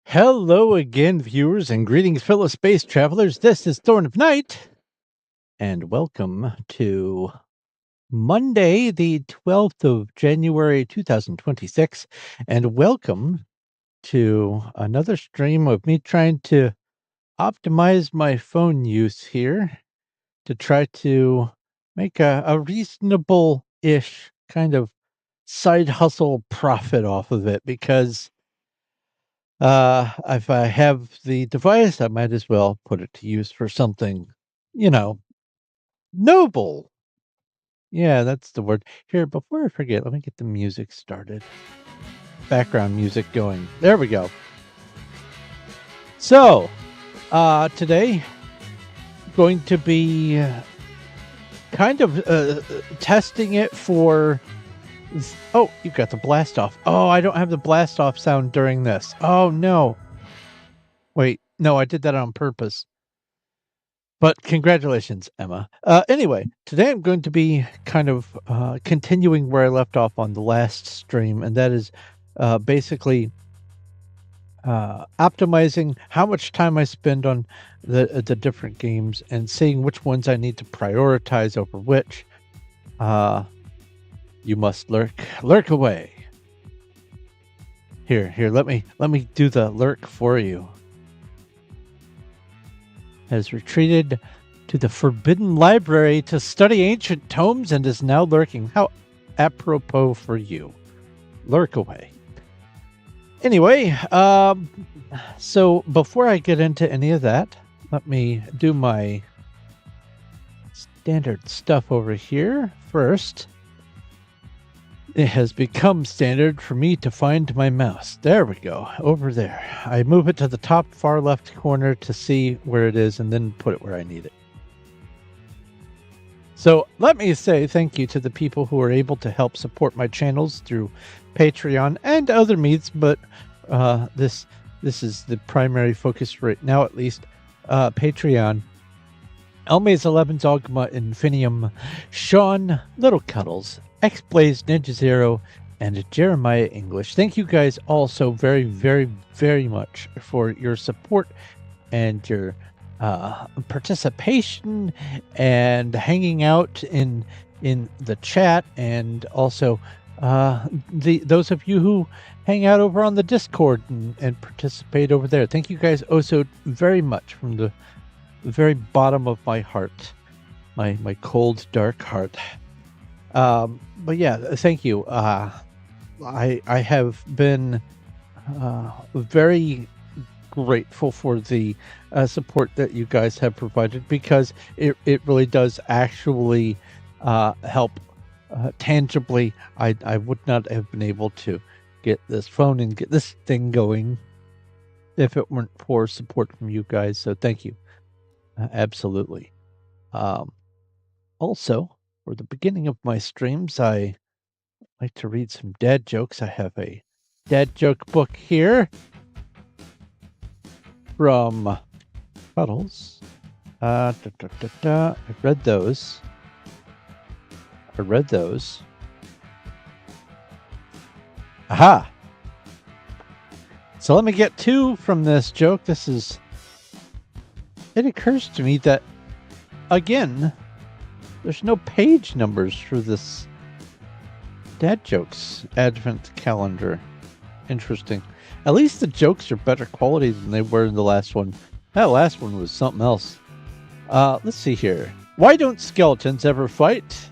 Hello again, viewers, and greetings, fellow space travelers. This is Thorn of Night, and welcome to Monday, the 12th of January, 2026. And welcome to another stream of me trying to optimize my phone use here to try to make a reasonable ish kind of side hustle profit off of it because if I have the device, I might as well put it to use for something, you know, noble. Yeah, that's the word. Here, before I forget, let me get the music started. Background music going. There we go. So, today going to be kind of testing it for. Oh, you got the blast off. Oh, I don't have the blast off sound during this. Oh no. Wait, no, I did that on purpose. But congratulations, Emma. Anyway, today I'm going to be kind of continuing where I left off on the last stream, and that is basically optimizing how much time I spend on the different games and seeing which ones I need to prioritize over which. You must lurk away. Here, let me do the lurk for you. Has retreated to the Forbidden Library to study ancient tomes and is now lurking. How apropos for you. Lurk away. Anyway, so before I get into any of that, let me do my standard stuff over here first. It has become standard for me to find my mouse. There we go, over there. I move it to the top far left corner to see where it is and then put it where I need it. So let me say thank you to the people who are able to help support my channels through Patreon and other means, but this is the primary focus right now, at least. Patreon. Elmaze 11 Dogma Infinium, Sean Little Cuddles, X-Blaze Ninja Zero, and Jeremiah English. Thank you guys all so very, very, very much for your support and your participation and hanging out in the chat, and also those of you who hang out over on the Discord and participate over there. Thank you guys oh so very much from the very bottom of my heart, my cold, dark heart. But yeah, thank you. I have been very grateful for the support that you guys have provided, because it really does actually help tangibly. I would not have been able to get this phone and get this thing going if it weren't for support from you guys. So thank you. Absolutely. Also, for the beginning of my streams, I like to read some dad jokes. I have a dad joke book here from Puddles. I read those. Aha! So let me get two from this joke. It occurs to me that, again, there's no page numbers for this dad jokes advent calendar. Interesting. At least the jokes are better quality than they were in the last one. That last one was something else. Let's see here. Why don't skeletons ever fight?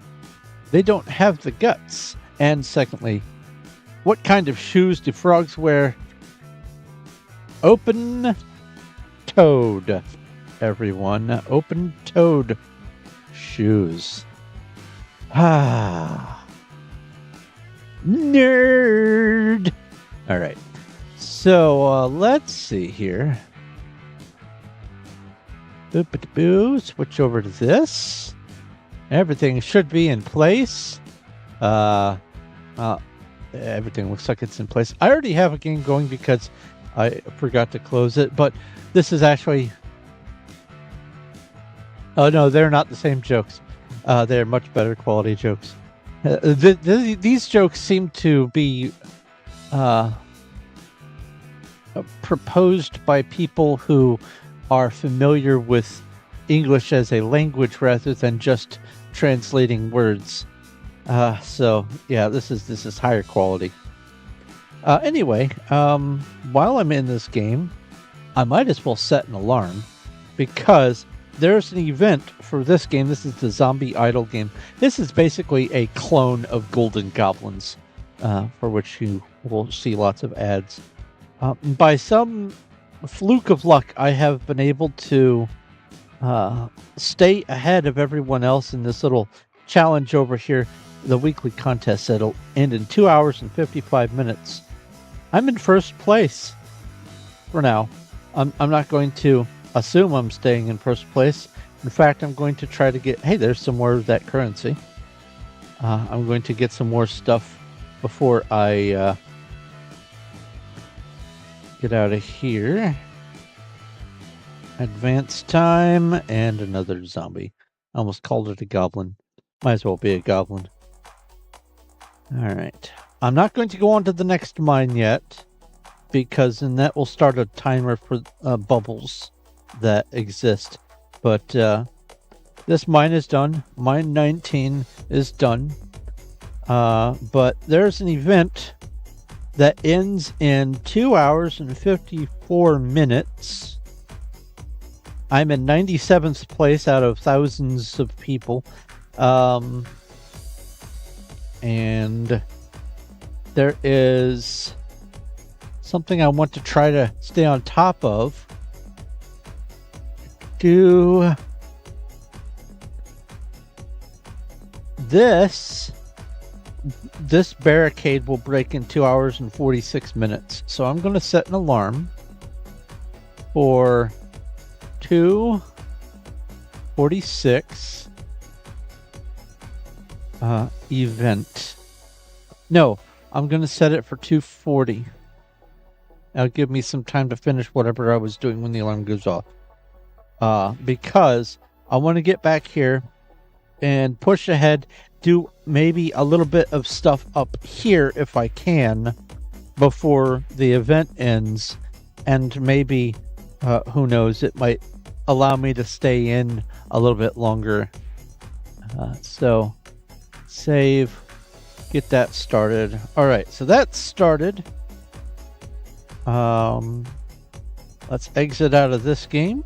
They don't have the guts. And secondly, what kind of shoes do frogs wear? Open-toed, everyone. Open-toed shoes. Nerd. All right. So let's see here. Boop-a-boo. Switch over to this. Everything should be in place. Everything looks like it's in place. I already have a game going because I forgot to close it, but this is actually... Oh, no, they're not the same jokes. They're much better quality jokes. These jokes seem to be proposed by people who are familiar with English as a language rather than just translating words. So yeah, this is higher quality. Anyway, while I'm in this game, I might as well set an alarm because there's an event for this game. This is the Zombie Idol game. This is basically a clone of Golden Goblins, for which you will see lots of ads. By some fluke of luck, I have been able to stay ahead of everyone else in this little challenge over here, the weekly contest that'll end in 2 hours and 55 minutes. I'm in first place for now. I'm not going to assume I'm staying in first place. In fact, I'm going to try to get... Hey, there's some more of that currency. I'm going to get some more stuff before I get out of here. Advance time and another zombie. I almost called it a goblin. Might as well be a goblin. Alright. I'm not going to go on to the next mine yet, because then that will start a timer for bubbles that exist. But this mine is done. Mine 19 is done. But there's an event that ends in 2 hours and 54 minutes. I'm in 97th place out of thousands of people. And there is something I want to try to stay on top of. This barricade will break in 2 hours and 46 minutes. So I'm going to set an alarm for 2:46 event. No, I'm going to set it for 2:40. That'll give me some time to finish whatever I was doing when the alarm goes off. Because I want to get back here and push ahead, do maybe a little bit of stuff up here if I can before the event ends, and maybe, who knows, it might allow me to stay in a little bit longer. So save, get that started. All right, so that's started. Let's exit out of this game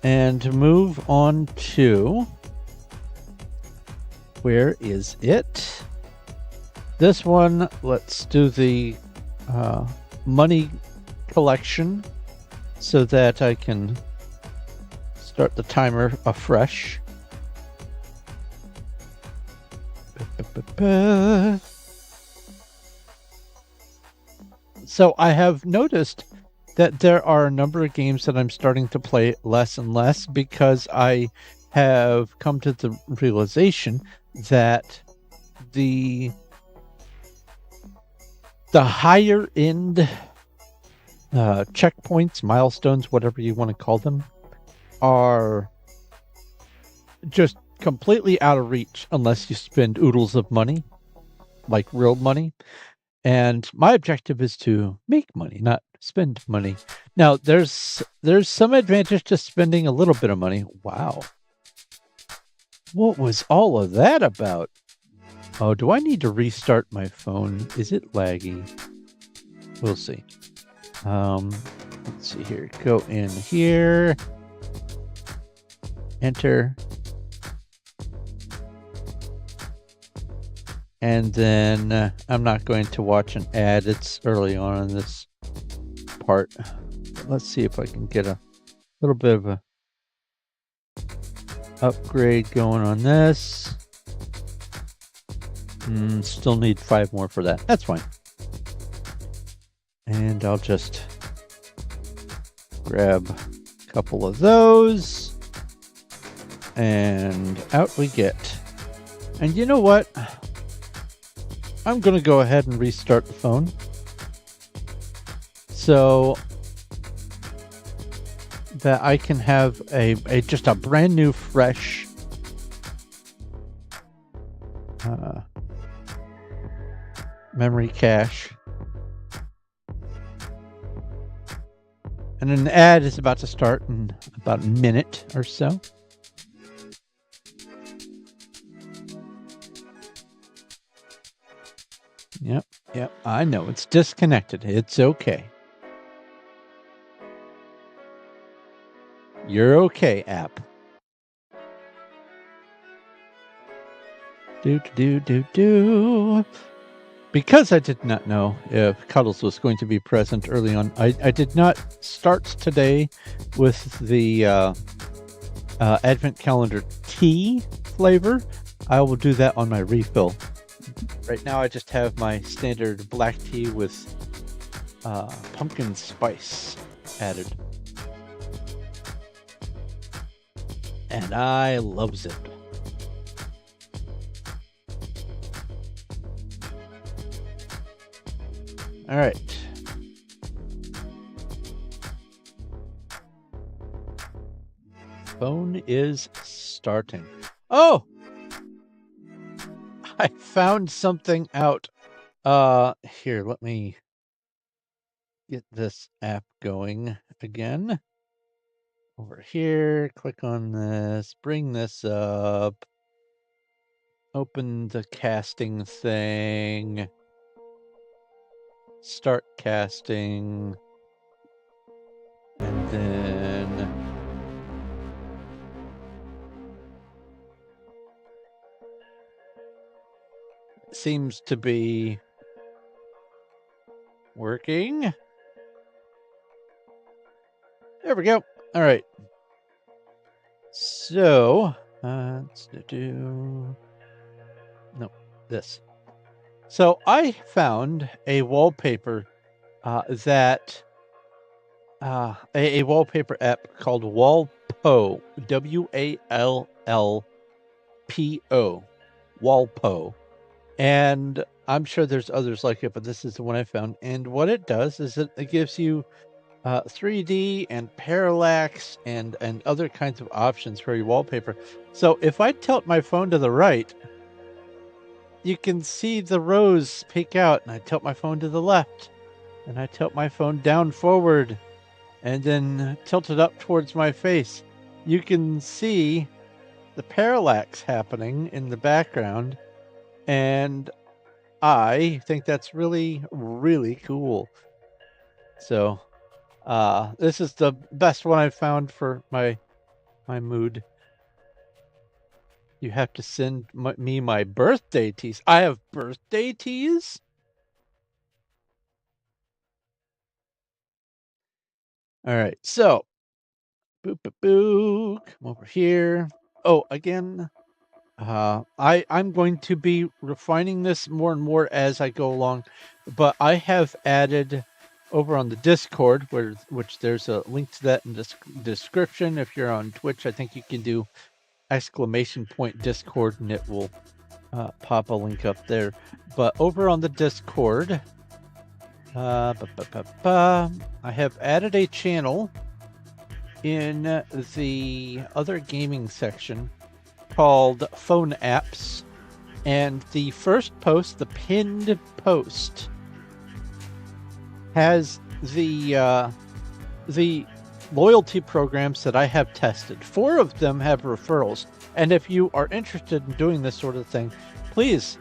and move on to, where is it? This one, let's do the money collection so that I can start the timer afresh. So I have noticed that there are a number of games that I'm starting to play less and less because I have come to the realization that the higher end checkpoints, milestones, whatever you want to call them, are just completely out of reach unless you spend oodles of money, like real money. And my objective is to make money, not spend money. Now, there's some advantage to spending a little bit of money. Wow. What was all of that about? Oh, do I need to restart my phone? Is it laggy? We'll see. Let's see here. Go in here. Enter. And then I'm not going to watch an ad. It's early on in this part. Let's see if I can get a little bit of a upgrade going on this. Still need 5 more for that. That's fine. And I'll just grab a couple of those. And out we get. And you know what? I'm going to go ahead and restart the phone. So that I can have just a brand new, fresh memory cache. And an ad is about to start in about a minute or so. Yep, I know. It's disconnected. It's okay. You're okay, app. Do. Because I did not know if Cuddles was going to be present early on, I did not start today with the Advent Calendar tea flavor. I will do that on my refill. Right now, I just have my standard black tea with pumpkin spice added. And I loves it. All right. Phone is starting. Oh! I found something out. Here, let me get this app going again. Over here, click on this, bring this up, open the casting thing, start casting, and then it seems to be working. There we go. All right. So, let's do no, this. So I found a wallpaper that a wallpaper app called Wallpo, WALLPO, Wallpo, and I'm sure there's others like it, but this is the one I found. And what it does is it gives you 3D and parallax and other kinds of options for your wallpaper. So if I tilt my phone to the right, you can see the rose peek out, and I tilt my phone to the left, and I tilt my phone down forward, and then tilt it up towards my face. You can see the parallax happening in the background, and I think that's really, really cool. So, this is the best one I've found for my mood. You have to send me my birthday teas. I have birthday teas? All right, so boop, come over here. Oh, again, I'm going to be refining this more and more as I go along, but I have added over on the Discord, which there's a link to that in the description. If you're on Twitch, I think you can do !Discord and it will pop a link up there. But over on the Discord, I have added a channel in the other gaming section called Phone Apps, and the first post, the pinned post, has the loyalty programs that I have tested. 4 of them have referrals, and if you are interested in doing this sort of thing, please,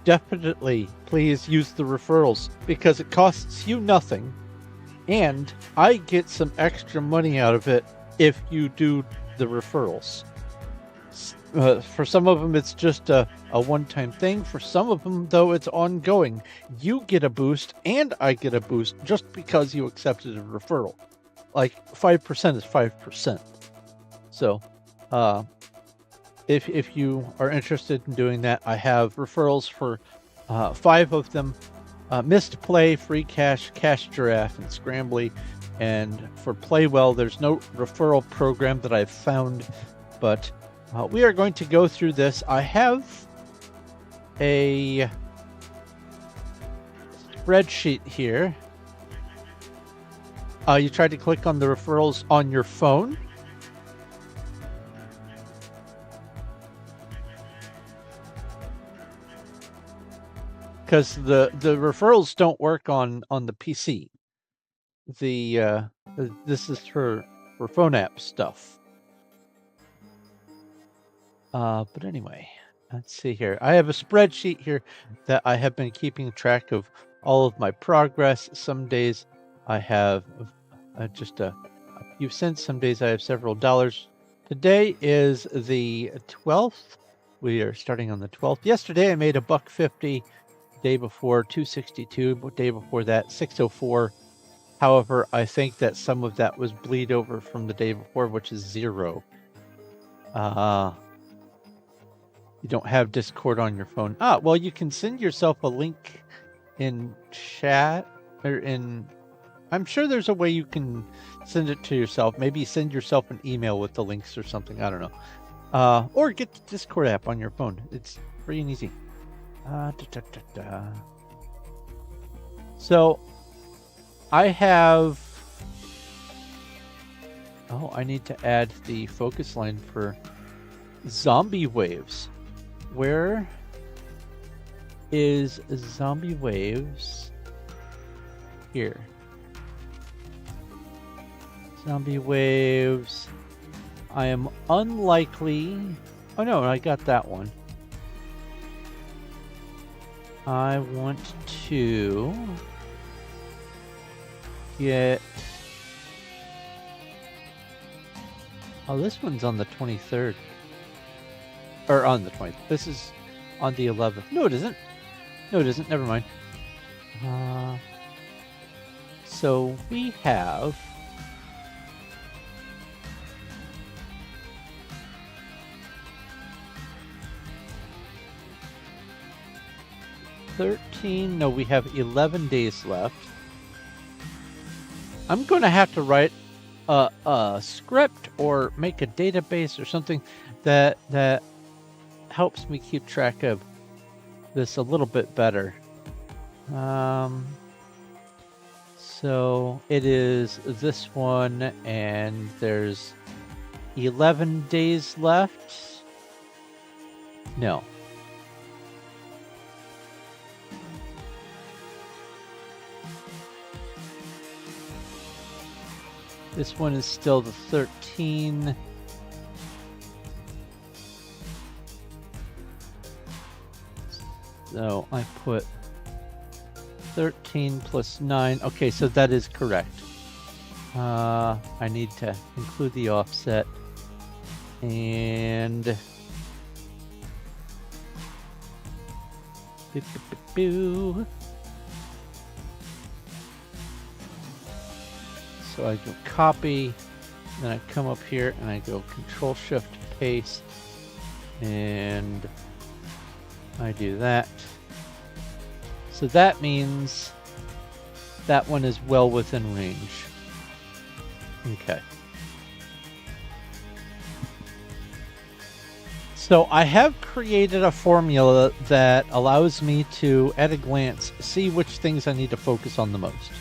definitely, please use the referrals, because it costs you nothing, and I get some extra money out of it if you do the referrals. For some of them, it's just a one-time thing. For some of them, though, it's ongoing. You get a boost, and I get a boost just because you accepted a referral. Like 5% is 5%. So, if you are interested in doing that, I have referrals for 5 of them: Missed Play, Free Cash, Cash Giraffe, and Scrambly. And for Play Well, there's no referral program that I've found, but we are going to go through this. I have a spreadsheet here. You tried to click on the referrals on your phone. Because the referrals don't work on the PC. the this is for phone app stuff. But anyway, let's see here. I have a spreadsheet here that I have been keeping track of all of my progress. Some days I have just a few cents. Some days I have several dollars. Today is the 12th. We are starting on the 12th. Yesterday I made $1.50. Day before 262. Day before that 604. However, I think that some of that was bleed over from the day before, which is 0. You don't have Discord on your phone. Well, you can send yourself a link in chat or in. I'm sure there's a way you can send it to yourself. Maybe send yourself an email with the links or something. I don't know. Or get the Discord app on your phone. It's free and easy. So I have. Oh, I need to add the focus line for zombie waves. Where is zombie waves? Here. Zombie waves. I am unlikely. Oh no, I got that one. I want to get. Oh, this one's on the 23rd. Or on the 20th. This is on the 11th. No, it isn't. No, it isn't. Never mind. So we have. No, we have 11 days left. I'm going to have to write a script or make a database or something that helps me keep track of this a little bit better. So it is this one, and there's 11 days left. No. This one is still the 13. So I put 13 plus 9. Okay, so that is correct. I need to include the offset. And so I go copy, then I come up here and I go Control Shift paste, and I do that. So that means that one is well within range. Okay. So I have created a formula that allows me to, at a glance, see which things I need to focus on the most.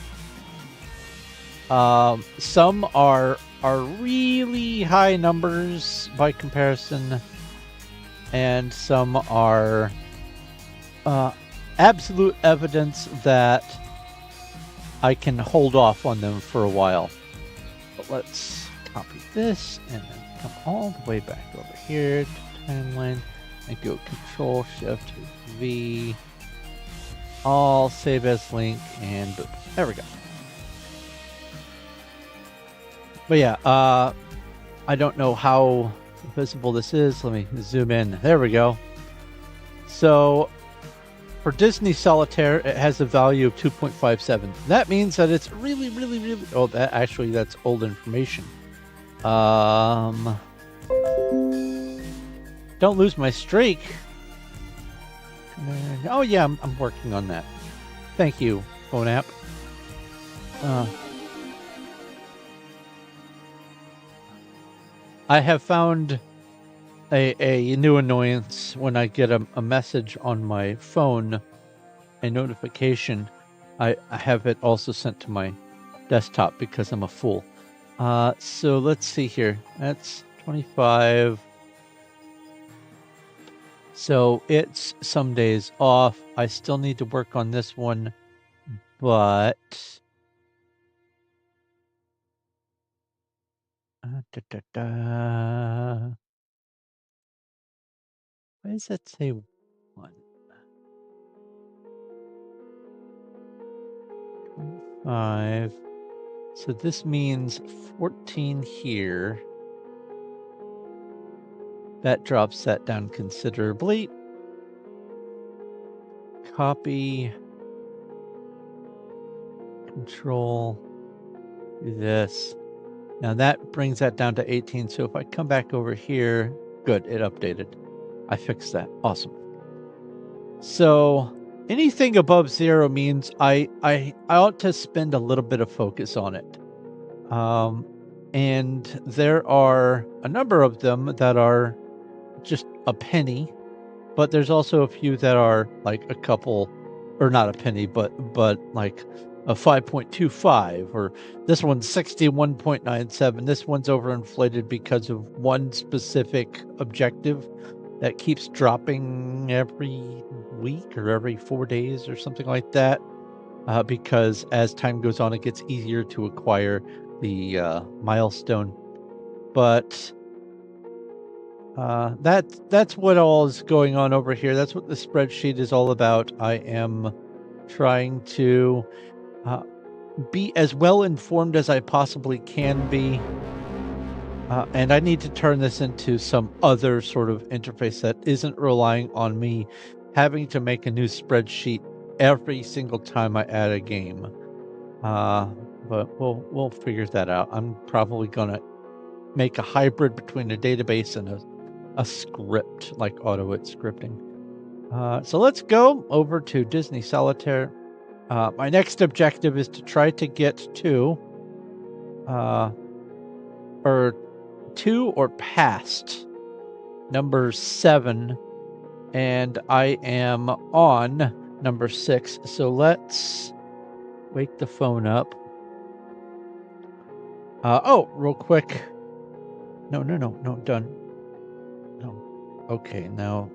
Some are really high numbers by comparison, and some are absolute evidence that I can hold off on them for a while. But let's copy this and then come all the way back over here to timeline and go Control Shift V, all save as link, and boom. There we go. But yeah, I don't know how visible this is. Let me zoom in. There we go. So for Disney Solitaire, it has a value of 2.57. That means that it's really, really, really. Oh, that's old information. Don't lose my streak. Oh yeah, I'm working on that. Thank you, phone app. I have found a new annoyance when I get a message on my phone, a notification. I have it also sent to my desktop because I'm a fool. So let's see here. That's 25. So it's some days off. I still need to work on this one, but Da, da, da. Why does that say 1? 5. So this means 14 here. That drops that down considerably. Copy. Control. Do this. Now that brings that down to 18. So if I come back over here, good, it updated. I fixed that. Awesome. So anything above 0 means I ought to spend a little bit of focus on it. And there are a number of them that are just a penny, but there's also a few that are like a couple, or not a penny, but like a 5.25, or this one's 61.97. This one's overinflated because of one specific objective that keeps dropping every week or every 4 days or something like that. Because as time goes on, it gets easier to acquire the milestone. But that's what all is going on over here. That's what the spreadsheet is all about. I am trying to be as well informed as I possibly can be. And I need to turn this into some other sort of interface that isn't relying on me having to make a new spreadsheet every single time I add a game. But we'll figure that out. I'm probably gonna make a hybrid between a database and a script, like AutoIt scripting. So let's go over to Disney Solitaire. My next objective is to try to get to or past number 7, and I am on number 6. So let's wake the phone up. Real quick. No, done. No. Okay, now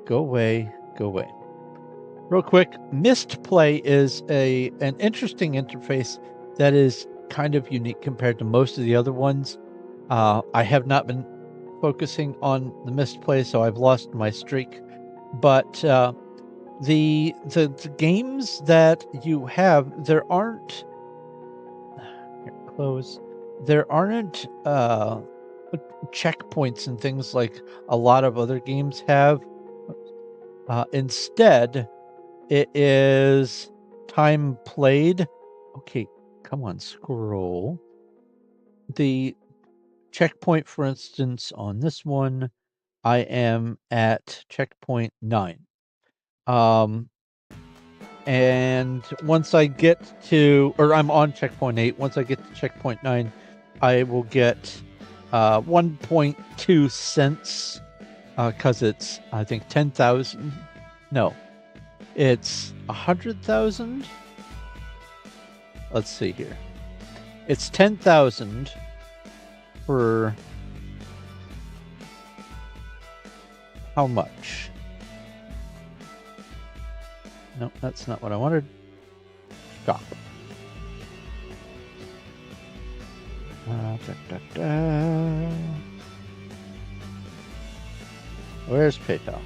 go away. Real quick, Mist Play is an interesting interface that is kind of unique compared to most of the other ones. I have not been focusing on the Mist Play, so I've lost my streak. But the games that you have, there aren't checkpoints and things like a lot of other games have. Instead, it is time played. Okay, come on, scroll. The checkpoint, for instance, on this one, I am at checkpoint 9. And once I get to, or I'm on checkpoint 8, once I get to checkpoint 9, I will get 1.2 cents, because it's, I think, 10,000. No, it's 100,000. Let's see here. It's 10,000 for how much? No, that's not what I wanted. Stop. Where's PayPal?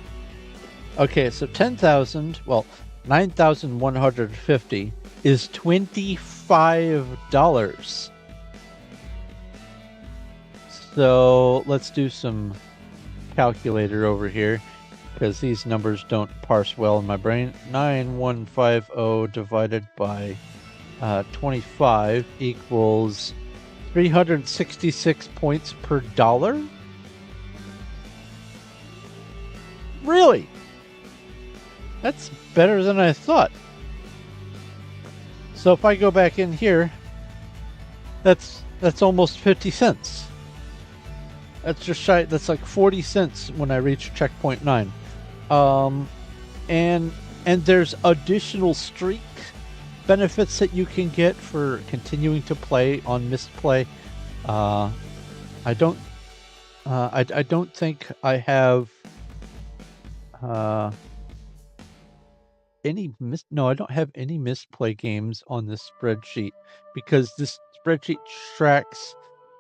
Okay, so 10,000, well, 9,150 is $25. So let's do some calculator over here, because these numbers don't parse well in my brain. 9150 divided by 25 equals 366 points per dollar? Really? That's better than I thought. So if I go back in here, that's almost 50 cents. That's just shy. That's like 40 cents when I reach checkpoint 9. And there's additional streak benefits that you can get for continuing to play on Mist Play. I don't think I have I don't have any Mist Play games on this spreadsheet, because this spreadsheet tracks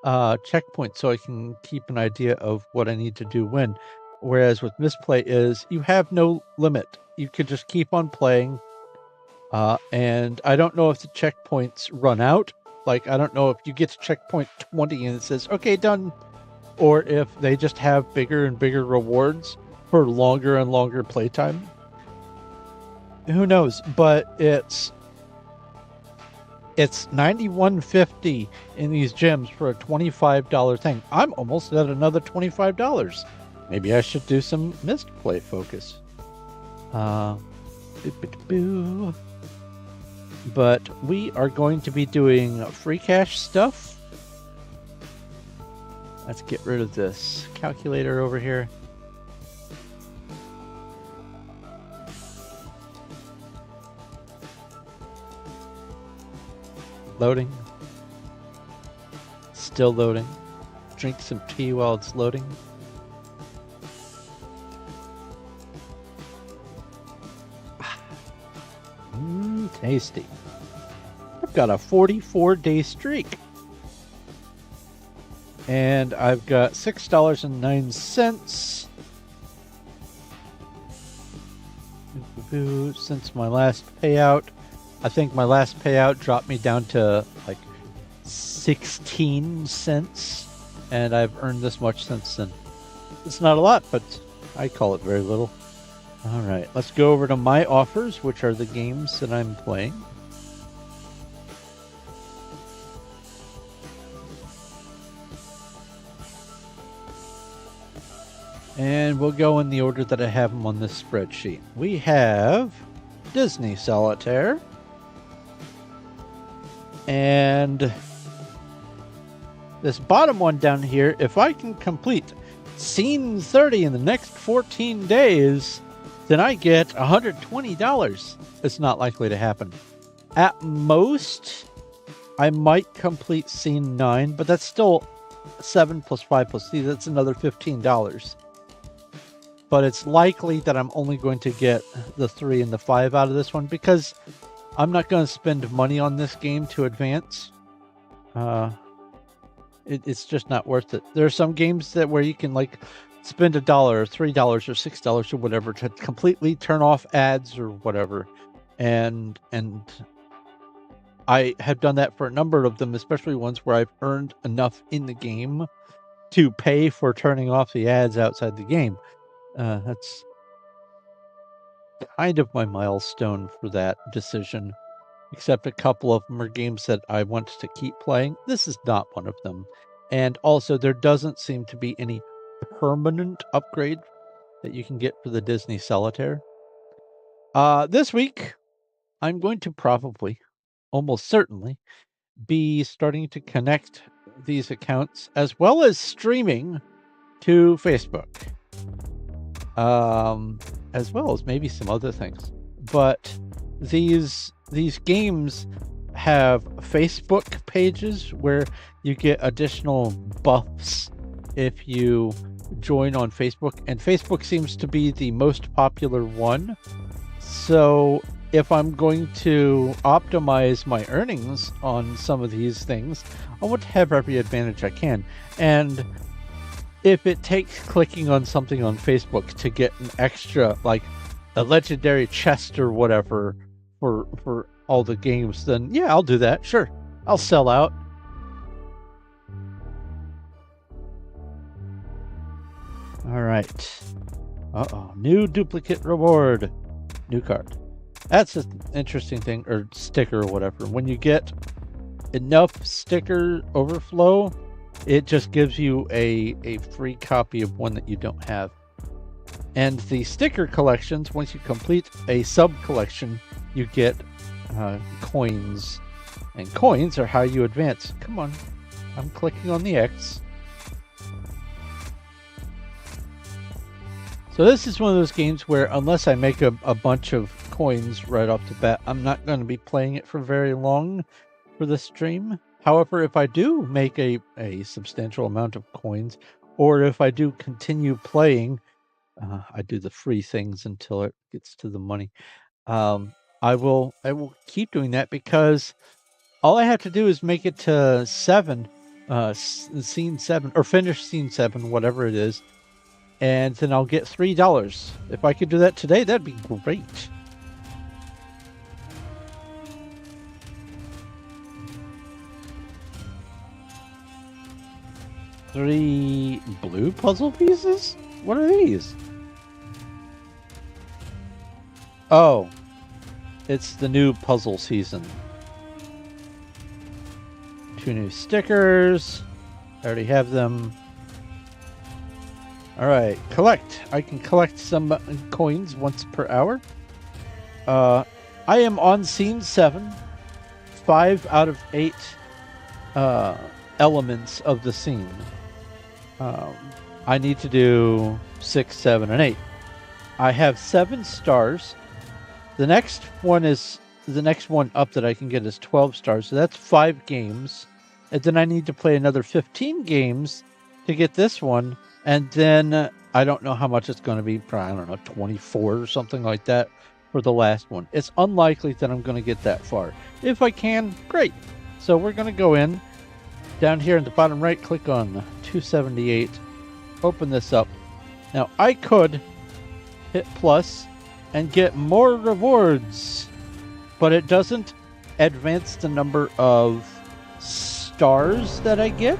checkpoints so I can keep an idea of what I need to do when. Whereas with misplay is you have no limit. You could just keep on playing. And I don't know if the checkpoints run out. Like, I don't know if you get to checkpoint 20 and it says, okay, done. Or if they just have bigger and bigger rewards for longer and longer playtime. Who knows? But it's $91.50 in these gyms for a $25 thing. I'm almost at another $25. Maybe I should do some misplay focus. But we are going to be doing free cash stuff. Let's get rid of this calculator over here. Loading. Still loading. Drink some tea while it's loading. Tasty. I've got a 44-day streak. And I've got $6.09. Since my last payout. I think my last payout dropped me down to like 16 cents. And I've earned this much since then. It's not a lot, but I call it very little. All right, let's go over to my offers, which are the games that I'm playing. And we'll go in the order that I have them on this spreadsheet. We have Disney Solitaire. And this bottom one down here, if I can complete Scene 30 in the next 14 days, then I get $120. It's not likely to happen. At most, I might complete Scene 9, but that's still 7 plus 5 plus 3. That's another $15. But it's likely that I'm only going to get the 3 and the 5 out of this one because I'm not going to spend money on this game to advance. It's just not worth it. There are some games where you can like spend $1 or $3 or $6 or whatever to completely turn off ads or whatever. And I have done that for a number of them, especially ones where I've earned enough in the game to pay for turning off the ads outside the game. That's kind of my milestone for that decision, except a couple of them are games that I want to keep playing. This is not one of them. And also, there doesn't seem to be any permanent upgrade that you can get for the Disney Solitaire. This week, I'm going to probably, almost certainly, be starting to connect these accounts as well as streaming to Facebook. As well as maybe some other things. But these games have Facebook pages where you get additional buffs if you join on Facebook, and Facebook seems to be the most popular one. So if I'm going to optimize my earnings on some of these things, I want to have every advantage I can. And if it takes clicking on something on Facebook to get an extra, like a legendary chest or whatever for all the games, then yeah, I'll do that. Sure. I'll sell out. All right. Uh-oh. New duplicate reward. New card. That's an interesting thing, or sticker or whatever. When you get enough sticker overflow, it just gives you a free copy of one that you don't have. And the sticker collections, once you complete a sub-collection, you get coins. And coins are how you advance. Come on. I'm clicking on the X. So this is one of those games where unless I make a bunch of coins right off the bat, I'm not going to be playing it for very long for the stream. However, if I do make a substantial amount of coins, or if I do continue playing, I do the free things until it gets to the money. I will keep doing that because All I have to do is make it to 7, scene 7, or finish scene 7, whatever it is, and then I'll get $3. If I could do that today, that'd be great. Three blue puzzle pieces? What are these? Oh, it's the new puzzle season. 2 new stickers. I already have them. All right, collect. I can collect some coins once per hour. I am on scene 7. 5 out of 8 elements of the scene. I need to do 6, 7, and 8. I have 7 stars. The next one up that I can get is 12 stars. So that's 5 games. And then I need to play another 15 games to get this one. And then I don't know how much it's going to be. Probably, I don't know, 24 or something like that for the last one. It's unlikely that I'm going to get that far. If I can, great. So we're going to go in. Down here in the bottom right, click on 278. Open this up. Now, I could hit plus and get more rewards, but it doesn't advance the number of stars that I get,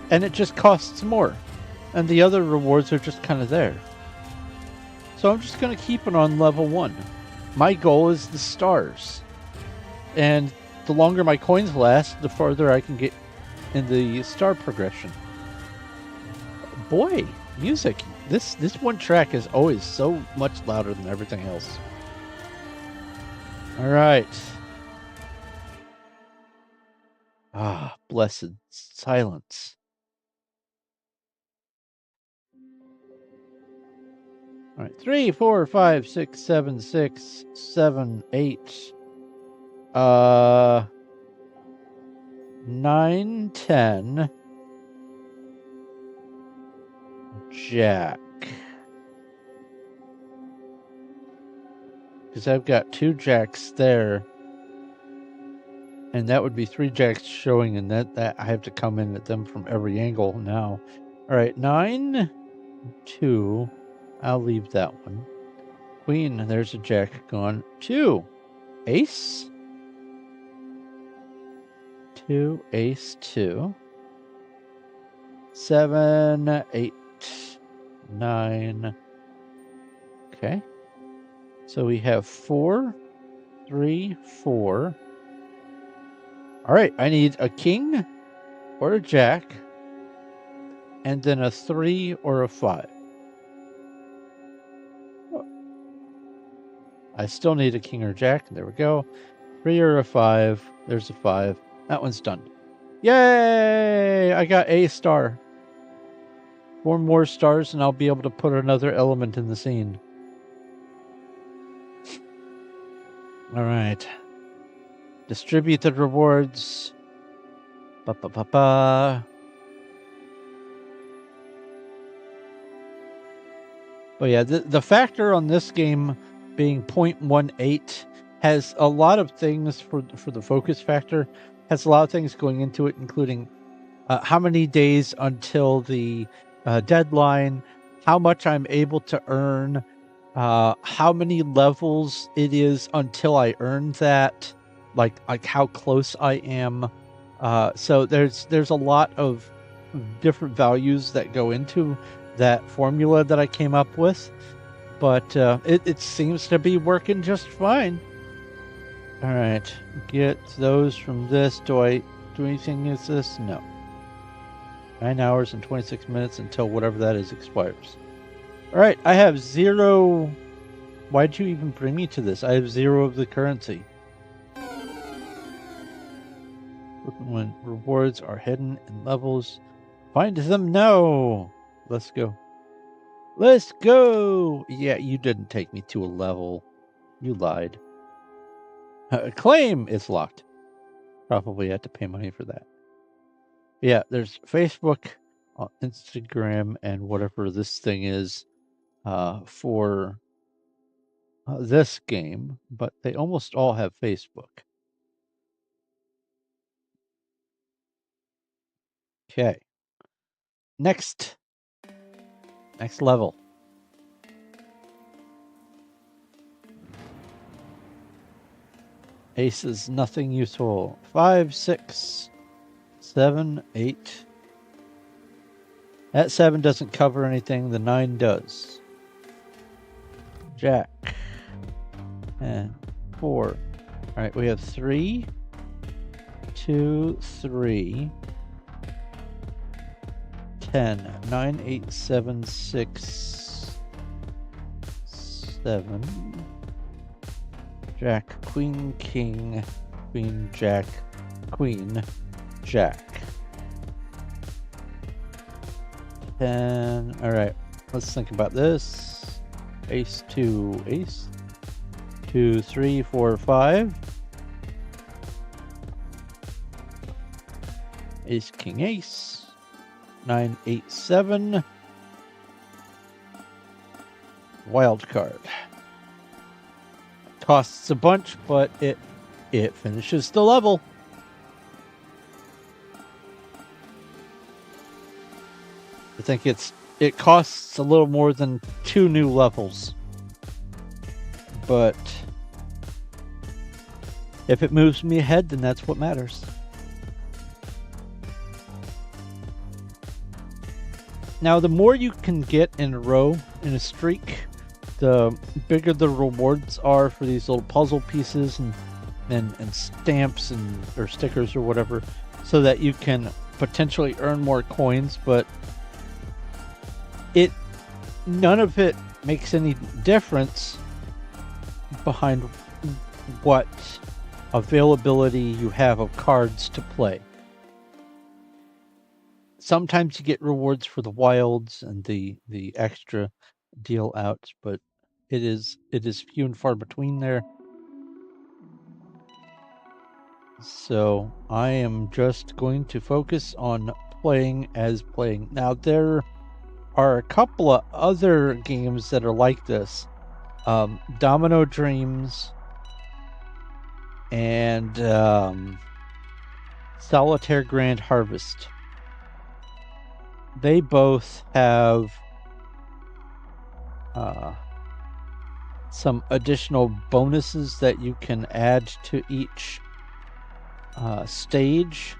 and it just costs more, and the other rewards are just kind of there. So I'm just going to keep it on level 1. My goal is the stars, and the longer my coins last, the farther I can get in the star progression. Boy, music. This one track is always so much louder than everything else. All right. Ah, blessed silence. All right, 3, 4, 5, 6, 7, 6, 7, 8. 9, 10. Jack. Because I've got 2 jacks there. And that would be 3 jacks showing, and that I have to come in at them from every angle now. All right, 9, 2. I'll leave that one. Queen, there's a jack gone. 2. Ace. 2, ace, 2. 7, 8, 9. Okay. So we have 4, 3, 4. All right, I need a king or a jack, and then a 3 or a 5. I still need a king or jack. There we go. 3 or a 5. There's a 5. That one's done. Yay! I got a star. 4 more stars, and I'll be able to put another element in the scene. All right. Distribute the rewards. Ba-ba-ba-ba. But yeah, the factor on this game being 0.18 has a lot of things for the focus factor. Has a lot of things going into it, including how many days until the deadline, how much I'm able to earn, how many levels it is until I earn that, like how close I am. So there's a lot of different values that go into that formula that I came up with, but it seems to be working just fine. All right, get those from this. Do I do anything with this? No. 9 hours and 26 minutes until whatever that is expires. All right, I have 0. Why'd you even bring me to this? I have 0 of the currency. When rewards are hidden in levels, find them now. Let's go. Let's go. Yeah, you didn't take me to a level. You lied. Claim is locked. Probably had to pay money for that. Yeah, there's Facebook, Instagram, and whatever this thing is for this game, but they almost all have Facebook. Okay. Next level. Aces, nothing useful. 5, 6, 7, 8. That 7 doesn't cover anything. The 9 does. Jack. And 4. All right, we have 3, 2, 3, 10, 9, 8, 7, 6, 7. Jack, Queen, King, Queen, Jack, Queen, Jack. 10. All right, let's think about this. Ace, 2, ace. 2, 3, 4, 5. Ace, king, ace. 9, 8, 7. Wild card. Costs a bunch, but it finishes the level. I think it costs a little more than 2 new levels. But if it moves me ahead, then that's what matters. Now, the more you can get in a row in a streak, the bigger the rewards are for these little puzzle pieces and stamps or stickers or whatever, so that you can potentially earn more coins, but none of it makes any difference behind what availability you have of cards to play. Sometimes you get rewards for the wilds and the extra deal outs, but it is few and far between there. So I am just going to focus on playing. Now, there are a couple of other games that are like this. Domino Dreams and Solitaire Grand Harvest. They both have some additional bonuses that you can add to each stage.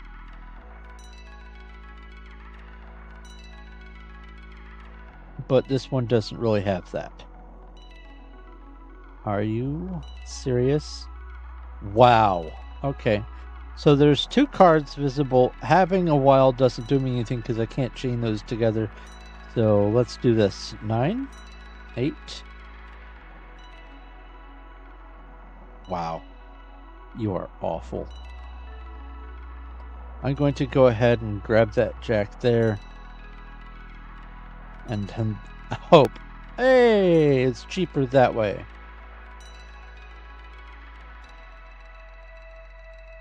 But this one doesn't really have that. Are you serious? Wow. Okay. So there's 2 cards visible. Having a wild doesn't do me anything because I can't chain those together. So let's do this. 9, 8. Wow. You are awful. I'm going to go ahead and grab that jack there. And hope. Hey, it's cheaper that way.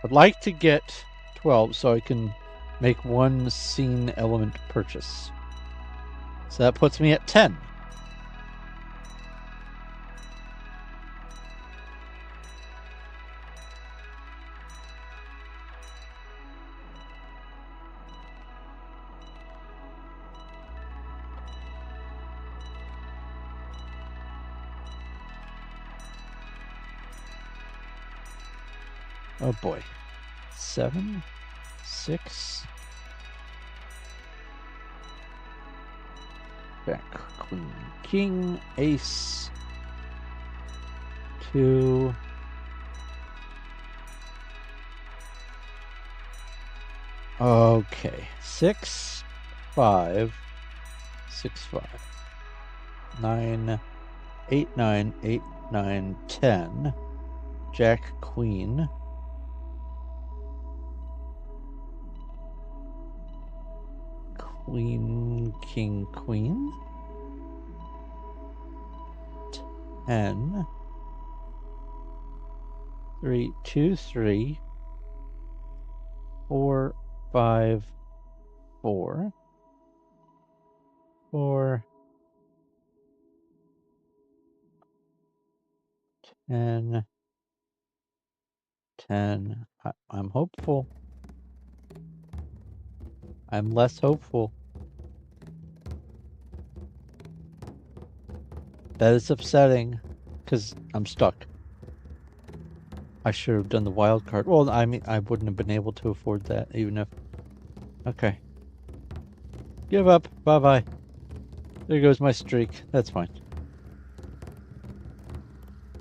I'd like to get 12 so I can make 1 scene element purchase. So that puts me at 10. Oh boy. 7, 6. Jack, Queen, King, Ace. 2. Okay. 6, 5. 6, 5. 9, 8, 9, 8, 9, 10. Jack, Queen. Queen, King, Queen. 10. 3, 2, 3. 4, 5, 4. 4. 10, 10. I'm hopeful. I'm less hopeful. That is upsetting because I'm stuck. I should have done the wild card. Well, I mean, I wouldn't have been able to afford that even if... Okay. Give up. Bye-bye. There goes my streak. That's fine.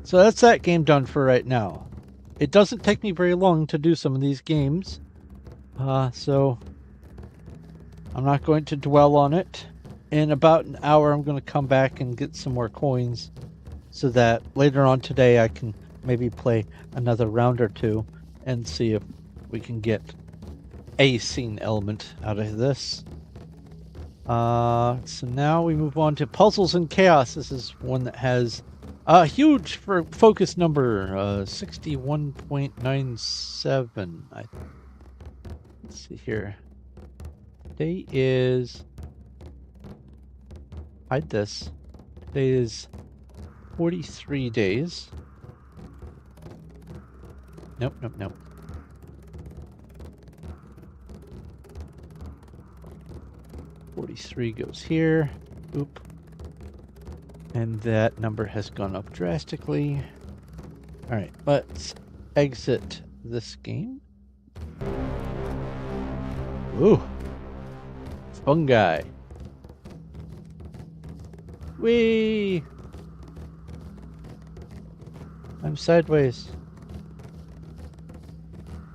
So that's that game done for right now. It doesn't take me very long to do some of these games. So I'm not going to dwell on it. In about an hour, I'm going to come back and get some more coins so that later on today I can maybe play another round or two and see if we can get a scene element out of this. So now we move on to Puzzles and Chaos. This is one that has a huge focus number, 61.97. Let's see here. Today is... Hide this. Today is 43 days. Nope. 43 goes here. Oop. And that number has gone up drastically. All right, let's exit this game. Ooh. Fungi. Whee! I'm sideways.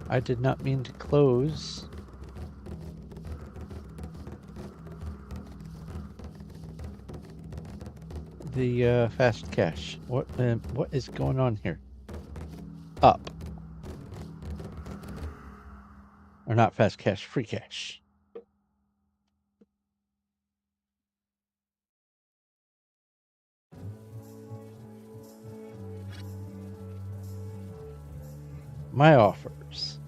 I did not mean to close. The fast cash. What is going on here? Up. Or not fast cash, free cash. My offers.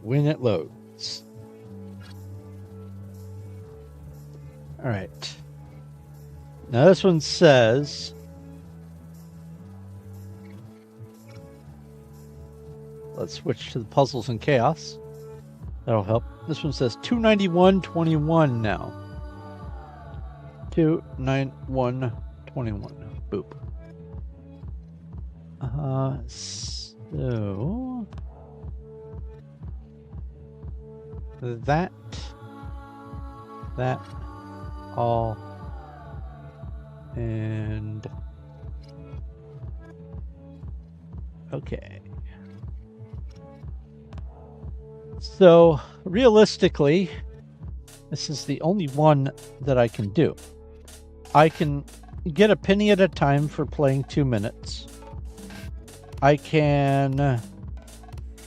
When it loads. All right. Now this one says... Let's switch to the Puzzles and Chaos. That'll help. This one says 291.21 now. 291.21. Boop. So that all and okay. So realistically, this is the only one that I can do. I can get a penny at a time for playing 2 minutes. I can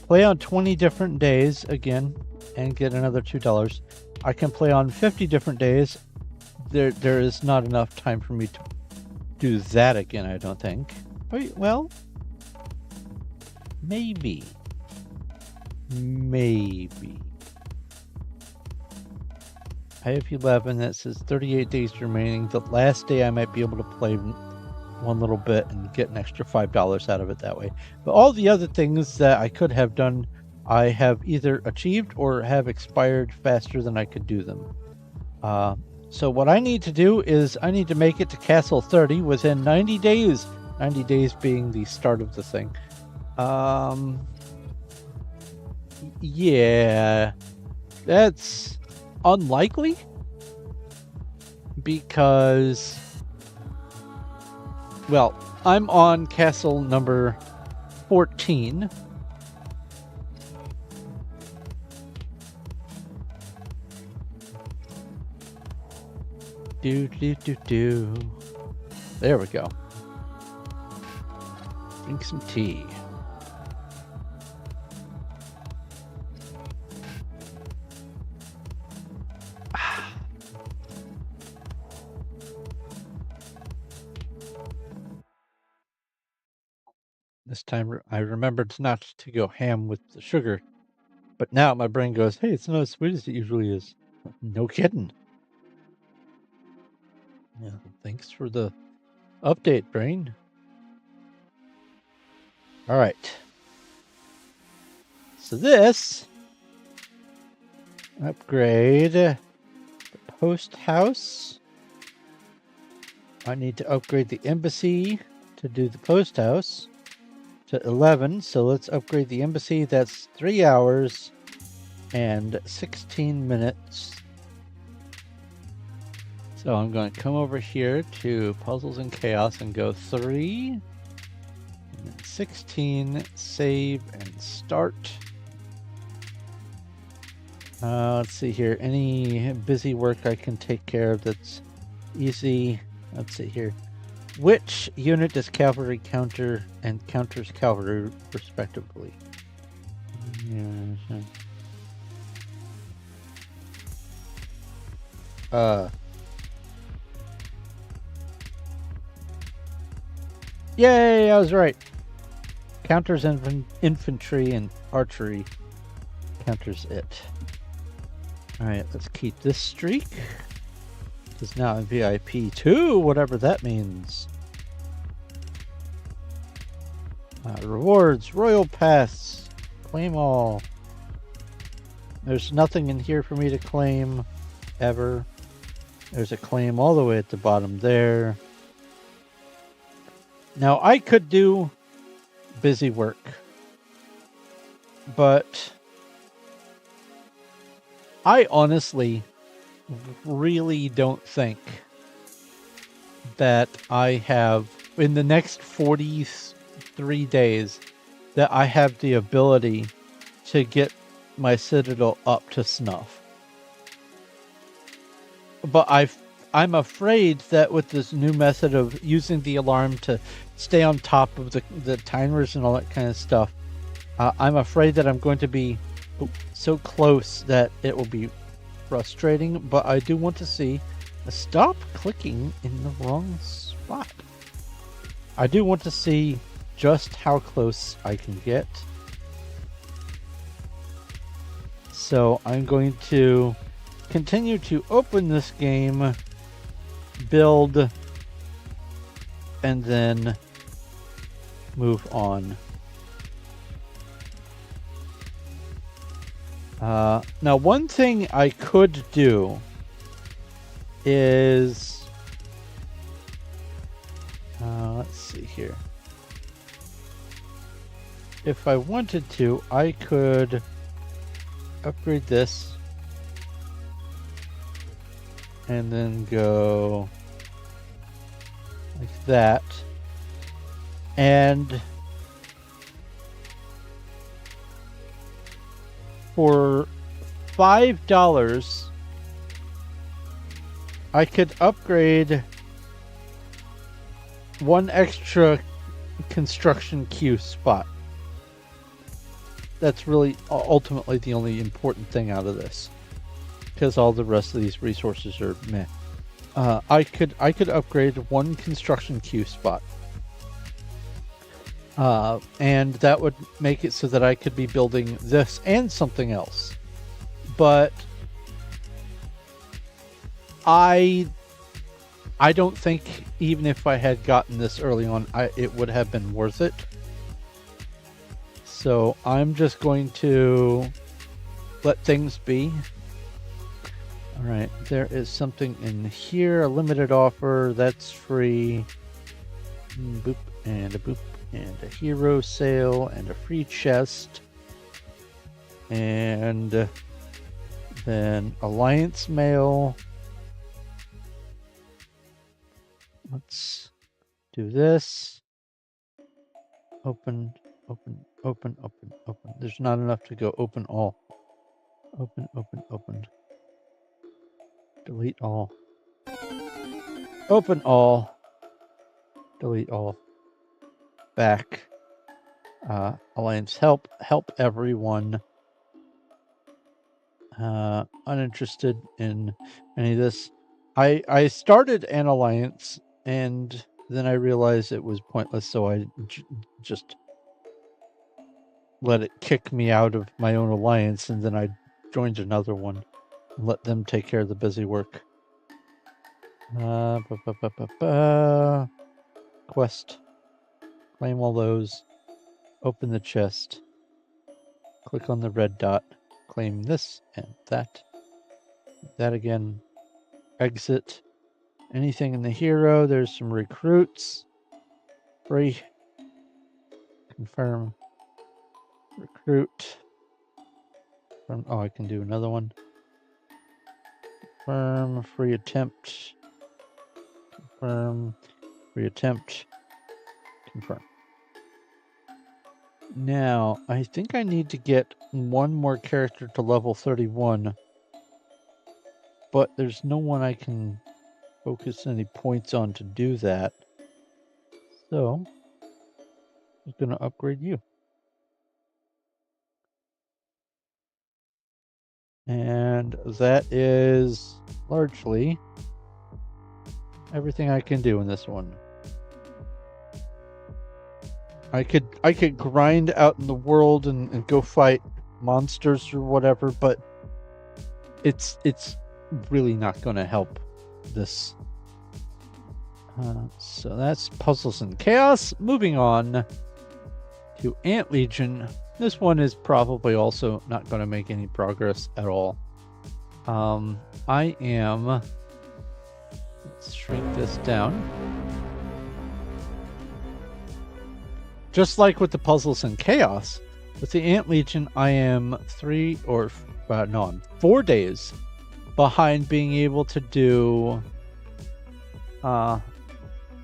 play on 20 different days again and get another $2. I can play on 50 different days. There is not enough time for me to do that again, I don't think. Well, maybe. I have 11. That says 38 days remaining. The last day I might be able to play one little bit and get an extra $5 out of it that way. But all the other things that I could have done, I have either achieved or have expired faster than I could do them. So what I need to do is I need to make it to Castle 30 within 90 days. 90 days being the start of the thing. Yeah, that's unlikely because, well, I'm on castle number 14. There we go. Drink some tea. This time I remembered not to go ham with the sugar But now my brain goes, hey, it's not as sweet as it usually is. No kidding. Yeah, thanks for the update, brain. All right. So this upgrade the post house. I need to upgrade the embassy to do the post house to 11. So let's upgrade the embassy. That's 3 hours and 16 minutes. So I'm going to come over here to Puzzles and Chaos and go 3, and then 16, save and start. Let's see here. Any busy work I can take care of that's easy. Let's see here. Which unit does cavalry counter and counters cavalry respectively? Yay, I was right. Counters infantry and archery. Counters it. Alright, let's keep this streak. It's now in VIP 2, whatever that means. Rewards, Royal Pass, claim all. There's nothing in here for me to claim, ever. There's a claim all the way at the bottom there. Now, I could do busy work, but I honestly really don't think that I have, in the next 43 days, that I have the ability to get my Citadel up to snuff. But I'm afraid that with this new method of using the alarm to stay on top of the timers and all that kind of stuff, I'm afraid that I'm going to be so close that it will be frustrating. But I do want to see. Stop clicking in the wrong spot. I do want to see just how close I can get. So I'm going to continue to open this game, build, and then move on. Now, one thing I could do is, let's see here. If I wanted to, I could upgrade this and then go like that. And for $5, I could upgrade one extra construction queue spot. That's really ultimately the only important thing out of this, because all the rest of these resources are meh. I could upgrade one construction queue spot, and that would make it so that I could be building this and something else. But I don't think, even if I had gotten this early on, it would have been worth it. So I'm just going to let things be. All right, there is something in here, a limited offer, that's free. Boop, and a boop, and a hero sale, and a free chest. And then alliance mail. Let's do this. Open, open, open, open, open. There's not enough to go open all. Open, open, open. Delete all. Open all. Delete all. Back. Alliance help. Help everyone. Uninterested in any of this. I started an alliance and then I realized it was pointless, so I just let it kick me out of my own alliance, and then I joined another one and let them take care of the busy work. Quest. Claim all those. Open the chest. Click on the red dot. Claim this and that. That again. Exit. Anything in the hero. There's some recruits. Free. Confirm. Recruit. Oh, I can do another one. Confirm. Free attempt. Confirm. Free attempt. Confirm. Now, I think I need to get one more character to level 31. But there's no one I can focus any points on to do that. So, I'm going to upgrade you. And that is largely everything I can do in this one. I could grind out in the world and go fight monsters or whatever, but it's really not going to help this. So that's Puzzles and Chaos. Moving on to Ant Legion. This one is probably also not going to make any progress at all. I am... Let's shrink this down. Just like with the Puzzles and Chaos, with the Ant Legion, I am 4 days behind being able to do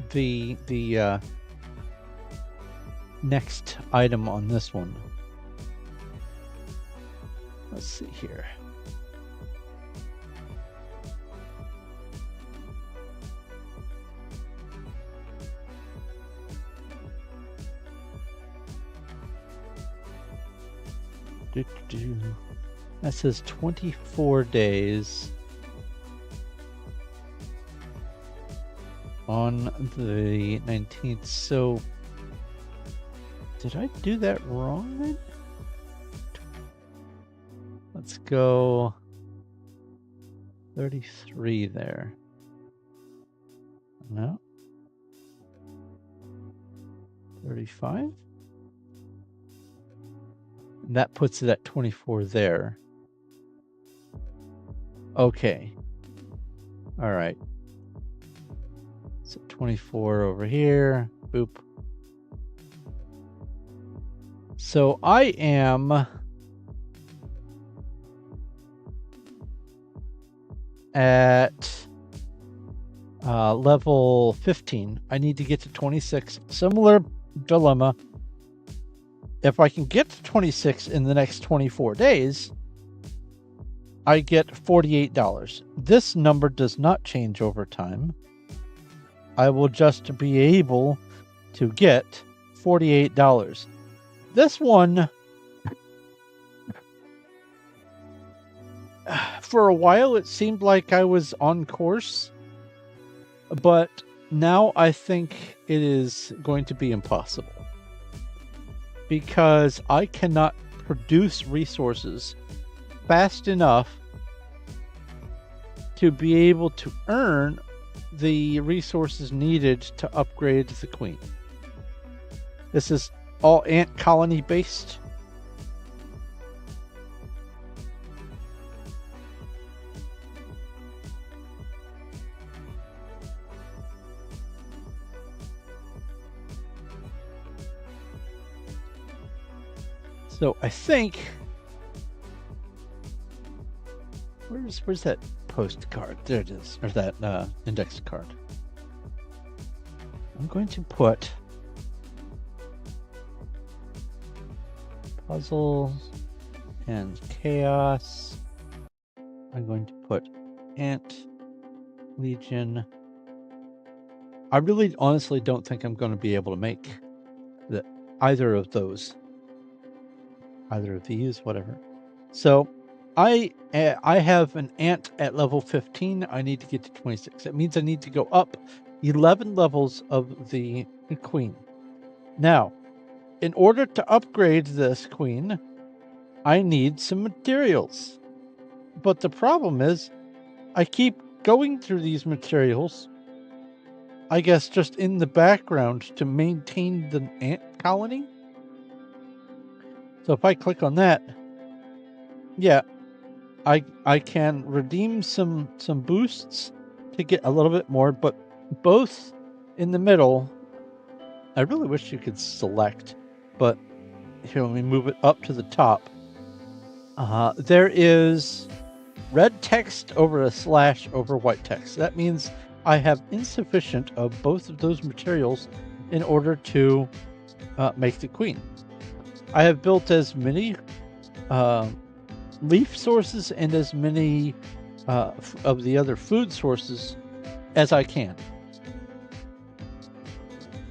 the next item on this one. Let's see here. That says 24 days on the 19th. So, did I do that wrong then? Let's go 33 there. No. 35? And that puts it at 24 there. Okay. All right. So 24 over here. Boop. So I am at level 15. I need to get to 26. Similar dilemma. If I can get to 26 in the next 24 days, I get $48. This number does not change over time. I will just be able to get $48. This one, for a while, it seemed like I was on course, but now I think it is going to be impossible. Because I cannot produce resources fast enough to be able to earn the resources needed to upgrade the queen. This is all ant colony based. So I think where's that postcard? There it is, or that index card. I'm going to put Puzzles and Chaos. I'm going to put Ant Legion. I really honestly don't think I'm going to be able to make either of those. Either of these, whatever. So I have an ant at level 15. I need to get to 26. That means I need to go up 11 levels of the queen. Now, in order to upgrade this queen, I need some materials. But the problem is, I keep going through these materials, I guess just in the background to maintain the ant colony. So if I click on that, yeah, I can redeem some boosts to get a little bit more, but both in the middle, I really wish you could select, but here, let me move it up to the top. There is red text over a slash over white text. That means I have insufficient of both of those materials in order to make the queen. I have built as many leaf sources and as many of the other food sources as I can.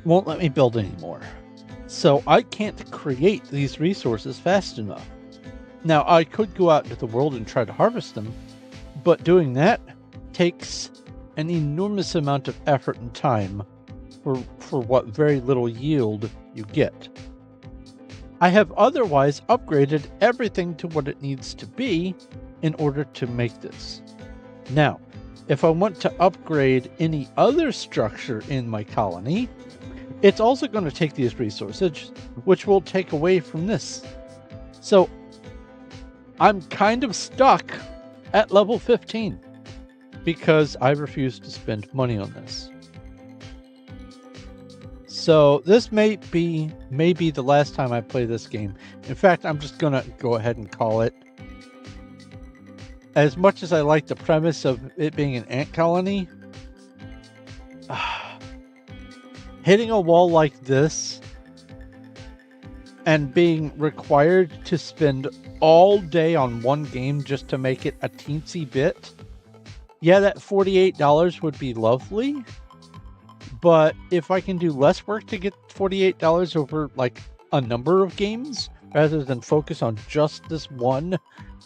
Won't let me build anymore. So I can't create these resources fast enough. Now, I could go out into the world and try to harvest them, but doing that takes an enormous amount of effort and time for what very little yield you get. I have otherwise upgraded everything to what it needs to be in order to make this. Now, if I want to upgrade any other structure in my colony, it's also going to take these resources, which will take away from this. So I'm kind of stuck at level 15 because I refuse to spend money on this. So this may be the last time I play this game. In fact, I'm just going to go ahead and call it. As much as I like the premise of it being an ant colony, hitting a wall like this and being required to spend all day on one game just to make it a teensy bit, yeah, that $48 would be lovely. But if I can do less work to get $48 over like a number of games rather than focus on just this one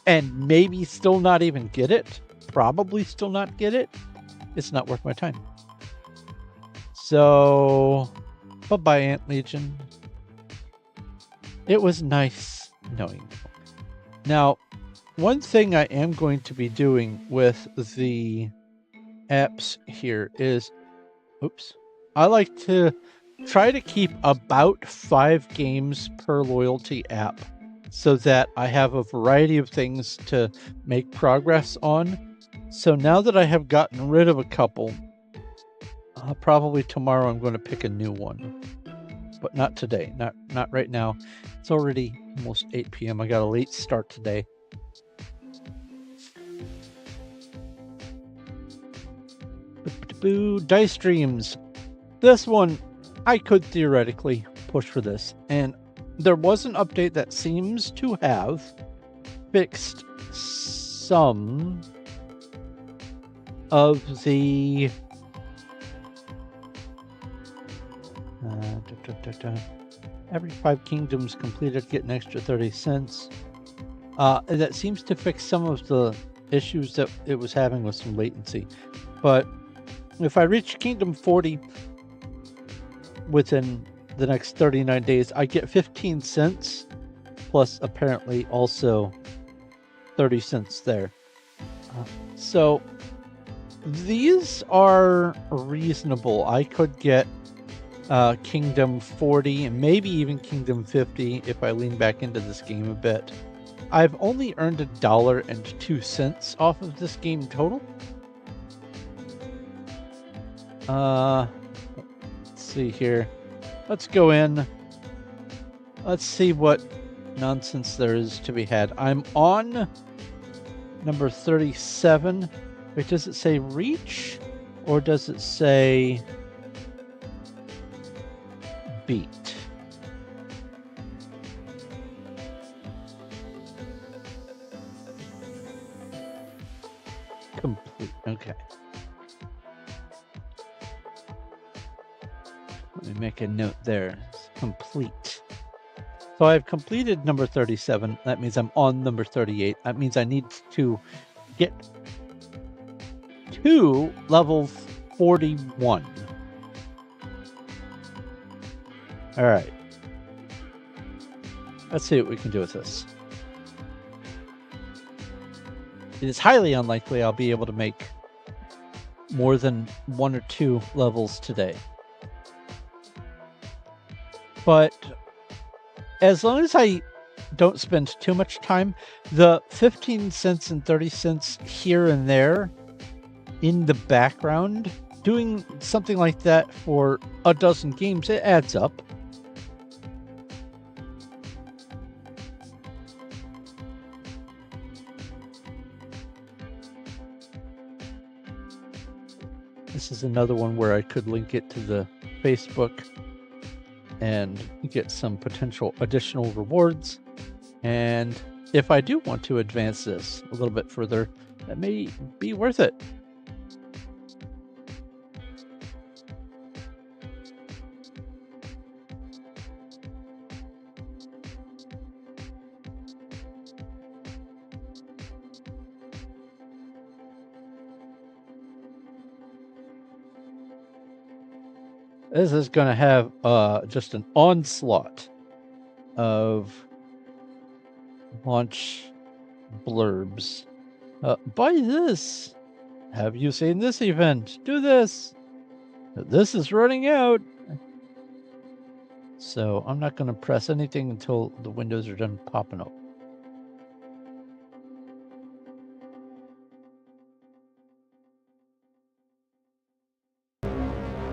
and maybe still not even get it, probably still not get it, it's not worth my time. So, bye-bye, Ant Legion. It was nice knowing you. Now, one thing I am going to be doing with the apps here is, I like to try to keep about 5 games per loyalty app so that I have a variety of things to make progress on. So now that I have gotten rid of a couple, probably tomorrow I'm going to pick a new one. But not today, not right now. It's already almost 8 p.m. I got a late start today. Dice Dreams. This one, I could theoretically push for this. And there was an update that seems to have fixed some of the every 5 kingdoms completed get an extra 30 cents. That seems to fix some of the issues that it was having with some latency. But if I reach Kingdom 40 within the next 39 days, I get 15 cents plus apparently also 30 cents there. So these are reasonable. I could get Kingdom 40 and maybe even Kingdom 50 if I lean back into this game a bit. I've only earned $1.02 off of this game total. Let's see here. Let's go in. Let's see what nonsense there is to be had. I'm on number 37. Wait, does it say reach or does it say beat? Complete. Okay. Let me make a note there. It's complete. So I've completed number 37. That means I'm on number 38. That means I need to get to level 41. All right. Let's see what we can do with this. It is highly unlikely I'll be able to make more than 1 or 2 levels today. But as long as I don't spend too much time, the 15 cents and 30 cents here and there in the background, doing something like that for a dozen games, it adds up. This is another one where I could link it to the Facebook and get some potential additional rewards. And if I do want to advance this a little bit further, that may be worth it. This is going to have just an onslaught of launch blurbs. Buy this. Have you seen this event? Do this. This is running out. So I'm not going to press anything until the windows are done popping up.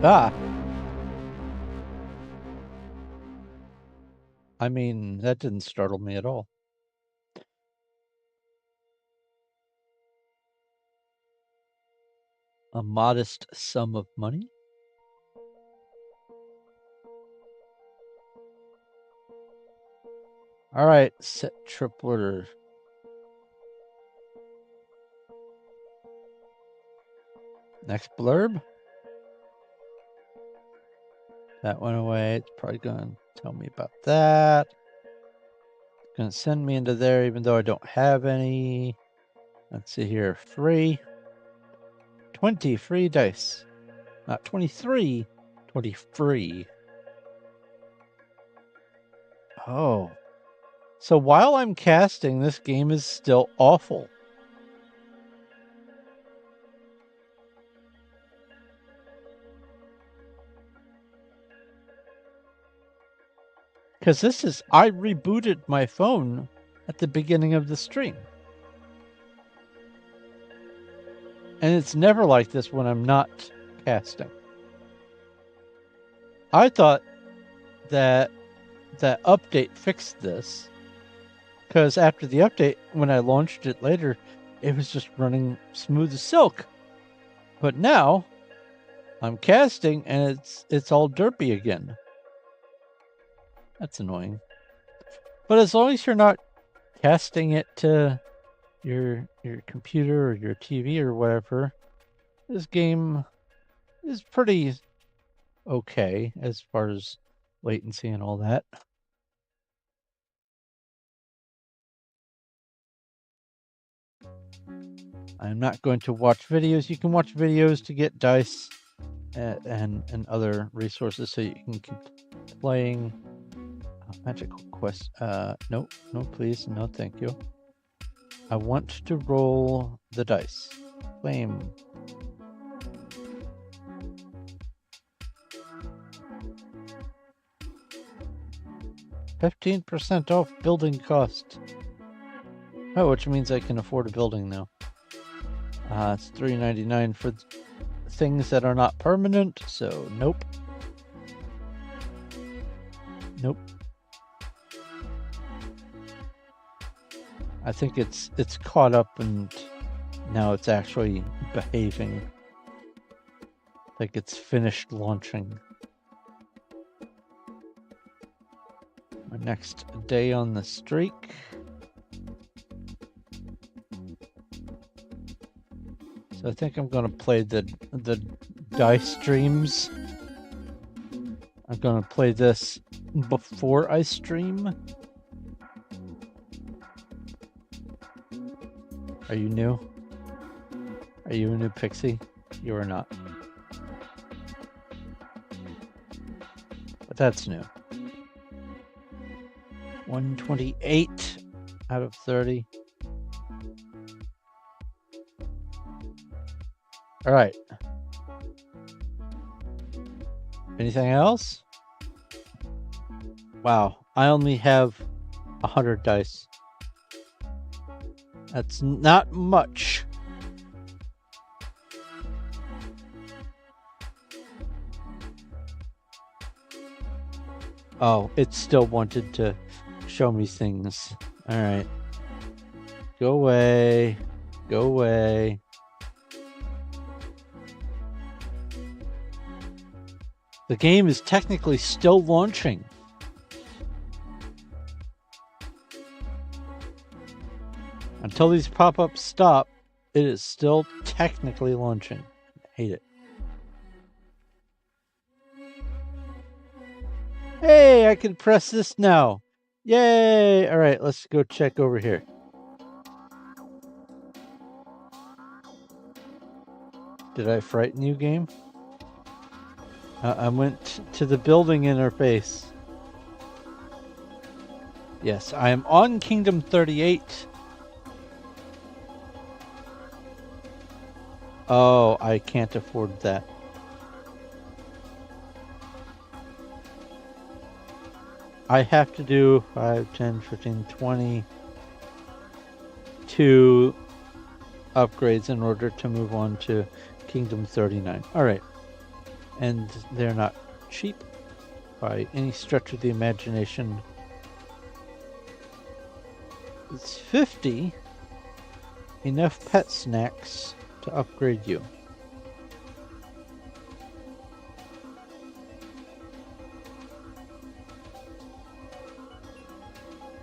Ah. I mean, that didn't startle me at all. A modest sum of money? All right, set tripler. Next blurb. That went away. It's probably going to tell me about that. It's going to send me into there even though I don't have any. Let's see here. Free. 20 free dice. Not 23. 20 free. Oh. So while I'm casting, this game is still awful. Because this is, I rebooted my phone at the beginning of the stream. And it's never like this when I'm not casting. I thought that that update fixed this. Because after the update, when I launched it later, it was just running smooth as silk. But now, I'm casting and it's all derpy again. That's annoying. But as long as you're not casting it to your computer or your TV or whatever, this game is pretty okay as far as latency and all that. I'm not going to watch videos. You can watch videos to get dice and other resources so you can keep playing. Magical quest. No, please. No, thank you. I want to roll the dice. Flame. $15% off building cost. Oh, which means I can afford a building now. It's $3.99 for things that are not permanent, so nope. Nope. I think it's caught up and now it's actually behaving like it's finished launching. My next day on the streak. So I think I'm going to play the dice streams. I'm going to play this before I stream. Are you new? Are you a new pixie? You are not. But that's new. 128 out of 30. All right. Anything else? Wow, I only have 100 dice. That's not much. Oh, it still wanted to show me things. All right. Go away. Go away. The game is technically still launching. Until these pop-ups stop, it is still technically launching. I hate it. Hey, I can press this now. Yay! All right, let's go check over here. Did I frighten you, game? I went to the building interface. Yes, I am on Kingdom 38. Oh, I can't afford that. I have to do 5, 10, 15, 20 2 upgrades in order to move on to Kingdom 39. All right. And they're not cheap by any stretch of the imagination. It's 50. Enough pet snacks to upgrade you.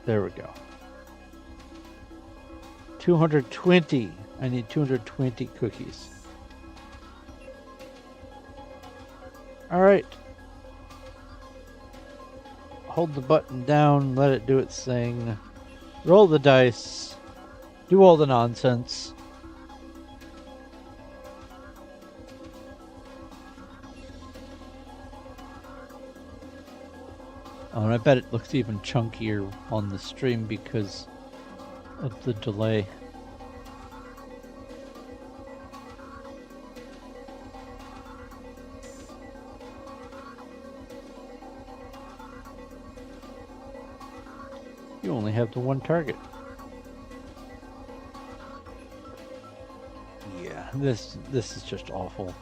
There we go. 220. I need 220 cookies. All right. Hold the button down, let it do its thing. Roll the dice. Do all the nonsense. Oh, and I bet it looks even chunkier on the stream because of the delay. You only have the one target. Yeah, this is just awful.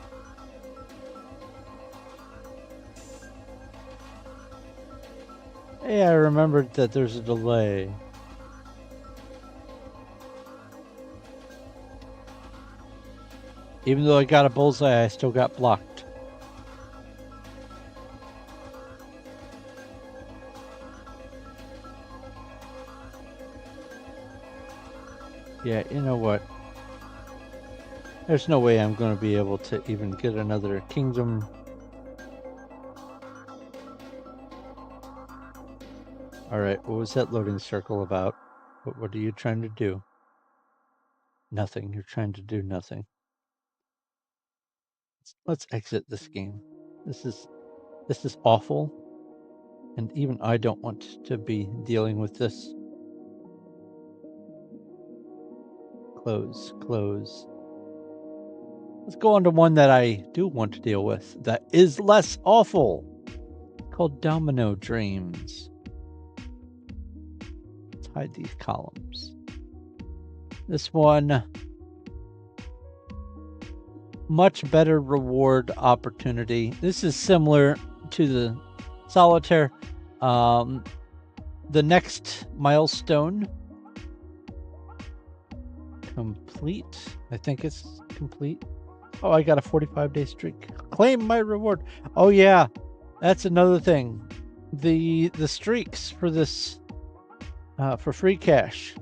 Hey, I remembered that there's a delay. Even though I got a bullseye, I still got blocked. Yeah, you know what? There's no way I'm going to be able to even get another kingdom. Alright, what was that loading circle about? What are you trying to do? Nothing. You're trying to do nothing. Let's exit this game. This is awful. And even I don't want to be dealing with this. Close, close. Let's go on to one that I do want to deal with that is less awful. Called Domino Dreams. Let's hide these columns. This one, much better reward opportunity. This is similar to the Solitaire. The next milestone, complete. I think it's complete. Oh, I got a 45-day streak. Claim my reward. Oh yeah, that's another thing. The streaks for this for free cash.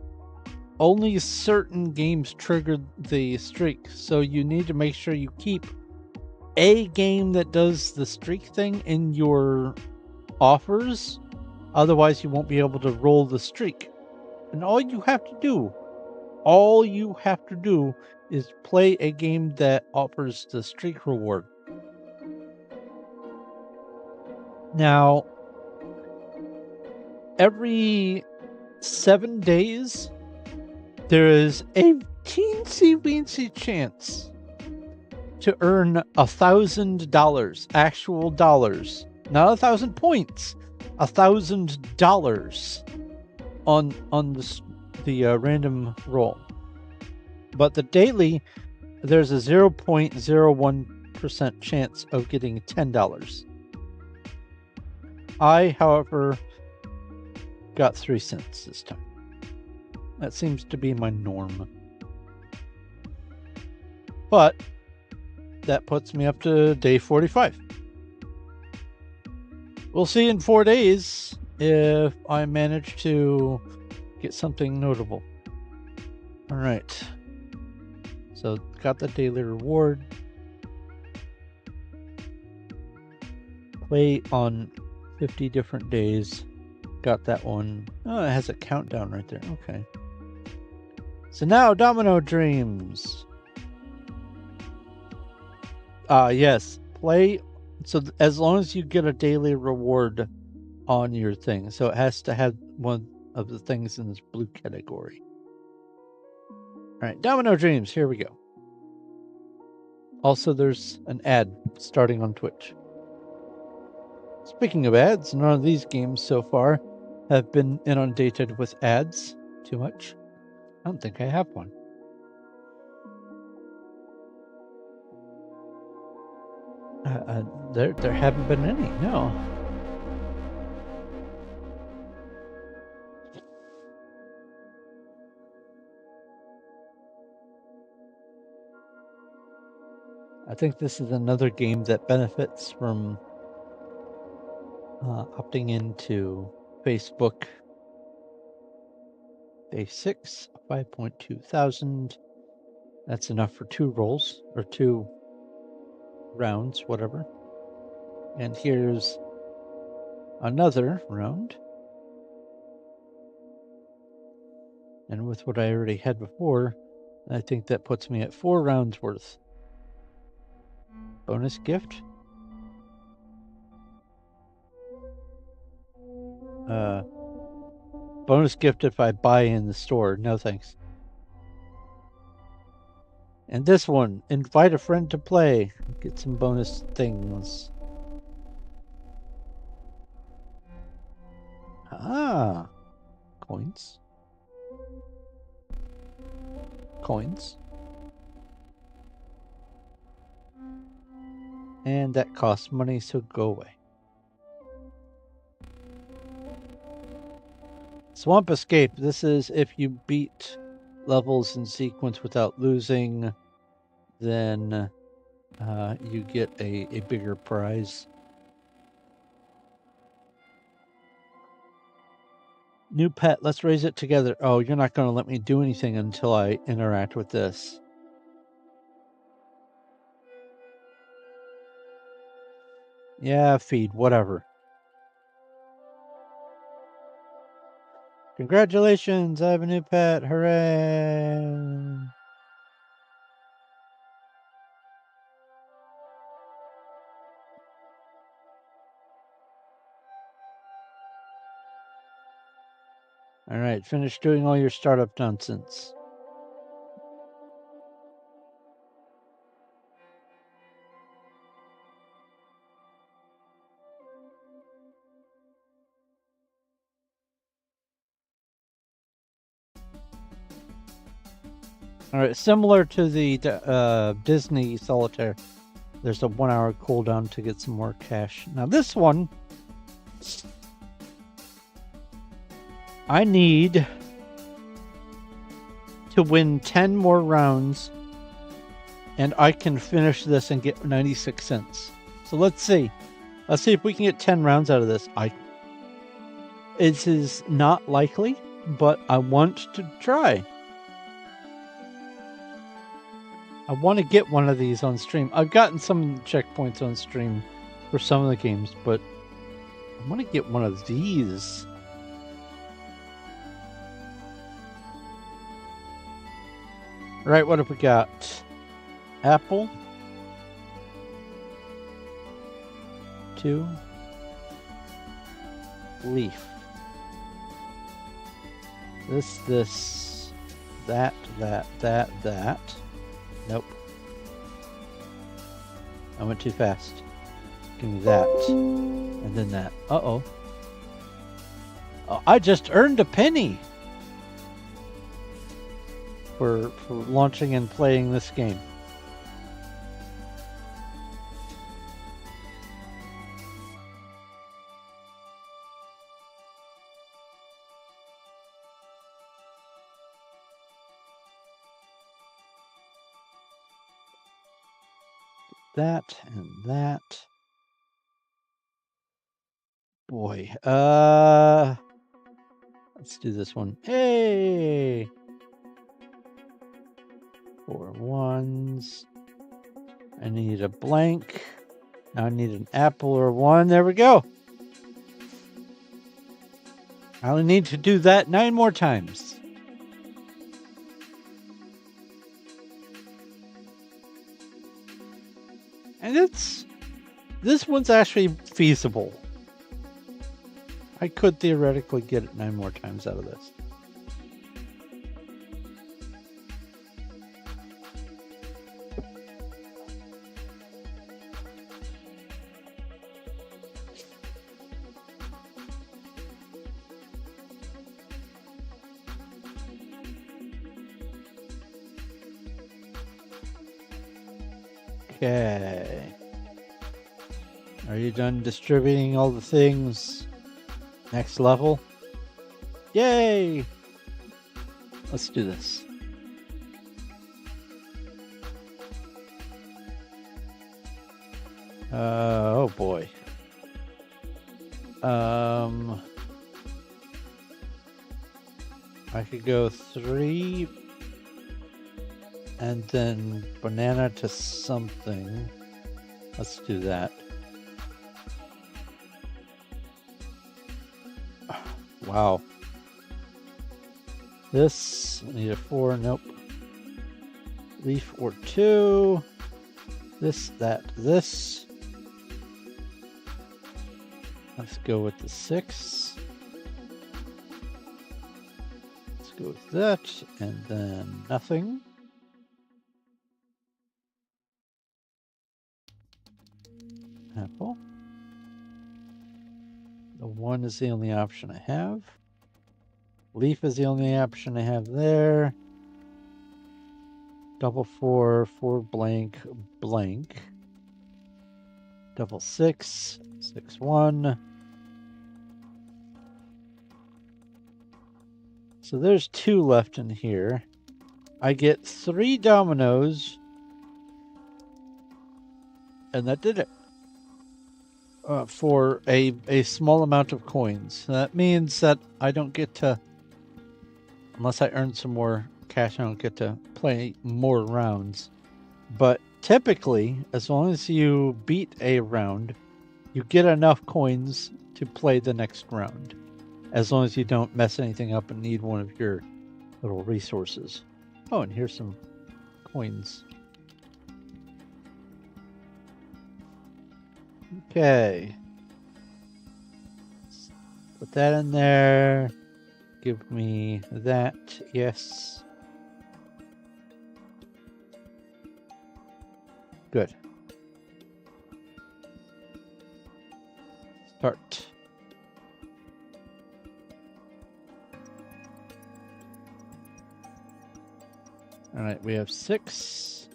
Only certain games trigger the streak, so you need to make sure you keep a game that does the streak thing in your offers. Otherwise, you won't be able to roll the streak. And all you have to do is play a game that offers the streak reward. Now, every 7 days, there is a teensy-weensy chance to earn $1,000, actual dollars. Not 1,000 points, $1,000 on the random roll. But the daily, there's a 0.01% chance of getting $10. I, however, got 3 cents this time. That seems to be my norm. But that puts me up to day 45. We'll see in 4 days if I manage to get something notable. All right. So got the daily reward. Play on 50 different days. Got that one. Oh, it has a countdown right there. Okay. So now Domino Dreams. Yes. Play. So as long as you get a daily reward on your thing. So it has to have one of the things in this blue category. All right. Domino Dreams. Here we go. Also, there's an ad starting on Twitch. Speaking of ads, none of these games so far have been inundated with ads too much. I don't think I have one. There haven't been any, no. I think this is another game that benefits from opting into Facebook. Day 6, 5.2 thousand. That's enough for 2 rolls, or 2 rounds, whatever. And here's another round. And with what I already had before, I think that puts me at 4 rounds worth. Bonus gift. Bonus gift if I buy in the store. No thanks. And this one, invite a friend to play. Get some bonus things. Ah, coins. Coins. And that costs money, so go away. Swamp Escape. This is if you beat levels in sequence without losing, then you get a bigger prize. New pet, let's raise it together. Oh, you're not going to let me do anything until I interact with this. Yeah, feed, whatever. Congratulations, I have a new pet. Hooray! All right, finish doing all your startup nonsense. All right, similar to the Disney Solitaire, there's a 1-hour cooldown to get some more cash. Now this one, I need to win 10 more rounds, and I can finish this and get 96 cents. So let's see. Let's see if we can get 10 rounds out of this. It is not likely, but I want to try. I want to get one of these on stream. I've gotten some checkpoints on stream for some of the games, but I want to get one of these. Right, what have we got? Apple. 2. Leaf. This, that. Nope. I went too fast. Give me that. And then that. Uh-oh. Oh, I just earned a penny for launching and playing this game. That and that. Boy, let's do this one. Hey! 4 ones. I need a blank. Now I need an apple or 1. There we go. I only need to do that 9 more times. And this one's actually feasible. I could theoretically get it 9 more times out of this. Okay. Are you done distributing all the things? Next level? Yay! Let's do this. Oh boy. I could go 3 and then banana to something. Let's do that. Wow. This, I need a 4, nope. Leaf or 2. This, that, this. Let's go with the 6. Let's go with that, and then nothing. Apple. The 1 is the only option I have. Leaf is the only option I have there. Double 4, 4 blank, blank. Double 6, 6, 1. So there's 2 left in here. I get 3 dominoes. And that did it. For a small amount of coins. That means that I don't get to, unless I earn some more cash, I don't get to play more rounds. But typically, as long as you beat a round, you get enough coins to play the next round. As long as you don't mess anything up and need one of your little resources. Oh, and here's some coins. Okay. Put that in there. Give me that. Yes. Good. Start. All right, we have 6.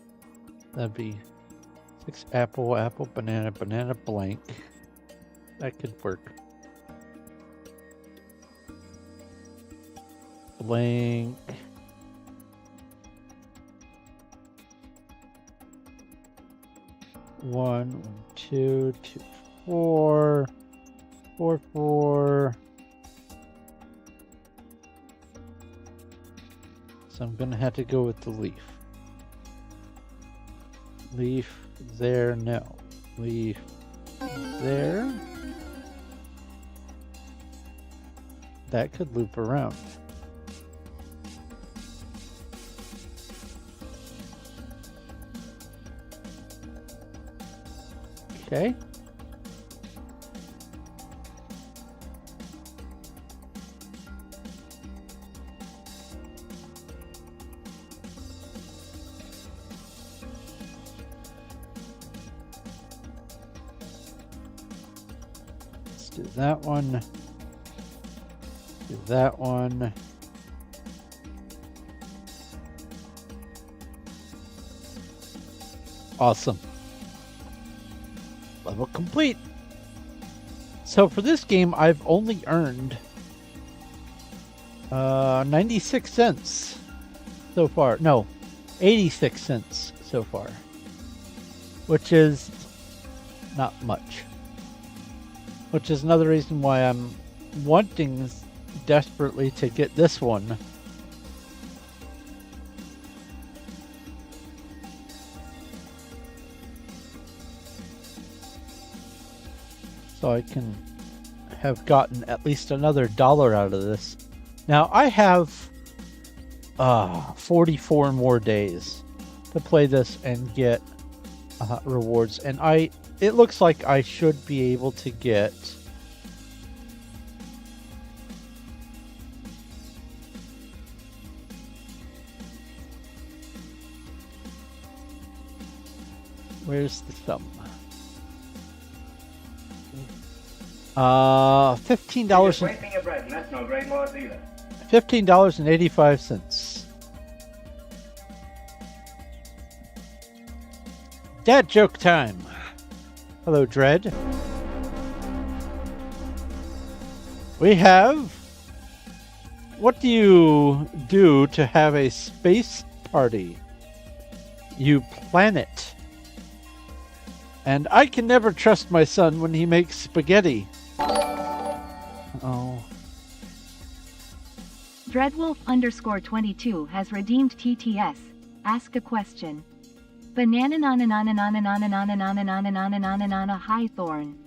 That'd be 6 apple, apple, banana, banana, blank. That could work. Blank. One, 2, 2, 4, 4, 4. So I'm gonna have to go with the leaf. Leaf there, no. Leaf there. That could loop around. Okay. do that one. Do that one. Awesome. Level complete. So for this game, I've only earned 96 cents so far. No, 86 cents so far, which is not much. Which is another reason why I'm wanting desperately to get this one. So I can have gotten at least another $1 out of this. Now I have 44 more days to play this and get rewards, and it looks like I should be able to get where's the sum? $15. That's no great loss either. $15.85. Dad joke time. Hello, Dread. We have. What do you do to have a space party? You plan it. And I can never trust my son when he makes spaghetti. Oh. Dreadwolf_22 has redeemed TTS. Ask a question. Banana nana nana nana nana nana nana nana nana nana nana high thorn.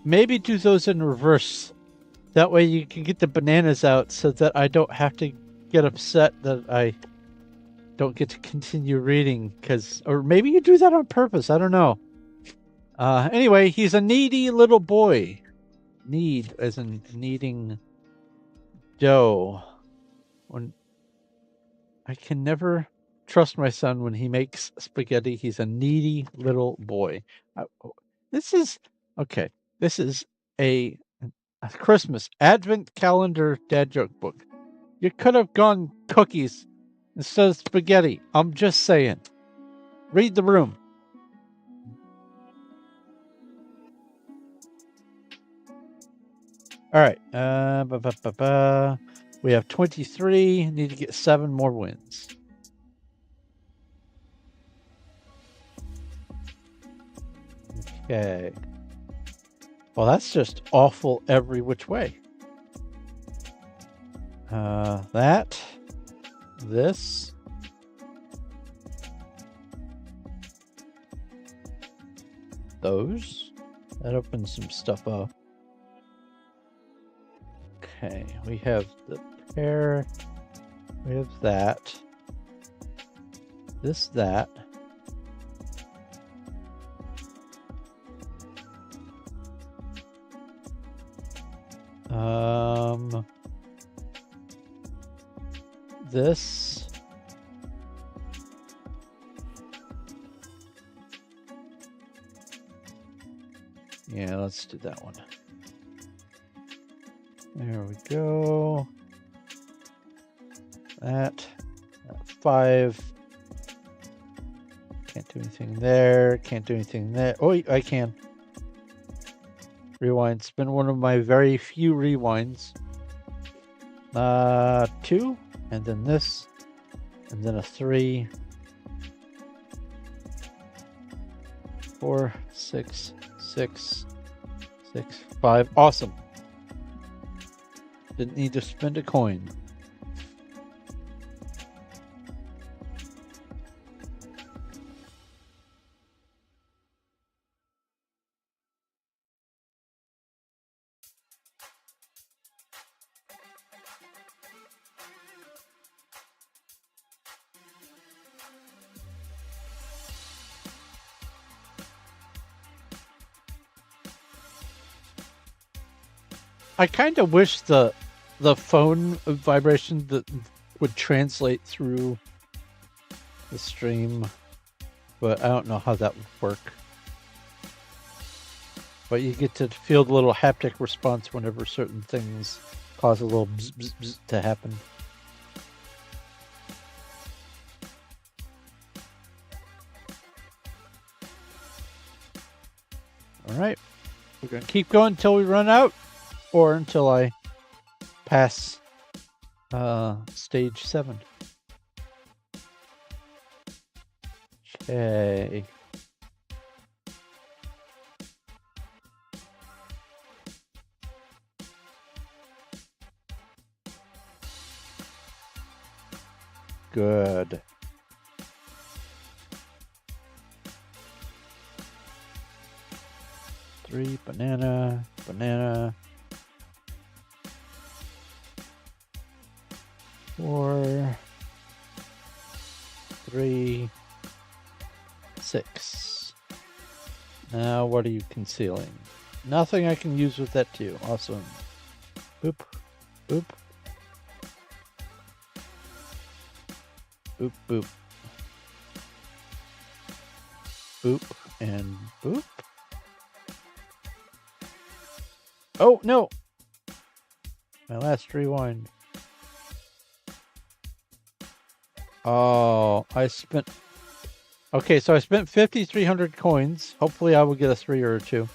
Maybe do those in reverse. That way you can get the bananas out so that I don't have to get upset that I don't get to continue reading, or maybe you do that on purpose. I don't know. Anyway, he's a needy little boy. Need as in kneading dough. When I can never trust my son when he makes spaghetti. He's a needy little boy. This is okay. This is a Christmas Advent calendar dad joke book. You could have gone cookies instead of spaghetti. I'm just saying. Read the room. All right. We have 23. Need to get 7 more wins. Okay. Well, that's just awful every which way. That. This. Those. That opens some stuff up. Okay, we have the pair. We have that. This, that. This. Yeah, let's do that one. There we go. That 5. Can't do anything there. Can't do anything there. Oh, I can. Rewind. It's been one of my very few rewinds. 2, and then this, and then a 3, 4, 6, 6, 6, 5. Awesome. Didn't need to spend a coin. I kind of wish the phone vibration that would translate through the stream, but I don't know how that would work. But you get to feel the little haptic response whenever certain things cause a little bzz, bzz, bzz to happen. All right. We're going to keep going until we run out or until I pass stage 7. Okay. Good. Three, banana, banana. 4, 3, 6. Now what are you concealing? Nothing I can use with that too. Awesome. Boop, boop. Boop, boop. Boop, and boop. Oh, no! My last rewind. Oh, I spent... Okay, so I spent 5,300 coins. Hopefully I will get a 3 or a 2.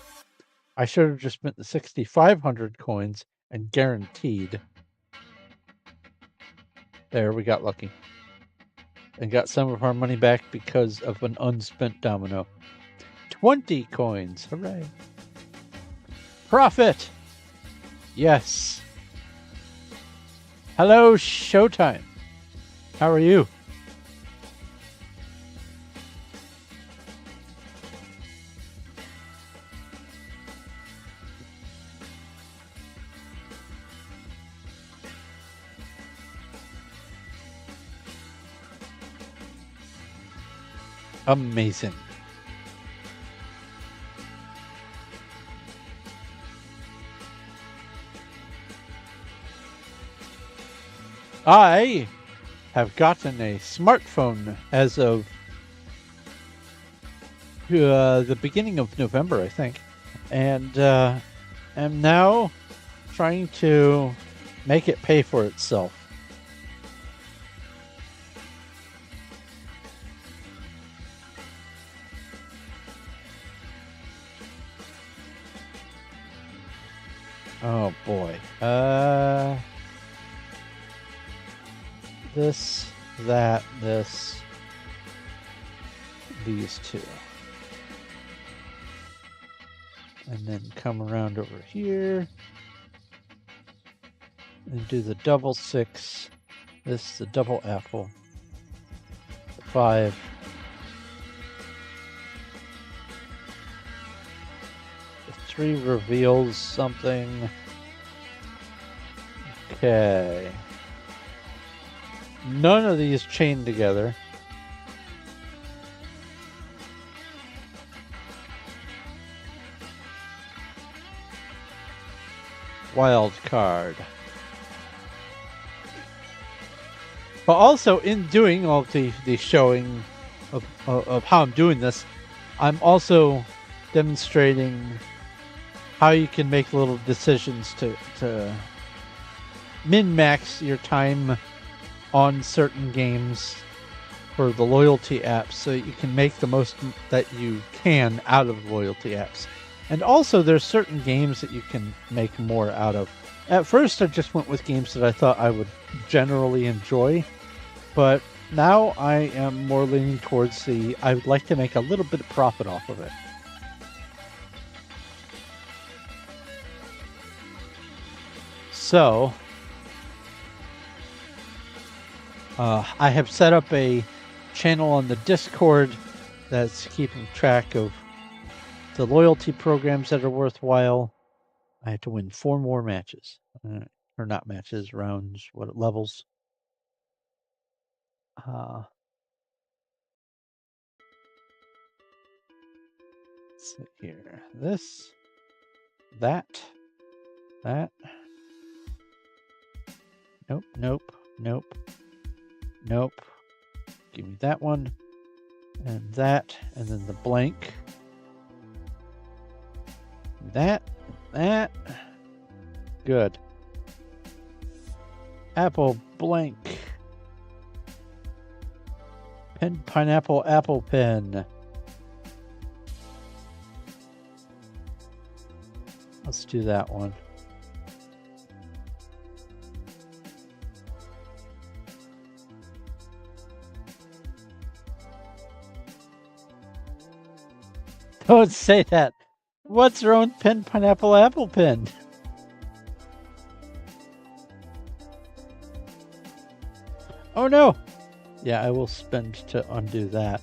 I should have just spent the 6,500 coins and guaranteed. There, we got lucky. And got some of our money back because of an unspent domino. 20 coins. Hooray. Profit! Yes. Hello, Showtime. How are you? Amazing. I have gotten a smartphone as of the beginning of November, I think, and am now trying to make it pay for itself. Oh boy. This, that, this, these two. And then come around over here and do the double 6. This, the double apple. The 5. The 3 reveals something. Okay. None of these chain together. Wild card. But also in doing all of the showing of how I'm doing this, I'm also demonstrating how you can make little decisions to min-max your time on certain games for the loyalty apps so you can make the most that you can out of loyalty apps. And also there's certain games that you can make more out of. At first I just went with games that I thought I would generally enjoy, but now I am more leaning towards I would like to make a little bit of profit off of it. So I have set up a channel on the Discord that's keeping track of the loyalty programs that are worthwhile. I have to win 4 more matches. Or not matches, rounds, what levels. Let's see here. This, that. Nope, nope, nope. Nope. Give me that one. And that. And then the blank. That. Good. Apple blank. Pen, pineapple, apple pen. Let's do that one. Don't say that. What's wrong with pen, pineapple, apple pen? Oh no! Yeah, I will spend to undo that.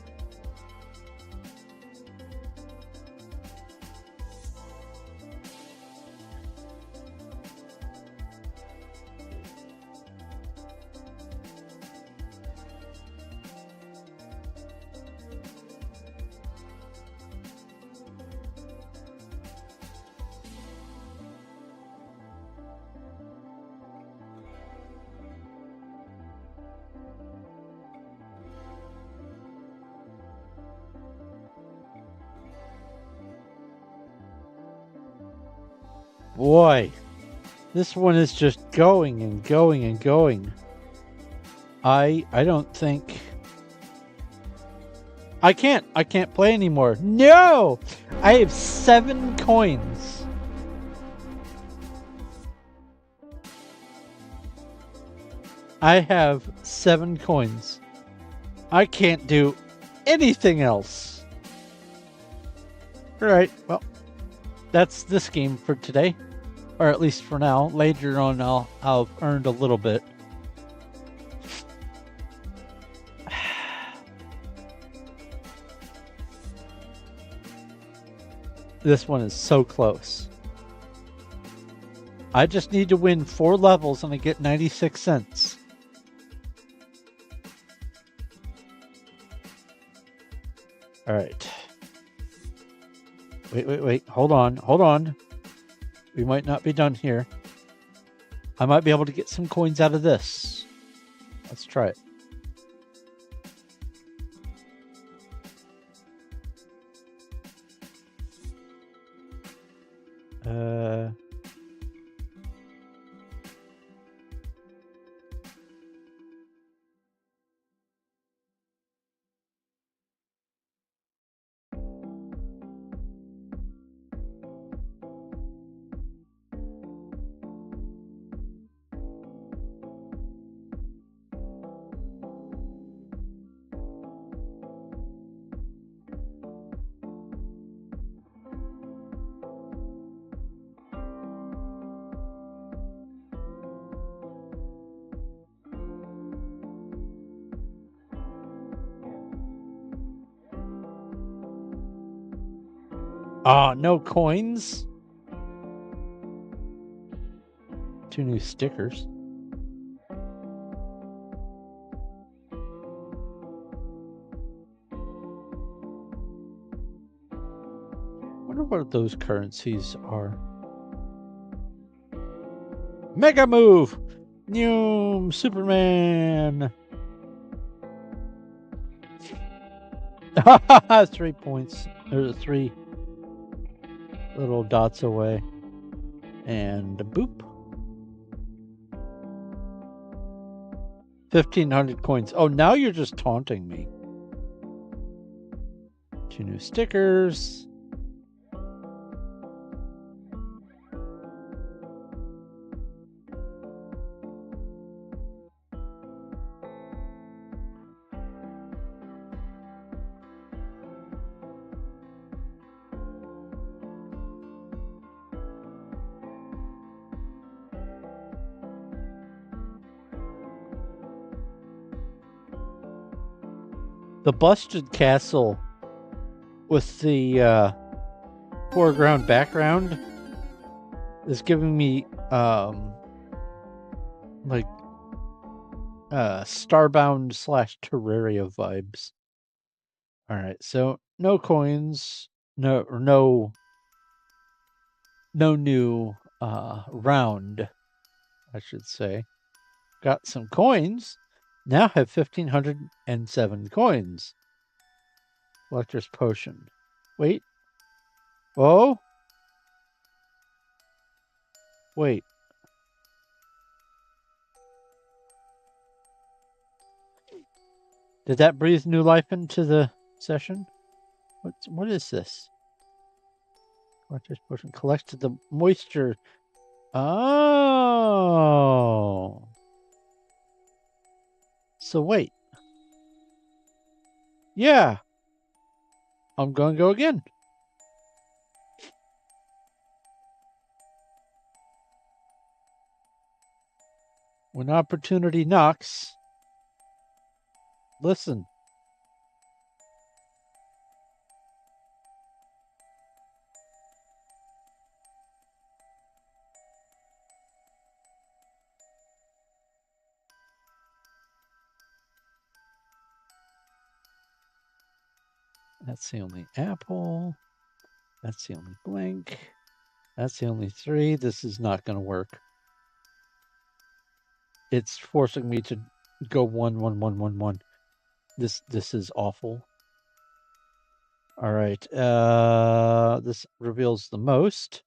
Boy, this one is just going and going and going. I don't think I can't play anymore. No! I have 7 coins. I have 7 coins. I can't do anything else. All right, well, that's this game for today. Or at least for now. Later on, I'll have earned a little bit. This one is so close. I just need to win 4 levels and I get 96 cents. All right. Wait. Hold on. We might not be done here. I might be able to get some coins out of this. Let's try it. Oh, no coins? 2 new stickers. Wonder what those currencies are. Mega Move! Noom! Superman! 3 points. There's 3 little dots away. And boop. 1,500 coins. Oh, now you're just taunting me. 2 new stickers. The busted castle with the foreground background is giving me like Starbound / Terraria vibes. All right, so no coins, no new round, I should say. Got some coins. Now have 1,507 coins. Collector's Potion. Wait. Oh. Wait. Did that breathe new life into the session? What is this? This potion collects the moisture. Oh. So wait. Yeah. I'm going to go again. When opportunity knocks, listen. That's the only apple. That's the only blank. That's the only 3. This is not going to work. It's forcing me to go 1, 1, 1, 1, 1. This is awful. All right. This reveals the most.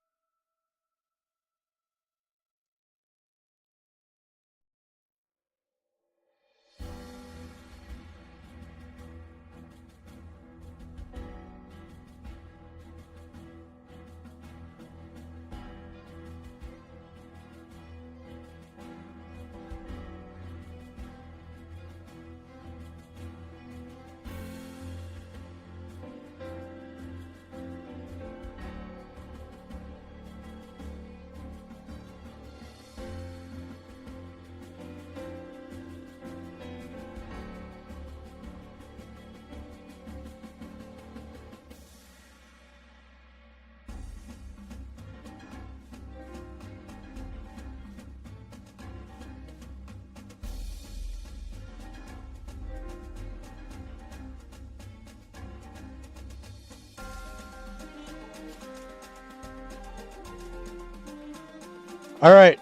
All right.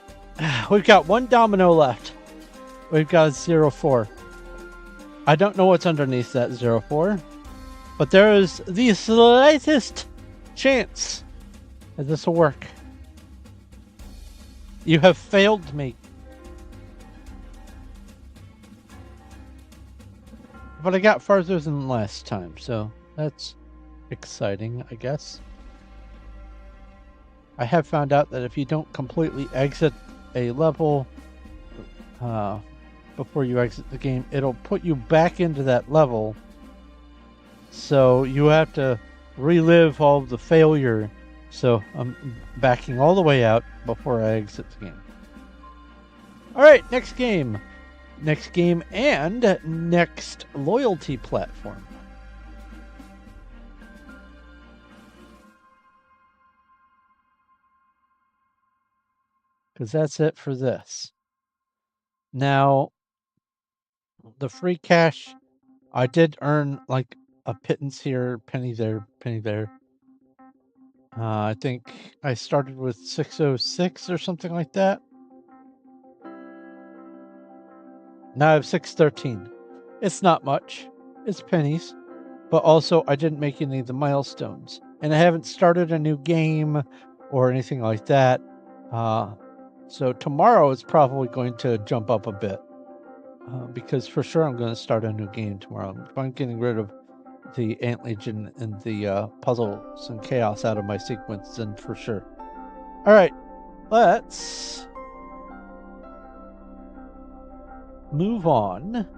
We've got 1 domino left. We've got 0-4. I don't know what's underneath that 0-4, but there is the slightest chance that this will work. You have failed me. But I got farther than last time, so that's exciting, I guess. I have found out that if you don't completely exit a level before you exit the game, it'll put you back into that level. So you have to relive all of the failure. So I'm backing all the way out before I exit the game. All right, next game. Next game and next loyalty platform. Because that's it for this. Now, the free cash, I did earn like a pittance here, penny there, penny there. I think I started with 606 or something like that. Now I have 613. It's not much. It's pennies. But also, I didn't make any of the milestones. And I haven't started a new game or anything like that. So tomorrow is probably going to jump up a bit. Because for sure I'm going to start a new game tomorrow. If I'm getting rid of the Ant Legion and the puzzles and chaos out of my sequence, then for sure. All right, let's move on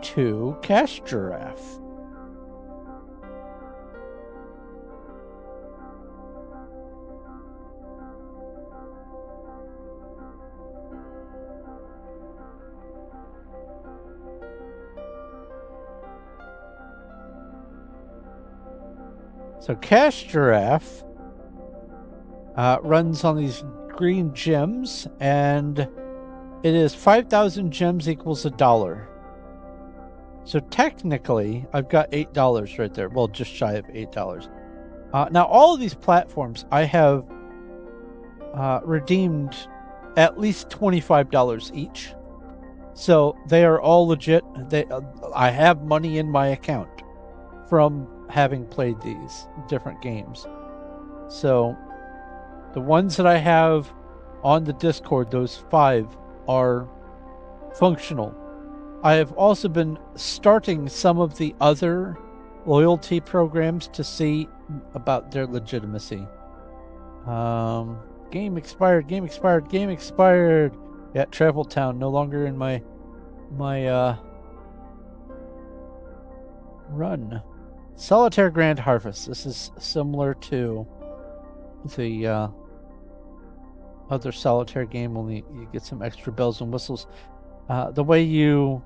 to Cash Giraffe. So Cash Giraffe runs on these green gems, and it is 5,000 gems equals $1. So technically, I've got $8 right there. Well, just shy of $8. Now, all of these platforms, I have redeemed at least $25 each. So they are all legit. I have money in my account from having played these different games. So The ones that I have on the Discord, those 5 are functional. I have also been starting some of the other loyalty programs to see about their legitimacy. Game expired. Yeah, Travel Town no longer in my run. Solitaire Grand Harvest. This is similar to the other solitaire game, only you get some extra bells and whistles. The way you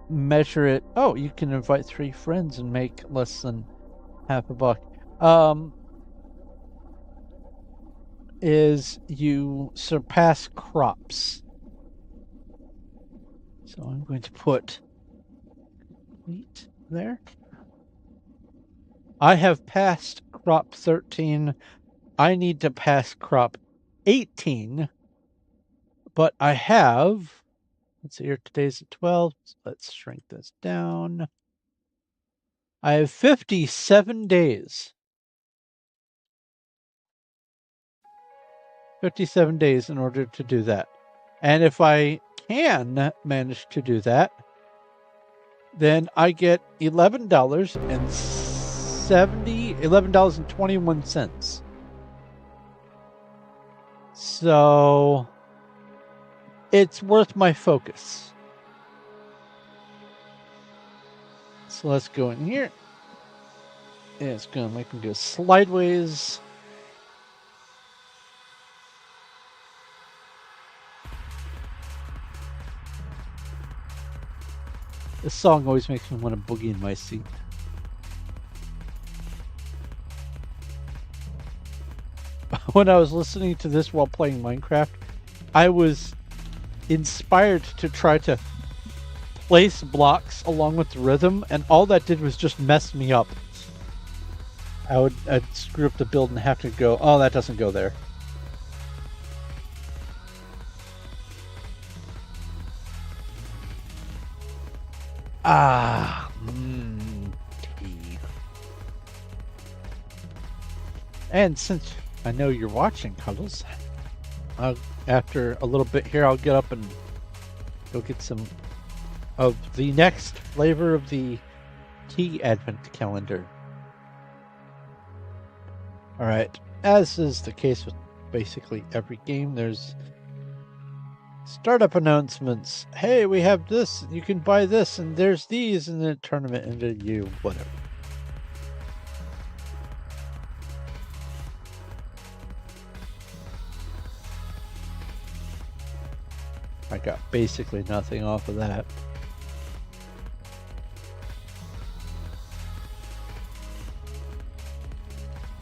measure it, you can invite 3 friends and make less than half a buck. Is you surpass crops. So I'm going to put wheat there. I have passed crop 13. I need to pass crop 18. But I have, let's see here, today's the 12th. Let's shrink this down. I have 57 days. 57 days in order to do that. And if I can manage to do that, then I get $11.21. So it's worth my focus. So let's go in here. And it's going to make me go sideways. This song always makes me want to boogie in my seat. When I was listening to this while playing Minecraft, I was inspired to try to place blocks along with the rhythm, and all that did was just mess me up. I'd screw up the build and have to go, oh, that doesn't go there. Tea. And since I know you're watching, Cuddles, after a little bit here, I'll get up and go get some of the next flavor of the tea advent calendar. All right, as is the case with basically every game, there's startup announcements. Hey, we have this, you can buy this, and there's these, and then tournament ended, you whatever. I got basically nothing off of that.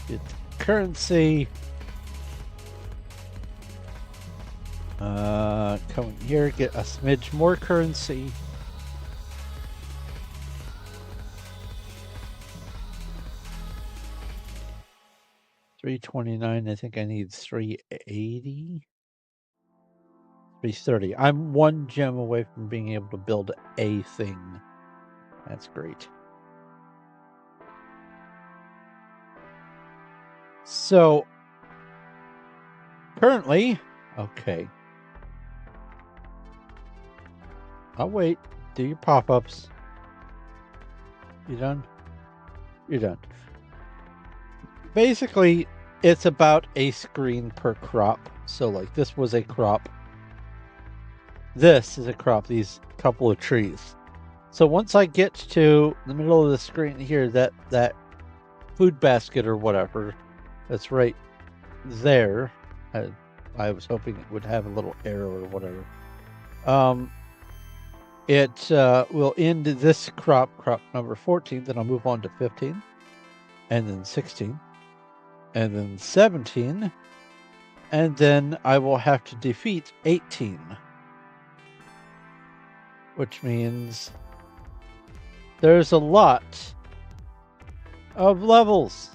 Get currency. Come here, get a smidge more currency. $329. I think I need $380. $330. I'm 1 gem away from being able to build a thing. That's great. So currently, okay. I'll wait. Do your pop-ups. You done? You're done. Basically, it's about a screen per crop. So like this was a crop. This is a crop, these couple of trees. So once I get to the middle of the screen here, that food basket or whatever, that's right there. I was hoping it would have a little arrow or whatever. It will end this crop number 14, then I'll move on to 15, and then 16, and then 17, and then I will have to defeat 18. Which means there's a lot of levels.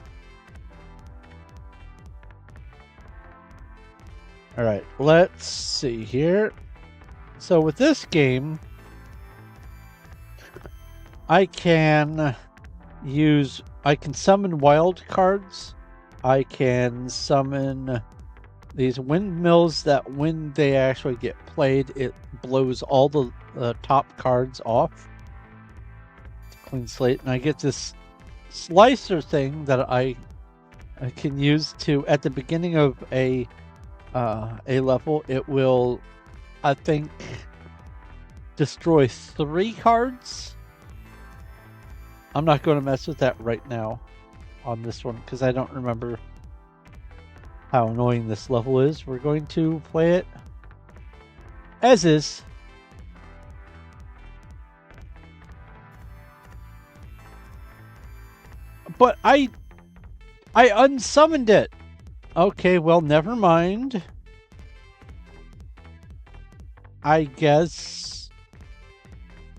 All right, let's see here. So with this game, I can summon wild cards I can summon these windmills that when they actually get played, it blows all the top cards off. Clean slate. And I get this slicer thing that I can use to, at the beginning of a level, it will, I think, destroy 3 cards. I'm not going to mess with that right now on this one because I don't remember how annoying this level is. We're going to play it as is. But I unsummoned it. Okay, well, never mind. I guess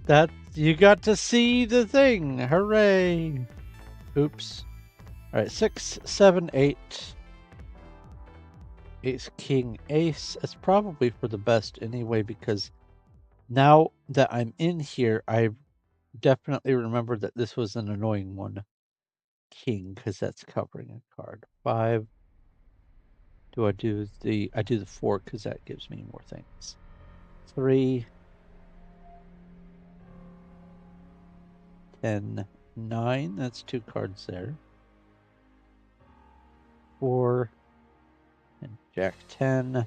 that you got to see the thing. Hooray. Oops. All right, 6, 7, 8. Ace, king, ace. It's probably for the best anyway, because now that I'm in here, I definitely remember that this was an annoying one. King, because that's covering a card. 5. I do the 4 because that gives me more things. 3. 10, 9. That's 2 cards there. 4. And Jack 10.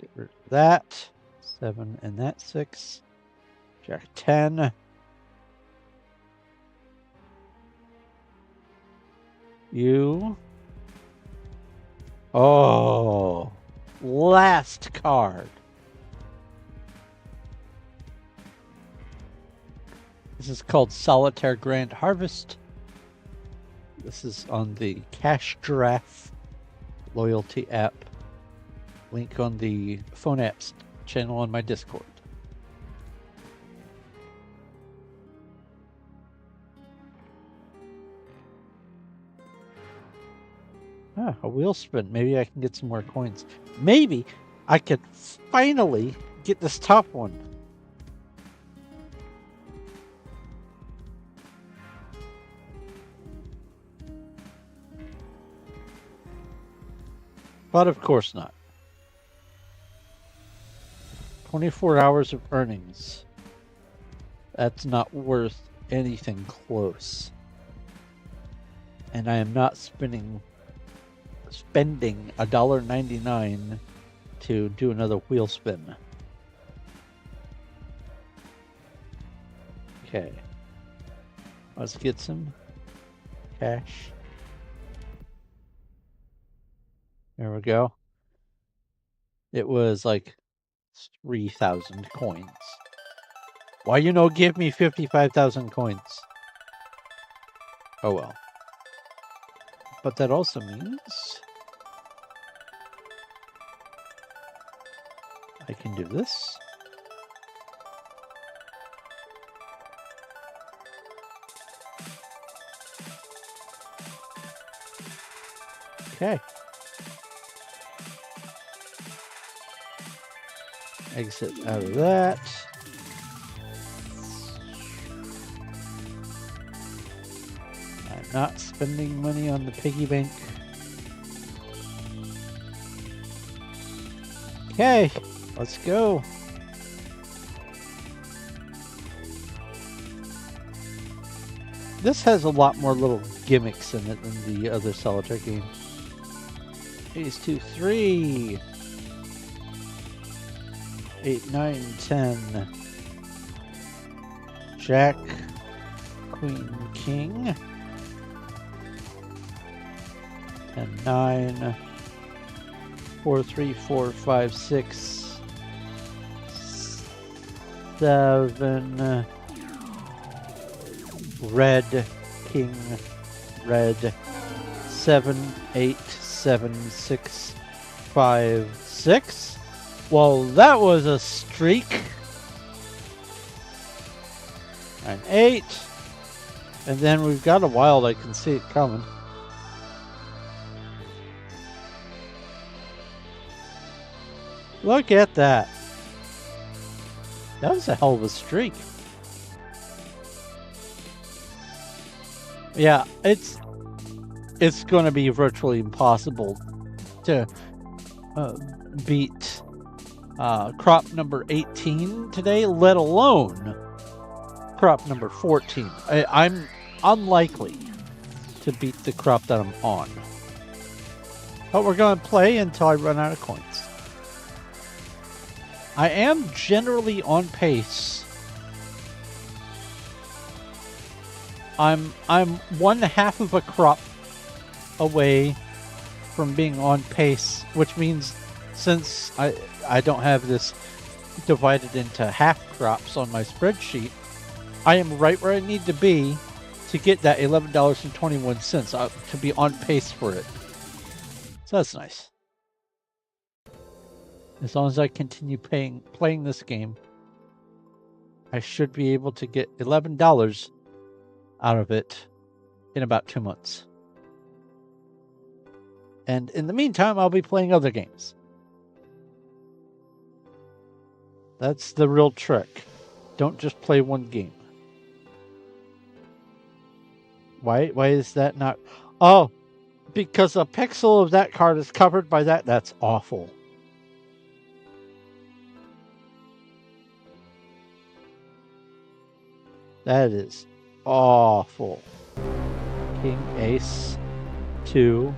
Get rid of that. 7 and that 6. Jack 10. You. Oh. Last card. This is called Solitaire Grand Harvest. This is on the Cash Giraffe loyalty app. Link on the phone apps channel on my Discord. A wheel spin. Maybe I can get some more coins. Maybe I could finally get this top one. But of course not. 24 hours of earnings. That's not worth anything close. And I am not spending $1.99 to do another wheel spin. Okay. Let's get some cash. There we go. It was like 3,000 coins. Why you no give me 55,000 coins? Oh well. But that also means I can do this. Okay. Exit out of that. I'm not spending money on the piggy bank. Okay, let's go. This has a lot more little gimmicks in it than the other solitaire game. Ace 2, 3. 8, 9, 10. Jack, Queen, King. 10, 9. 4, 3, 4, 5, 6. 7. Red, King, Red. 7, 8, 7, 6, 5, 6. Well, that was a streak. An 8. And then we've got a wild. I can see it coming. Look at that. That was a hell of a streak. Yeah, it's it's going to be virtually impossible to beat crop number 18 today, let alone crop number 14. I'm unlikely to beat the crop that I'm on. But we're going to play until I run out of coins. I am generally on pace. I'm 1/2 of a crop away from being on pace, which means since I don't have this divided into half crops on my spreadsheet, I am right where I need to be to get that $11.21 to be on pace for it. So that's nice. As long as I continue playing this game, I should be able to get $11 out of it in about 2 months. And in the meantime, I'll be playing other games. That's the real trick. Don't just play one game. Why is that not? Oh, because a pixel of that card is covered by that. That's awful. That is awful. King, ace, 2,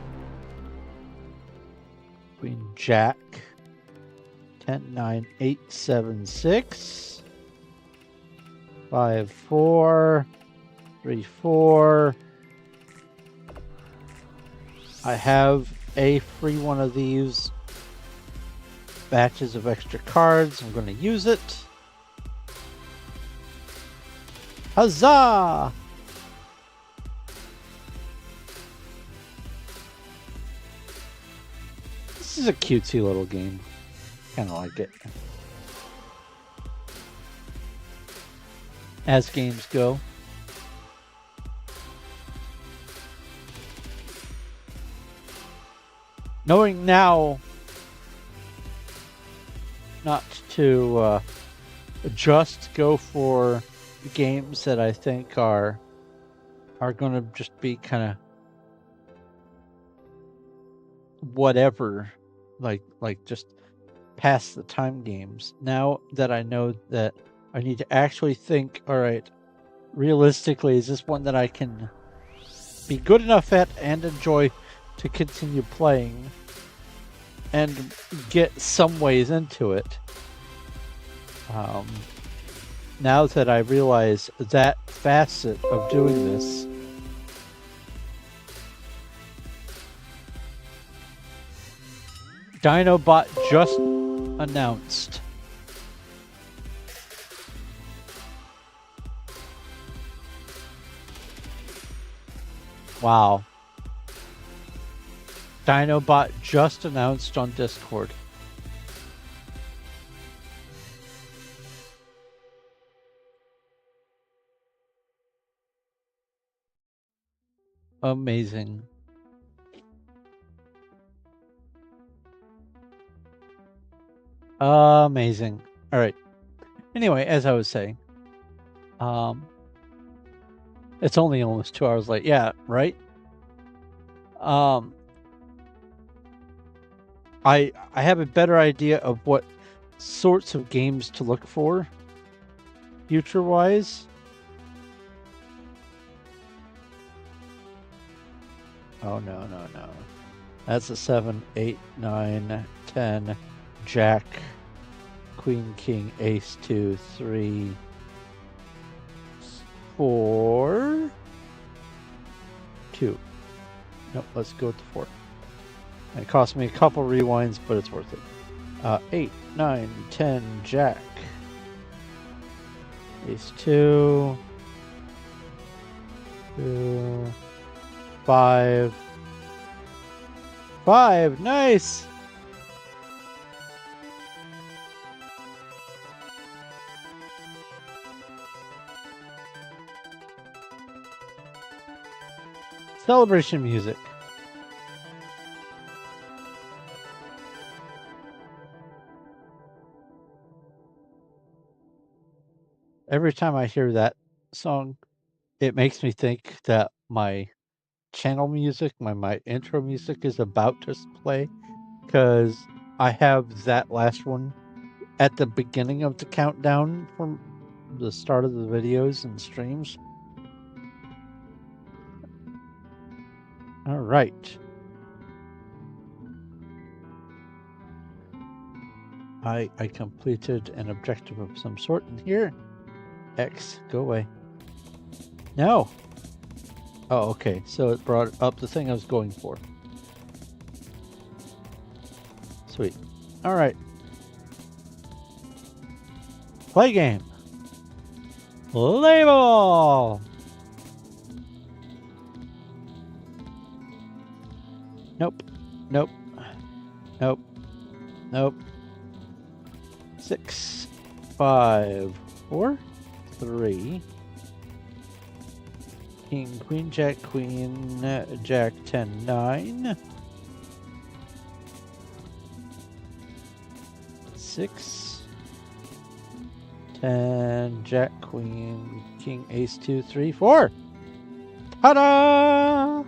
queen, jack, 10, 9, 8, 7, 6, 5, 4, 3, 4. I have a free one of these batches of extra cards. I'm going to use it. Huzzah! This is a cutesy little game. Kind of like it. As games go. Knowing now not to just go for games that I think are going to just be kind of whatever, like just pass the time games. Now that I know that I need to actually think, all right, realistically, is this one that I can be good enough at and enjoy to continue playing and get some ways into it? Now that I realize that facet of doing this, Dinobot just announced. Wow. Dinobot just announced on Discord. Amazing. Amazing. All right. Anyway, as I was saying, it's only almost 2 hours late. Yeah, right. I have a better idea of what sorts of games to look for future-wise. Oh, no. That's a 7, 8, 9, 10, jack, queen, king, ace, 2, 3, 4, 2. Nope, let's go with the 4. It cost me a couple rewinds, but it's worth it. 8, 9, 10, jack, ace, 2, 2, 5, 5, nice! Celebration music. Every time I hear that song, it makes me think that my channel music, my intro music is about to play, because I have that last one at the beginning of the countdown from the start of the videos and streams. All right. I completed an objective of some sort in here. X, go away. No. Oh, okay. So it brought up the thing I was going for. Sweet. All right. Play game. Label. Nope. Nope. Nope. Nope. 6, 5, 4, 3. King, queen, jack, queen, jack, 10, 9. 6, 10, jack, queen, king, ace, 2, 3, 4. Ta-da!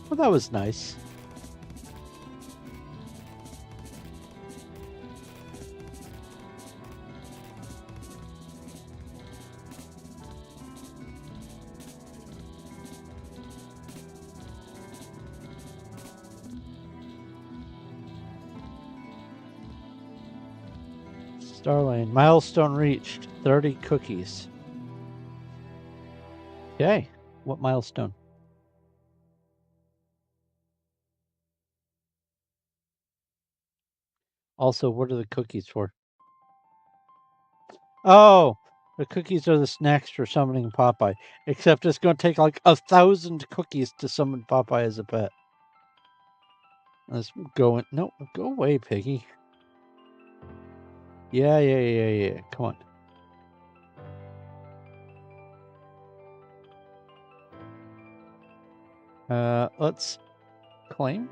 Well, that was nice. Starlane, milestone reached, 30 cookies. Okay, what milestone? Also, what are the cookies for? Oh, the cookies are the snacks for summoning Popeye. Except it's going to take like 1,000 cookies to summon Popeye as a pet. Let's go in. No, go away, Piggy. Yeah. Come on. Let's claim.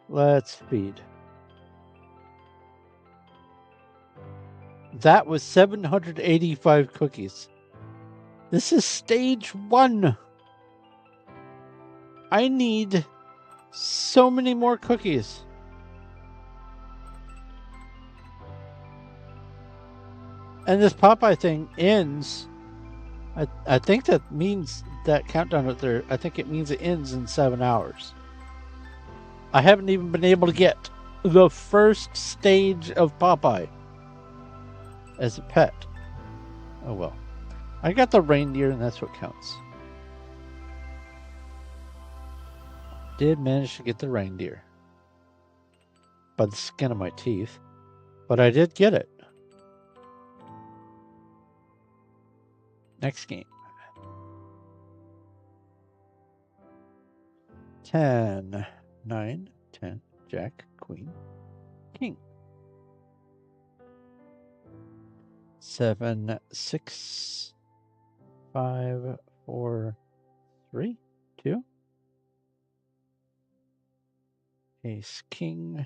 Let's feed. That was 785 cookies. This is stage 1. I need so many more cookies. And this Popeye thing ends. I think that means that countdown right there. I think it means it ends in 7 hours. I haven't even been able to get the first stage of Popeye as a pet. Oh well. I got the reindeer, and that's what counts. Did manage to get the reindeer by the skin of my teeth, but I did get it. Next game. 10, 9, 10, jack, queen, king. 7, 6, 5, 4, 3, 2. Ace, king.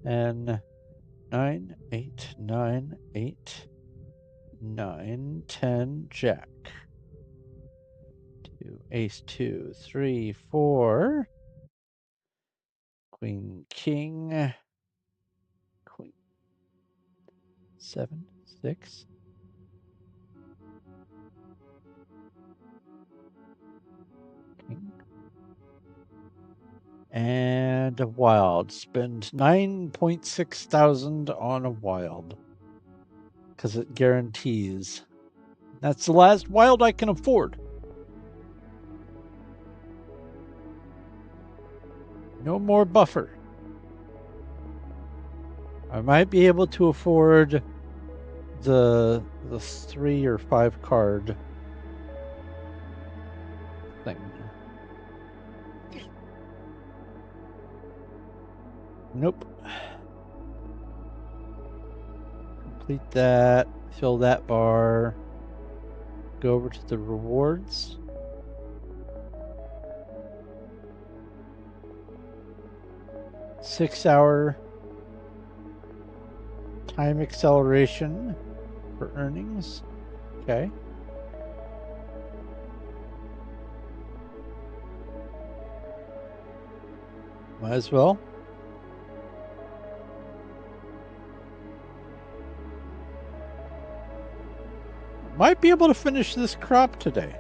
10, 9, 8, 9, 8, 9, 10, jack. 2, ace, 2, 3, 4. Queen, king. Queen. 7, 6. King. And a wild. Spend 9.6 thousand on a wild. Because it guarantees. That's the last wild I can afford. No more buffer. I might be able to afford the 3 or 5 card thing. Nope. Complete that. Fill that bar. Go over to the rewards. Six-hour time acceleration for earnings. Okay. Might as well. Might be able to finish this crop today.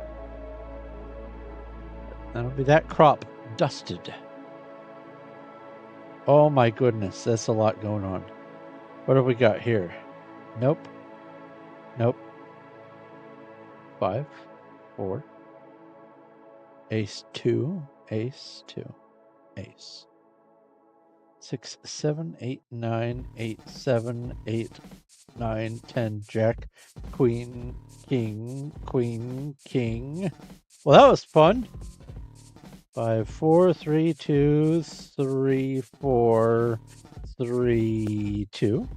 That'll be that crop dusted. Oh my goodness, that's a lot going on. What have we got here? Nope. Nope. 5, 4. Ace 2, ace 2, ace. 6, 7, 8, 9, 8, 7, 8, 9, 10, jack, queen, king, queen, king. Well, that was fun. 5, 4, 3, 2, 3, 4, 3, 2.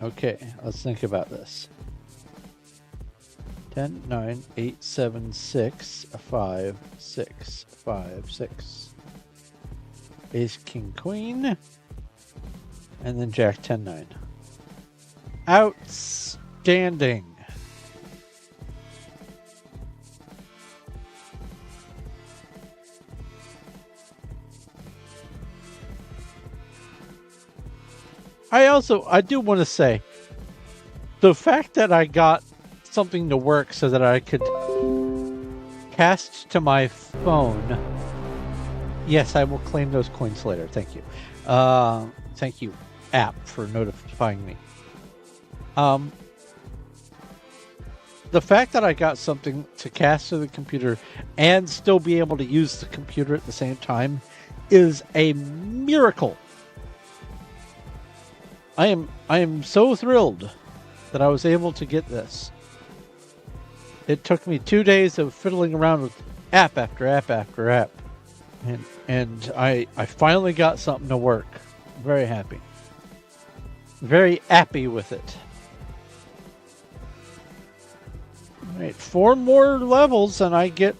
Okay, let's think about this. 10, 9, 8, 7, 6, 5, 6, 5, 6. Ace, king, queen. And then jack, 10, 9. Outstanding. I do want to say, the fact that I got something to work so that I could cast to my phone. Yes, I will claim those coins later. Thank you. Thank you, app, for notifying me. The fact that I got something to cast to the computer and still be able to use the computer at the same time is a miracle. I am so thrilled that I was able to get this. It took me 2 days of fiddling around with app after app after app. And I finally got something to work. Very happy. Very happy with it. All right, 4 more levels and I get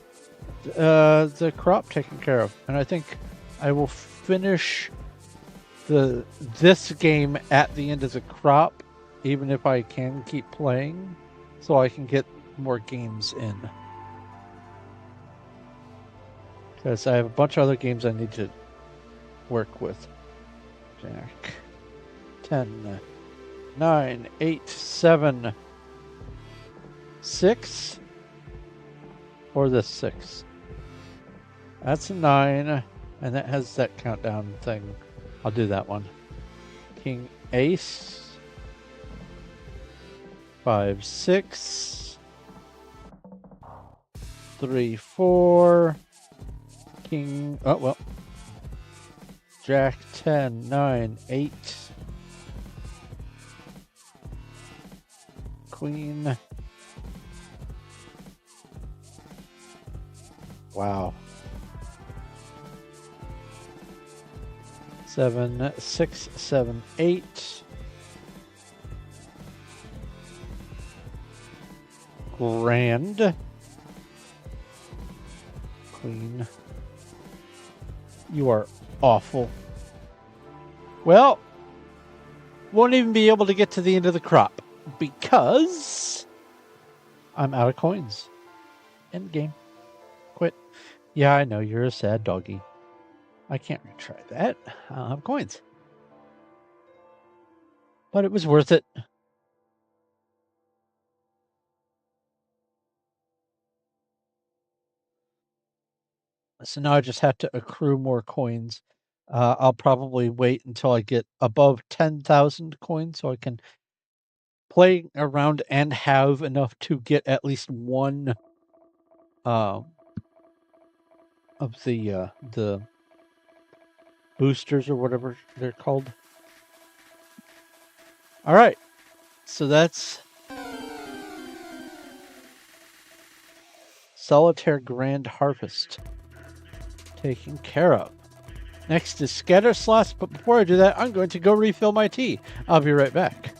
the crop taken care of. And I think I will finish this game at the end of the crop, even if I can keep playing, so I can get more games in. Because I have a bunch of other games I need to work with. Jack. 10, 9, 8, 7, 6. Or this 6. That's a 9. And that has that countdown thing. I'll do that one. King, ace. 5, 6. 3, 4. King. Oh, well. Jack, 10, 9, 8. Queen. Wow. 7, 6, 7, 8. Grand. Queen. You are awful. Well, won't even be able to get to the end of the crop because I'm out of coins. End game. Quit. Yeah, I know, you're a sad doggy. I can't retry that. I don't have coins. But it was worth it. So now I just have to accrue more coins. I'll probably wait until I get above 10,000 coins so I can play around and have enough to get at least one of the boosters or whatever they're called. All right, so that's Solitaire Grand Harvest taken care of. Next is Scatter Slots, but before I do that, I'm going to go refill my tea. I'll be right back.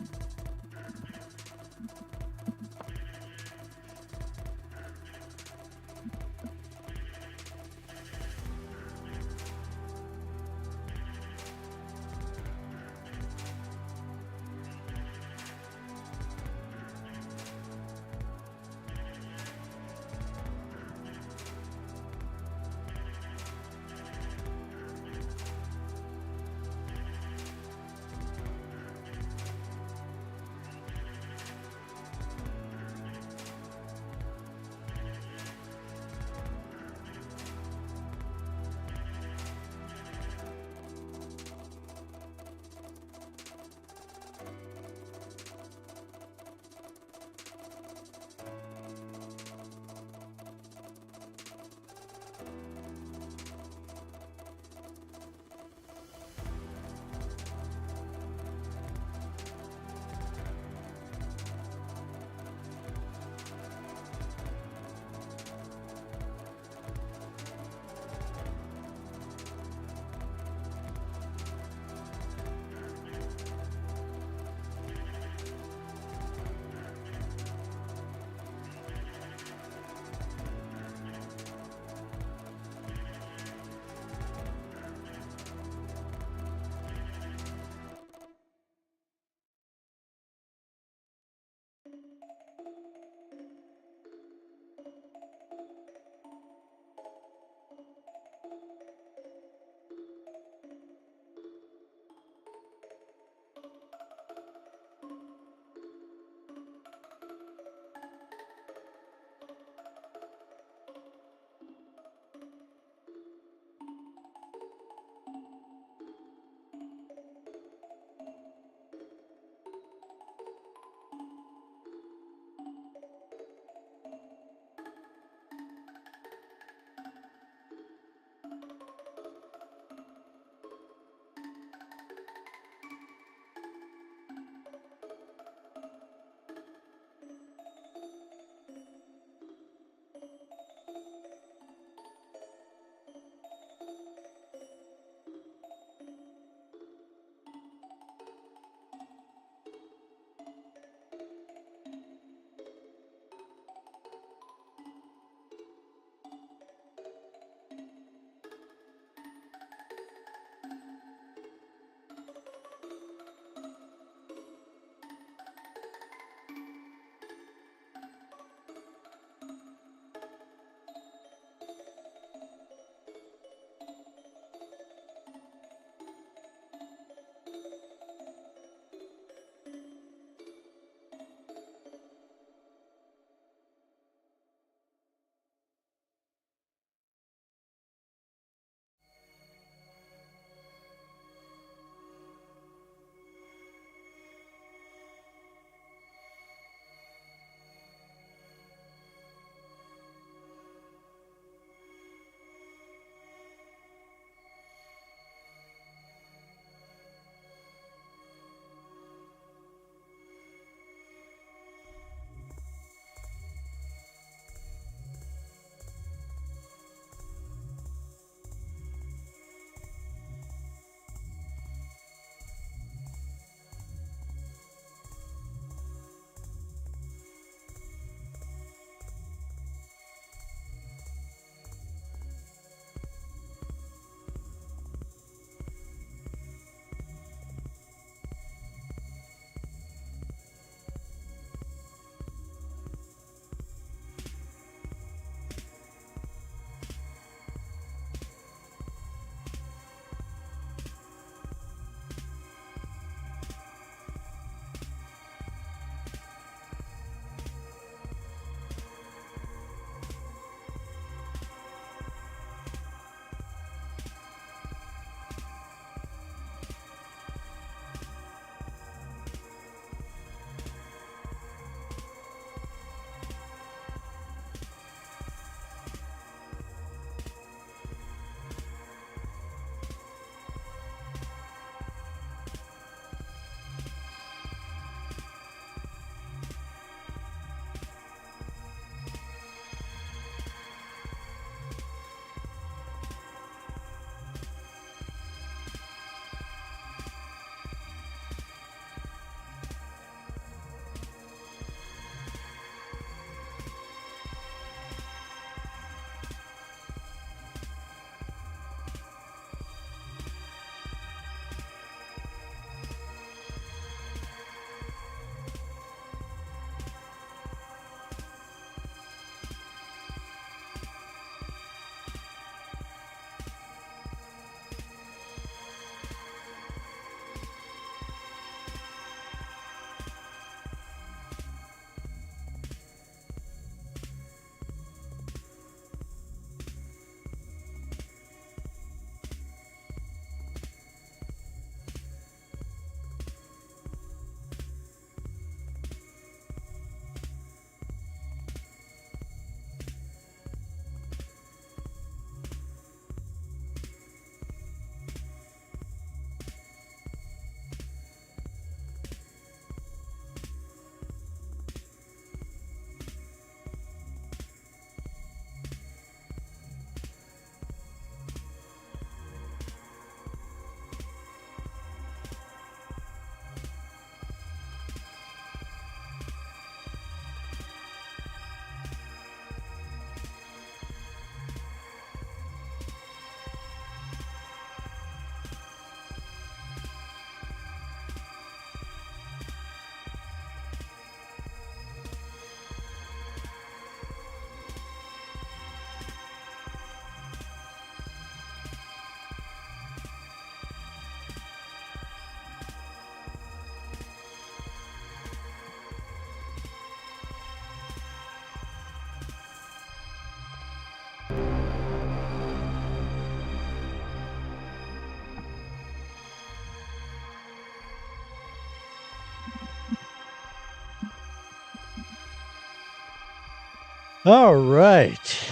All right.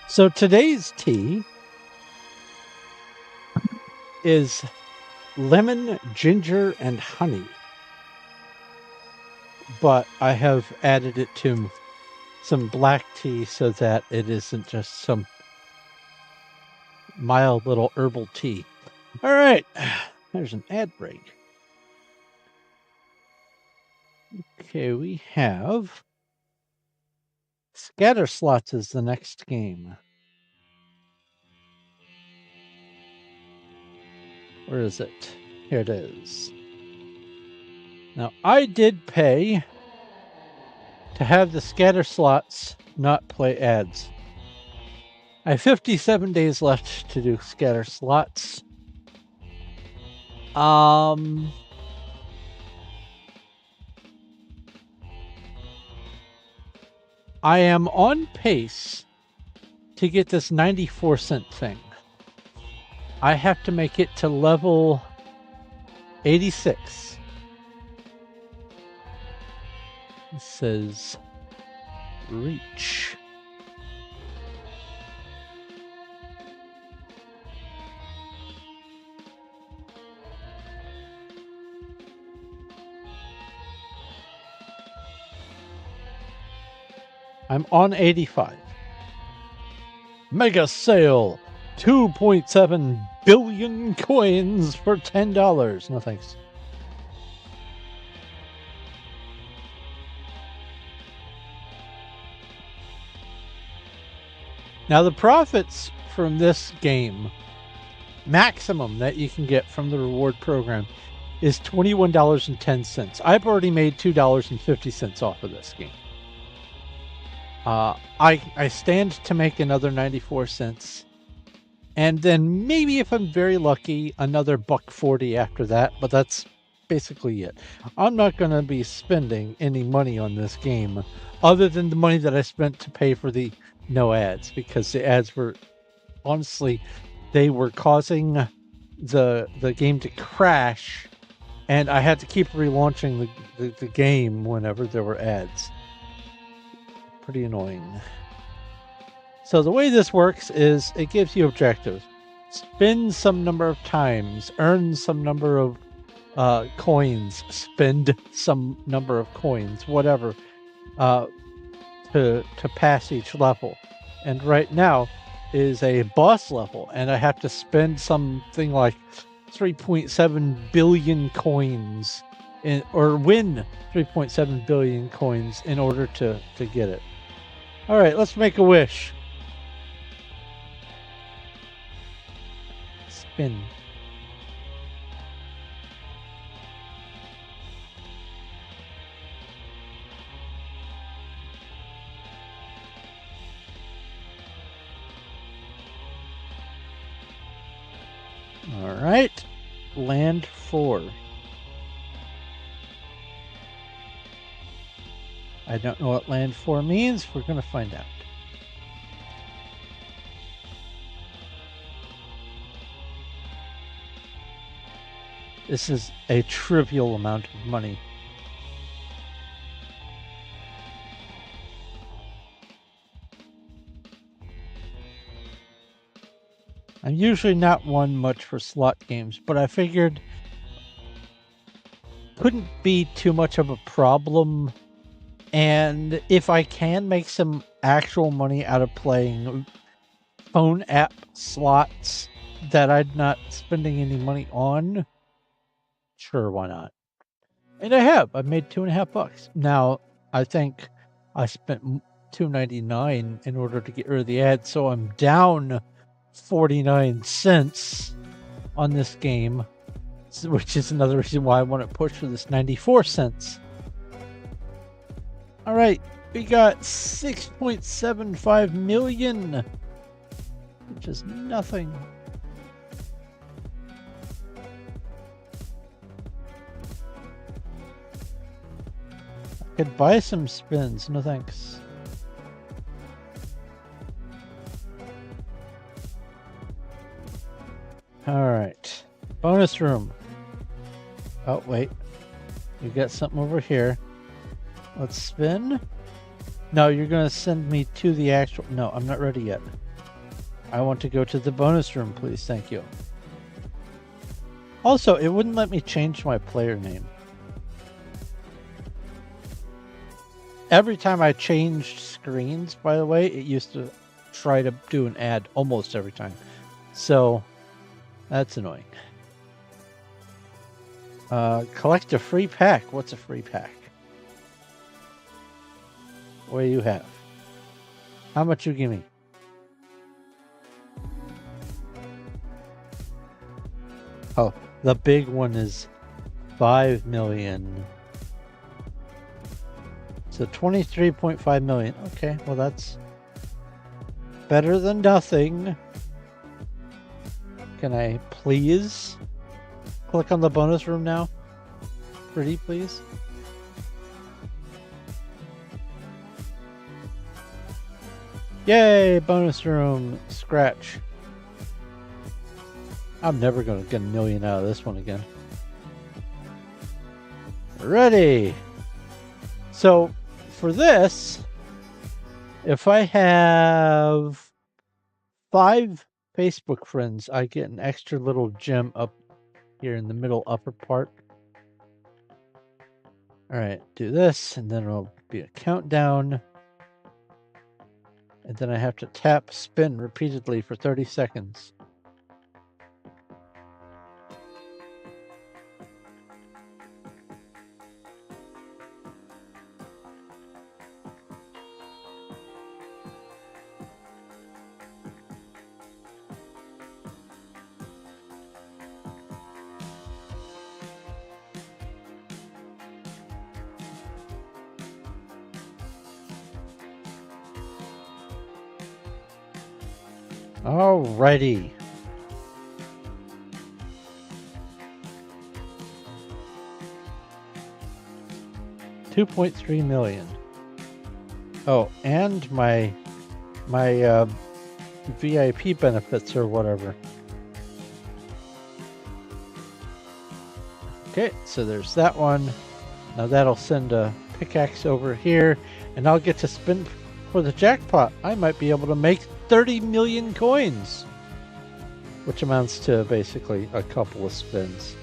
So today's tea is lemon, ginger, and honey. But I have added it to some black tea so that it isn't just some mild little herbal tea. All right. There's an ad break. Okay, we have Scatter Slots is the next game. Where is it? Here it is. Now, I did pay to have the Scatter Slots not play ads. I have 57 days left to do Scatter Slots. I am on pace to get this 94-cent thing. I have to make it to level 86. It says reach. I'm on 85. Mega sale. 2.7 billion coins for $10. No thanks. Now the profits from this game, maximum that you can get from the reward program, is $21.10. I've already made $2.50 off of this game. I stand to make another 94 cents. And then maybe if I'm very lucky, another $1.40 after that, but that's basically it. I'm not going to be spending any money on this game other than the money that I spent to pay for the no ads, because the ads were, honestly, they were causing the game to crash, and I had to keep relaunching the game whenever there were ads. Pretty annoying. So the way this works is it gives you objectives. Spend some number of times, earn some number of coins, spend some number of coins, whatever, to pass each level. And right now is a boss level, and I have to spend something like 3.7 billion coins or win 3.7 billion coins in order to get it. All right, let's make a wish. Spin. All right, land 4. I don't know what land 4 means. We're going to find out. This is a trivial amount of money. I'm usually not one much for slot games, but I figured couldn't be too much of a problem. And if I can make some actual money out of playing phone app slots that I'm not spending any money on, sure, why not? And I have. I've made $2.50. Now, I think I spent $2.99 in order to get rid of the ad, so I'm down 49 cents on this game, which is another reason why I want to push for this 94 cents. All right, we got 6.75 million, which is nothing. I could buy some spins, no thanks. All right, bonus room. Oh, wait, we got something over here. Let's spin. No, you're going to send me to the actual... No, I'm not ready yet. I want to go to the bonus room, please. Thank you. Also, it wouldn't let me change my player name. Every time I changed screens, by the way, it used to try to do an ad almost every time. So, that's annoying. Collect a free pack. What's a free pack? What do you have? How much you give me? Oh, the big one is 5 million. So 23.5 million. Okay, well that's better than nothing. Can I please click on the bonus room now? Pretty please. Yay, bonus room, scratch. I'm never going to get a million out of this one again. Ready. So for this, if I have 5 Facebook friends, I get an extra little gem up here in the middle upper part. All right, do this, and then it'll be a countdown. And then I have to tap spin repeatedly for 30 seconds. Alrighty. $2.3 million. Oh, and my VIP benefits or whatever. Okay, so there's that one. Now that'll send a pickaxe over here, and I'll get to spin for the jackpot. I might be able to make 30 million coins, which amounts to basically a couple of spins.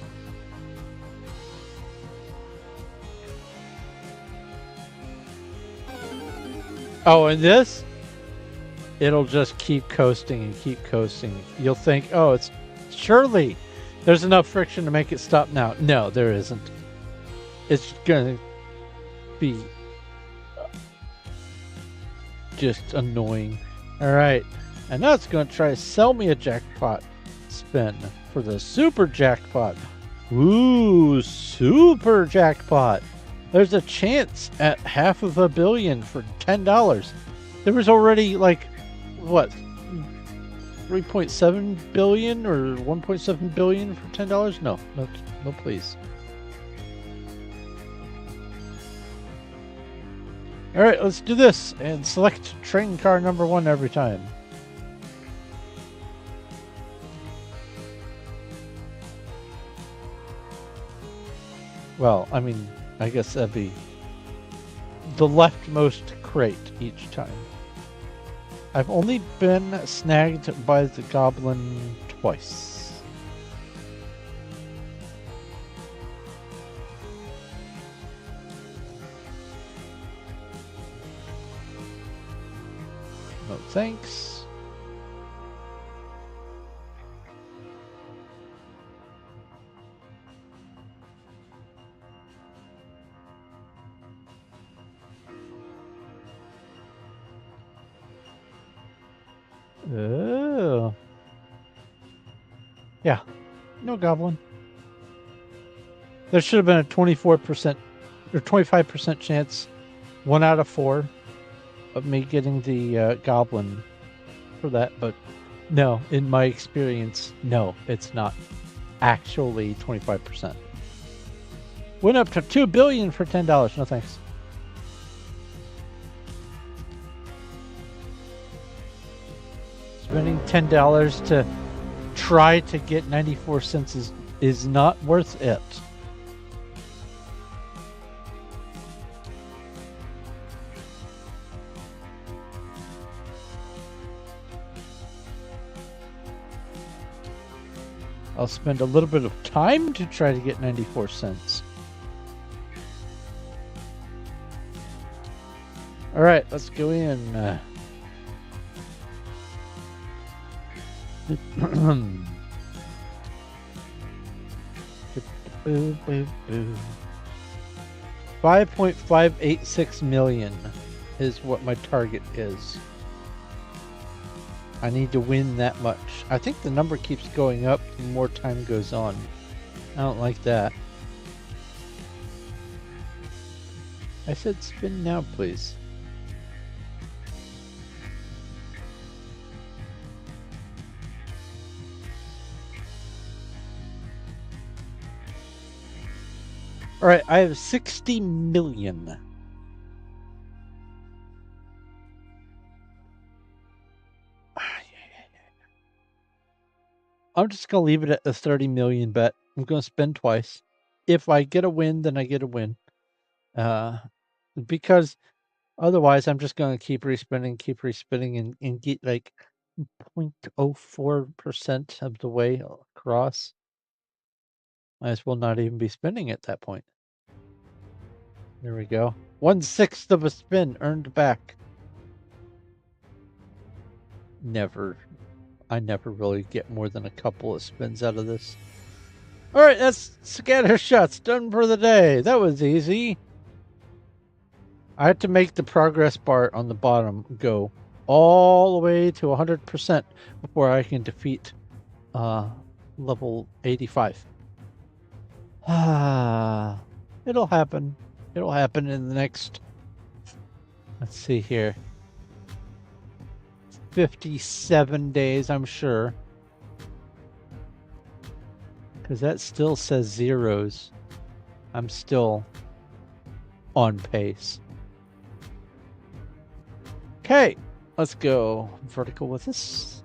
Oh, and this, it'll just keep coasting and keep coasting. You'll think, oh, it's surely there's enough friction to make it stop now. No, there isn't. It's gonna be just annoying. All right, and now it's going to try to sell me a jackpot spin for the super jackpot. Ooh, super jackpot. There's a chance at $500 million for $10. There was already like, what, 3.7 billion or 1.7 billion for $10? No, please. All right, let's do this and select train car number 1 every time. Well, I mean, I guess that'd be the leftmost crate each time. I've only been snagged by the goblin twice. No thanks. Oh. Yeah. No goblin. There should have been a 24% or 25% chance, 1 out of 4, of me getting the goblin for that, but no, in my experience, no, it's not actually 25%. Went up to $2 billion for $10. No thanks. Spending $10 to try to get 94 cents is not worth it. I'll spend a little bit of time to try to get 94 cents. All right, let's go in. Boo, boo, boo. 5.586 million is what my target is. I need to win that much. I think the number keeps going up the more time goes on. I don't like that. I said spin now, please. All right, I have 60 million. I'm just going to leave it at the 30 million bet. I'm going to spend twice. If I get a win, then I get a win. Because otherwise, I'm just going to keep respinning, and get like 0.04% of the way across. Might as well not even be spinning at that point. There we go. 1/6 of a spin earned back. I never really get more than a couple of spins out of this. All right, that's scatter shots done for the day. That was easy. I had to make the progress bar on the bottom go all the way to 100% before I can defeat level 85. It'll happen. It'll happen in the next, let's see here, 57 days, I'm sure. Because that still says zeros. I'm still on pace. Okay, let's go vertical with this.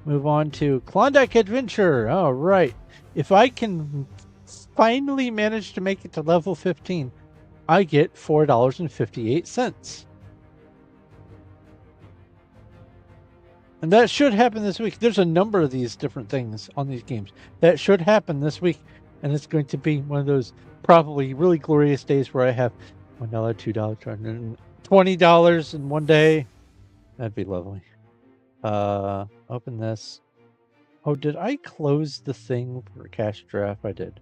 Move on to Klondike Adventure. All right. If I can finally manage to make it to level 15, I get $4.58. And that should happen this week. There's a number of these different things on these games that should happen this week. And it's going to be one of those probably really glorious days where I have $1, $2, $20 in one day. That'd be lovely. Open this. Oh, did I close the thing for cash draft? I did.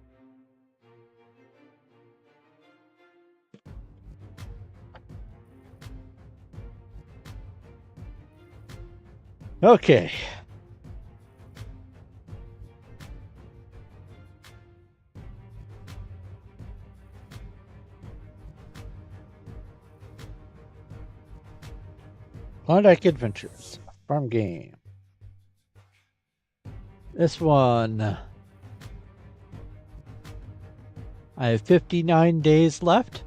Okay. Klondike Adventures, farm game. This one, I have 59 days left.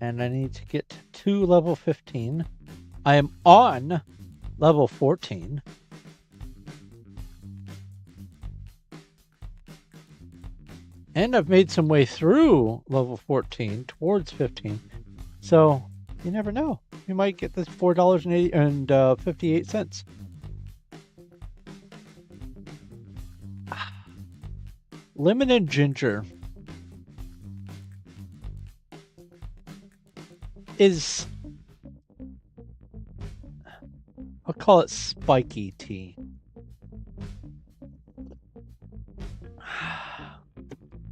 And I need to get to level 15. I am on level 14. And I've made some way through level 14 towards 15. So you never know. You might get this $4.58. Lemon and ginger is, I'll call it spiky tea.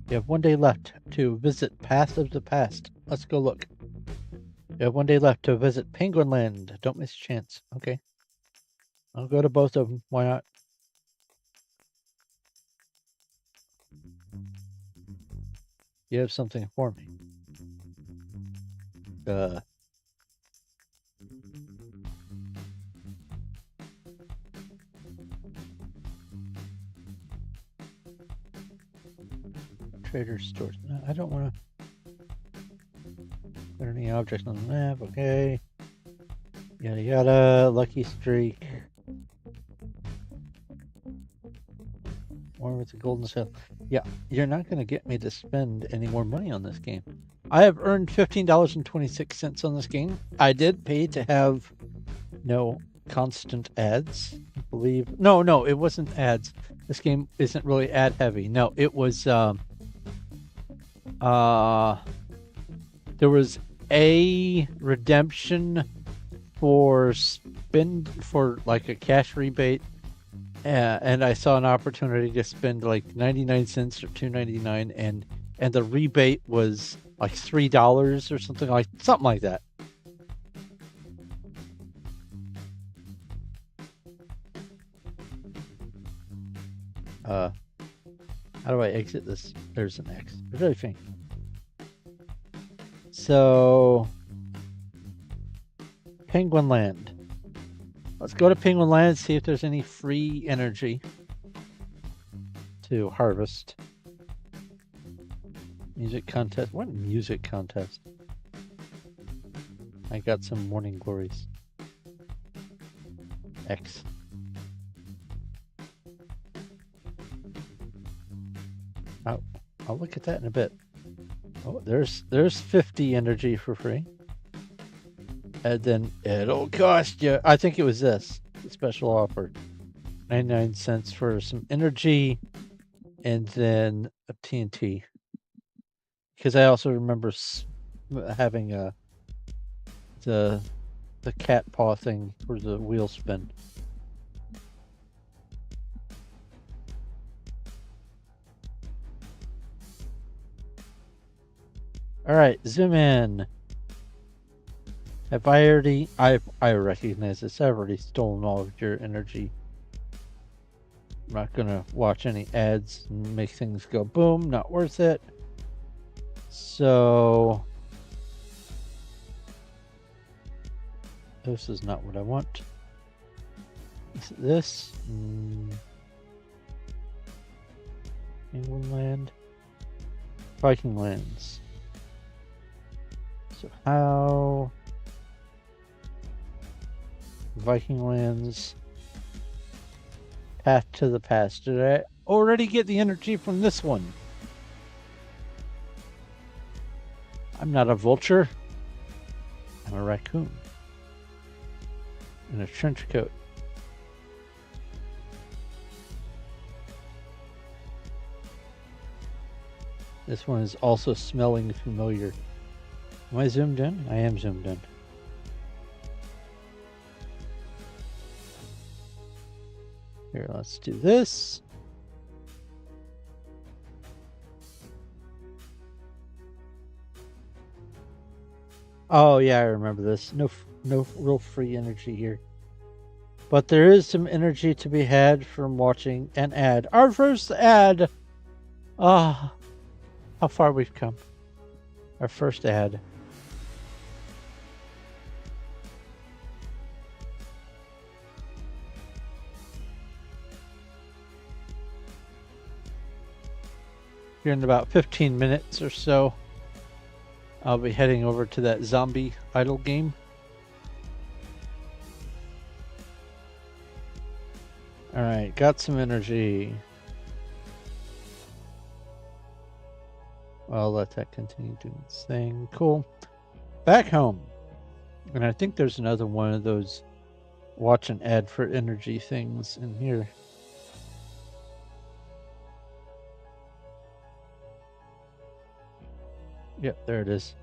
You have 1 day left to visit Path of the Past. Let's go look. You have 1 day left to visit Penguin Land. Don't miss a chance. Okay. I'll go to both of them. Why not? You have something for me. Trader stores. No, I don't want to put any objects on the map. Okay. Yada yada. Lucky streak. More with the golden cell. Yeah, you're not going to get me to spend any more money on this game. I have earned $15.26 on this game. I did pay to have no constant ads. I believe no, it wasn't ads. This game isn't really ad heavy. No, it was there was a redemption for like a cash rebate, and I saw an opportunity to spend like 99 cents or $2.99, and the rebate was like $3 or something like that. How do I exit this? There's an X. It's really faint. So, Penguin Land. Let's go to Penguin Land and see if there's any free energy to harvest. Music contest. What music contest? I got some morning glories. X. I'll look at that in a bit. Oh, there's 50 energy for free. And then it'll cost you, I think it was this special offer, 99 cents for some energy and then a TNT. Because I also remember having the cat paw thing for the wheel spin. All right, zoom in. Have I already? I recognize this. I've already stolen all of your energy. I'm not gonna watch any ads and make things go boom. Not worth it. So this is not what I want. This England land, Viking lands. So how Viking lands, path to the past. Did I already get the energy from this one? I'm not a vulture. I'm a raccoon in a trench coat. This one is also smelling familiar. Am I zoomed in? I am zoomed in. Here, let's do this. Oh yeah, I remember this. No real free energy here. But there is some energy to be had from watching an ad. Our first ad. Ah, how far we've come. Our first ad. Here in about 15 minutes or so, I'll be heading over to that zombie idle game. Alright, got some energy. I'll let that continue doing its thing. Cool. Back home. And I think there's another one of those watch an ad for energy things in here. Yep, there it is.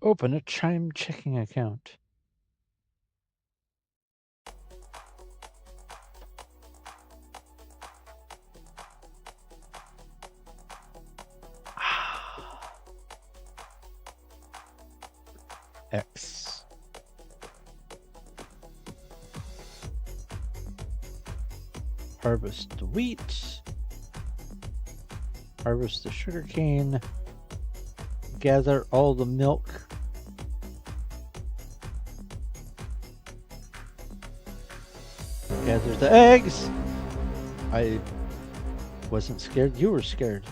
Open a Chime checking account. X. Harvest the wheat. Harvest the sugarcane. Gather all the milk. Gather the eggs. I wasn't scared. You were scared.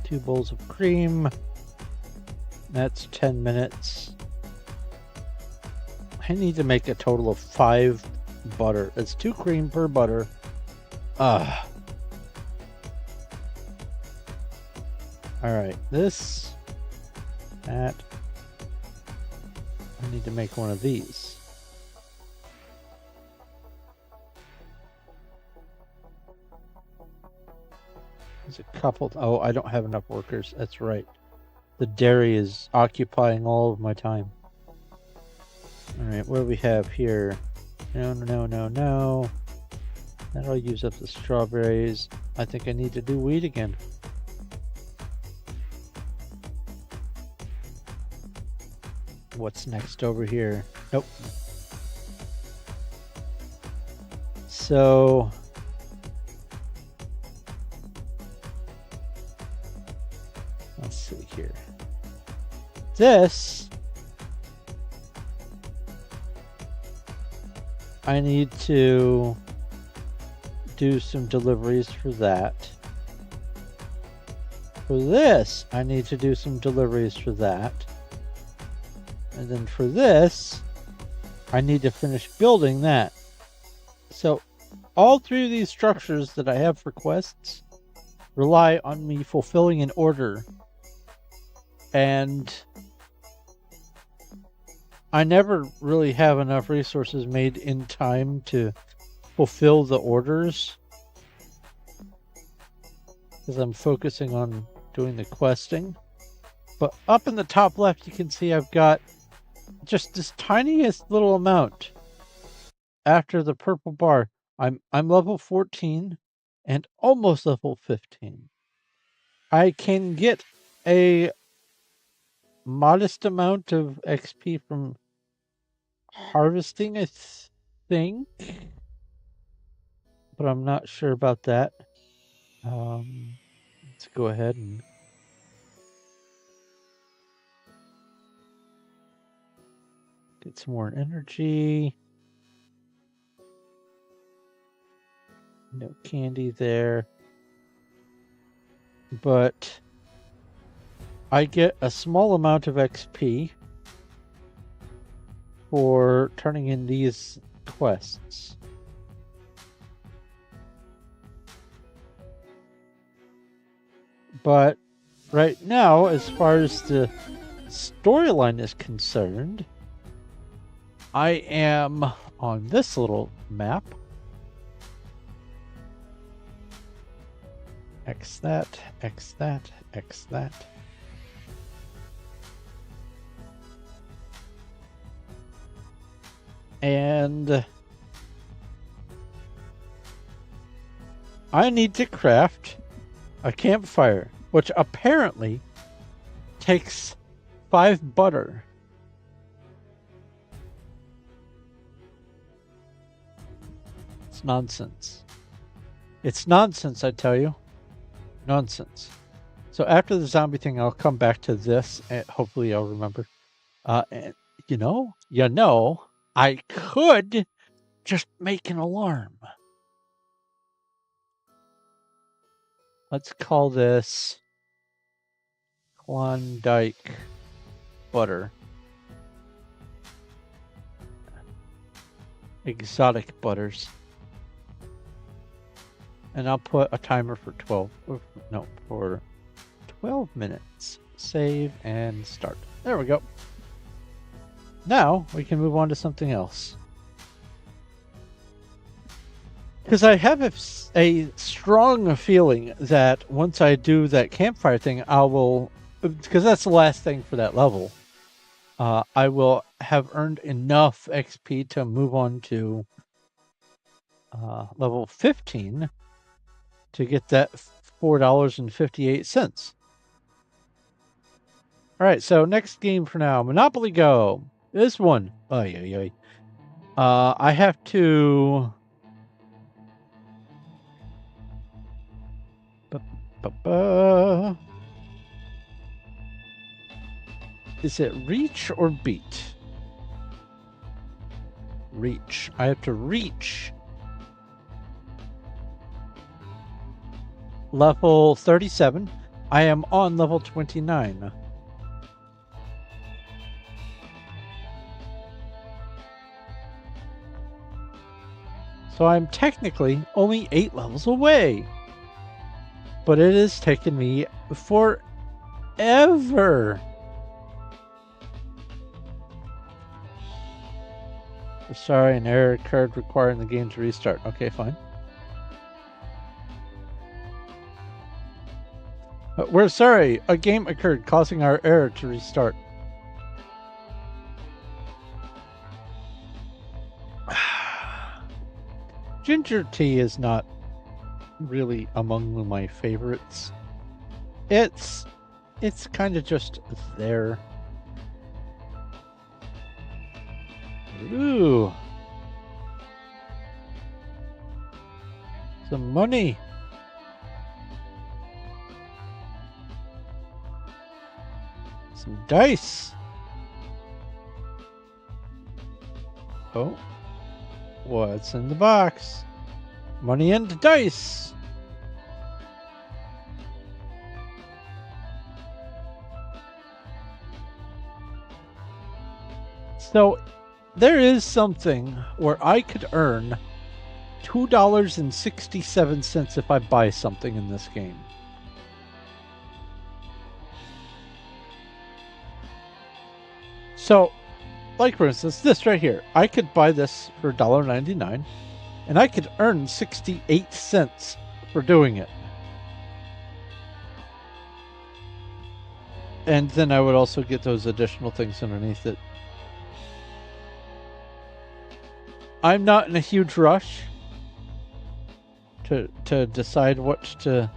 Two bowls of cream. That's 10 minutes. I need to make a total of 5 butter. It's 2 cream per butter. Alright, this, that. I need to make one of these. There's a couple. Oh, I don't have enough workers. That's right. The dairy is occupying all of my time. Alright, what do we have here? No. That'll use up the strawberries. I think I need to do wheat again. What's next over here? Nope. So let's see here. This I need to do some deliveries for that. For this, I need to do some deliveries for that. And then for this, I need to finish building that. So all 3 of these structures that I have for quests rely on me fulfilling an order. And I never really have enough resources made in time to fulfill the orders, because I'm focusing on doing the questing. But up in the top left, you can see I've got just this tiniest little amount after the purple bar. I'm level 14 and almost level 15. I can get a modest amount of XP from harvesting, I think, but I'm not sure about that. Let's go ahead and get some more energy. No candy there. But I get a small amount of XP for turning in these quests. But right now, as far as the storyline is concerned, I am on this little map. X that, X that, X that. And I need to craft a campfire, which apparently takes 5 butter. It's nonsense. It's nonsense, I tell you. Nonsense. So after the zombie thing, I'll come back to this, and hopefully I'll remember. And you know, I could just make an alarm. Let's call this Klondike butter. Exotic butters. And I'll put a timer for 12 minutes. Save and start. There we go. Now we can move on to something else. Because I have a strong feeling that once I do that campfire thing, I will, because that's the last thing for that level, I will have earned enough XP to move on to level 15 to get that $4.58. All right, so next game for now, Monopoly Go. This one, I have to. Is it reach or beat? Reach. I have to reach level 37. I am on level 29. So I'm technically only 8 levels away. But it has taken me forever. Sorry, an error occurred requiring the game to restart. Okay, fine. We're sorry. A game occurred causing our error to restart. Ginger tea is not really among my favorites. It's kind of just there. Ooh. Some money. Some dice. Oh. What's in the box? Money and dice. So there is something where I could earn $2.67 if I buy something in this game. So, like for instance, this right here. I could buy this for $1.99 and I could earn 68 cents for doing it. And then I would also get those additional things underneath it. I'm not in a huge rush to decide what to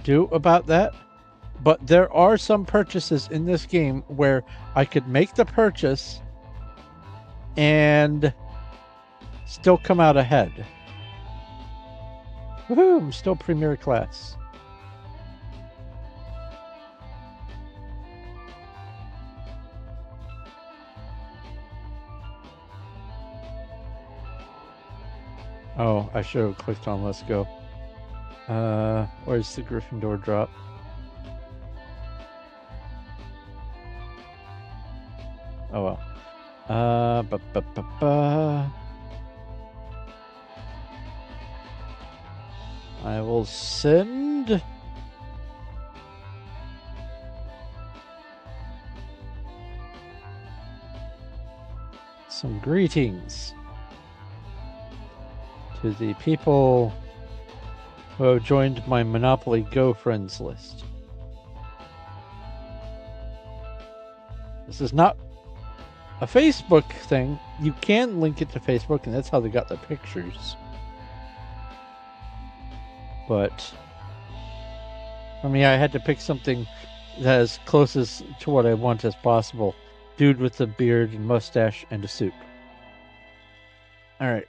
do about that. But there are some purchases in this game where I could make the purchase and still come out ahead. Woohoo, I'm still premier class. Oh, I should have clicked on let's go. Where's the Gryffindor drop? Oh well. I will send some greetings to the people who have joined my Monopoly Go friends list. This is not a Facebook thing. You can link it to Facebook, and that's how they got the pictures. But for me, I had to pick something that is closest to what I want as possible. Dude with a beard and mustache and a suit. All right.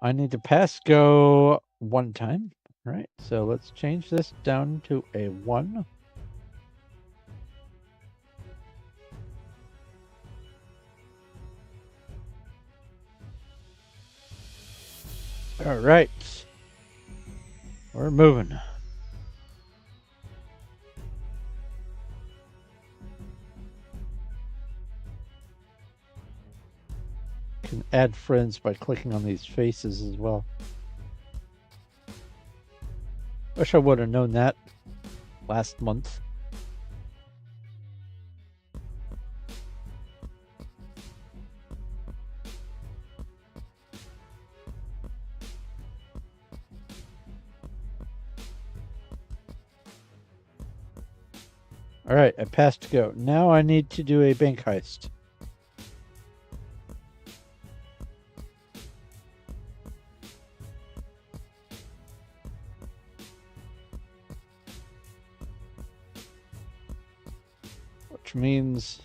I need to pass go one time. All right. So let's change this down to a 1. All right. We're moving. You can add friends by clicking on these faces as well. Wish I would have known that last month. All right, I passed go. Now I need to do a bank heist. Which means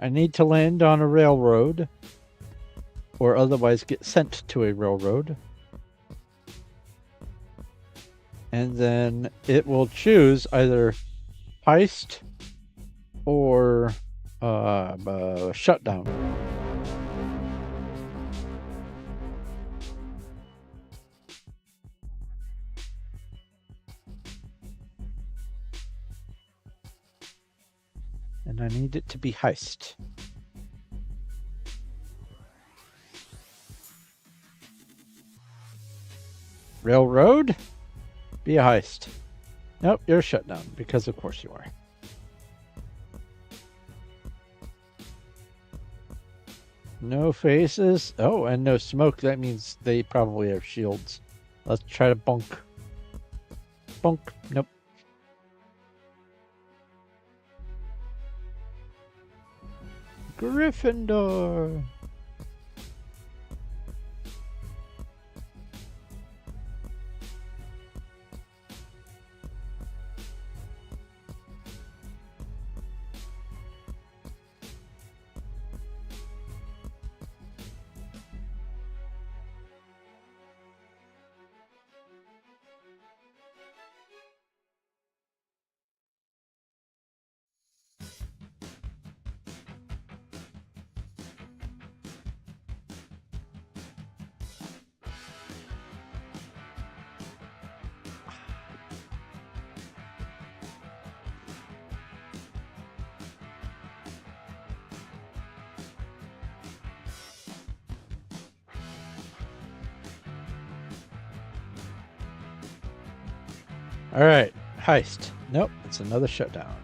I need to land on a railroad or otherwise get sent to a railroad. And then it will choose either heist or shutdown. And I need it to be heist. Railroad? Be a heist. Nope, you're shut down, because of course you are. No faces. Oh, and no smoke. That means they probably have shields. Let's try to bunk. Bunk. Nope. Gryffindor. All right, heist. Nope, it's another shutdown.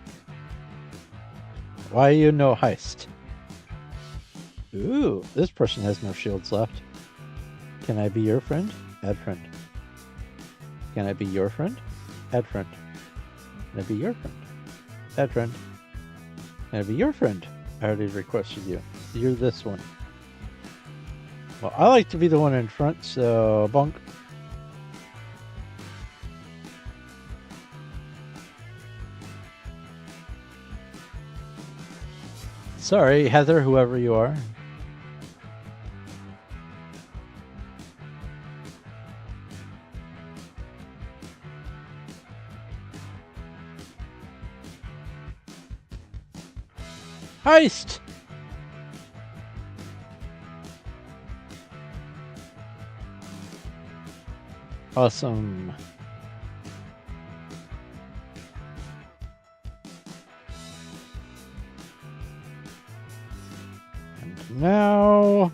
Why you no heist? Ooh, this person has no shields left. Can I be your friend? Add friend. Can I be your friend? Add friend. Can I be your friend? Add friend. Can I be your friend? I already requested you. You're this one. Well, I like to be the one in front, so bonk. Sorry, Heather, whoever you are. Heist! Awesome. And now...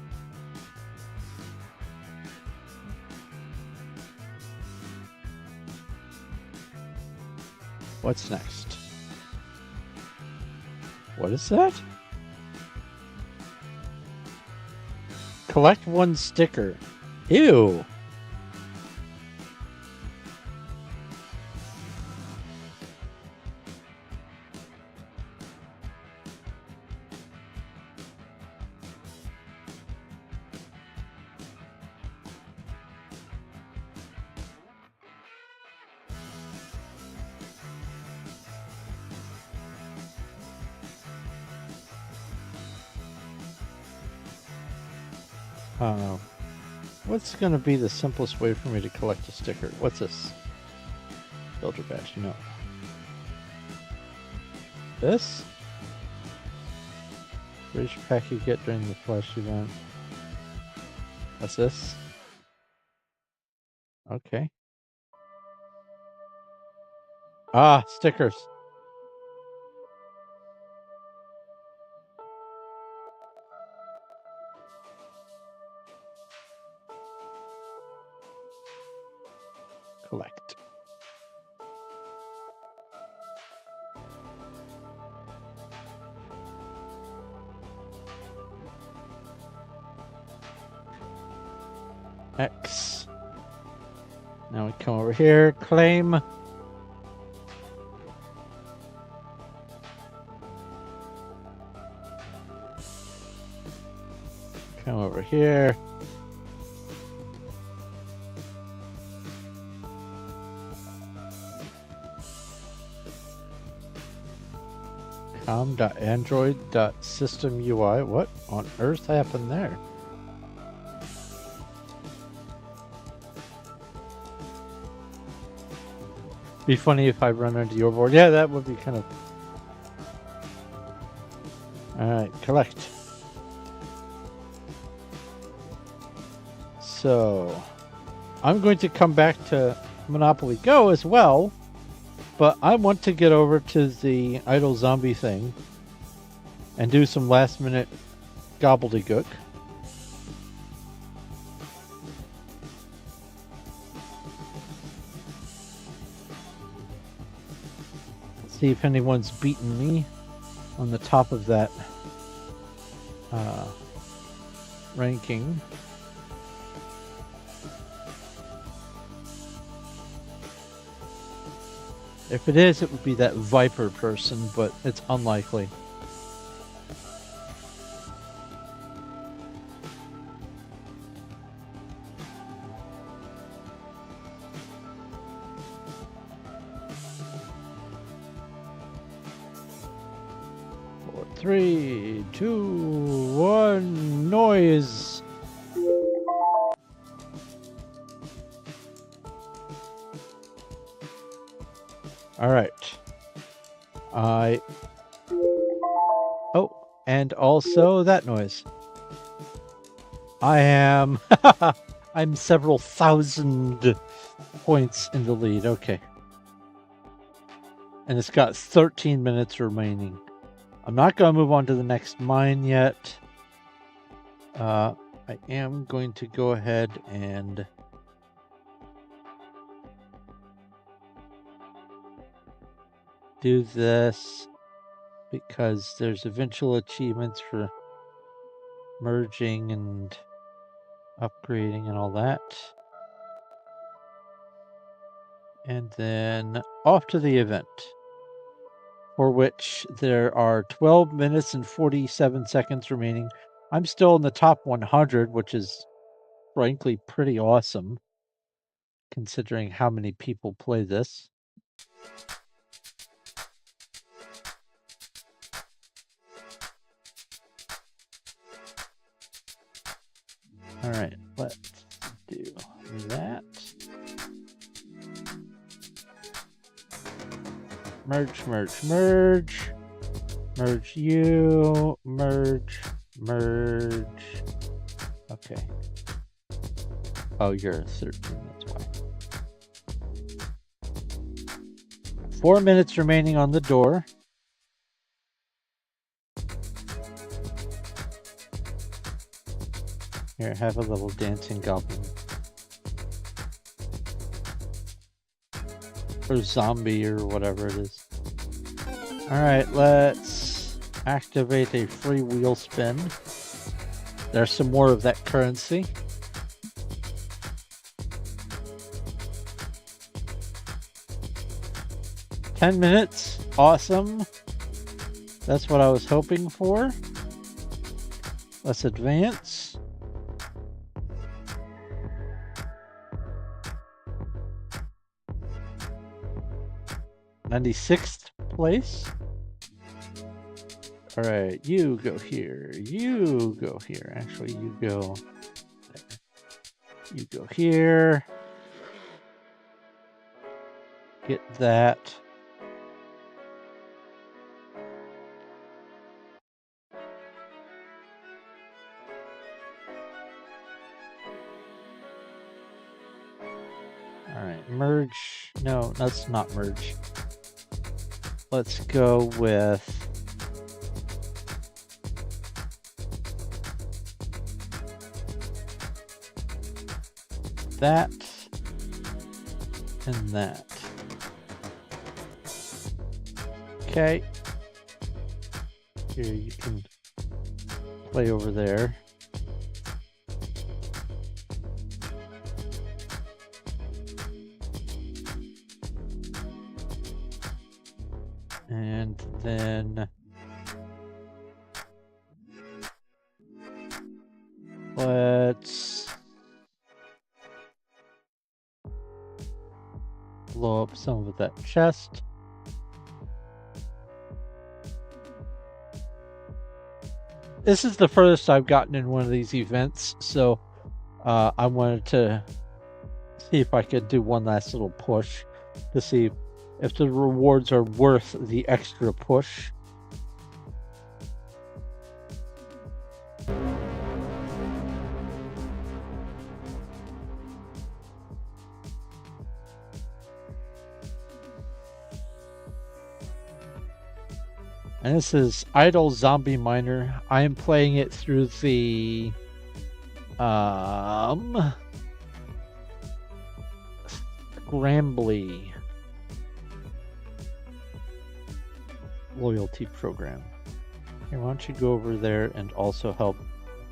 what's next? What is that? Collect one sticker. Ew. What's going to be the simplest way for me to collect a sticker? What's this? Builder badge, no. This? British pack you get during the flash event. What's this? Okay. Ah, stickers. Collect. X. Now we come over here, claim. Come over here. com.android.systemui. What on earth happened there? Be funny if I run into your board. Yeah, that would be kind of... Alright, collect. So, I'm going to come back to Monopoly Go as well, but I want to get over to the idle zombie thing and do some last minute gobbledygook. See if anyone's beaten me on the top of that ranking. If it is, it would be that Viper person, but it's unlikely. Four, 3, 2, 1, noise! All right. Oh, and also that noise. I am... I'm several thousand points in the lead. Okay. And it's got 13 minutes remaining. I'm not going to move on to the next mine yet. I am going to go ahead and... do this because there's eventual achievements for merging and upgrading and all that. And then off to the event, for which there are 12 minutes and 47 seconds remaining. I'm still in the top 100, which is frankly pretty awesome considering how many people play this. All right, let's do that. Merge, merge, merge. Merge you, merge, merge. Okay. Oh, you're 13, that's why. 4 minutes remaining on the door. Here, have a little dancing goblin. Or zombie or whatever it is. Alright, let's activate a free wheel spin. There's some more of that currency. $10 minutes. Awesome. That's what I was hoping for. Let's advance. '96th place. All right, you go here. You go here. Actually, you go there. You go here. Get that. All right, merge. No, let's not merge. Let's go with that and that. Okay. Here, you can play over there. And then let's blow up some of that chest. This is the furthest I've gotten in one of these events, so I wanted to see if I could do one last little push to see if the rewards are worth the extra push. And this is Idle Zombie Miner. I am playing it through the Scrambly loyalty program. Here, why don't you go over there and also help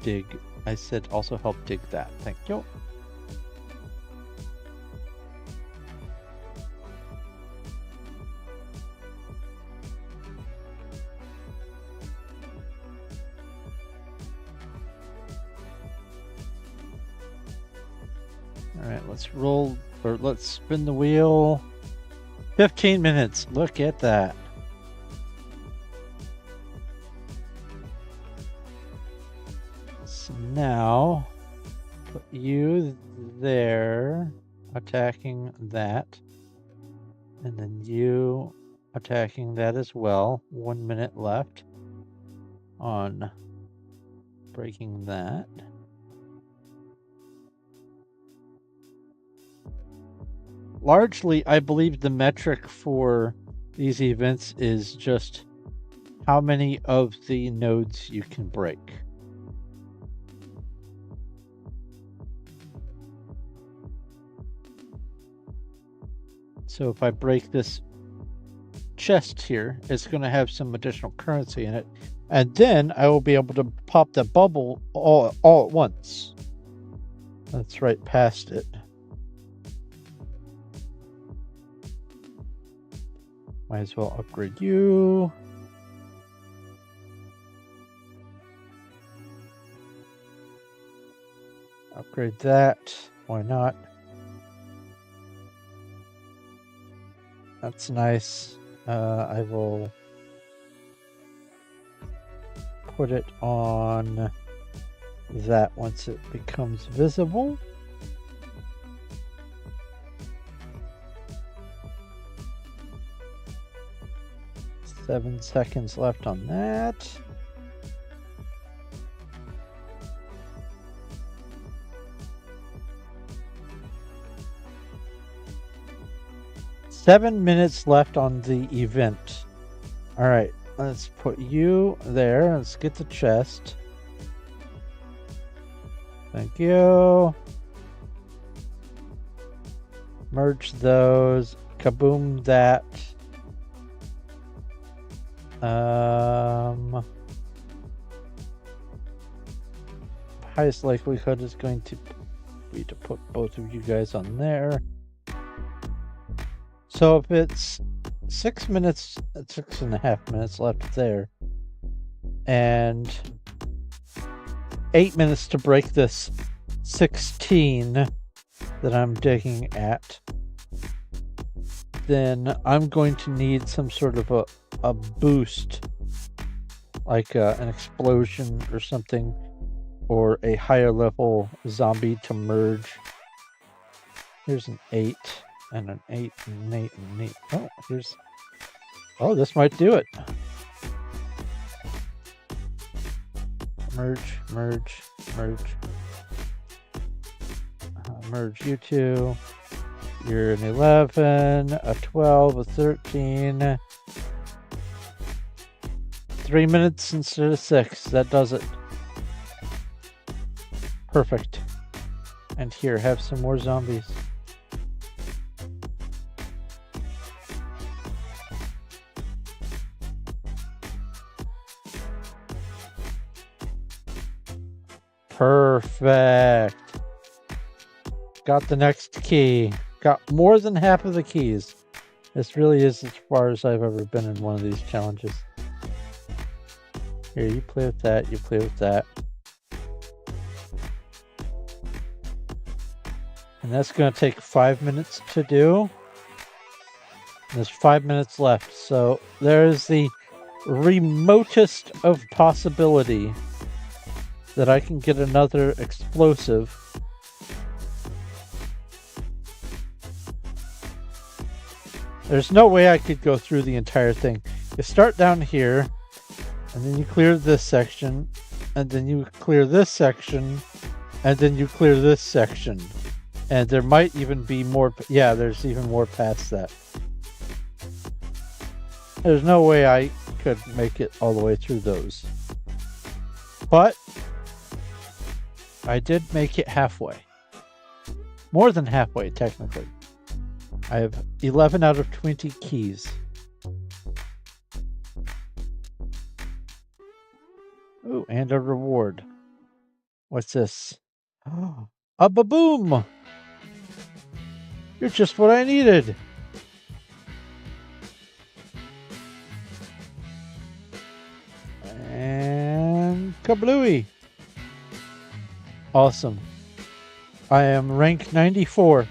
dig? I said also help dig that. Thank you. All right, let's spin the wheel. 15 minutes. Look at that. So now, put you there, attacking that. And then you attacking that as well. 1 minute left on breaking that. Largely, I believe the metric for these events is just how many of the nodes you can break. So if I break this chest here, it's going to have some additional currency in it. And then I will be able to pop the bubble all at once. That's right past it. Might as well upgrade you. Upgrade that. Why not? That's nice. I will put it on that once it becomes visible. Seven seconds left on that. Seven minutes left on the event. All right, let's put you there. Let's get the chest. Thank you. Merge those. Kaboom that. Highest likelihood is going to be to put both of you guys on there. So if it's 6 minutes, 6.5 minutes left there, and 8 minutes to break this 16 that I'm digging at, then I'm going to need some sort of a boost, like an explosion or something, or a higher level zombie to merge. Here's an 8 and an 8 and an 8 and an 8. Oh, this might do it. Merge. Merge you two. You're an 11, a 12, a 13. 3 minutes instead of 6. That does it. Perfect. And here, have some more zombies. Perfect. Got the next key. Got more than half of the keys. This really is as far as I've ever been in one of these challenges. Here, you play with that. You play with that. And that's going to take 5 minutes to do. And there's 5 minutes left. So there is the remotest of possibility that I can get another explosive. There's no way I could go through the entire thing. You start down here, and then you clear this section, and then you clear this section, and then you clear this section. And there might even be more. Yeah, there's even more past that. There's no way I could make it all the way through those. But I did make it halfway. More than halfway, technically. I have 11 out of 20 keys. And a reward. What's this? A baboom! You're just what I needed. And kablooey. Awesome. I am rank 94.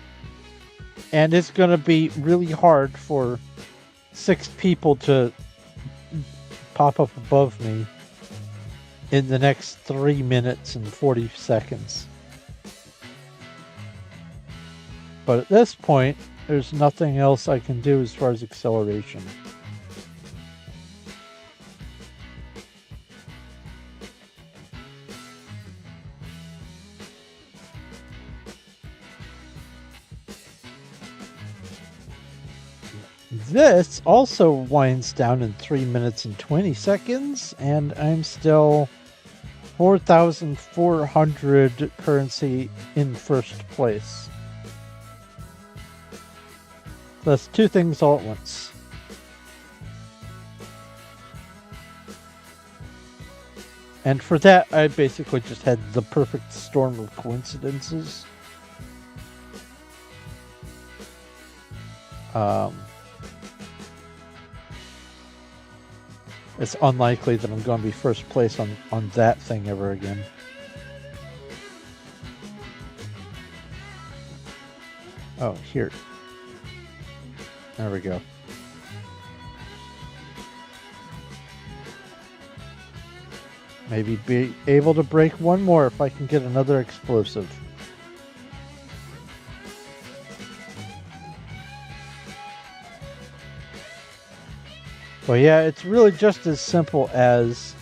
And it's going to be really hard for 6 people to pop up above me in the next 3 minutes and 40 seconds. But at this point, there's nothing else I can do as far as acceleration. This also winds down in 3 minutes and 20 seconds, and I'm still 4,400 currency in first place. That's 2 things all at once. And for that, I basically just had the perfect storm of coincidences. It's unlikely that I'm going to be first place on that thing ever again. Oh, here. There we go. Maybe be able to break one more if I can get another explosive. Well, yeah, it's really just as simple as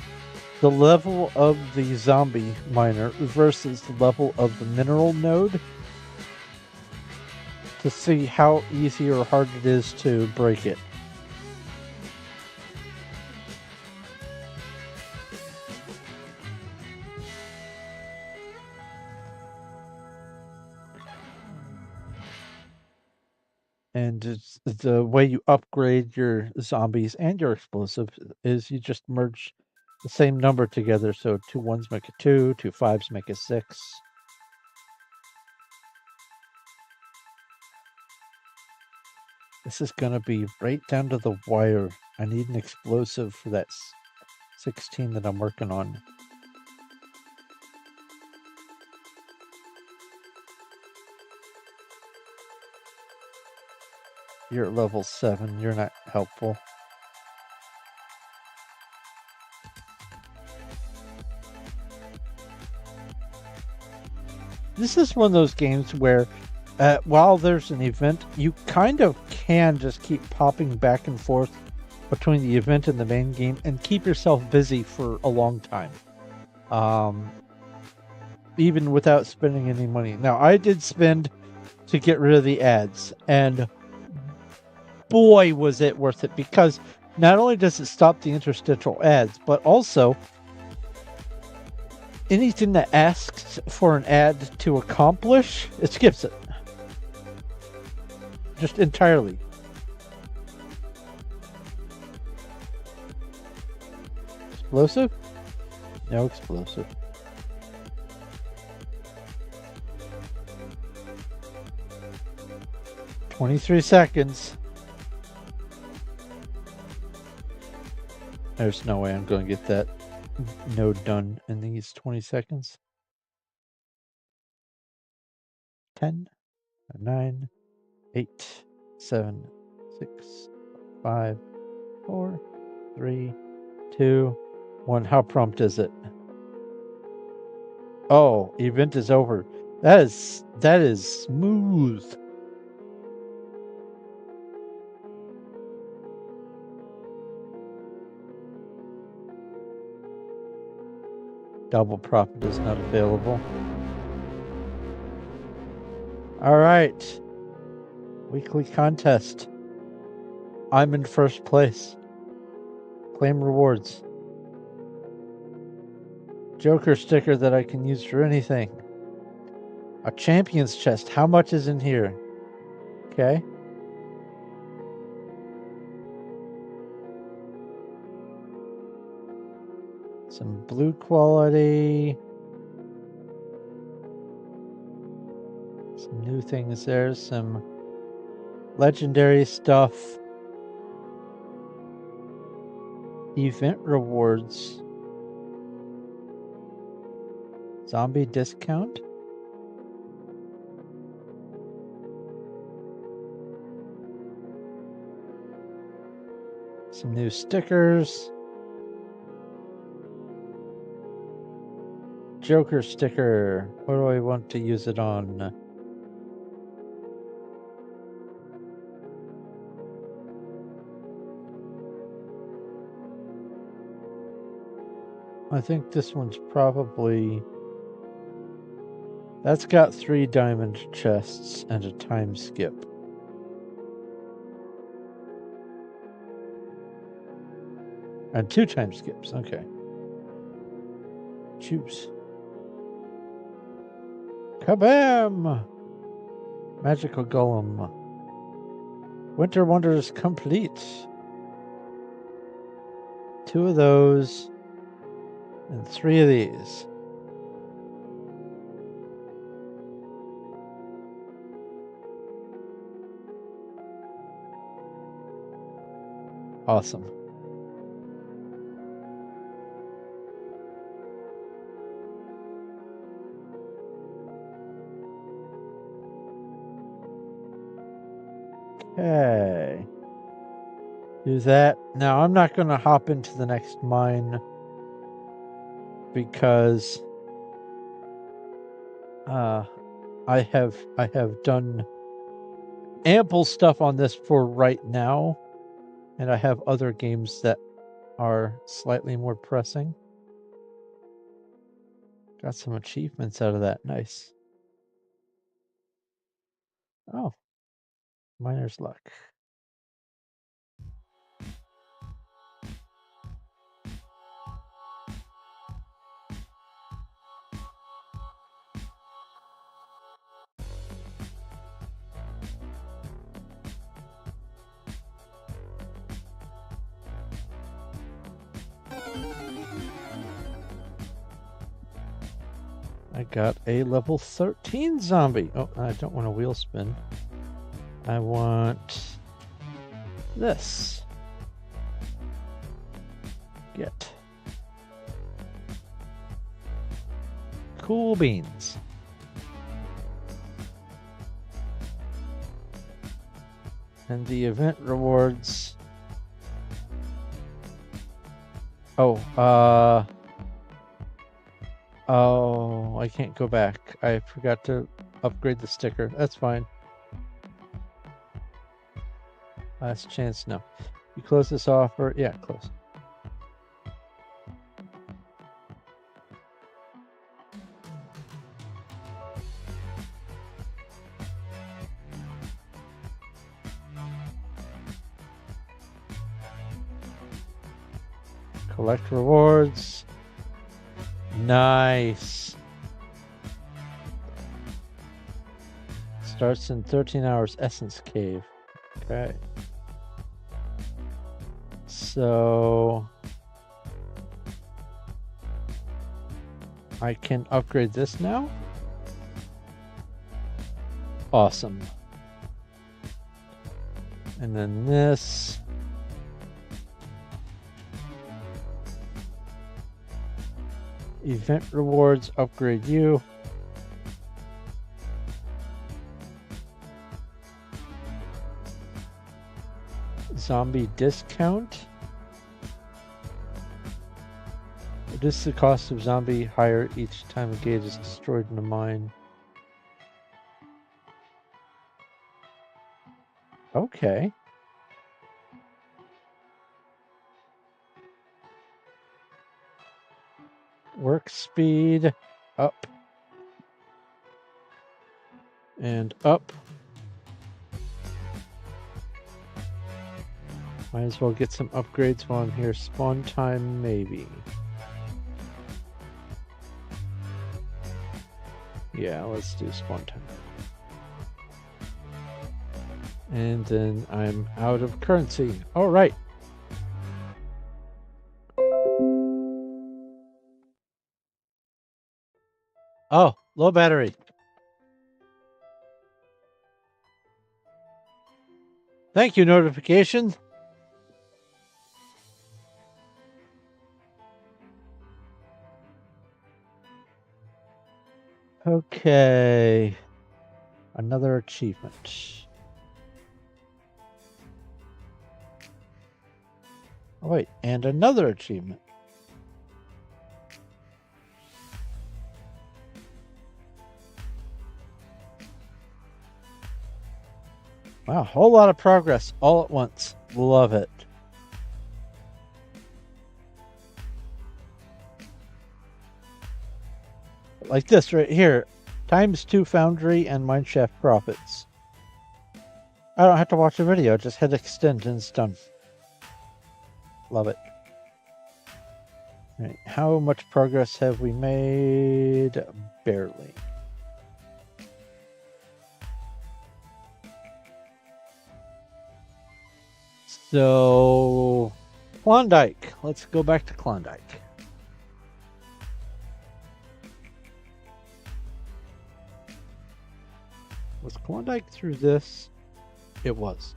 the level of the zombie miner versus the level of the mineral node to see how easy or hard it is to break it. And it's the way you upgrade your zombies and your explosive is you just merge the same number together. So 2 1s make a 2, 2 5s make a 6. This is going to be right down to the wire. I need an explosive for that 16 that I'm working on. You're at level 7. You're not helpful. This is one of those games where while there's an event, you kind of can just keep popping back and forth between the event and the main game and keep yourself busy for a long time. Even without spending any money. Now, I did spend to get rid of the ads, and boy, was it worth it, because not only does it stop the interstitial ads, but also anything that asks for an ad to accomplish, it skips it. Just entirely. Explosive? No explosive. "23 seconds. There's no way I'm going to get that node done in these 20 seconds. 10, 9, 8, 7, 6, 5, 4, 3, 2, 1. How prompt is it? Oh, event is over. That is smooth. Double profit is not available. All right. Weekly contest. I'm in first place. Claim rewards. Joker sticker that I can use for anything. A champion's chest. How much is in here? Okay. Some blue quality. Some new things there, some legendary stuff. Event rewards. Zombie discount. Some new stickers. Joker sticker. What do I want to use it on? I think this one's probably... That's got 3 diamond chests and a time skip. And 2 time skips, okay. Choose. Kabam! Magical Golem. Winter Wonders complete. 2 of those. And 3 of these. Awesome. Okay. Do that. Now, I'm not going to hop into the next mine because I have done ample stuff on this for right now, and I have other games that are slightly more pressing. Got some achievements out of that. Nice. Oh, miner's luck. I got a level 13 zombie. Oh, I don't want a wheel spin. I want this. Get. Cool beans. And the event rewards. Oh, I can't go back. I forgot to upgrade the sticker. That's fine. Last chance, no. You close this offer? Yeah, close. Collect rewards. Nice. Starts in 13 hours. Essence Cave. Okay. So I can upgrade this now. Awesome. And then this. Event rewards, upgrade you. Zombie discount. Reduce the cost of zombie hire each time a gate is destroyed in a mine. Okay. Work speed up and up. Might as well get some upgrades while I'm here. Spawn time, maybe. Yeah, let's do spawn time. And then I'm out of currency. All right. Oh, low battery. Thank you, notification. Okay. Another achievement. Oh, wait, and another achievement. Wow, a whole lot of progress all at once. Love it. Like this right here. ×2 Foundry and Mineshaft profits. I don't have to watch a video, just hit extend and it's done. Love it. Right. How much progress have we made? Barely. So, Klondike. Let's go back to Klondike. Was Klondike through this? It was.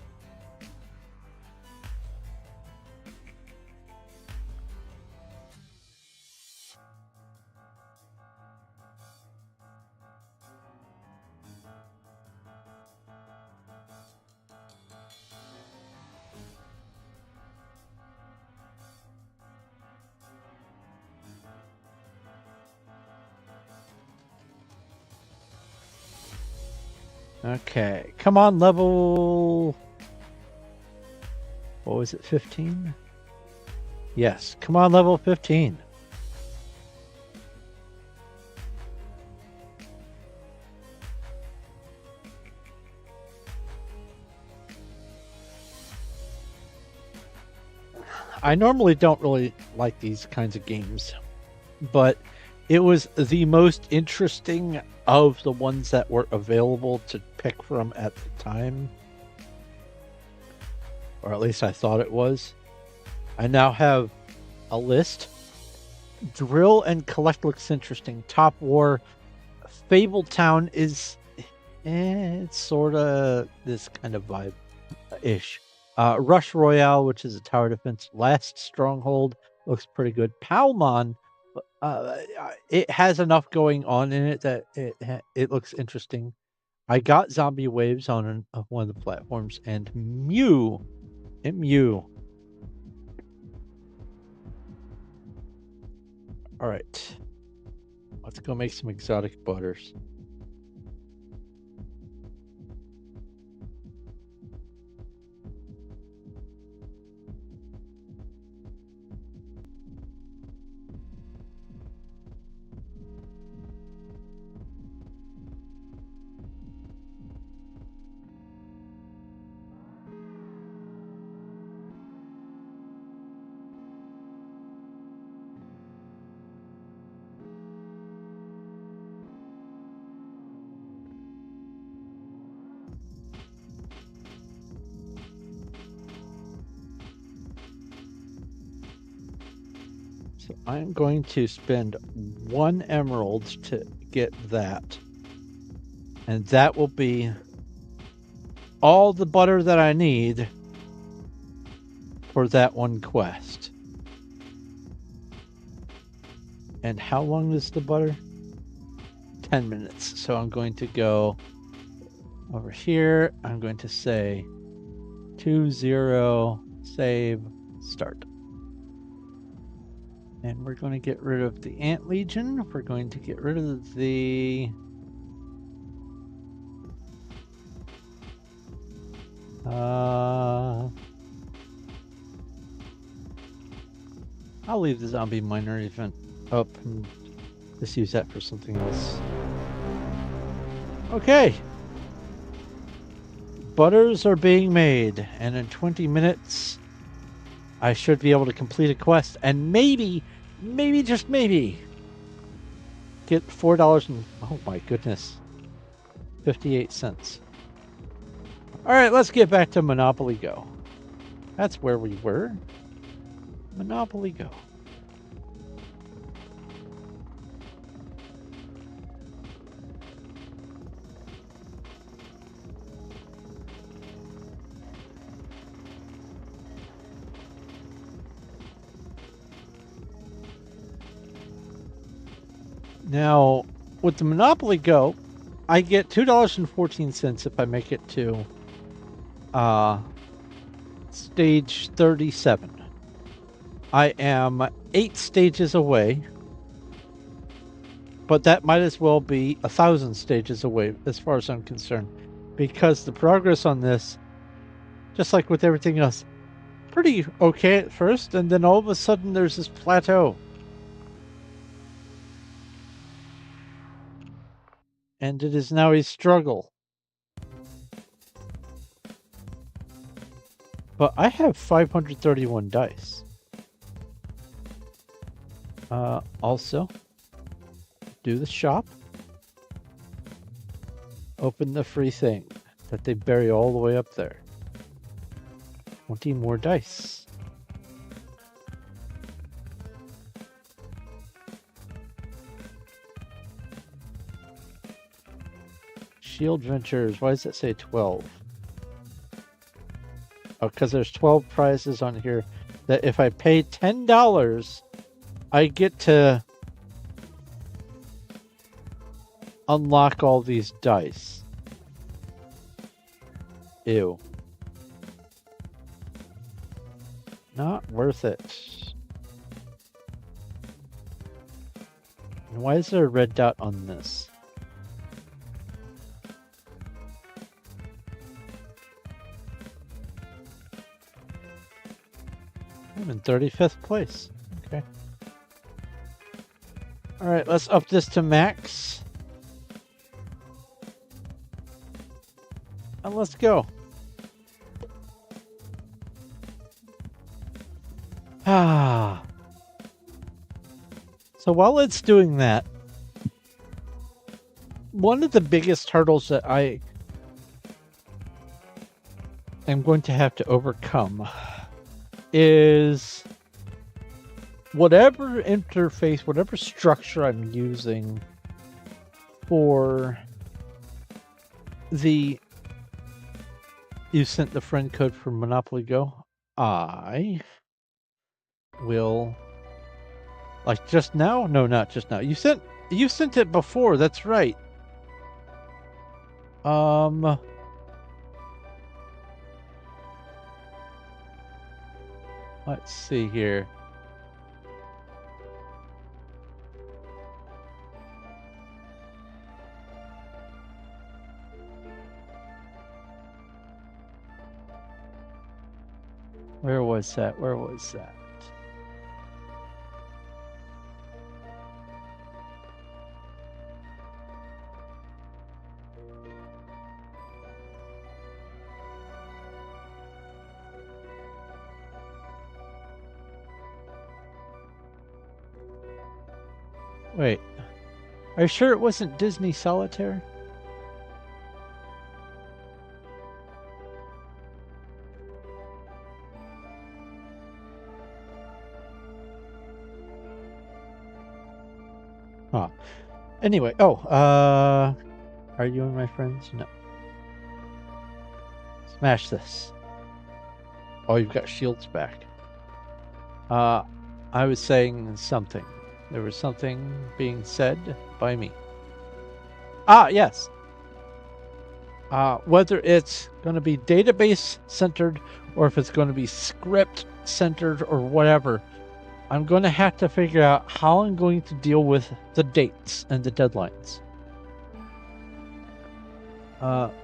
Okay, come on, level... What was it, 15? Yes, come on, level 15. I normally don't really like these kinds of games, but it was the most interesting of the ones that were available to pick from at the time. Or at least I thought it was. I now have a list. Drill and Collect looks interesting. Top War. Fabletown is... it's sort of this kind of vibe-ish. Rush Royale, which is a tower defense. Last Stronghold looks pretty good. Palmon, it has enough going on in it that it looks interesting. I got Zombie Waves on one of the platforms, and Mew. All right, let's go make some exotic butters. So I'm going to spend 1 emerald to get that. And that will be all the butter that I need for that one quest. And how long is the butter? 10 minutes. So I'm going to go over here. I'm going to say 20, save, start. And we're going to get rid of the Ant Legion. We're going to get rid of the... I'll leave the zombie miner event up and just use that for something else. Okay. Butters are being made, and in 20 minutes, I should be able to complete a quest and maybe, just maybe, get $4 and, oh my goodness, 58 cents. All right, let's get back to Monopoly Go. That's where we were. Monopoly Go. Now, with the Monopoly Go, I get $2.14 if I make it to stage 37. I am 8 stages away, but that might as well be 1,000 stages away as far as I'm concerned, because the progress on this, just like with everything else, pretty okay at first, and then all of a sudden there's this plateau. And it is now a struggle. But I have 531 dice. Also, do the shop. Open the free thing that they bury all the way up there. 20 more dice. Shield Ventures. Why does it say 12? Oh, because there's 12 prizes on here that if I pay $10, I get to unlock all these dice. Ew. Not worth it. And why is there a red dot on this? I'm in 35th place. Okay. Alright, let's up this to max. And let's go. Ah. So while it's doing that, one of the biggest hurdles that I am going to have to overcome is whatever interface, whatever structure I'm using for the... You sent the friend code for Monopoly Go. I will... Like just now? No, not just now. You sent it before, that's right. Let's see here. Where was that? Where was that? Wait. Are you sure it wasn't Disney Solitaire? Huh. Anyway, are you and my friends? No. Smash this. Oh, you've got shields back. I was saying something. There was something being said by me. Ah, yes. Whether it's going to be database centered or if it's going to be script centered or whatever, I'm going to have to figure out how I'm going to deal with the dates and the deadlines.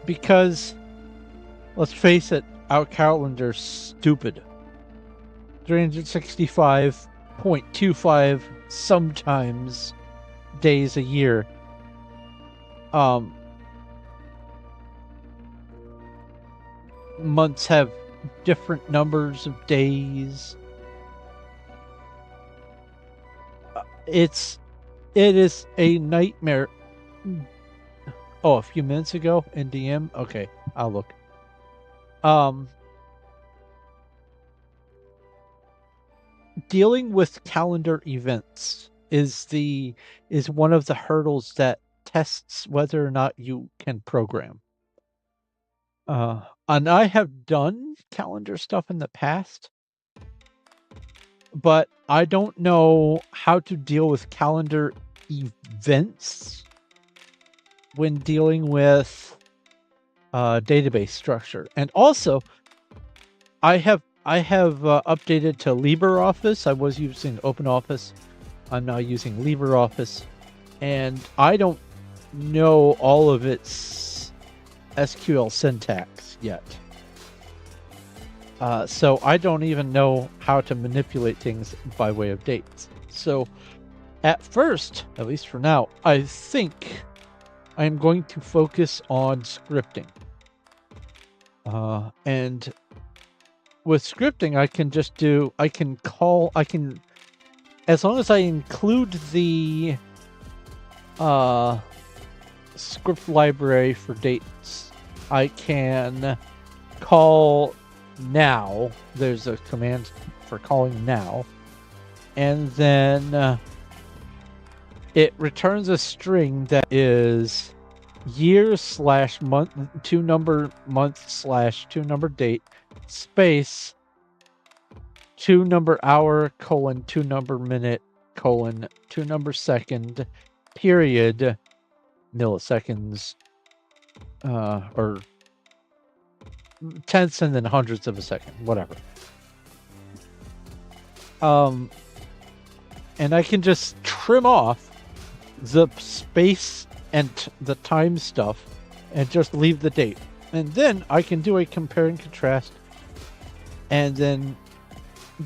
Because, let's face it, our calendar's stupid. 365.25 sometimes days a year. Months have different numbers of days. It is a nightmare. Oh, a few minutes ago in DM? Okay, I'll look. Dealing with calendar events is one of the hurdles that tests whether or not you can program. And I have done calendar stuff in the past, but I don't know how to deal with calendar events when dealing with database structure. And also, I have updated to LibreOffice. I was using OpenOffice. I'm now using LibreOffice, and I don't know all of its SQL syntax yet. So I don't even know how to manipulate things by way of dates. So at first, at least for now, I think I'm going to focus on scripting. And with scripting, I can just do, as long as I include the script library for dates, I can call now. There's a command for calling now, and then it returns a string that is year/month, 2-number month/2-number date, space 2-number hour, 2-number minute, 2-number second, period, milliseconds, or tenths and then hundredths of a second, whatever. And I can just trim off the space and the time stuff and just leave the date. And then I can do a compare and contrast and then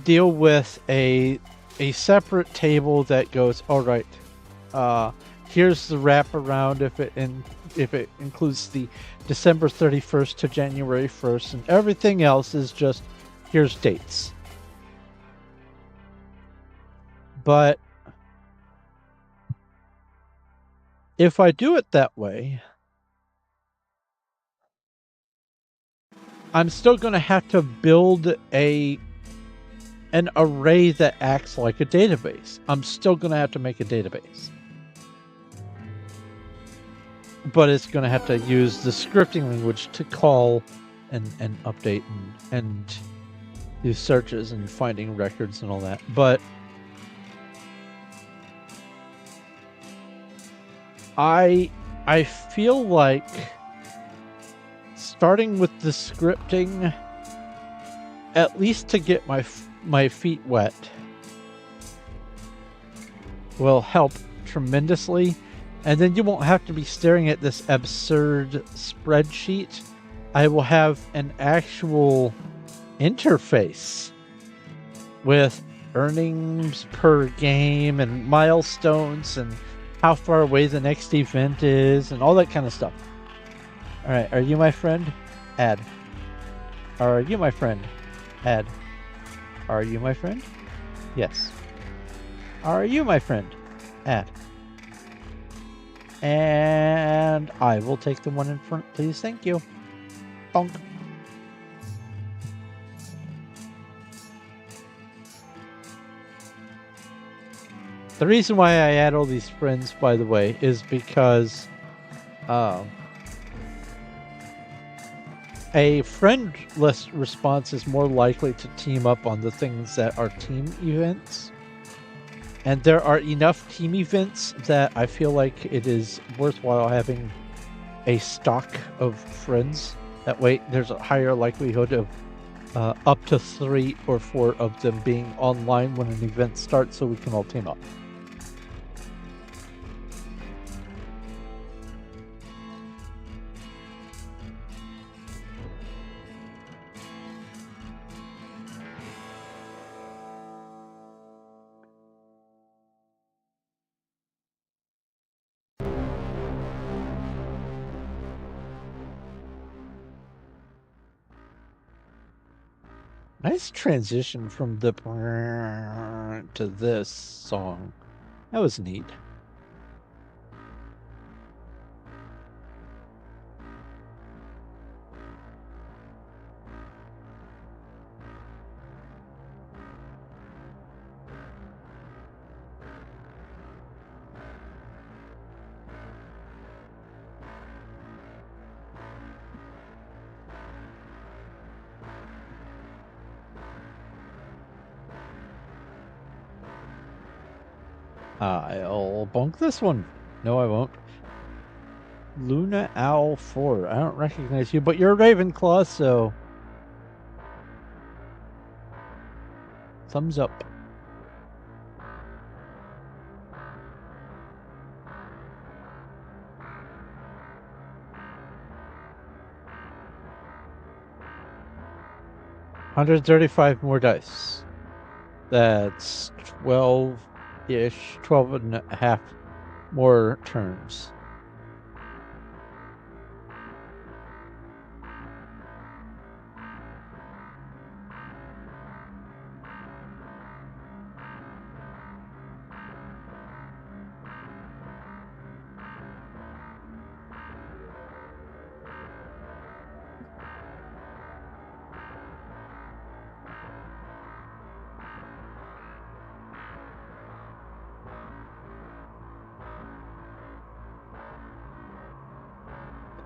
deal with a separate table that goes, all right, here's the wraparound if it includes the December 31st to January 1st, and everything else is just, here's dates. But if I do it that way, I'm still going to have to build an array that acts like a database. I'm still going to have to make a database. But it's going to have to use the scripting language to call and update and do searches and finding records and all that. But I feel like starting with the scripting, at least to get my feet wet, will help tremendously. And then you won't have to be staring at this absurd spreadsheet. I will have an actual interface with earnings per game and milestones and how far away the next event is and all that kind of stuff. All right, are you my friend? Add. Are you my friend? Add. Are you my friend? Yes. Are you my friend? Add. And I will take the one in front, please. Thank you. Bonk. The reason why I add all these friends, by the way, is because a friendless response is more likely to team up on the things that are team events. And there are enough team events that I feel like it is worthwhile having a stock of friends. That way there's a higher likelihood of up to 3 or 4 of them being online when an event starts so we can all team up. Nice transition from the to this song. That was neat. I'll bonk this one. No, I won't. Luna Owl 4. I don't recognize you, but you're a Ravenclaw, so thumbs up. $135 more dice. That's 12-ish, 12 and a half more turns.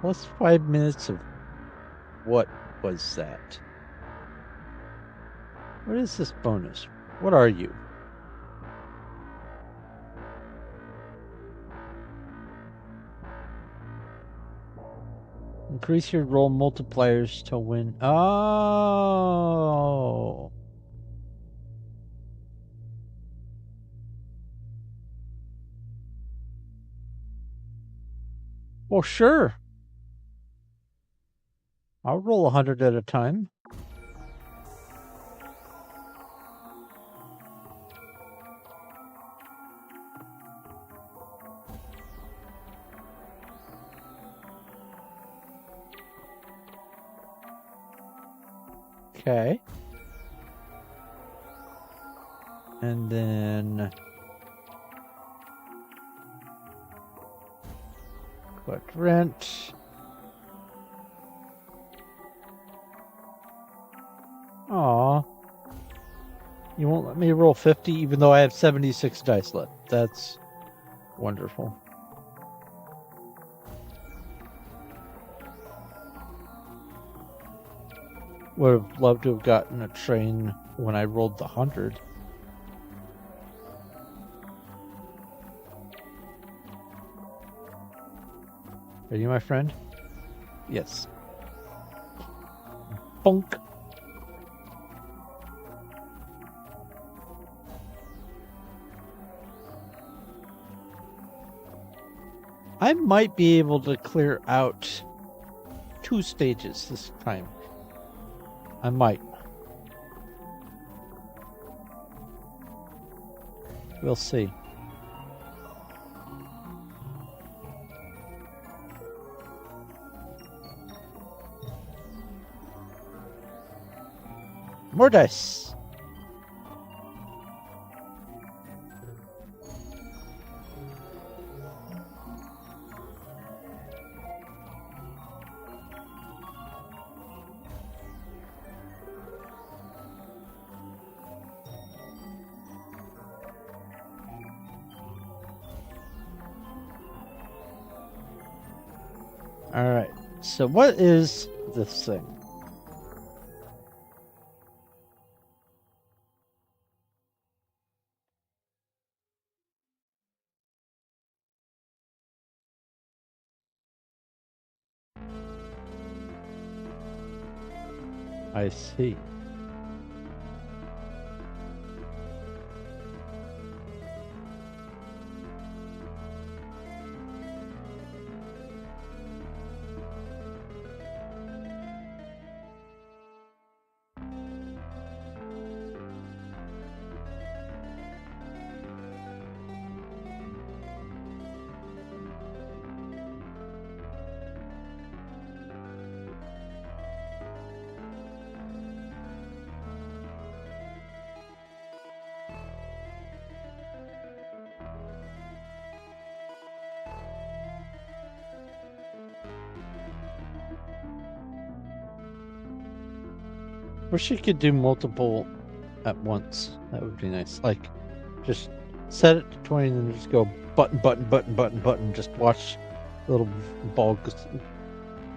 Plus 5 minutes of what was that? What is this bonus? What are you? Increase your roll multipliers to win. Oh. Well, sure. I'll roll 100 at a time. Okay. And then collect rent. Aw. You won't let me roll 50 even though I have 76 dice left. That's wonderful. Would have loved to have gotten a train when I rolled the 100. Are you my friend? Yes. Bonk. I might be able to clear out 2 stages this time. I might. We'll see. More dice. All right. So what is this thing? I see. Wish you could do multiple at once. That would be nice. Like, just set it to 20 and then just go button, button, button, button, button. Just watch the little ball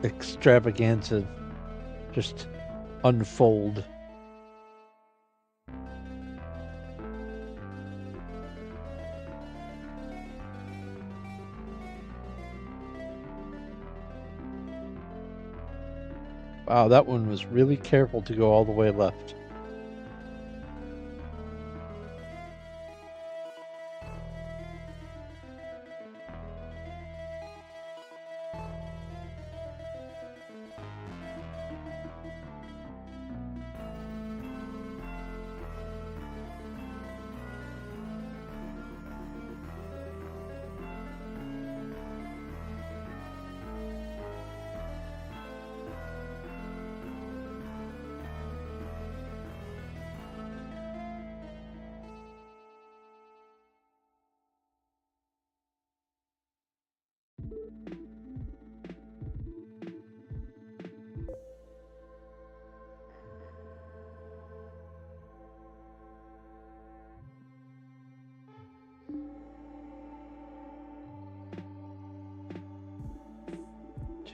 extravaganza just unfold. Wow, that one was really careful to go all the way left.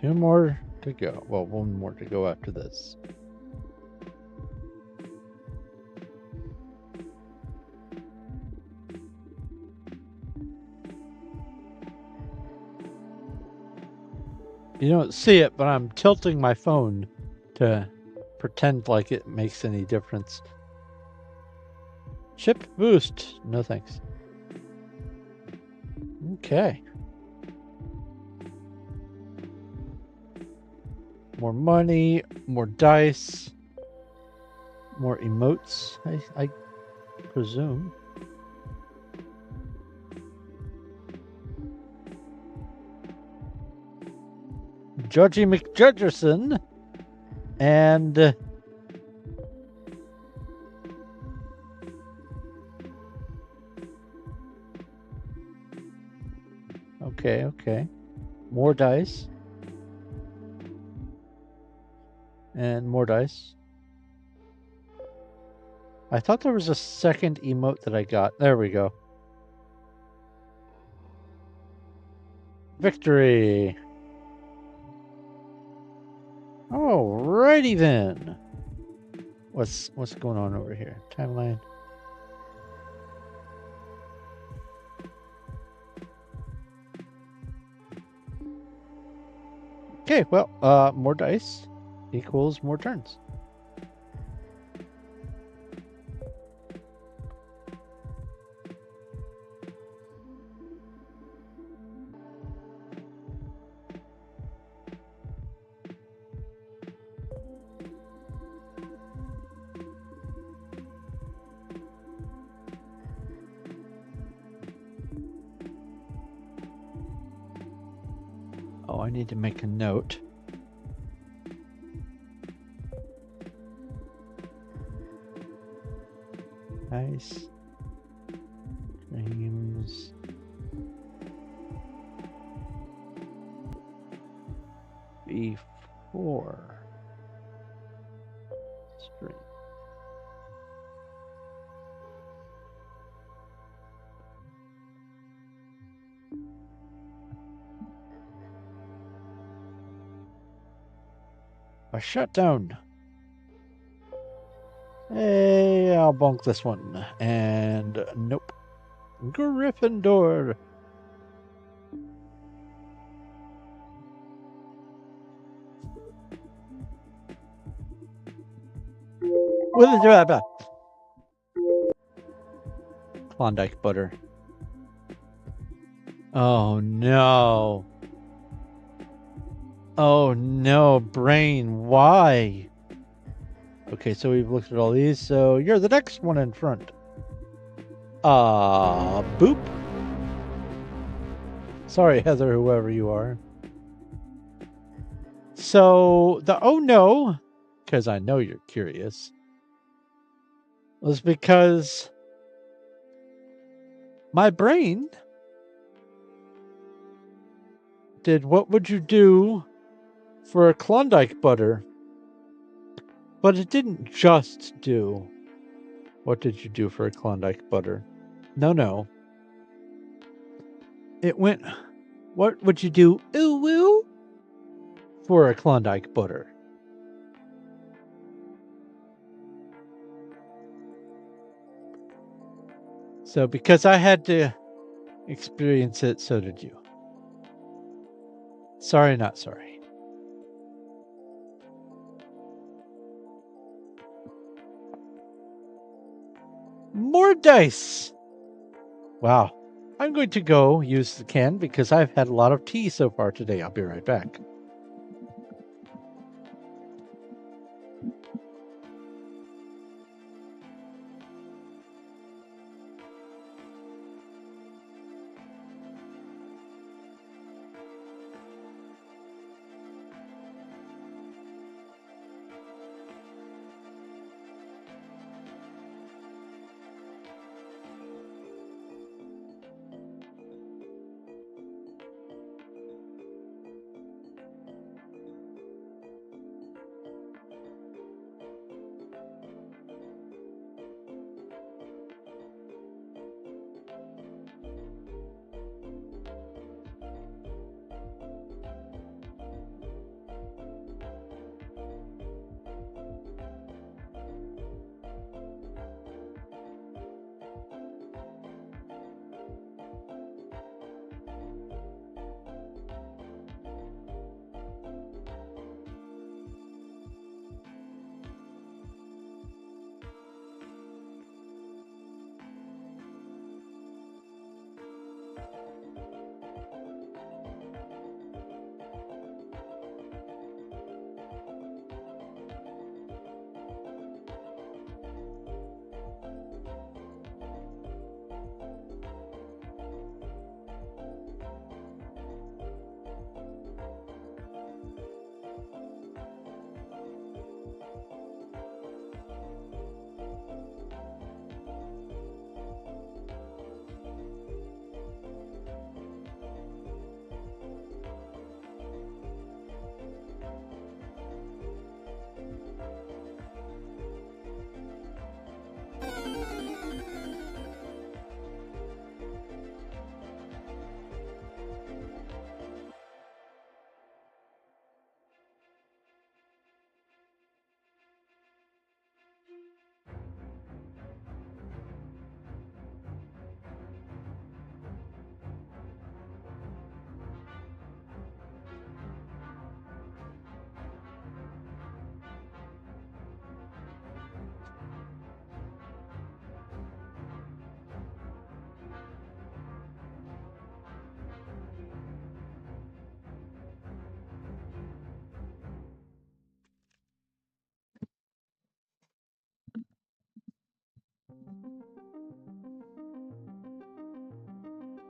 Two more to go. Well, one more to go after this. You don't see it, but I'm tilting my phone to pretend like it makes any difference. Chip boost. No thanks. Okay. More money, more dice, more emotes, I presume. Judgy McJudgerson and okay. More dice. And more dice. I thought there was a second emote that I got. There we go. Victory. Alrighty then. What's going on over here? Timeline. Okay, well, more dice equals more turns. Oh, I need to make a note. Dice. Dreams. Before. Stream. A shutdown. Hey, I'll bonk this one. And nope. Gryffindor. Klondike butter. Oh no. Oh no, brain, why? Okay, so we've looked at all these, so you're the next one in front. Boop. Sorry, Heather, whoever you are. So, the oh no, because I know you're curious, was because my brain did what would you do for a Klondike butter, but it didn't just do what did you do for a Klondike butter. No. It went, what would you do, ooh woo, for a Klondike butter? So because I had to experience it, so did you. Sorry, not sorry. More dice. Wow. I'm going to go use the can because I've had a lot of tea so far today. I'll be right back.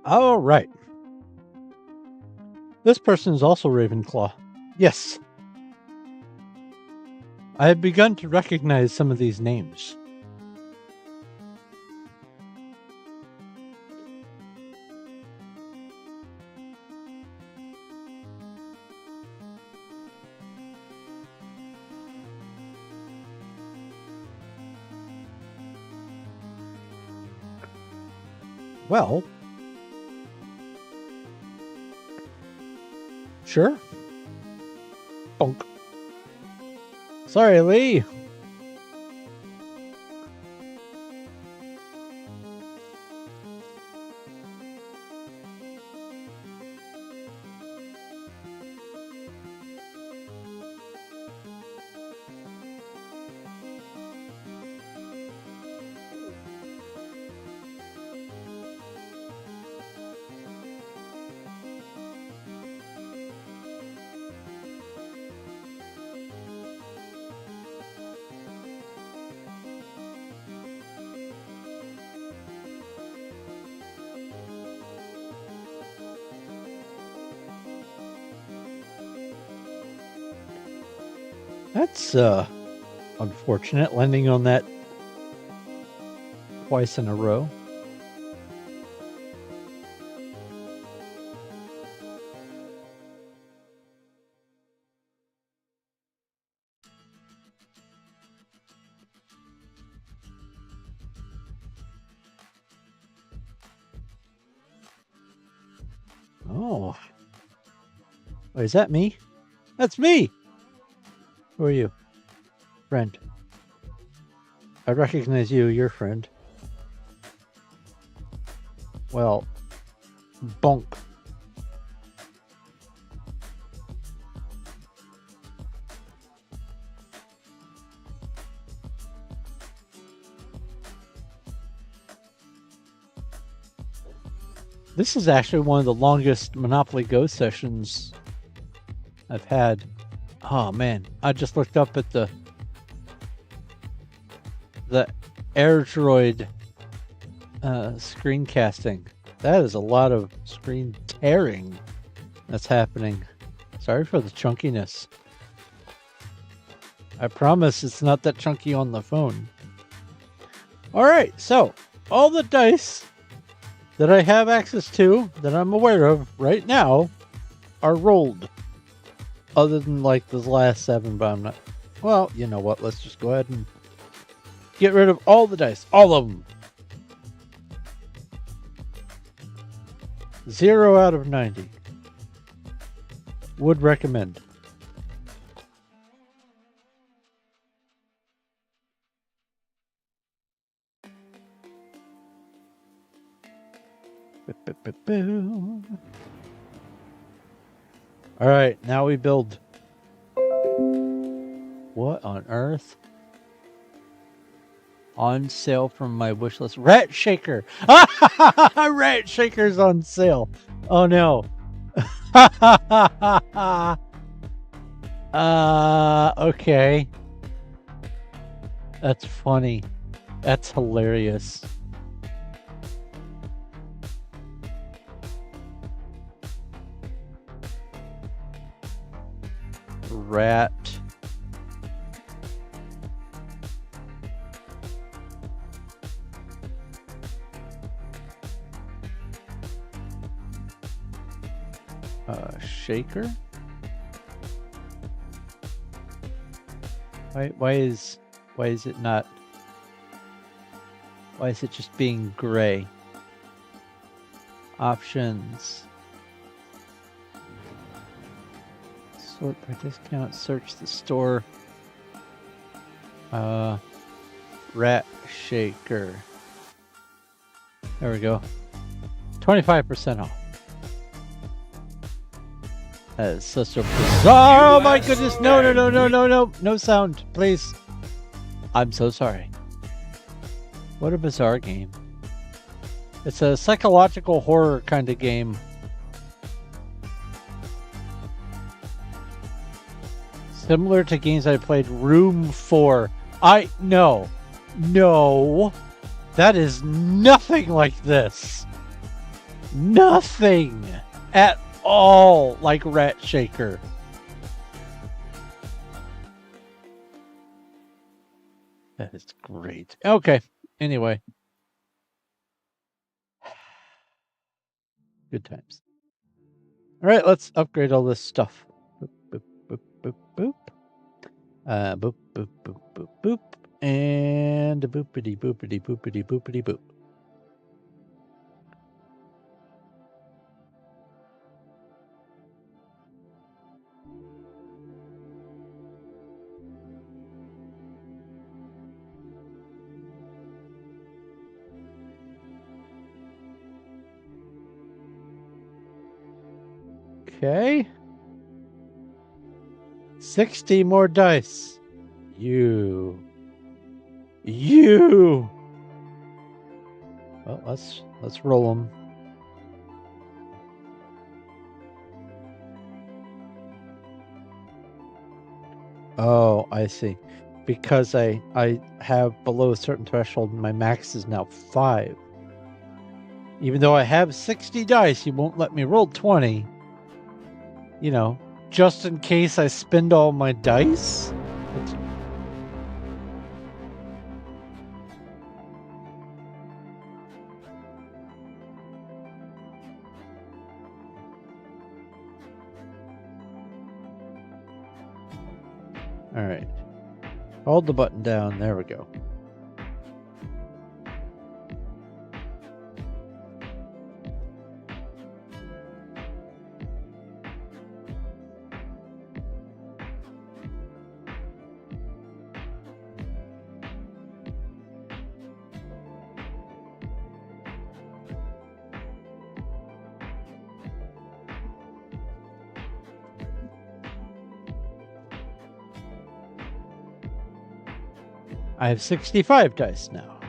All right. This person is also Ravenclaw. Yes. I have begun to recognize some of these names. Well, sure. Bonk. Sorry, Lee. That's unfortunate, landing on that twice in a row. Oh. Wait, is that me? That's me! Who are you? Friend. I recognize you, your friend. Well, bonk. This is actually one of the longest Monopoly Go sessions I've had. Oh man, I just looked up at the AirDroid screencasting. That is a lot of screen tearing that's happening. Sorry for the chunkiness. I promise it's not that chunky on the phone. All right, so all the dice that I have access to, that I'm aware of right now, are rolled. Other than like the last 7, but I'm not. Well, you know what? Let's just go ahead and get rid of all the dice. All of them. 0 out of 90. Would recommend. All right, now we build. What on earth? On sale from my wish list. Rat Shaker. Rat Shaker's on sale. Oh no. Okay. That's funny. That's hilarious. Rat. Shaker? Why is it not? Why is it just being gray? Options. Sort by discount, search the store. Rat Shaker. There we go. 25% off. That is such a bizarre. Oh my goodness! No sound, please. I'm so sorry. What a bizarre game. It's a psychological horror kind of game. Similar to games I played. Room 4. No. That is nothing like this. Nothing at all like Rat Shaker. That is great. Okay. Anyway. Good times. All right, let's upgrade all this stuff. Boop, boop, boop, boop, boop. Boop, boop, boop, boop, boop. And boopity, boopity, boopity, boopity, boop. Okay. 60 more dice. You. Well, let's roll them. Oh, I see. Because I have below a certain threshold, my max is now 5. Even though I have 60 dice, you won't let me roll 20. You know, just in case I spend all my dice. All right. Hold the button down. There we go. I have 65 dice now.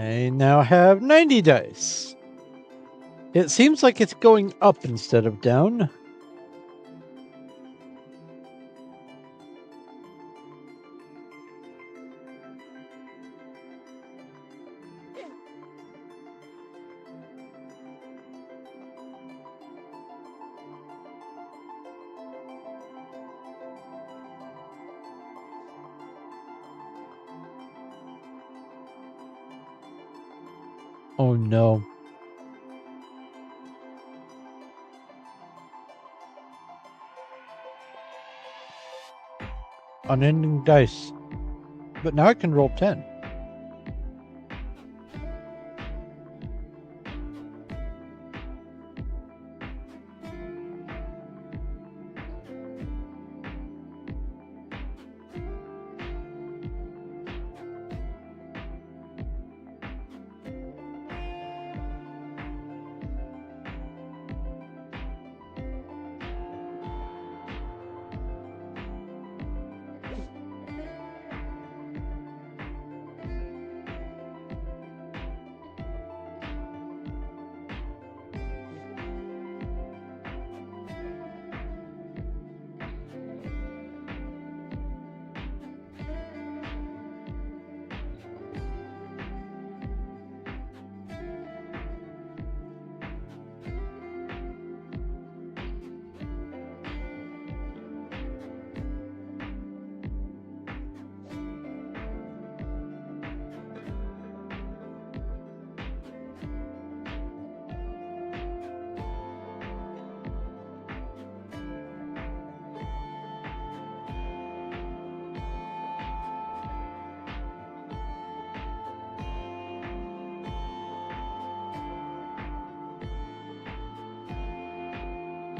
I now have 90 dice. It seems like it's going up instead of down. Oh no. Unending dice. But now I can roll 10.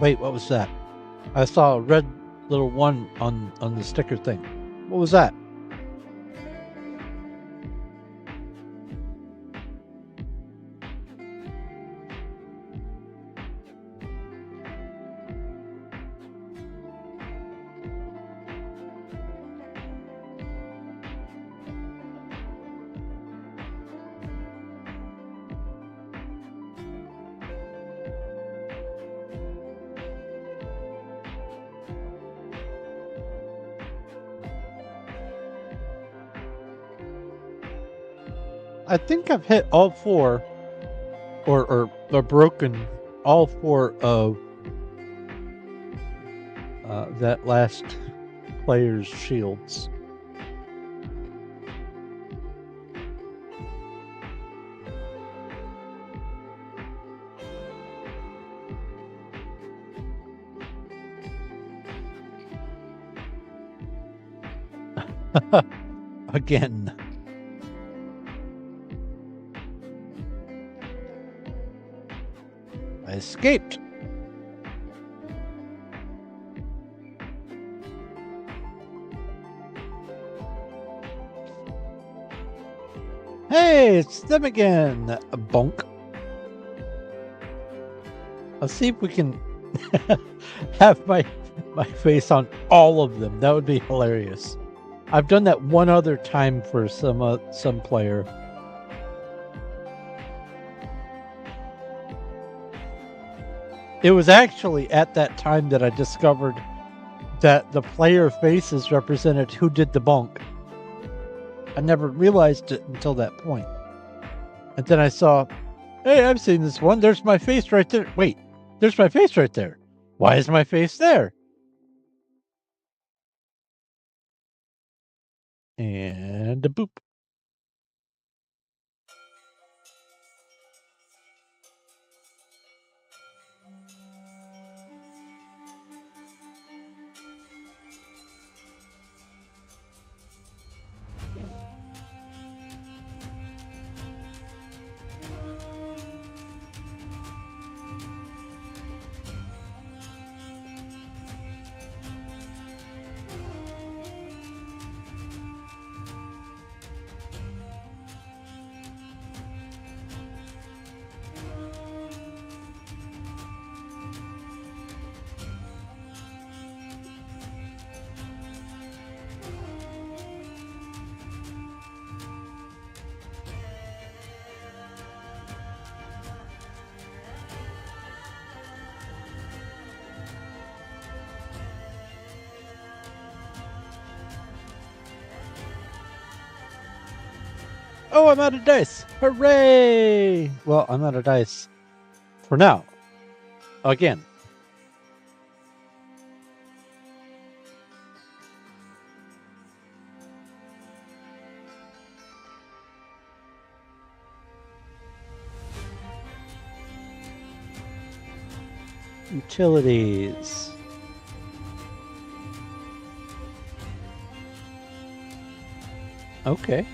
Wait, what was that? I saw a red little one on the sticker thing. What was that? I think I've hit all four, or broken all four of that last player's shields. Again. I escaped. Hey, it's them again. Bonk. Let's see if we can have my face on all of them. That would be hilarious. I've done that one other time for some player. It was actually at that time that I discovered that the player faces represented who did the bonk. I never realized it until that point. And then I saw, hey, I've seen this one. There's my face right there. Wait, there's my face right there. Why is my face there? And a boop. Oh, I'm out of dice. Hooray! Well, I'm out of dice for now. Again. Utilities. Okay.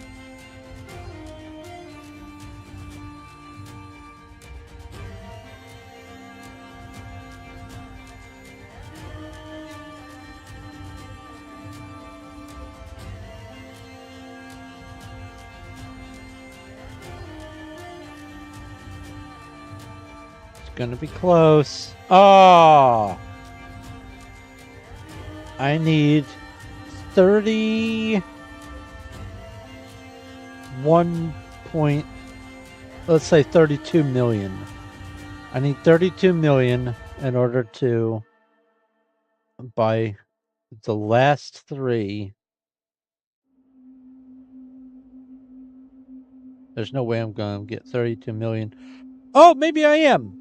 It's gonna be close. Oh! I need 31 point, let's say 32 million. I need 32 million in order to buy the last three. There's no way I'm going to get 32 million. Oh, maybe I am.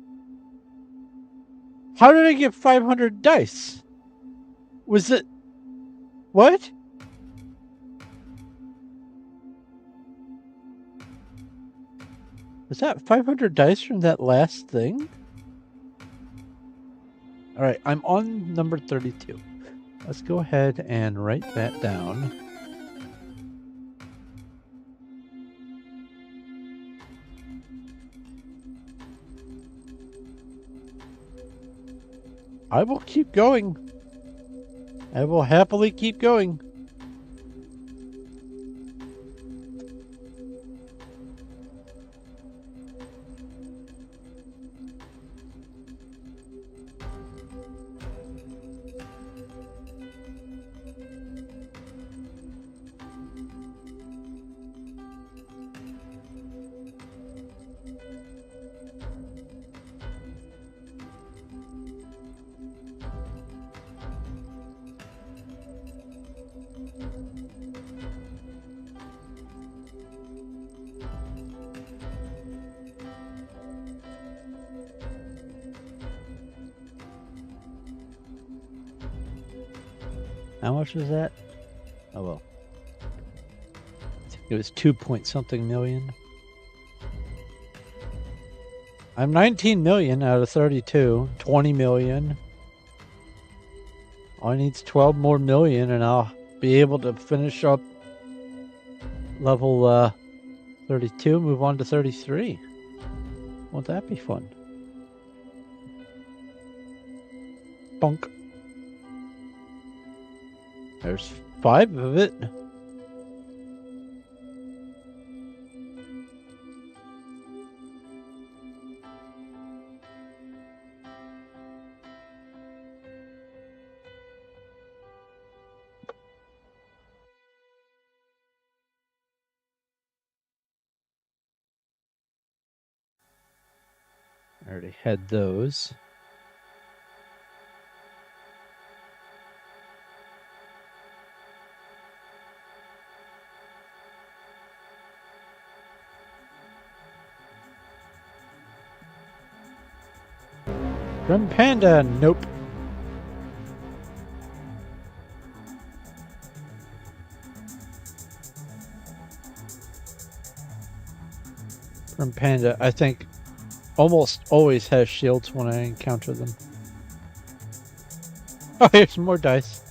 How did I get 500 dice? Was it... What? Was that 500 dice from that last thing? All right, I'm on number 32. Let's go ahead and write that down. I will keep going. I will happily keep going. How much was that? Oh, well. I think it was 2 point something million. I'm 19 million out of 32. 20 million. All I need is 12 more million and I'll be able to finish up level 32, move on to 33. Won't that be fun? Bonk. There's 5 of it. I already had those. Grim Panda, nope. Grim Panda, I think, almost always has shields when I encounter them. Oh, here's some more dice.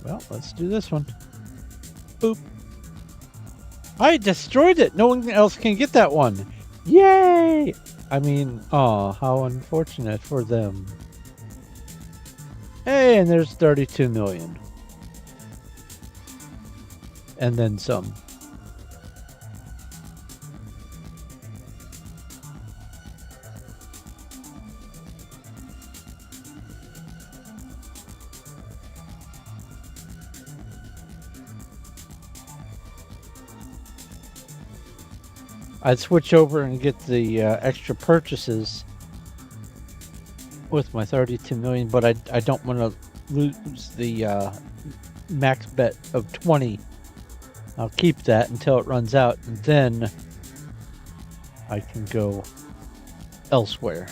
Well, let's do this one. Boop. I destroyed it. No one else can get that one. Yay! I mean, oh, how unfortunate for them. Hey, and there's 32 million. And then some. I'd switch over and get the extra purchases with my 32 million, but I don't want to lose the max bet of 20. I'll keep that until it runs out, and then I can go elsewhere.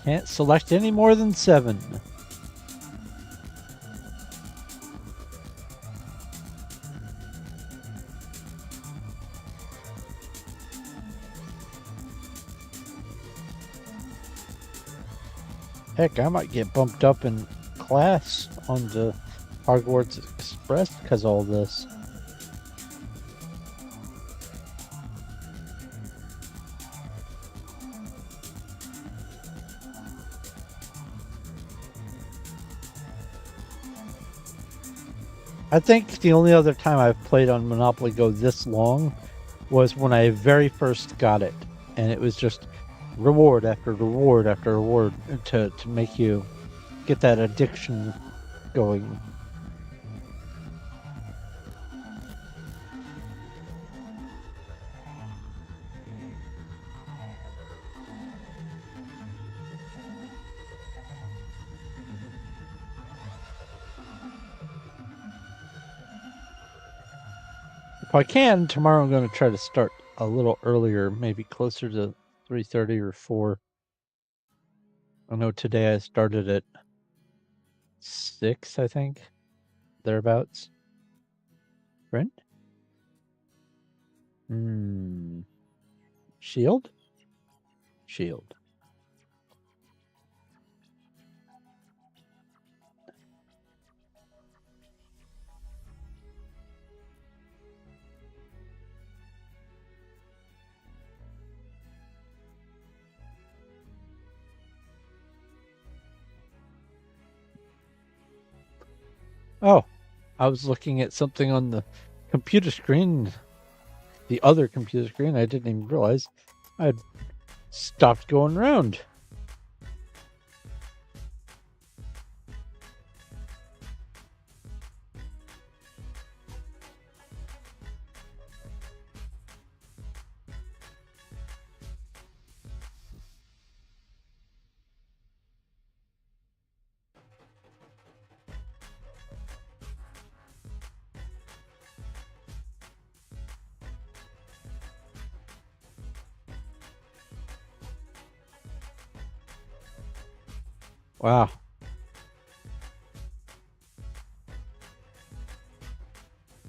Can't select any more than 7. Heck, I might get bumped up in class on the Hogwarts Express because of all this. I think the only other time I've played on Monopoly Go this long was when I very first got it, and it was just reward after reward after reward to make you get that addiction going. If I can, tomorrow I'm going to try to start a little earlier, maybe closer to 3:30 or 4. I know today I started at 6, I think, thereabouts. Friend? Shield? Shield. Oh, I was looking at something on the computer screen, the other computer screen. I didn't even realize I had stopped going around. Wow.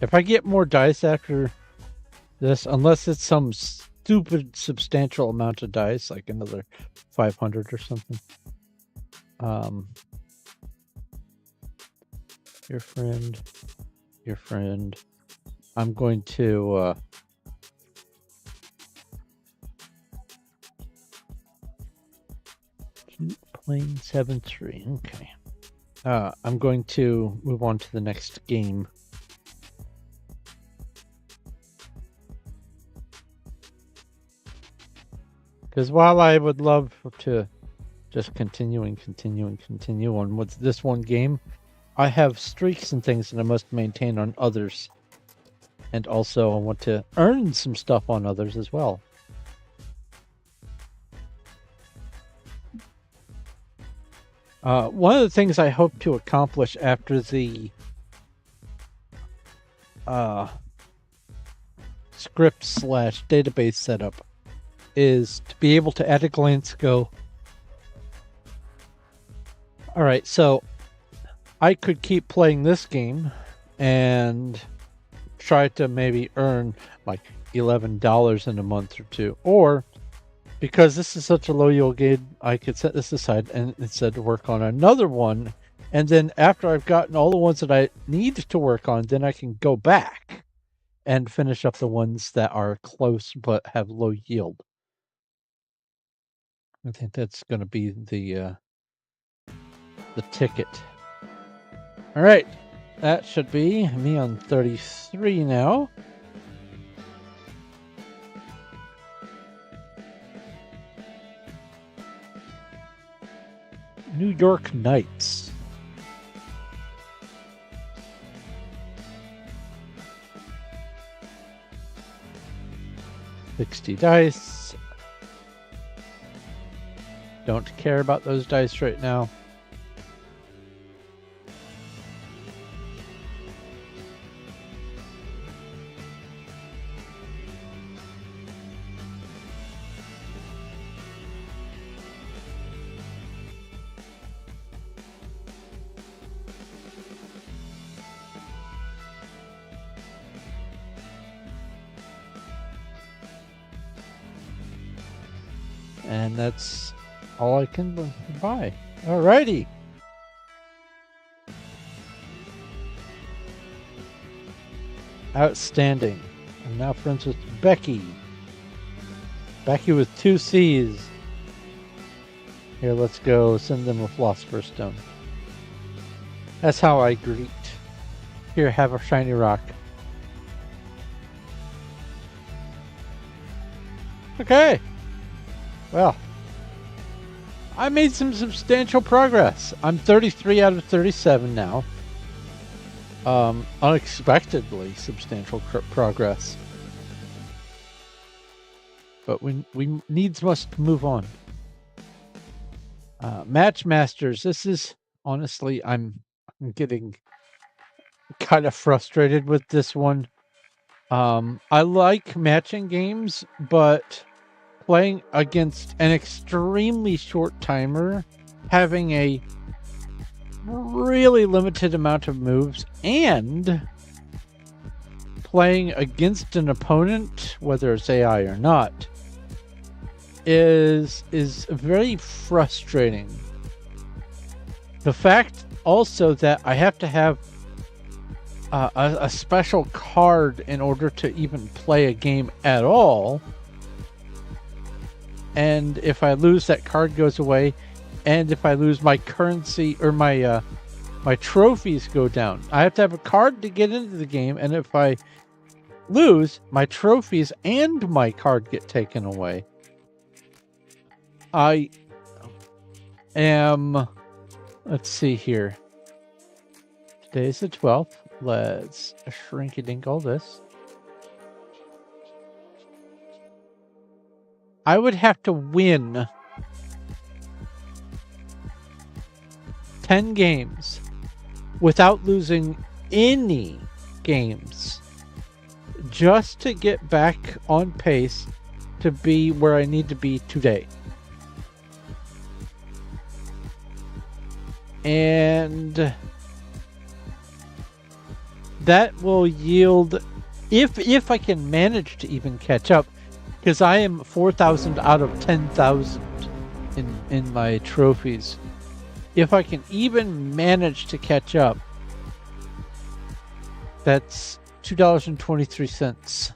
If I get more dice after this, unless it's some stupid substantial amount of dice, like another 500 or something. Your friend. I'm going to playing 7-3. Okay. I'm going to move on to the next game. Because while I would love to just continue on with this one game, I have streaks and things that I must maintain on others. And also I want to earn some stuff on others as well. One of the things I hope to accomplish after the script/database setup is to be able to at a glance go, all right, so I could keep playing this game and try to maybe earn like $11 in a month or two, or because this is such a low yield game, I could set this aside and instead work on another one And then after I've gotten all the ones that I need to work on, then I can go back and finish up the ones that are close but have low yield. I think that's going to be the ticket. All right, that should be me on 33 now. New York Knights. $60 dice. Don't care about those dice right now. And that's all I can buy. Alrighty. Outstanding. I'm now friends with Becky. Becky with 2 C's. Here, let's go send them a Philosopher's Stone. That's how I greet. Here, have a shiny rock. Okay. Well, I made some substantial progress. I'm 33 out of 37 now. Unexpectedly substantial progress. But we needs must move on. Match Masters. This is honestly, I'm getting kind of frustrated with this one. I like matching games, but playing against an extremely short timer, having a really limited amount of moves, and playing against an opponent, whether it's AI or not, is very frustrating. The fact also that I have to have a special card in order to even play a game at all, and if I lose, that card goes away, and if I lose, my currency or my trophies go down. I have to have a card to get into the game, and if I lose, my trophies and my card get taken away. I am, let's see here. Today's the 12th. Let's shrink-a-dink all this. I would have to win 10 games without losing any games just to get back on pace to be where I need to be today. And that will yield, if I can manage to even catch up, because I am 4,000 out of 10,000 in my trophies. If I can even manage to catch up, that's $2.23.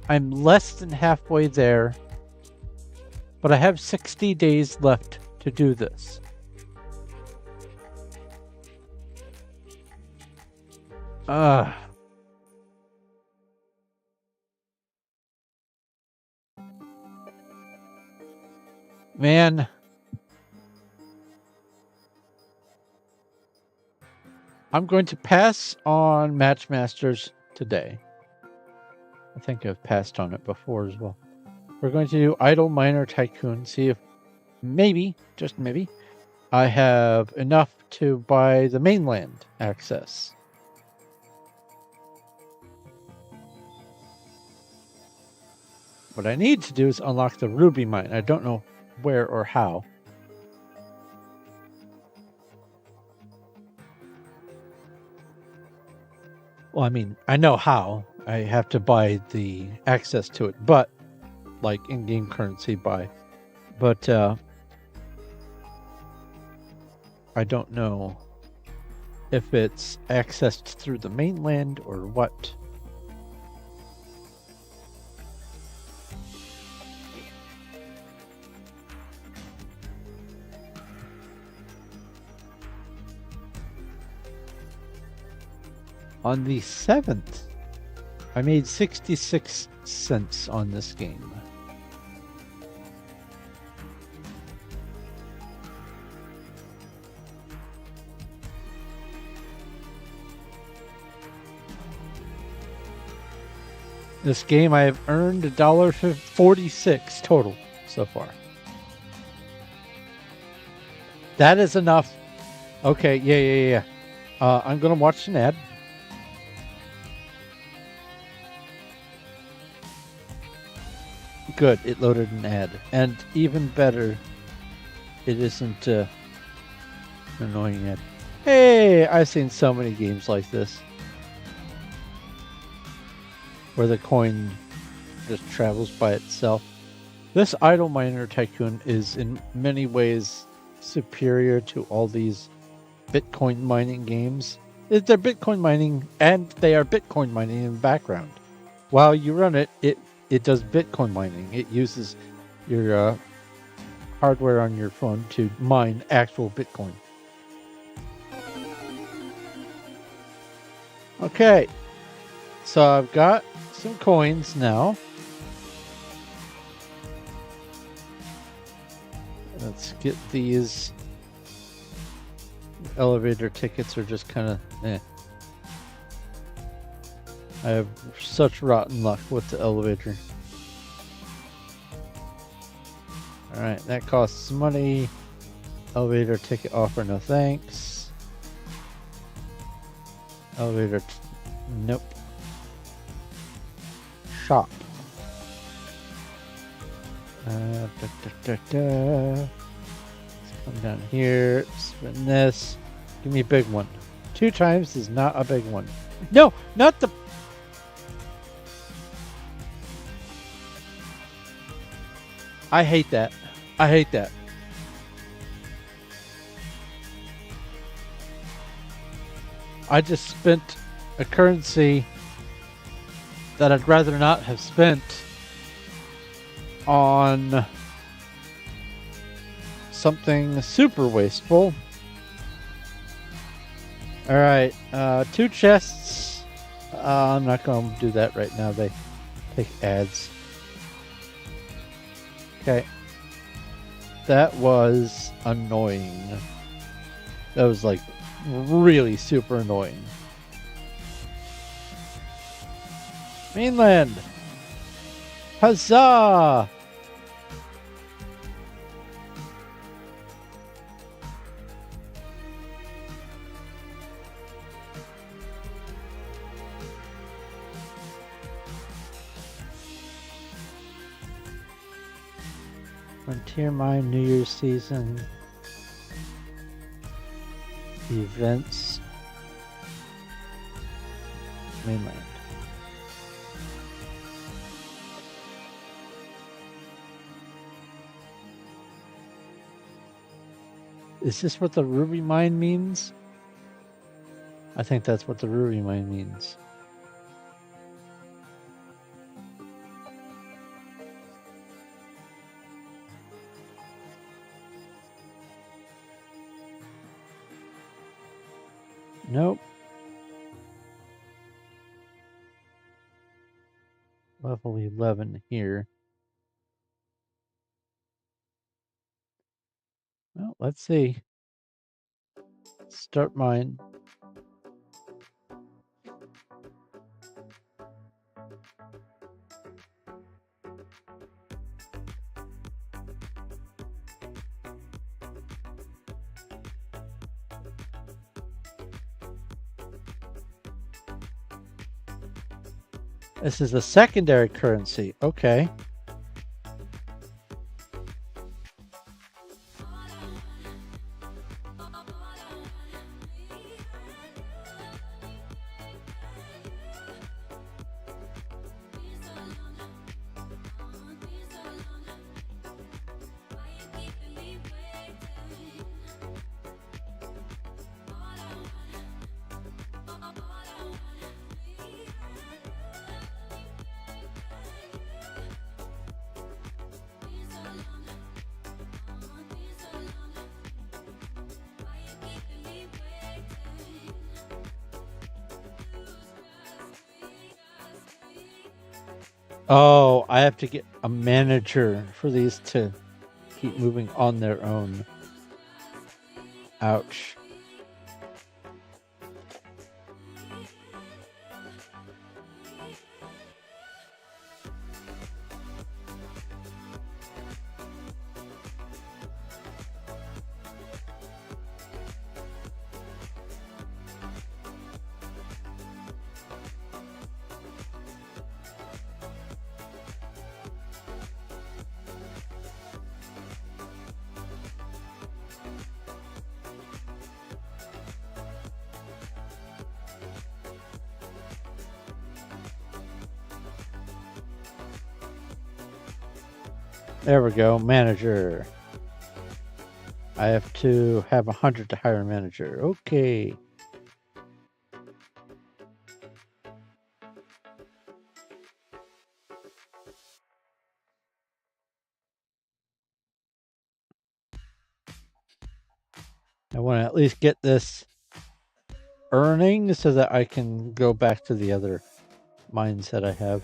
I'm less than halfway there, but I have 60 days left to do this. Man. I'm going to pass on Matchmasters today. I think I've passed on it before as well. We're going to do Idle Miner Tycoon, see if maybe, just maybe, I have enough to buy the mainland access. What I need to do is unlock the ruby mine. I don't know where or how. Well, I mean, I know how. I have to buy the access to it, but like in-game currency buy. But I don't know if it's accessed through the mainland or what. On the 7th, I made 66 cents on this game. This game I have earned $1.46 total so far. That is enough. Okay, yeah. I'm gonna watch an ad. Good, it loaded an ad. And even better, it isn't an annoying ad. Hey, I've seen so many games like this. Where the coin just travels by itself. This Idle Miner Tycoon is in many ways superior to all these Bitcoin mining games. They're Bitcoin mining, and they are Bitcoin mining in the background. While you run it, it does Bitcoin mining. It uses your hardware on your phone to mine actual Bitcoin. Okay, so I've got some coins now. Let's get these. Elevator tickets are just kind of eh. I have such rotten luck with the elevator. Alright, that costs money. Elevator ticket offer, no thanks. Elevator, nope. Shop. Let's come down here, spin this. Give me a big one. 2 times is not a big one. No, not the... I hate that. I hate that. I just spent a currency that I'd rather not have spent on something super wasteful. Alright, 2 chests. I'm not going to do that right now. They take ads. Okay. That was annoying. That was like really super annoying. Mainland! Huzzah! Frontier Mine, New Year's season, events, mainland. Is this what the ruby mine means? I think that's what the ruby mine means. Nope. Level 11 here. Well, let's see. Start mine. This is a secondary currency. Okay. Oh, I have to get a manager for these to keep moving on their own. Ouch. There we go, manager. I have to have 100 to hire a manager. Okay. I want to at least get this earning so that I can go back to the other mines that I have.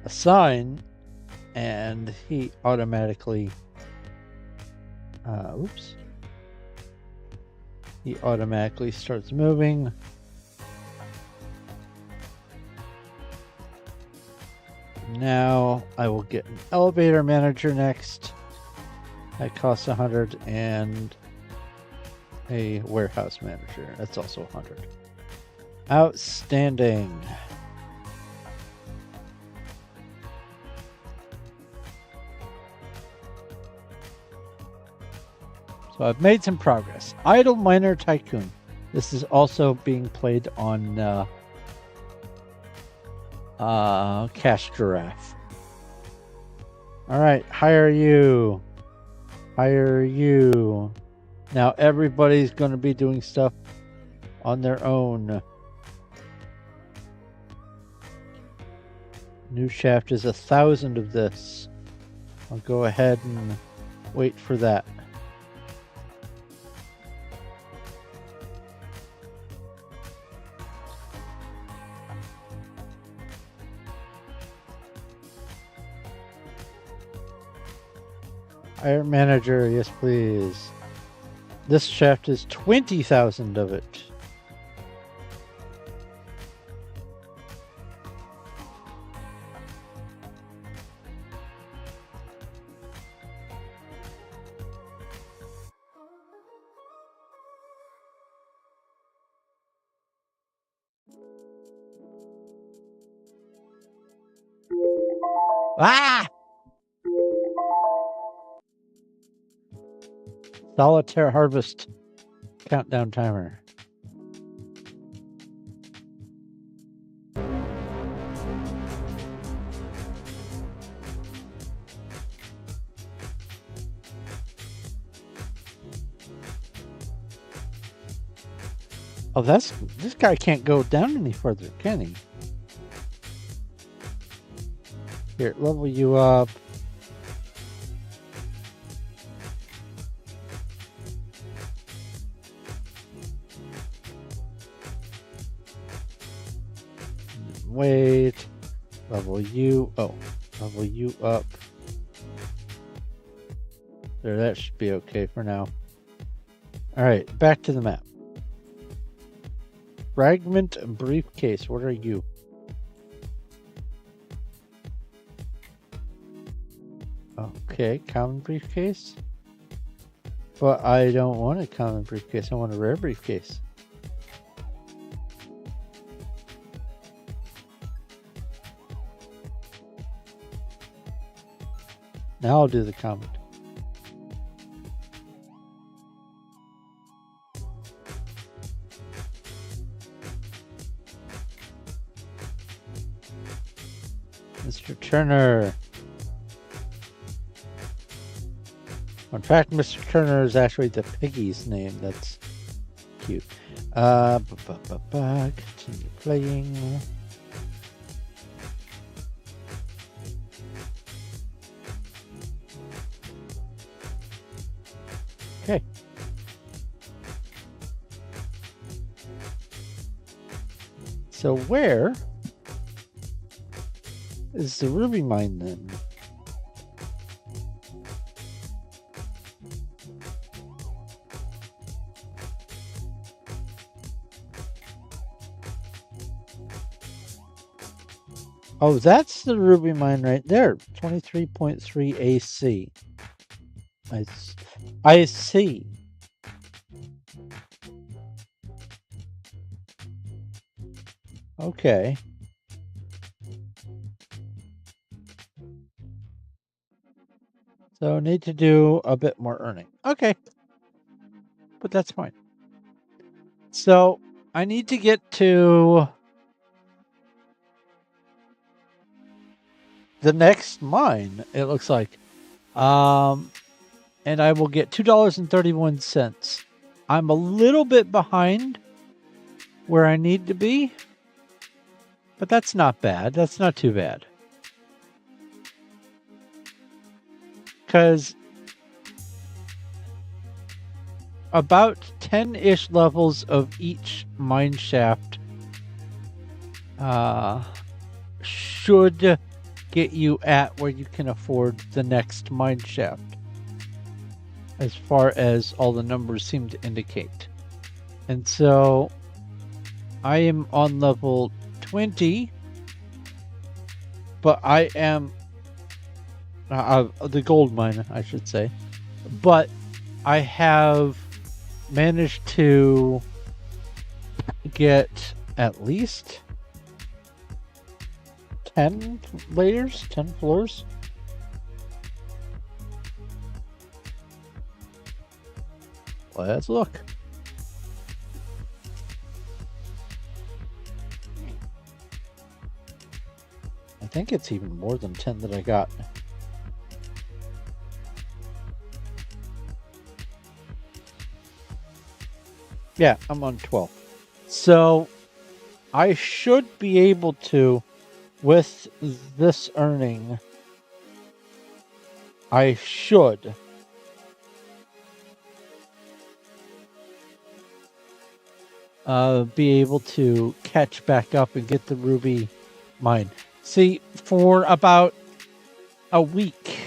Assign, and he automatically oops, he automatically starts moving. Now I will get an elevator manager next. That costs 100, and a warehouse manager. That's also 100. Outstanding. So I've made some progress. Idle Miner Tycoon. This is also being played on Cash Giraffe. All right, hire you. Hire you. Now everybody's going to be doing stuff on their own. New shaft is 1,000 of this. I'll go ahead and wait for that. Hire manager, yes please. This shaft is 20,000 of it. Ah! Solitaire harvest countdown timer. Oh, this guy can't go down any further, can he? Here, level you up. Wait. Level you up. There, that should be okay for now. Alright, back to the map. Fragment briefcase, what are you? Okay, common briefcase. But I don't want a common briefcase, I want a rare briefcase. Now I'll do the common. Mr. Turner. In fact, Mr. Turner is actually the piggy's name. That's cute. Continue playing. Okay. So where is the ruby mine then? Oh, that's the ruby mine right there. 23.3 AC. I see. Okay. So need to do a bit more earning. Okay. But that's fine. So I need to get to the next mine, it looks like. And I will get $2.31. I'm a little bit behind where I need to be, but that's not bad. That's not too bad. Because about 10-ish levels of each mine shaft should get you at where you can afford the next mine shaft, as far as all the numbers seem to indicate. And so I am on level 20, but I am the gold mine, I should say. But I have managed to get at least 10 layers, 10 floors. Let's look. I think it's even more than 10 that I got. Yeah, I'm on 12. So I should be able to, with this earning, I should be able to catch back up and get the ruby mine. See, for about a week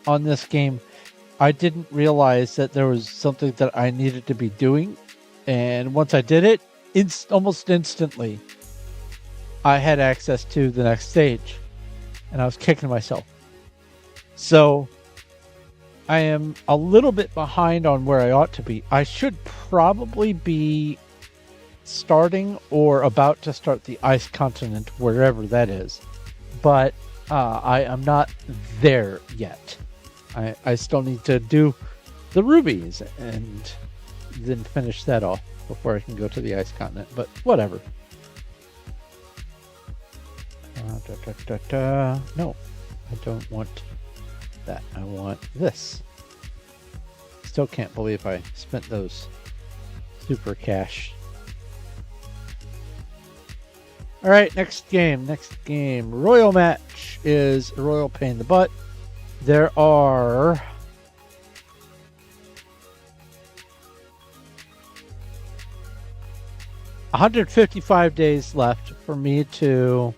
on this game, I didn't realize that there was something that I needed to be doing. And once I did it, almost instantly, I had access to the next stage. And I was kicking myself. So I am a little bit behind on where I ought to be. I should probably be starting or about to start the ice continent, wherever that is. But I am not there yet. I still need to do the rubies and then finish that off before I can go to the ice continent. But whatever. No, I don't want that. I want this. Still can't believe I spent those super cash. All right, next game. Royal match is a royal pain in the butt. There are 155 days left for me to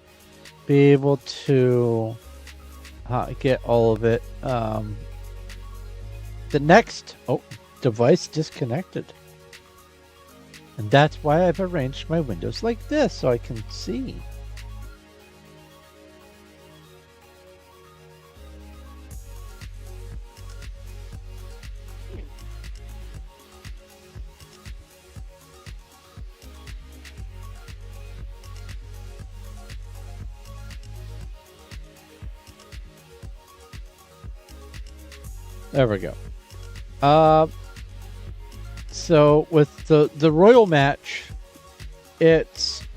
be able to get all of it. The next device disconnected. And that's why I've arranged my windows like this, so I can see. There we go. So with the royal match, it's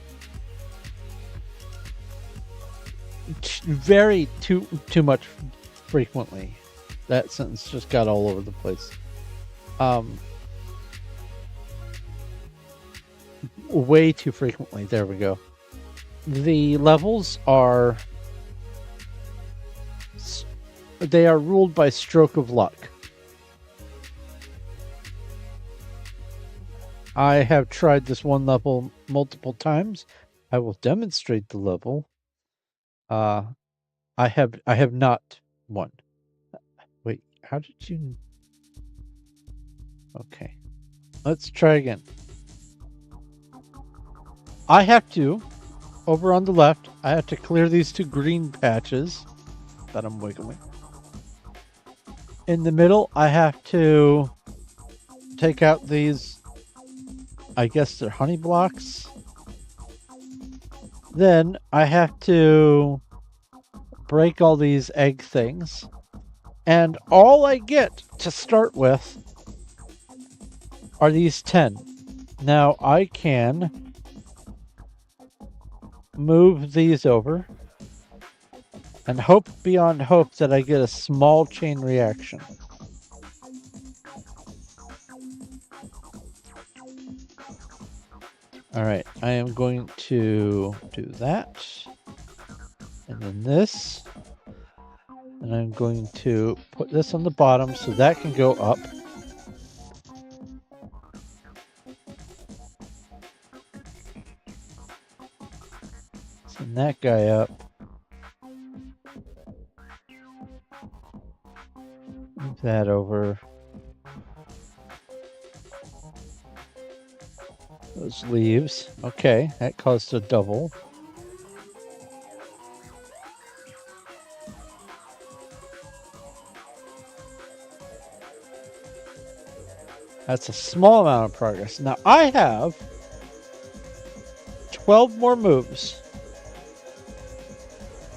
very too much frequently. That sentence just got all over the place. Way too frequently. There we go. The levels are ruled by stroke of luck. I have tried this one level multiple times, I will demonstrate the level. I have not won. Wait, how did you? Okay, let's try again. I have to, over on the left, I have to clear these 2 green patches that I'm wiggling. In the middle, I have to take out these, I guess they're honey blocks. Then I have to break all these egg things. And all I get to start with are these 10. Now I can move these over and hope beyond hope that I get a small chain reaction. All right, I am going to do that. And then this. And I'm going to put this on the bottom so that can go up. Send that guy up. Move that over. Those leaves. Okay, that caused a double. That's a small amount of progress. Now I have 12 more moves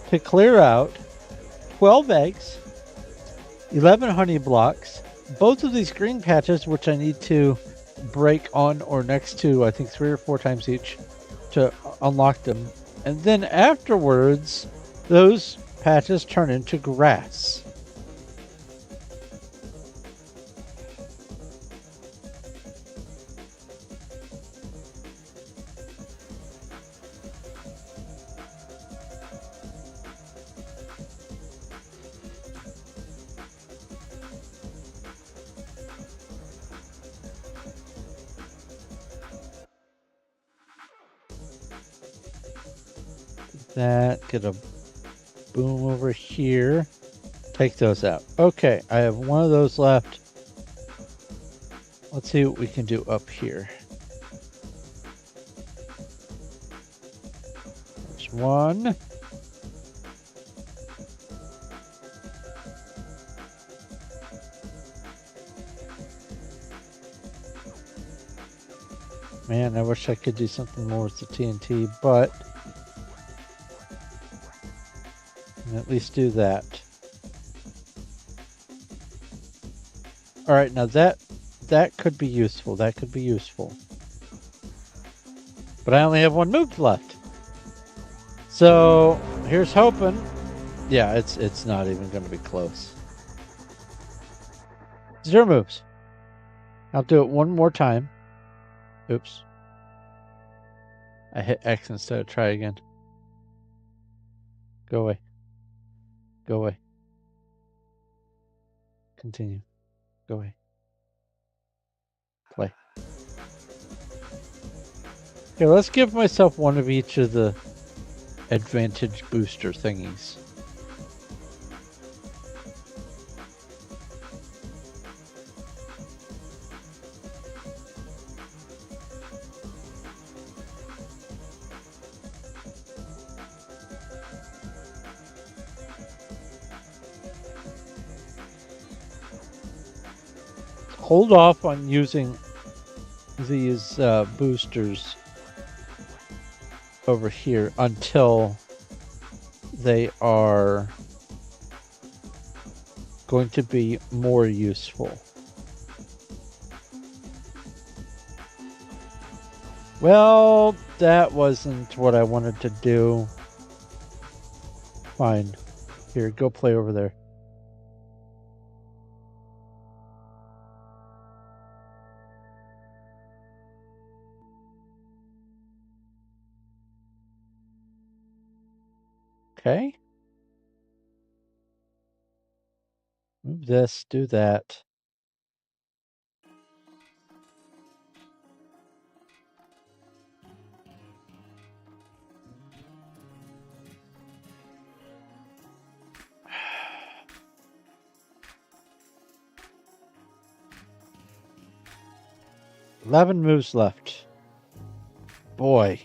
to clear out 12 eggs, 11 honey blocks, both of these green patches, which I need to break on or next to, I think 3 or 4 times each to unlock them. And then afterwards, those patches turn into grass. That, get a boom over here. Take those out. Okay, I have one of those left. Let's see what we can do up here. There's one. Man, I wish I could do something more with the TNT, but at least do that. All right, now that could be useful. That could be useful. But I only have 1 move left. So here's hoping. Yeah, it's not even going to be close. 0 moves. I'll do it one more time. Oops. I hit X instead of try again. Go away. Go away. Continue. Go away. Play. Okay, let's give myself one of each of the advantage booster thingies. Hold off on using these boosters over here until they are going to be more useful. Well, that wasn't what I wanted to do. Fine. Here, go play over there. Okay. Move this, do that. 11 moves left. Boy.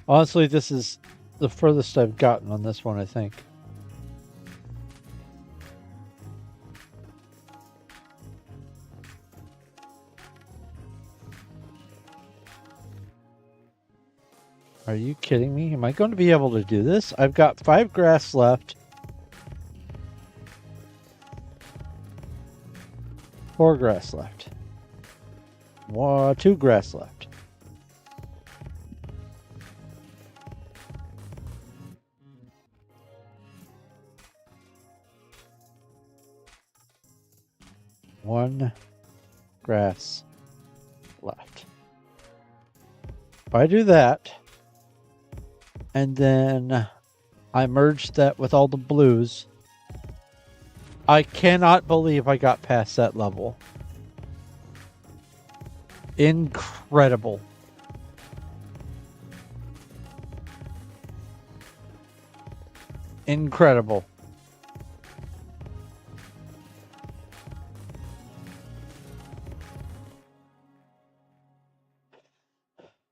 Honestly, this is the furthest I've gotten on this one, I think. Are you kidding me? Am I going to be able to do this? I've got 5 grass left. 4 grass left. 2 grass left. One grass left. If I do that, and then I merge that with all the blues, I cannot believe I got past that level. Incredible. Incredible.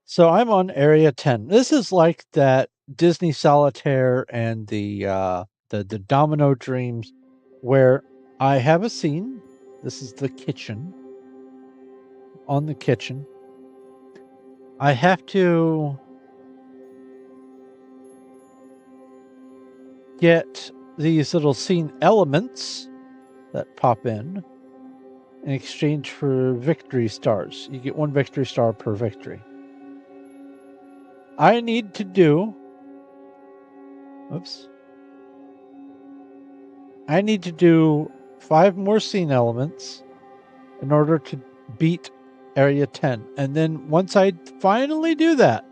So I'm on area 10. This is like that Disney Solitaire and the Domino Dreams, where I have a scene. This is the kitchen. On the kitchen, I have to get these little scene elements that pop in exchange for victory stars. You get 1 victory star per victory. I need to do... Oops. I need to do 5 more scene elements in order to beat Area 10. And then once I finally do that,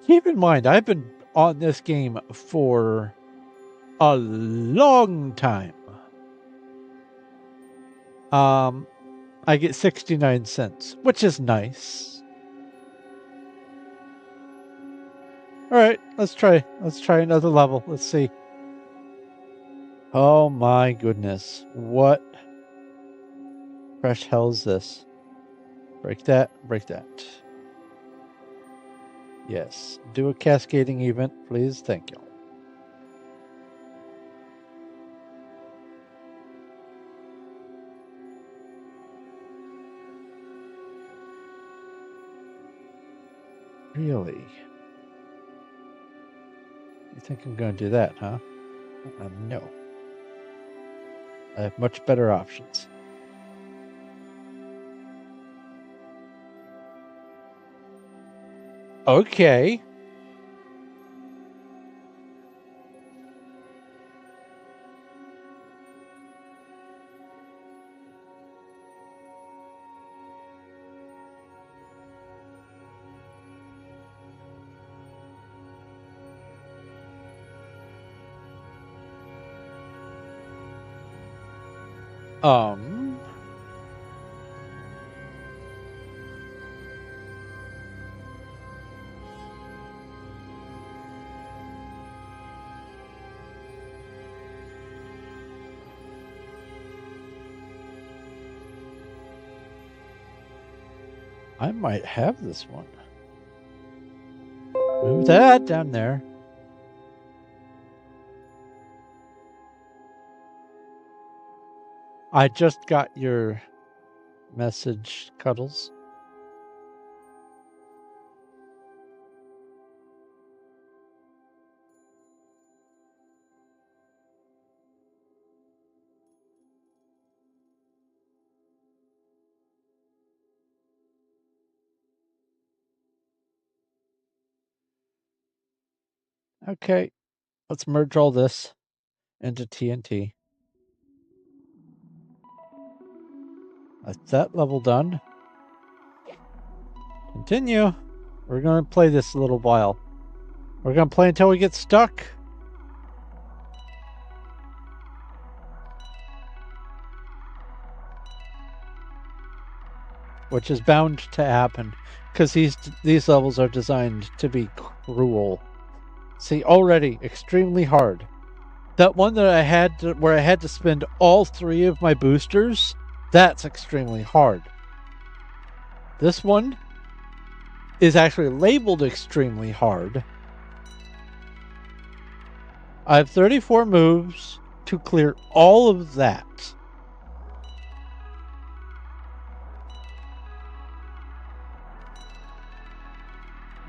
keep in mind, I've been on this game for a long time. I get 69 cents, which is nice. All right, let's try another level. Let's see. Oh my goodness. What fresh hell is this? Break that, break that. Yes, do a cascading event, please. Thank you. Really? You think I'm going to do that, huh? No. I have much better options. Okay. I might have this one. Move that down there. I just got your message, Cuddles. Okay, let's merge all this into TNT. That's that level done. Continue. We're going to play this a little while. We're going to play until we get stuck. Which is bound to happen, because these levels are designed to be cruel. See, already extremely hard. That one that I had where I had to spend all 3 of my boosters, that's extremely hard. This one is actually labeled extremely hard. I have 34 moves to clear all of that.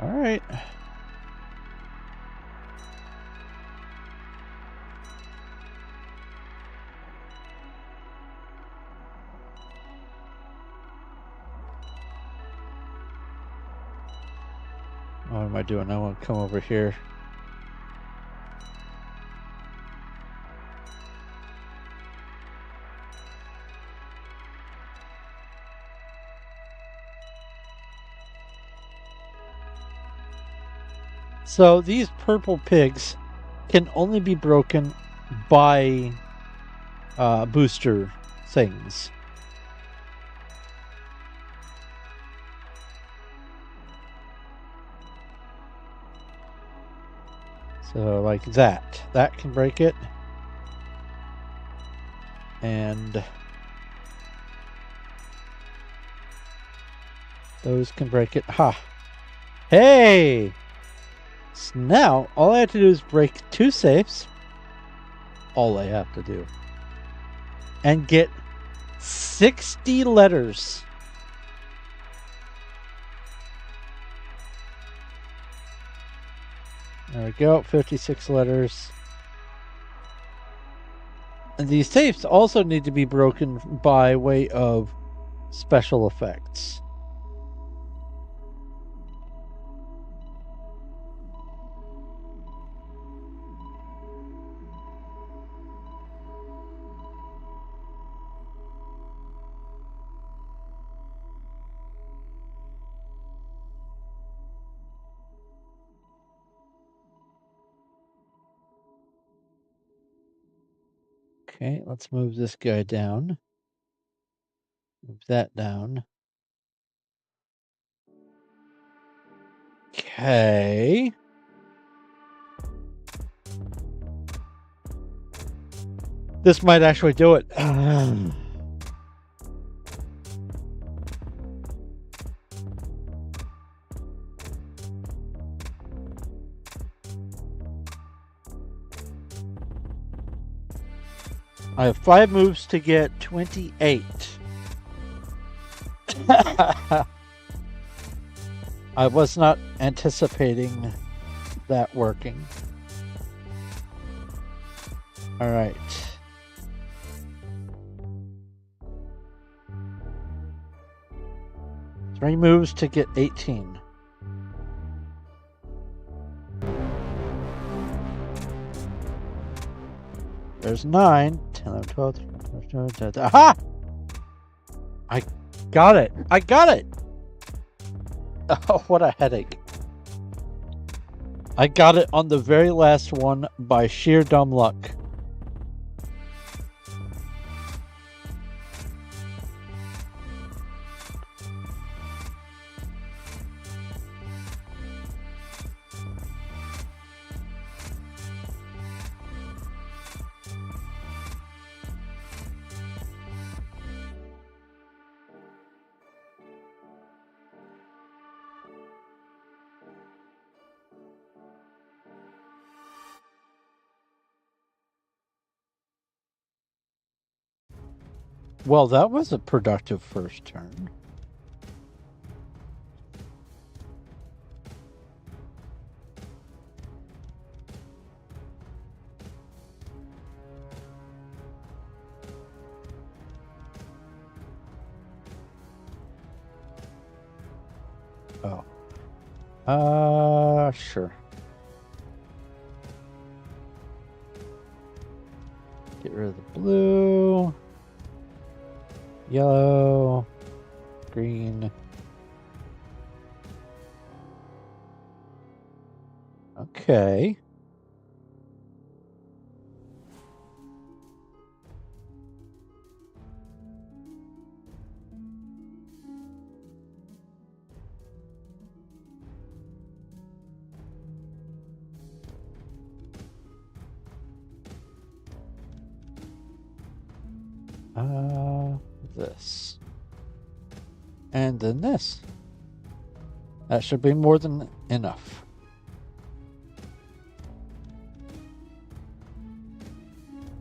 All right. What am I doing? I want to come over here. So these purple pigs can only be broken by booster things. So like that. That can break it. And those can break it. Ha! Hey! So now, all I have to do is break 2 safes. All I have to do. And get 60 letters. There we go, 56 letters. And these safes also need to be broken by way of special effects. Okay, let's move this guy down. Move that down. Okay. This might actually do it. I have 5 moves to get 28. I was not anticipating that working. All right. Three moves to get 18. There's 9, 10, 11, 12, 13, 14, 15. Aha! I got it. I got it. Oh, what a headache. I got it on the very last one by sheer dumb luck. Well, that was a productive first turn. Oh. Sure. Get rid of the blue. Yellow. Green. Okay. This. And then this. That should be more than enough.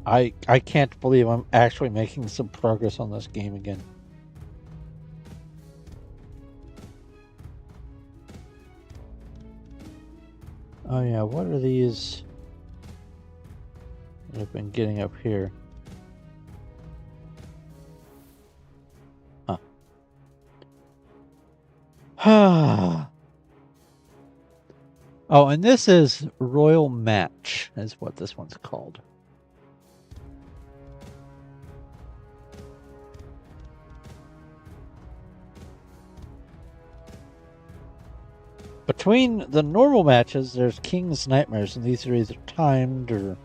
I can't believe I'm actually making some progress on this game again. Oh yeah, what are these that I've been getting up here? Huh. Oh, and this is Royal Match, is what this one's called. Between the normal matches, there's King's Nightmares, and these are either timed or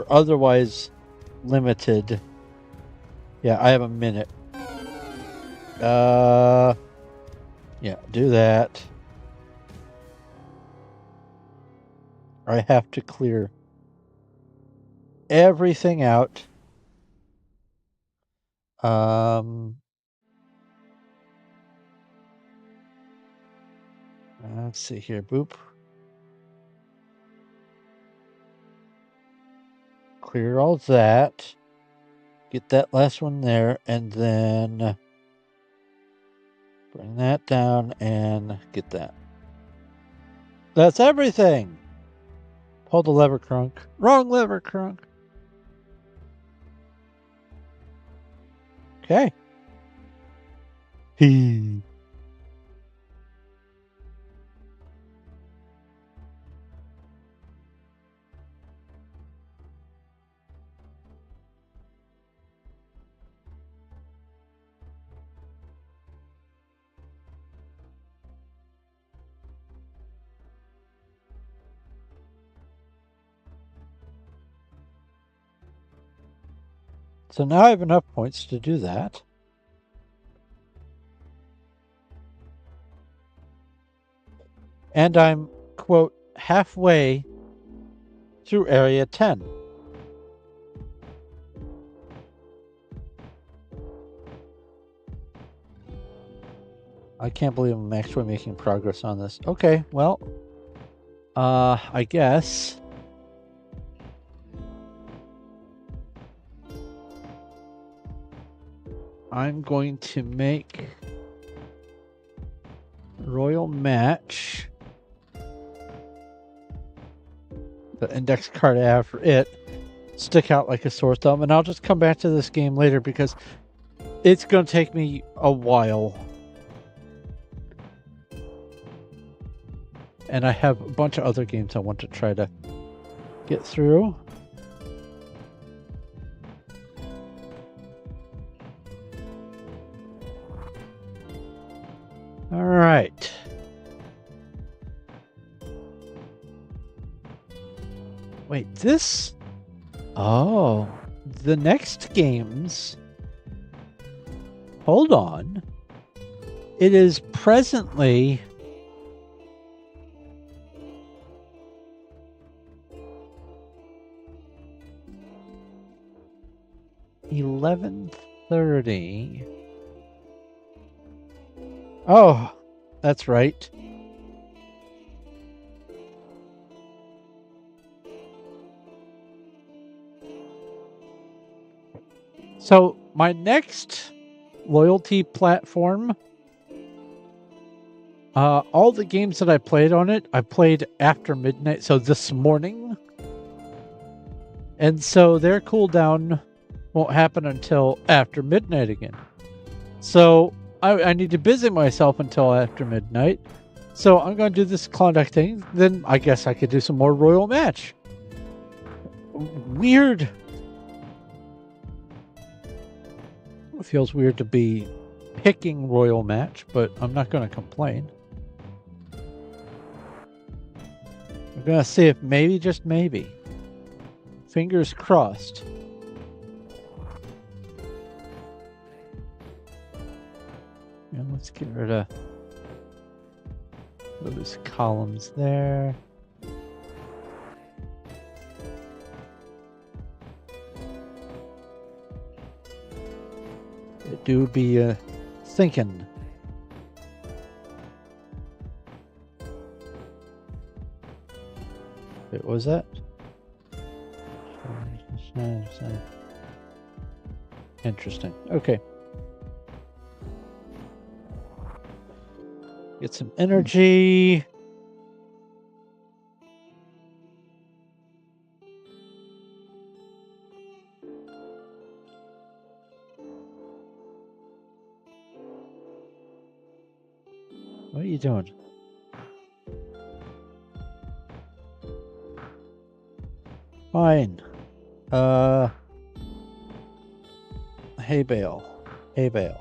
otherwise limited. Yeah, I have a minute. Yeah, do that. I have to clear everything out. Let's see here. Boop. Clear all that. Get that last one there, and then bring that down and get that. That's everything. Pull the lever, Crunk. Wrong lever, Crunk. Okay. He. So now I have enough points to do that. And I'm, quote, halfway through Area 10. I can't believe I'm actually making progress on this. Okay, well, I guess I'm going to make Royal Match the index card I have for it stick out like a sore thumb, and I'll just come back to this game later because it's going to take me a while. And I have a bunch of other games I want to try to get through. All right. Wait, this... Oh, the next games... Hold on. It is presently... $11:30. Oh, that's right. So my next loyalty platform, all the games that I played on it, I played after midnight. So this morning, and so their cooldown won't happen until after midnight again. So I need to busy myself until after midnight. So I'm going to do this Klondike thing. Then I guess I could do some more Royal Match. Weird. It feels weird to be picking Royal Match, but I'm not going to complain. We're going to see if maybe, just maybe. Fingers crossed. And let's get rid of those columns there. It do be thinking was that? Interesting. Okay. Get some energy. What are you doing? Fine. Hay bale. Hay bale.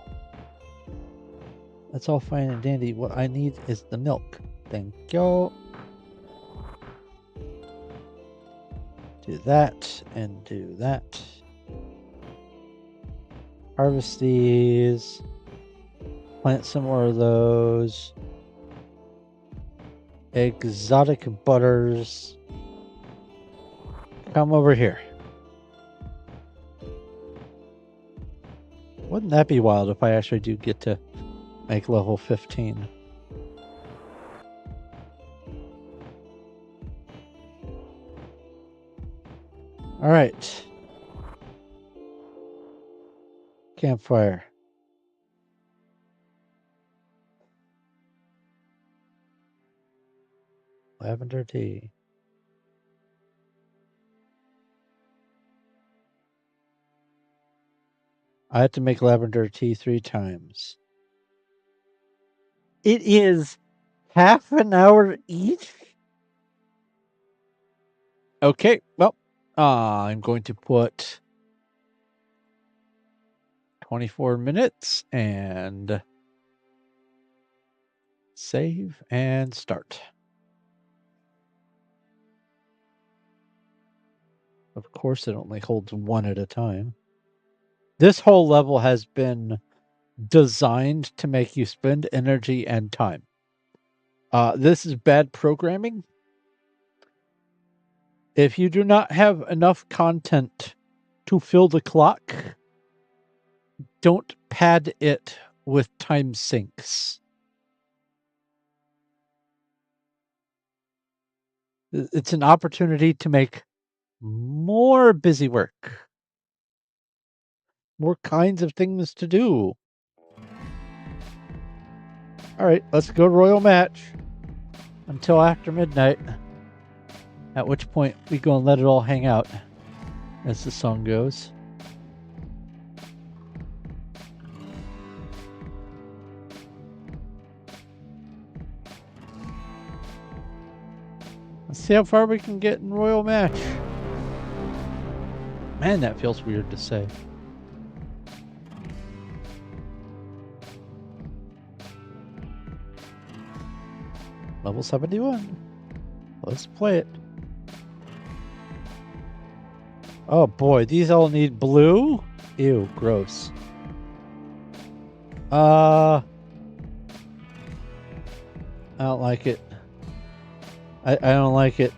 That's all fine and dandy. What I need is the milk. Thank you. Do that and do that. Harvest these. Plant some more of those. Exotic butters. Come over here. Wouldn't that be wild if I actually do get to make level 15? All right. Campfire. Lavender tea. I have to make lavender tea 3 times. It is half an hour each? Okay, well, I'm going to put 24 minutes and save and start. Of course, it only holds 1 at a time. This whole level has been designed to make you spend energy and time. This is bad programming. If you do not have enough content to fill the clock, don't pad it with time sinks. It's an opportunity to make more busy work, more kinds of things to do. All right, let's go Royal Match until after midnight, at which point we go and let it all hang out, as the song goes. Let's see how far we can get in Royal Match. Man, that feels weird to say. Level 71. Let's play it. Oh boy, these all need blue? Ew, gross. I don't like it. I don't like it.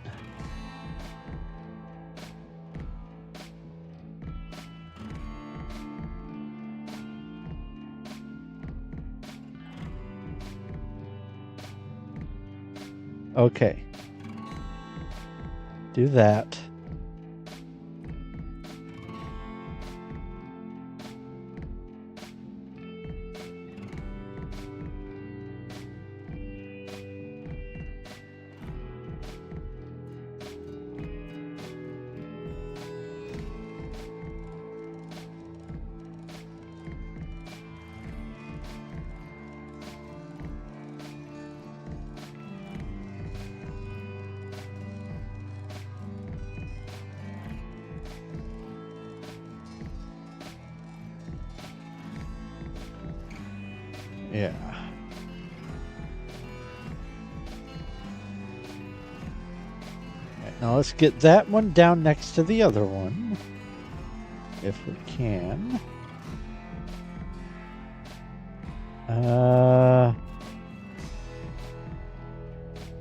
Okay. Do that. Yeah. Right, now let's get that one down next to the other one, if we can.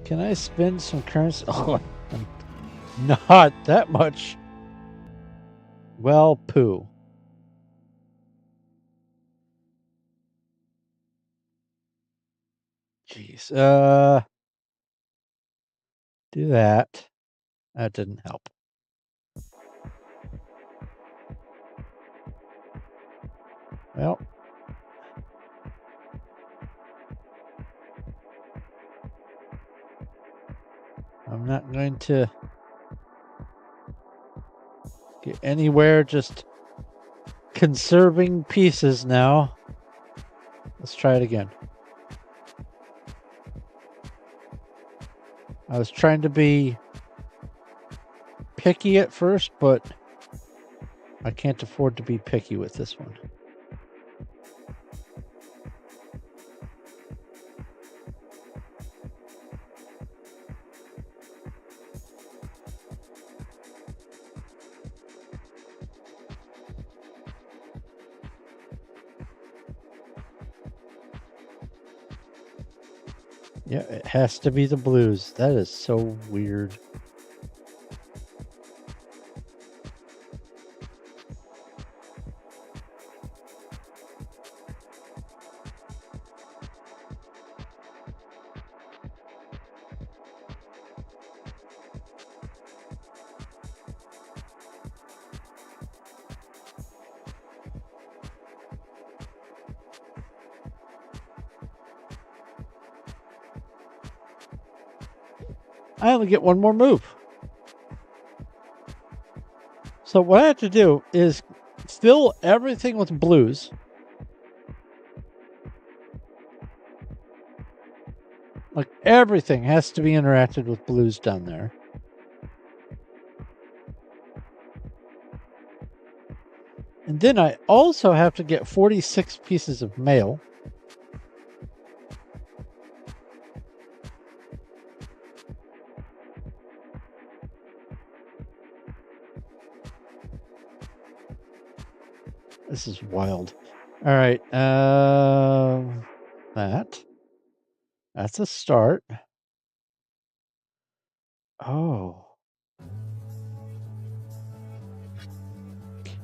Can I spend some currency? Oh, not that much. Well, poo. Jeez. Do that. That didn't help. Well, I'm not going to get anywhere, just conserving pieces now. Let's try it again. I was trying to be picky at first, but I can't afford to be picky with this one. Yeah, it has to be the blues. That is so weird. I only get one more move. So what I have to do is fill everything with blues. Like everything has to be interacted with blues down there. And then I also have to get 46 pieces of mail. This is wild. All right. That's a start. Oh.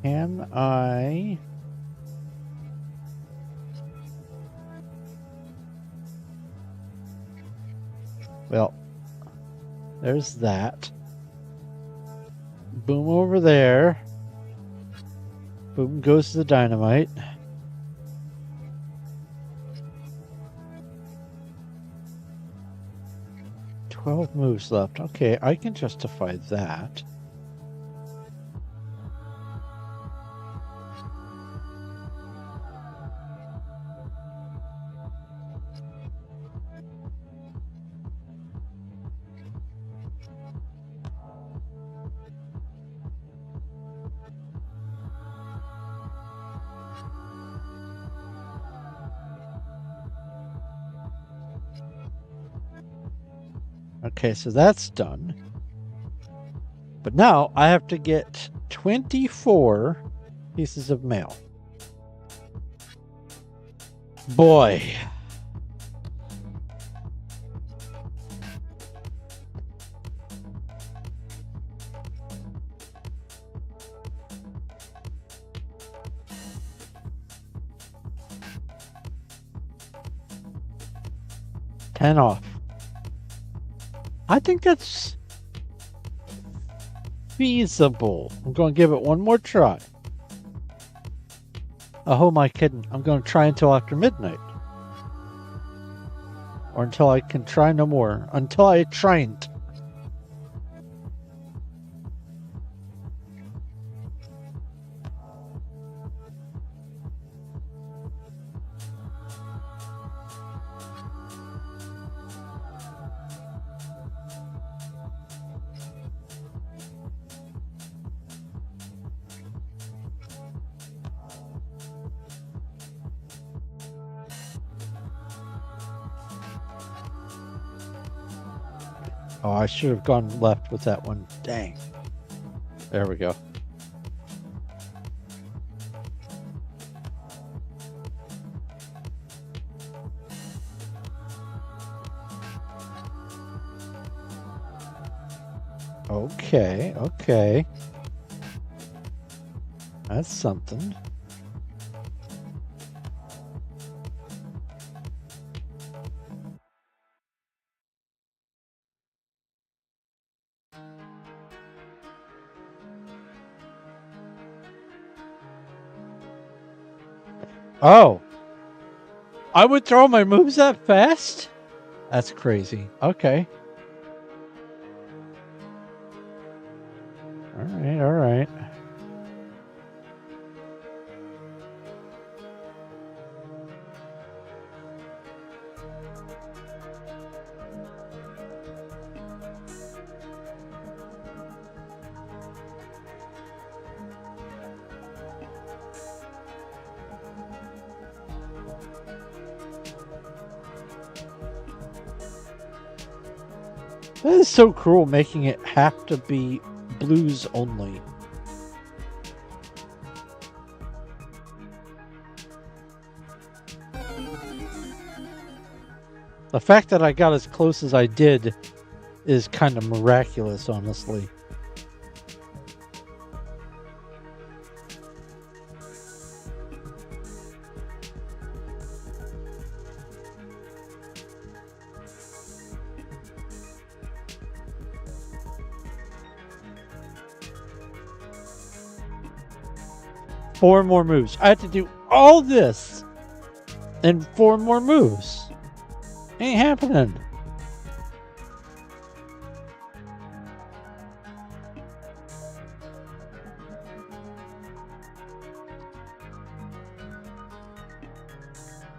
Can I... Well, there's that. Boom over there. Boom goes the dynamite. $12 moves left. Okay, I can justify that. Okay, so that's done. But now I have to get 24 pieces of mail. Boy. $10 off. I think that's feasible. I'm going to give it one more try. Oh, who am I kidding? I'm going to try until after midnight. Or until I can try no more. Until I tried. Oh, I should have gone left with that one. Dang. There we go. Okay, okay. That's something. Oh, I would throw my moves that fast? That's crazy. Okay. All right, all right. That is so cruel, making it have to be blues only. The fact that I got as close as I did is kind of miraculous, honestly. Four more moves. I had to do all this and four more moves. Ain't happening.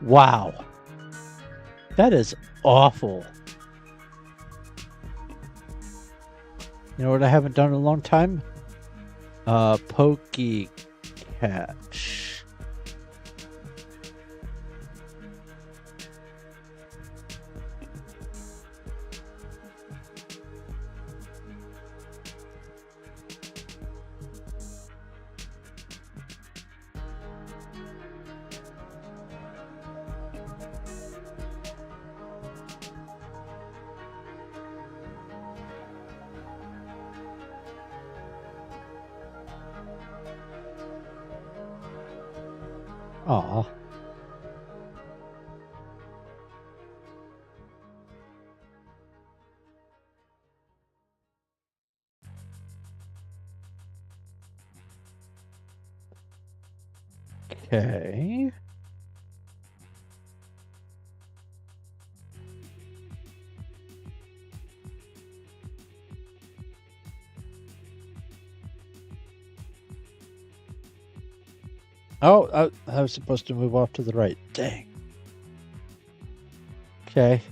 Wow. That is awful. You know what I haven't done in a long time? Pokey catch. Aw. Okay. Oh, I was supposed to move off to the right. Dang. Okay.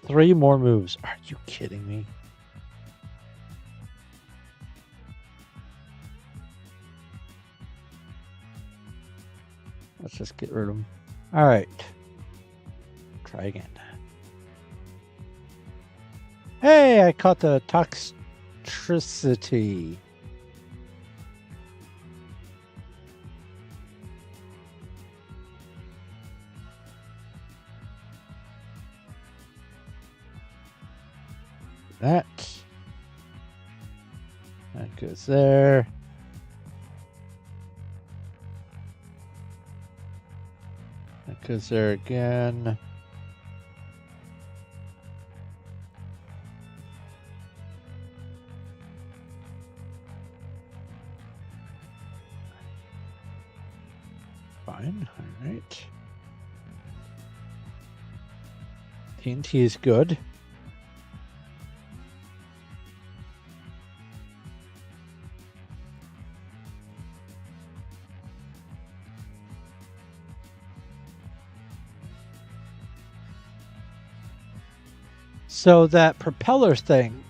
Three more moves. Are you kidding me? Let's just get rid of them. All right. Try again. Hey, I caught the toxicity. That goes there. That goes there again. Fine. All right. TNT is good. So that propeller thing,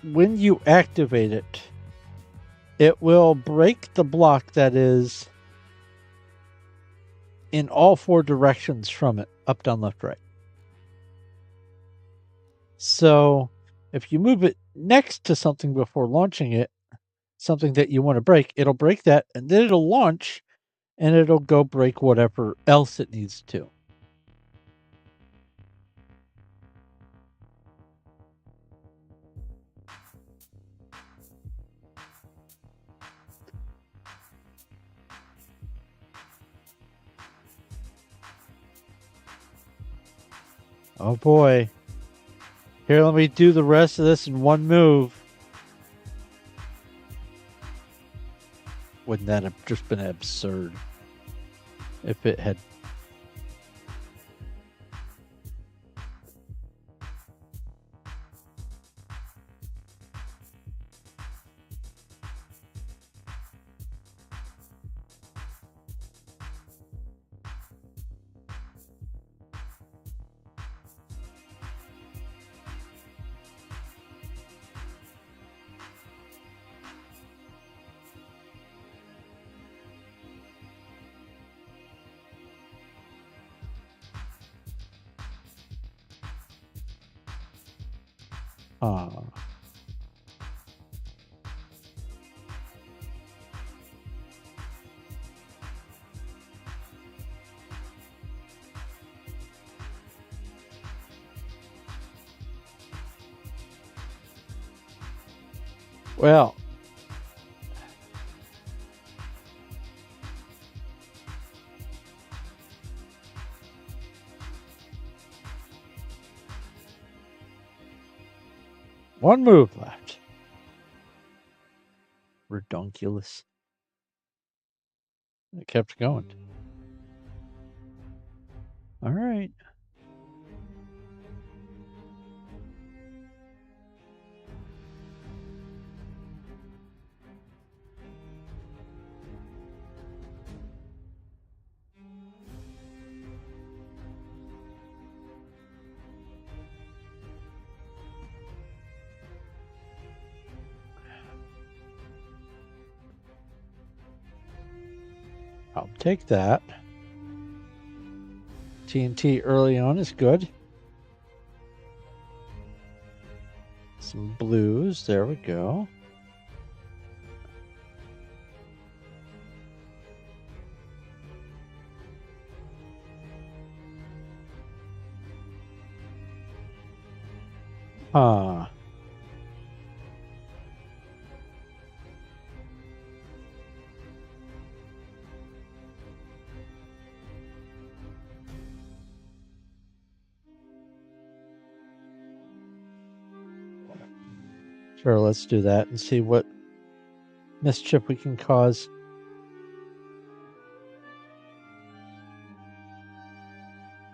when you activate it, it will break the block that is in all four directions from it, up, down, left, right. So if you move it next to something before launching it, something that you want to break, it'll break that, and then it'll launch, and it'll go break whatever else it needs to. Oh boy. Here, let me do the rest of this in one move. Wouldn't that have just been absurd if it had? Well, one move left. Redonkulous. It kept going. All right. I'll take that. TNT early on is good. Some blues. There we go. Sure, let's do that and see what mischief we can cause.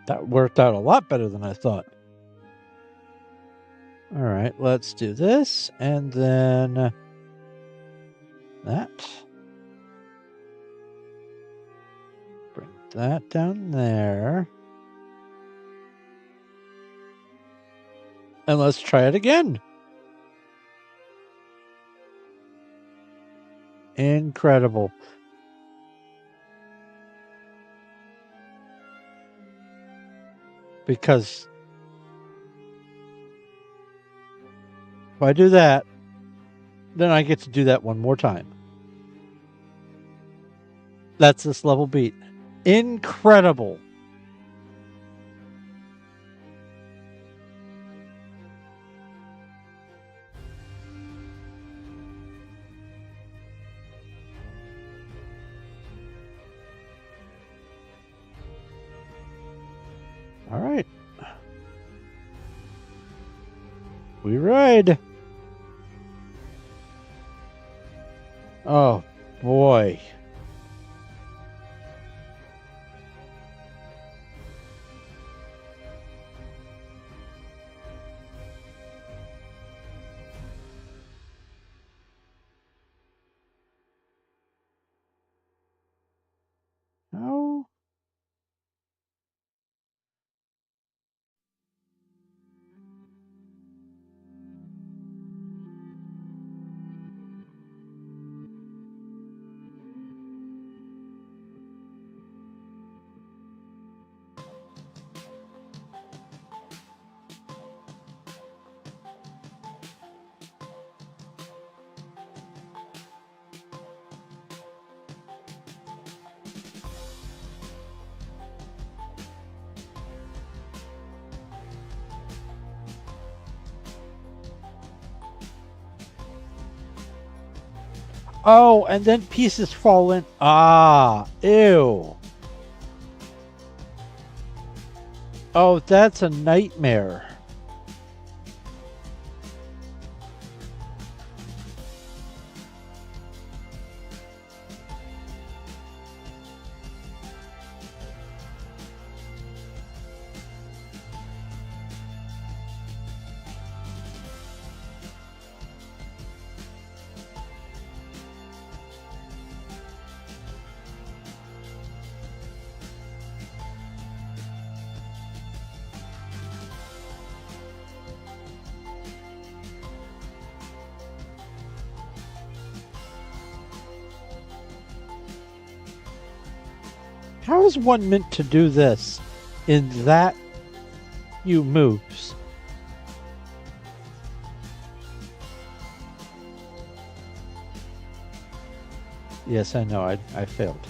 That worked out a lot better than I thought. All right, let's do this and then that. Bring that down there. And let's try it again. Incredible. Because if I do that, then I get to do that one more time. That's this level beat. Incredible. All right. We ride. Oh, boy. Oh. Oh, and then pieces fall in. Ah, ew. Oh, that's a nightmare. How is one meant to do this in that few moves? Yes, I know. I failed.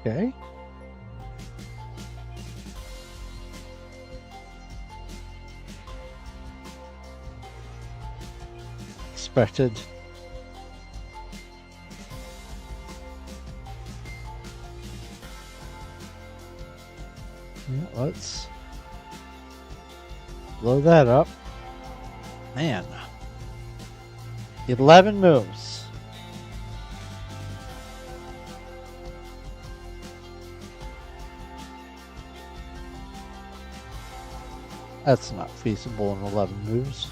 Okay. Expected. Yeah, let's blow that up. Man. 11 moves. That's not feasible in 11 moves.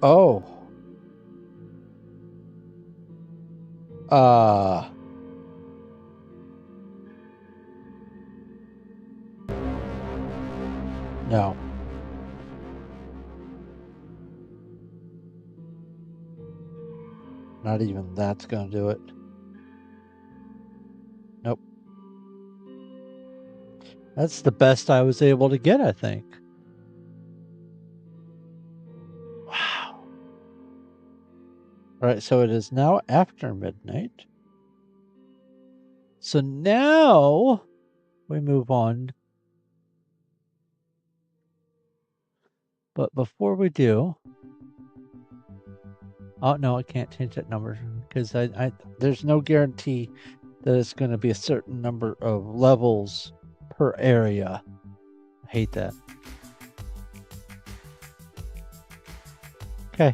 Oh. Uh. No. Not even that's going to do it. Nope. That's the best I was able to get, I think. Wow. All right, so it is now after midnight. So now we move on. But before we do, oh no, I can't change that number because I there's no guarantee that it's going to be a certain number of levels per area. I hate that. Okay.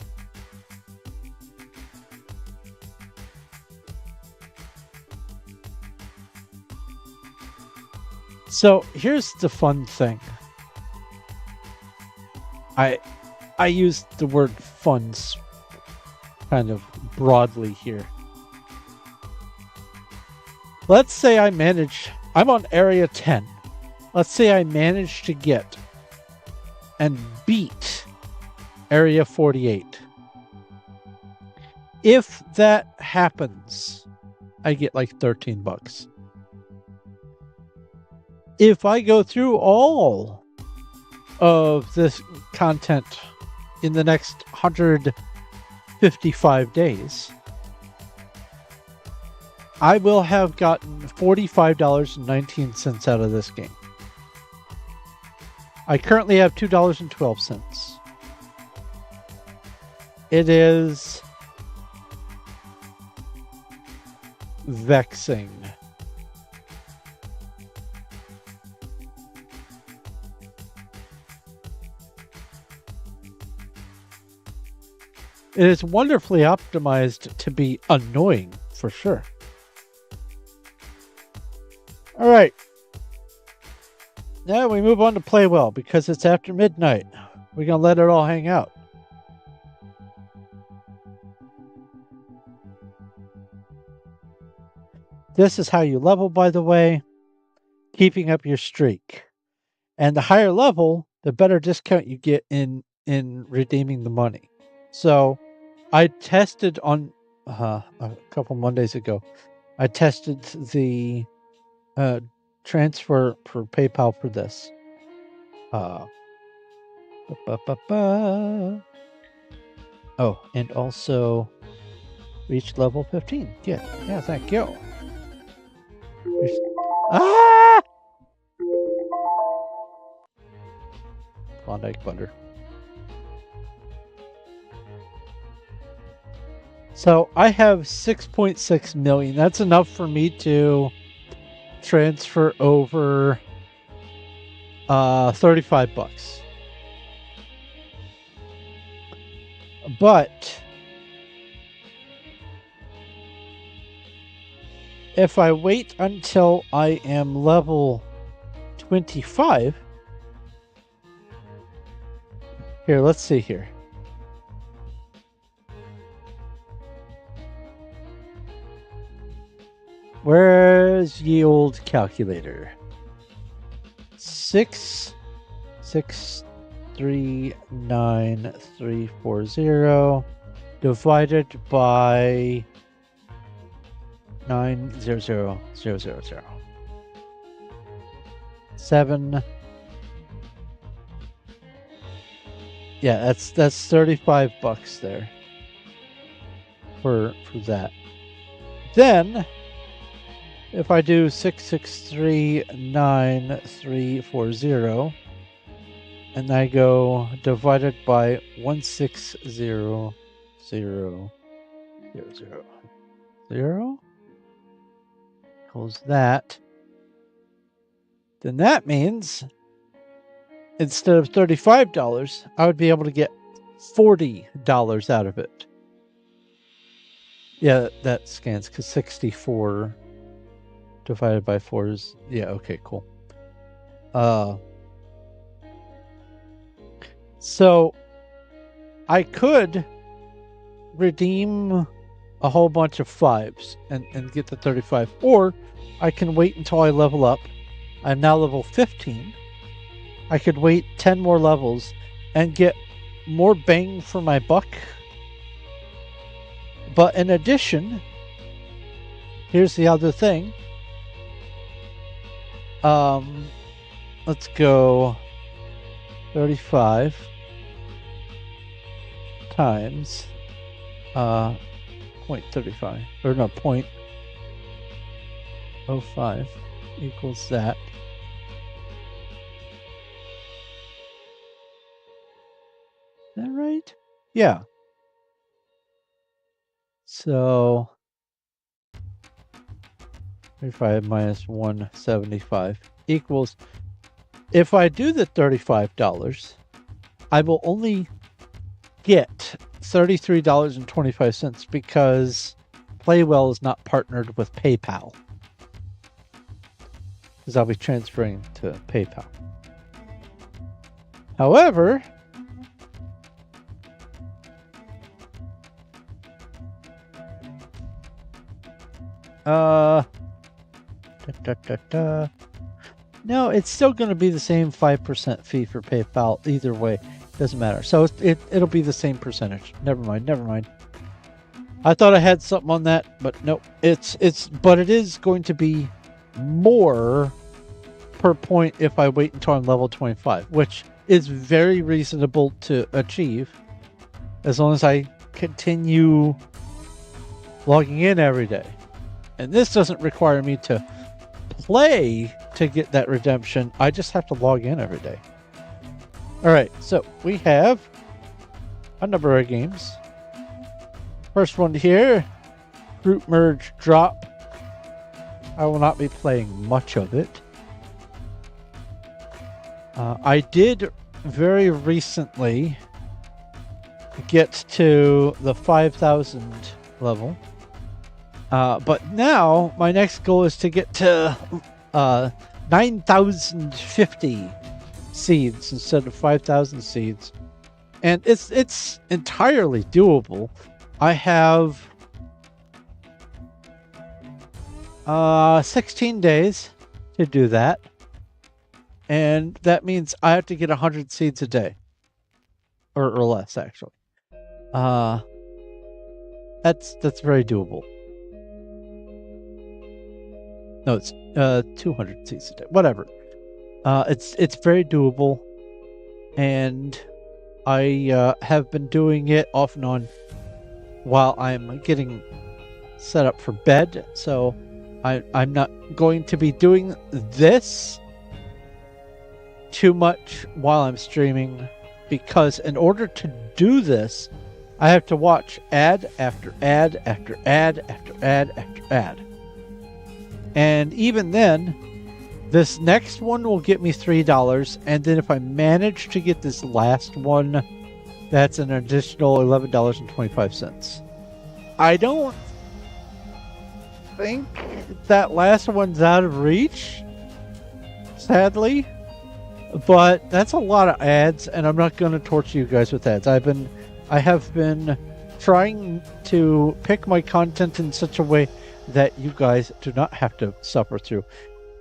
So here's the fun thing. I use the word funds kind of broadly here. Let's say I'm on area 10. Let's say I manage to get and beat area 48. If that happens, I get like $13. If I go through all of this content in the next 155 days, I will have gotten $45.19 out of this game. I currently have $2.12. It is vexing. It is wonderfully optimized to be annoying, for sure. All right. Now we move on to play well because it's after midnight. We're going to let it all hang out. This is how you level, by the way, keeping up your streak. And the higher level, the better discount you get in redeeming the money. So I tested on a couple Mondays ago. I tested the transfer for PayPal for this. Oh, and also reach level 15. Yeah, thank you. Ah! Klondike Butter. So I have 6.6 million. That's enough for me to transfer over $35. But if I wait until I am level 25, here, let's see here. Where's ye old calculator? 6,639,340 divided by 9,000,000. 7. Yeah, that's $35 there for that. Then if I do 6,639,340 and I go divided by 160,000 equals that, then that means instead of $35, I would be able to get $40 out of it. Yeah, that scans because 64 divided by 4 is... Yeah, okay, cool. So I could redeem a whole bunch of 5s and get the 35, or I can wait until I level up. I'm now level 15. I could wait 10 more levels and get more bang for my buck. But in addition, here's the other thing. Let's go 35 times 0.35, or no, 0.05 equals that. Is that right? Yeah. So 35 minus 175 equals, if I do the $35, I will only get $33.25 because Playwell is not partnered with PayPal. Because I'll be transferring to PayPal. However, no, it's still going to be the same 5% fee for PayPal either way. Doesn't matter. So it'll be the same percentage. Never mind. I thought I had something on that, but nope. But it is going to be more per point if I wait until I'm level 25, which is very reasonable to achieve as long as I continue logging in every day. And this doesn't require me to play to get that redemption. I just have to log in every day. All right, so we have a number of games. First one here, Fruit Merge Drop. I will not be playing much of it. I did very recently get to the 5,000 level. But now my next goal is to get to 9,050 seeds instead of 5,000 seeds. And it's entirely doable. I have 16 days to do that. And that means I have to get 100 seeds a day. Or less, actually. That's very doable. No, it's 200 seeds a day. Whatever. It's very doable. And I have been doing it off and on while I'm getting set up for bed. So I'm not going to be doing this too much while I'm streaming, because in order to do this, I have to watch ad after ad after ad after ad after ad. And even then, this next one will get me $3, and then if I manage to get this last one, that's an additional $11.25. I don't think that last one's out of reach, sadly, but that's a lot of ads, and I'm not going to torture you guys with ads. I have been trying to pick my content in such a way that you guys do not have to suffer through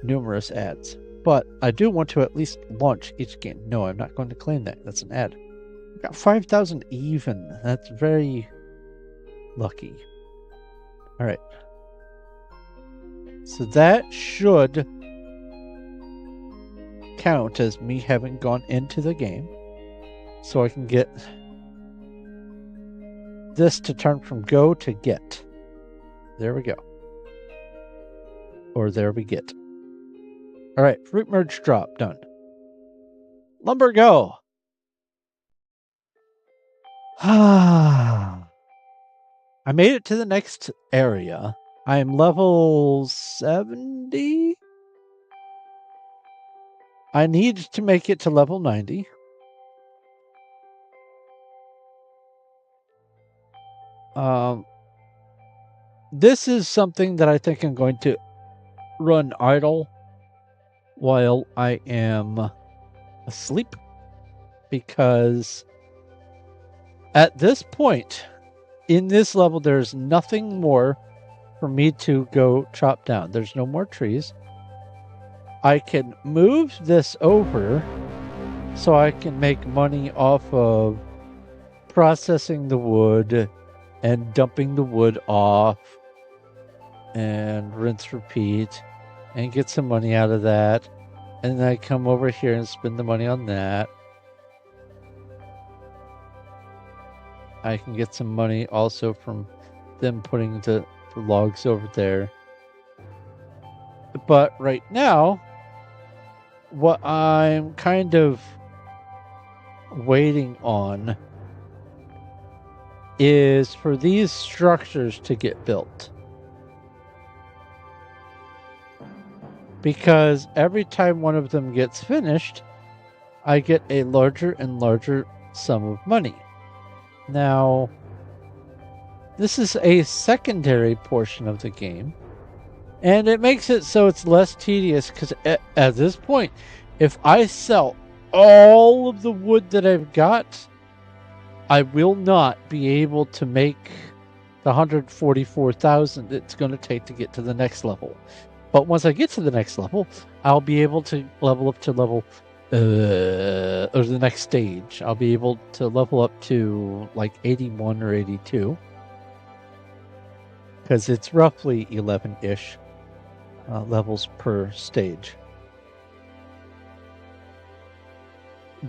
numerous ads. But I do want to at least launch each game. No, I'm not going to claim that. That's an ad. I got 5,000 even. That's very lucky. All right. So that should count as me having gone into the game. So I can get this to turn from go to get. There we go. Or there we get. All right, fruit merge drop, done. Lumber go. I made it to the next area. I am level 70. I need to make it to level 90. This is something that I think I'm going to run idle while I am asleep, because at this point in this level there's nothing more for me to go chop down. There's no more trees. I can move this over so I can make money off of processing the wood and dumping the wood off and rinse repeat and get some money out of that. And then I come over here and spend the money on that. I can get some money also from them putting the logs over there. But right now, what I'm kind of waiting on is for these structures to get built. Because every time one of them gets finished, I get a larger and larger sum of money. Now, this is a secondary portion of the game, and it makes it so it's less tedious, because at this point, if I sell all of the wood that I've got, I will not be able to make the 144,000 it's going to take to get to the next level. But once I get to the next level, I'll be able to level up to level, or the next stage. I'll be able to level up to like 81 or 82. Because it's roughly 11-ish levels per stage.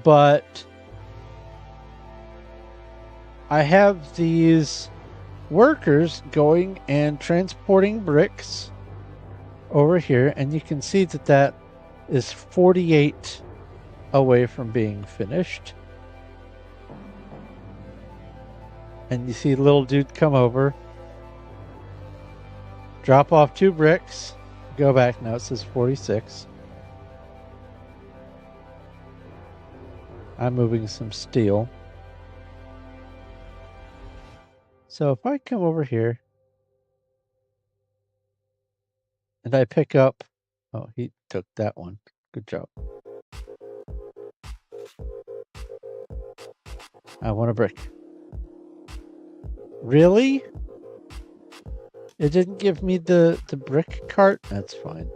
But I have these workers going and transporting bricks over here, and you can see that that is 48 away from being finished. And you see the little dude come over, drop off 2 bricks, go back. Now it says 46. I'm moving some steel. So if I come over here and I pick up, oh, he took that one. Good job. I want a brick. Really? It didn't give me the brick cart? That's fine.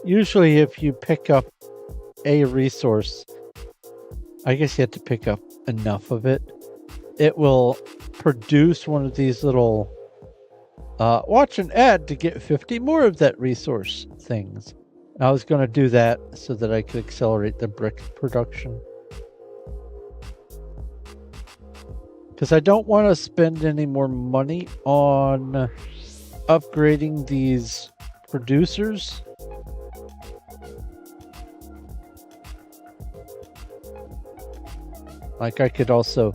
Usually if you pick up a resource, I guess you have to pick up enough of it. It will produce one of these little watch an ad to get 50 more of that resource things. And I was going to do that so that I could accelerate the brick production. Because I don't want to spend any more money on upgrading these producers. Like I could also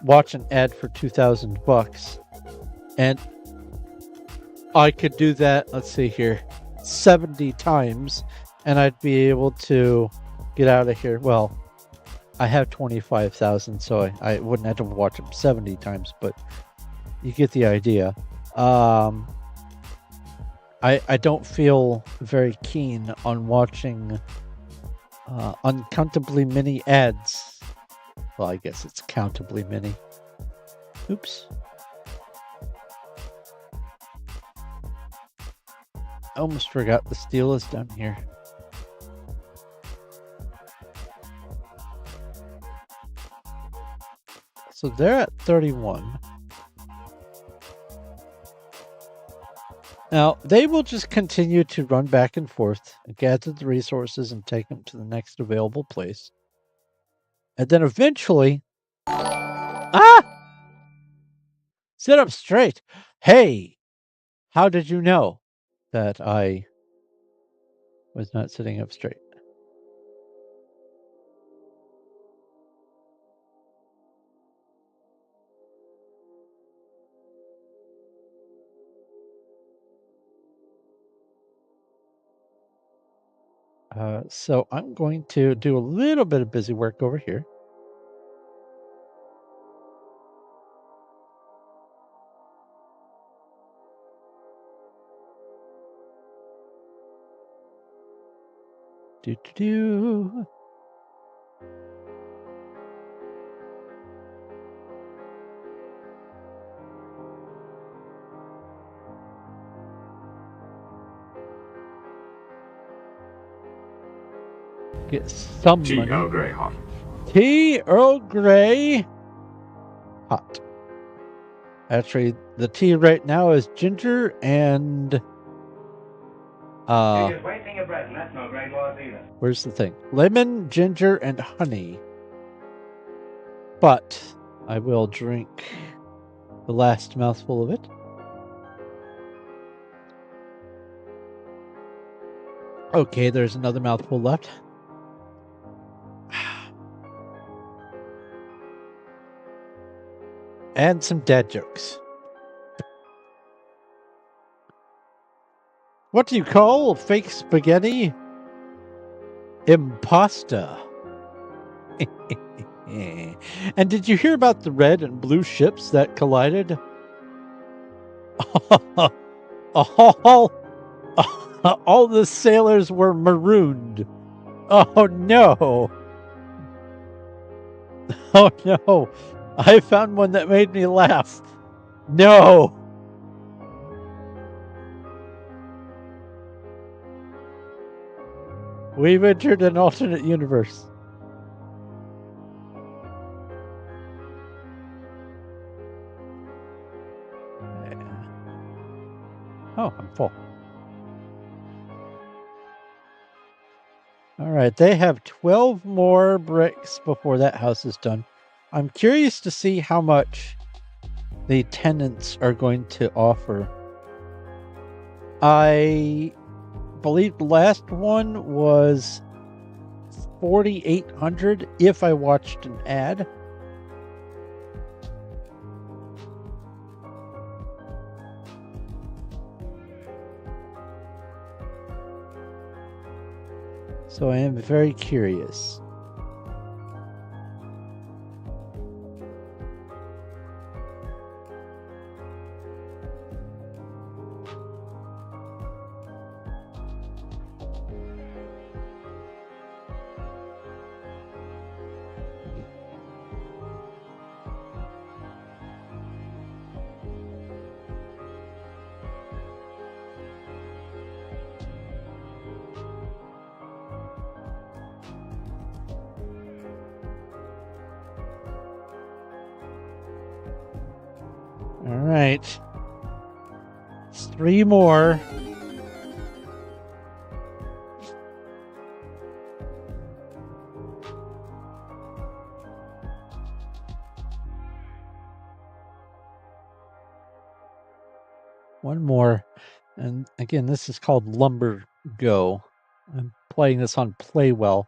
watch an ad for $2,000 and I could do that, let's see here, 70 times and I'd be able to get out of here. Well, I have 25,000, so I wouldn't have to watch them 70 times, but you get the idea. I don't feel very keen on watching uncountably many ads. Well, I guess it's countably many. Oops. I almost forgot the steel is down here. So they're at 31. Now, they will just continue to run back and forth, and gather the resources and take them to the next available place. And then eventually... Sit up straight! Hey! How did you know that I was not sitting up straight? So I'm going to do a little bit of busy work over here. Do. Get some Tea money. Earl Grey hot. Tea Earl Grey hot. Actually, the tea right now is ginger and You're just wasting your breath, and that's no great loss either. where's the thing? Lemon, ginger, and honey. But I will drink the last mouthful of it. Okay, there's another mouthful left. And some dad jokes. What do you call fake spaghetti? Impasta. And did you hear about the red and blue ships that collided? All the sailors were marooned. Oh no. Oh no. I found one that made me laugh. No. We've entered an alternate universe. Oh, I'm full. All right, they have 12 more bricks before that house is done. I'm curious to see how much the tenants are going to offer. I believe the last one was 4,800 if I watched an ad. So I am very curious. All right. It's 3 more. One more. And again, this is called Lumber Go. I'm playing this on Playwell.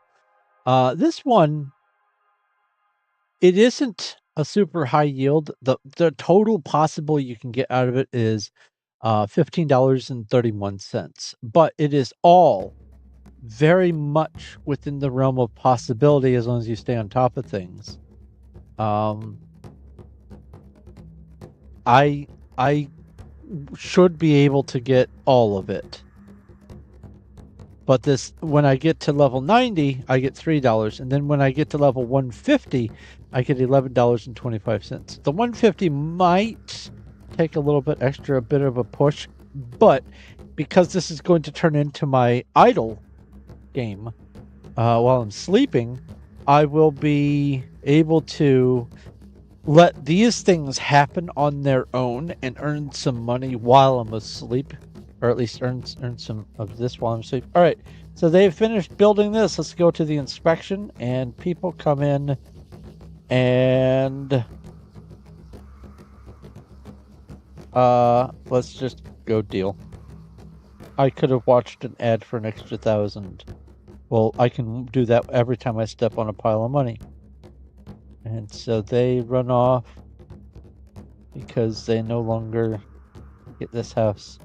This one, it isn't a super high yield. The total possible you can get out of it is $15.31, but it is all very much within the realm of possibility as long as you stay on top of things. I should be able to get all of it. But this, when I get to level 90, I get $3. And then when I get to level 150, I get $11.25. The 150 might take a little bit extra, a bit of a push. But because this is going to turn into my idle game while I'm sleeping, I will be able to let these things happen on their own and earn some money while I'm asleep, or at least earn some of this while I'm asleep. All right, so they've finished building this. Let's go to the inspection, and people come in, and let's just go deal. I could have watched an ad for an extra 1,000. Well, I can do that every time I step on a pile of money. And so they run off because they no longer get this house.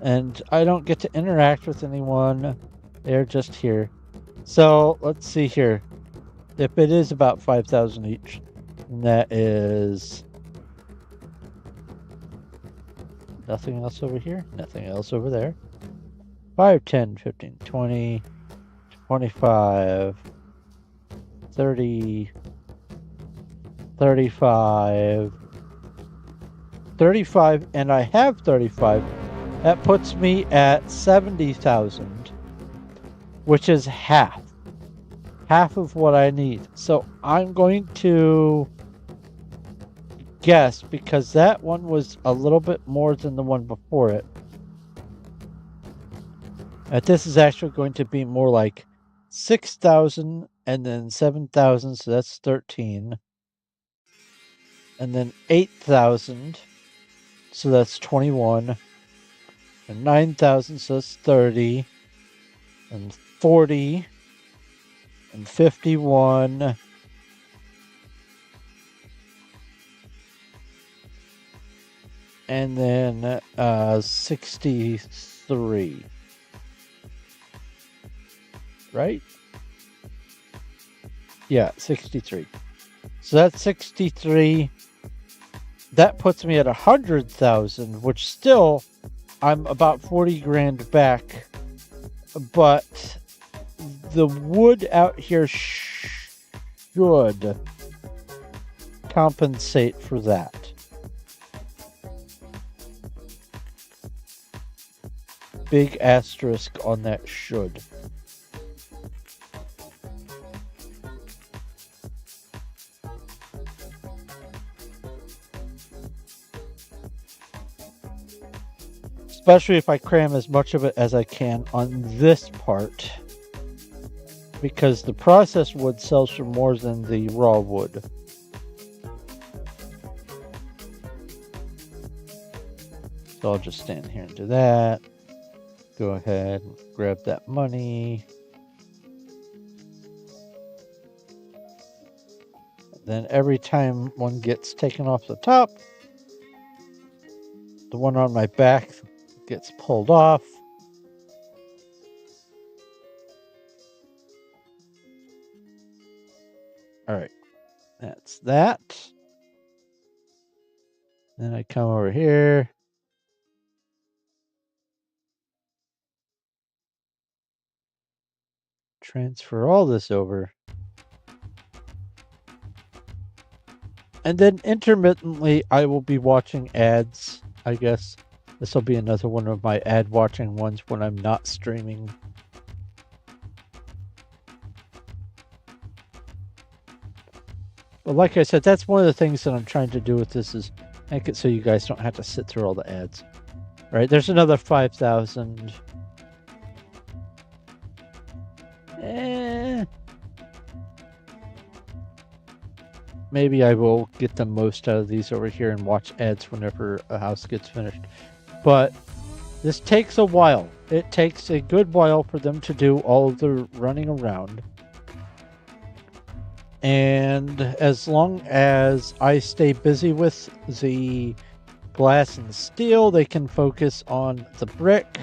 And I don't get to interact with anyone. They're just here. So let's see here. If it is about 5,000 each, and that is nothing else over here, nothing else over there. 5, 10, 15, 20, 25, 30, 35, 35, and I have 35. That puts me at 70,000, which is half of what I need. So I'm going to guess, because that one was a little bit more than the one before it, that this is actually going to be more like 6,000 and then 7,000, so that's 13. And then 8,000, so that's 21. And 9,000, so that's 30. And 40. And 51. And then 63. Right? Yeah, 63. So that's 63. That puts me at 100,000, which still I'm about 40 grand back. But the wood out here should compensate for that. Big asterisk on that should. Especially if I cram as much of it as I can on this part, because the processed wood sells for more than the raw wood. So I'll just stand here and do that. Go ahead and grab that money. Then every time one gets taken off the top, the one on my back gets pulled off. All right. That's that. Then I come over here. Transfer all this over. And then intermittently, I will be watching ads, I guess. This will be another one of my ad watching ones when I'm not streaming. But like I said, that's one of the things that I'm trying to do with this is make it so you guys don't have to sit through all the ads. All right, there's another 5,000. Maybe I will get the most out of these over here and watch ads whenever a house gets finished. But this takes a while. It takes a good while for them to do all of the running around. And as long as I stay busy with the glass and steel, they can focus on the brick.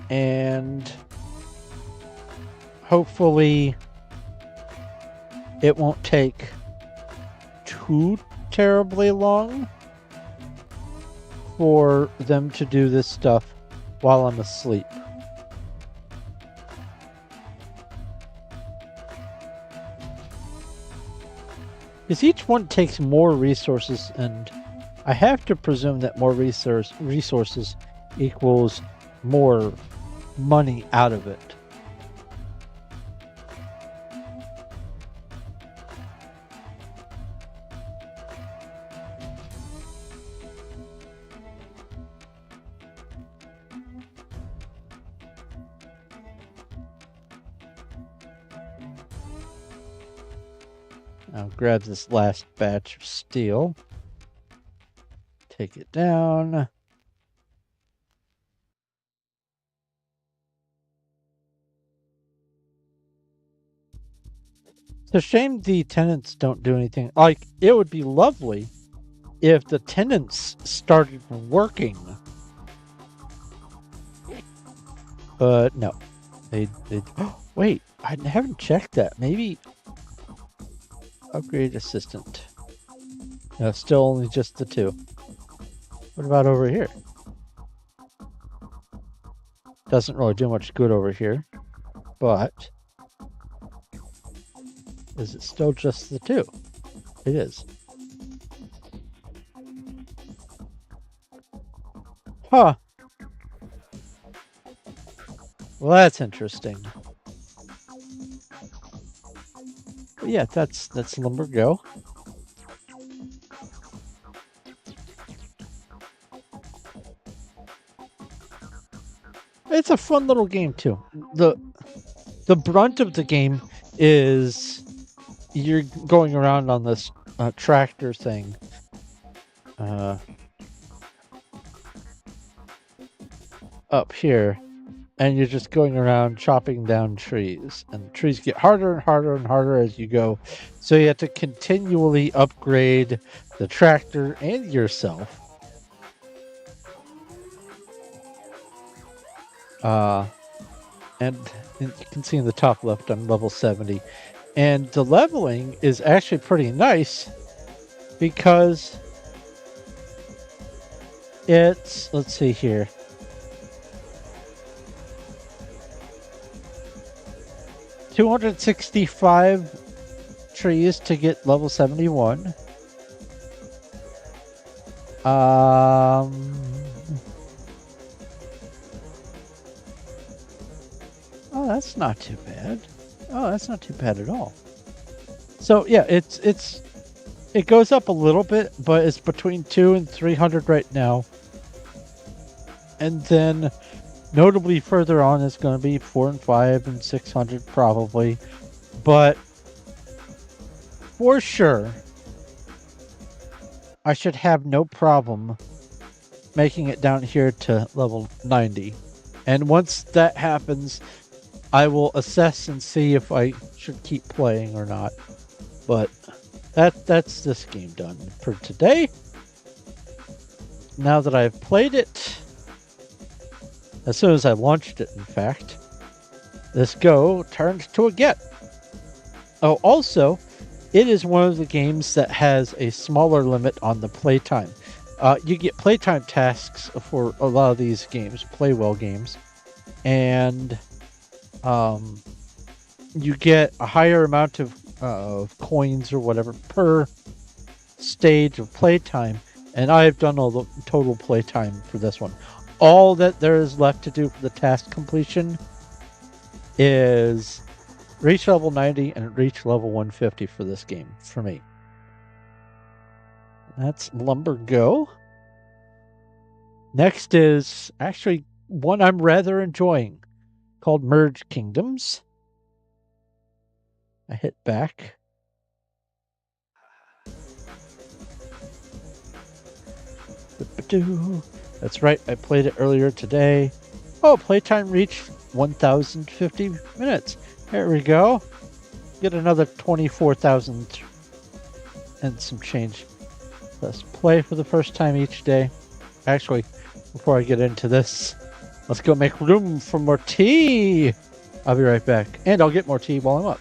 And hopefully it won't take too terribly long for them to do this stuff while I'm asleep. Because each one takes more resources, and I have to presume that more resources equals more money out of it. I'll grab this last batch of steel. Take it down. It's a shame the tenants don't do anything. Like, it would be lovely if the tenants started working. But no. They wait, I haven't checked that. Maybe upgrade assistant. No, still only just the 2. What about over here? Doesn't really do much good over here. But is it still just the 2? It is. Huh. Well, that's interesting. But yeah, that's lumber go. It's a fun little game too. The brunt of the game is you're going around on this tractor thing. Up here, and you're just going around chopping down trees, and the trees get harder and harder and harder as you go, so you have to continually upgrade the tractor and yourself. And you can see in the top left I'm level 70, and the leveling is actually pretty nice because it's, let's see here, $265 trees to get level 71. Oh, that's not too bad. Oh, that's not too bad at all. So yeah, it goes up a little bit, but it's between 200 and 300 right now. And then notably further on it's going to be 400 and 500 and 600 probably. But for sure, I should have no problem making it down here to level 90. And once that happens, I will assess and see if I should keep playing or not. But that's this game done for today. Now that I've played it, as soon as I launched it, in fact, this go turned to a get. Oh, also, it is one of the games that has a smaller limit on the playtime. You get playtime tasks for a lot of these games, play well games, and um, you get a higher amount of coins or whatever per stage of playtime. And I have done all the total playtime for this one. All that there is left to do for the task completion is reach level 90 and reach level 150 for this game for me. That's Lumber Go. Next is actually one I'm rather enjoying called Merge Kingdoms. I hit back. That's right, I played it earlier today. Oh, playtime reached 1,050 minutes. There we go. Get another 24,000 and some change. Let's play for the first time each day. Actually, before I get into this, let's go make room for more tea. I'll be right back. And I'll get more tea while I'm up.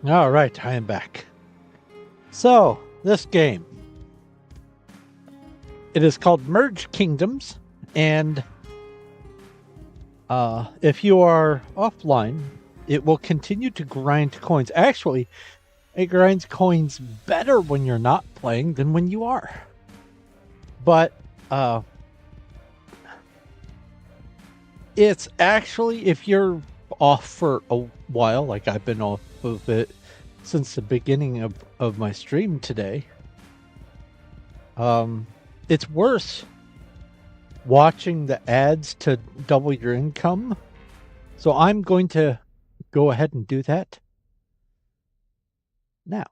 All right, I am back. So, this game. It is called Merge Kingdoms, and if you are offline, it will continue to grind coins. Actually, it grinds coins better when you're not playing than when you are. But it's actually, if you're off for a while, like I've been off of it since the beginning of my stream today, it's worse watching the ads to double your income. So I'm going to go ahead and do that now.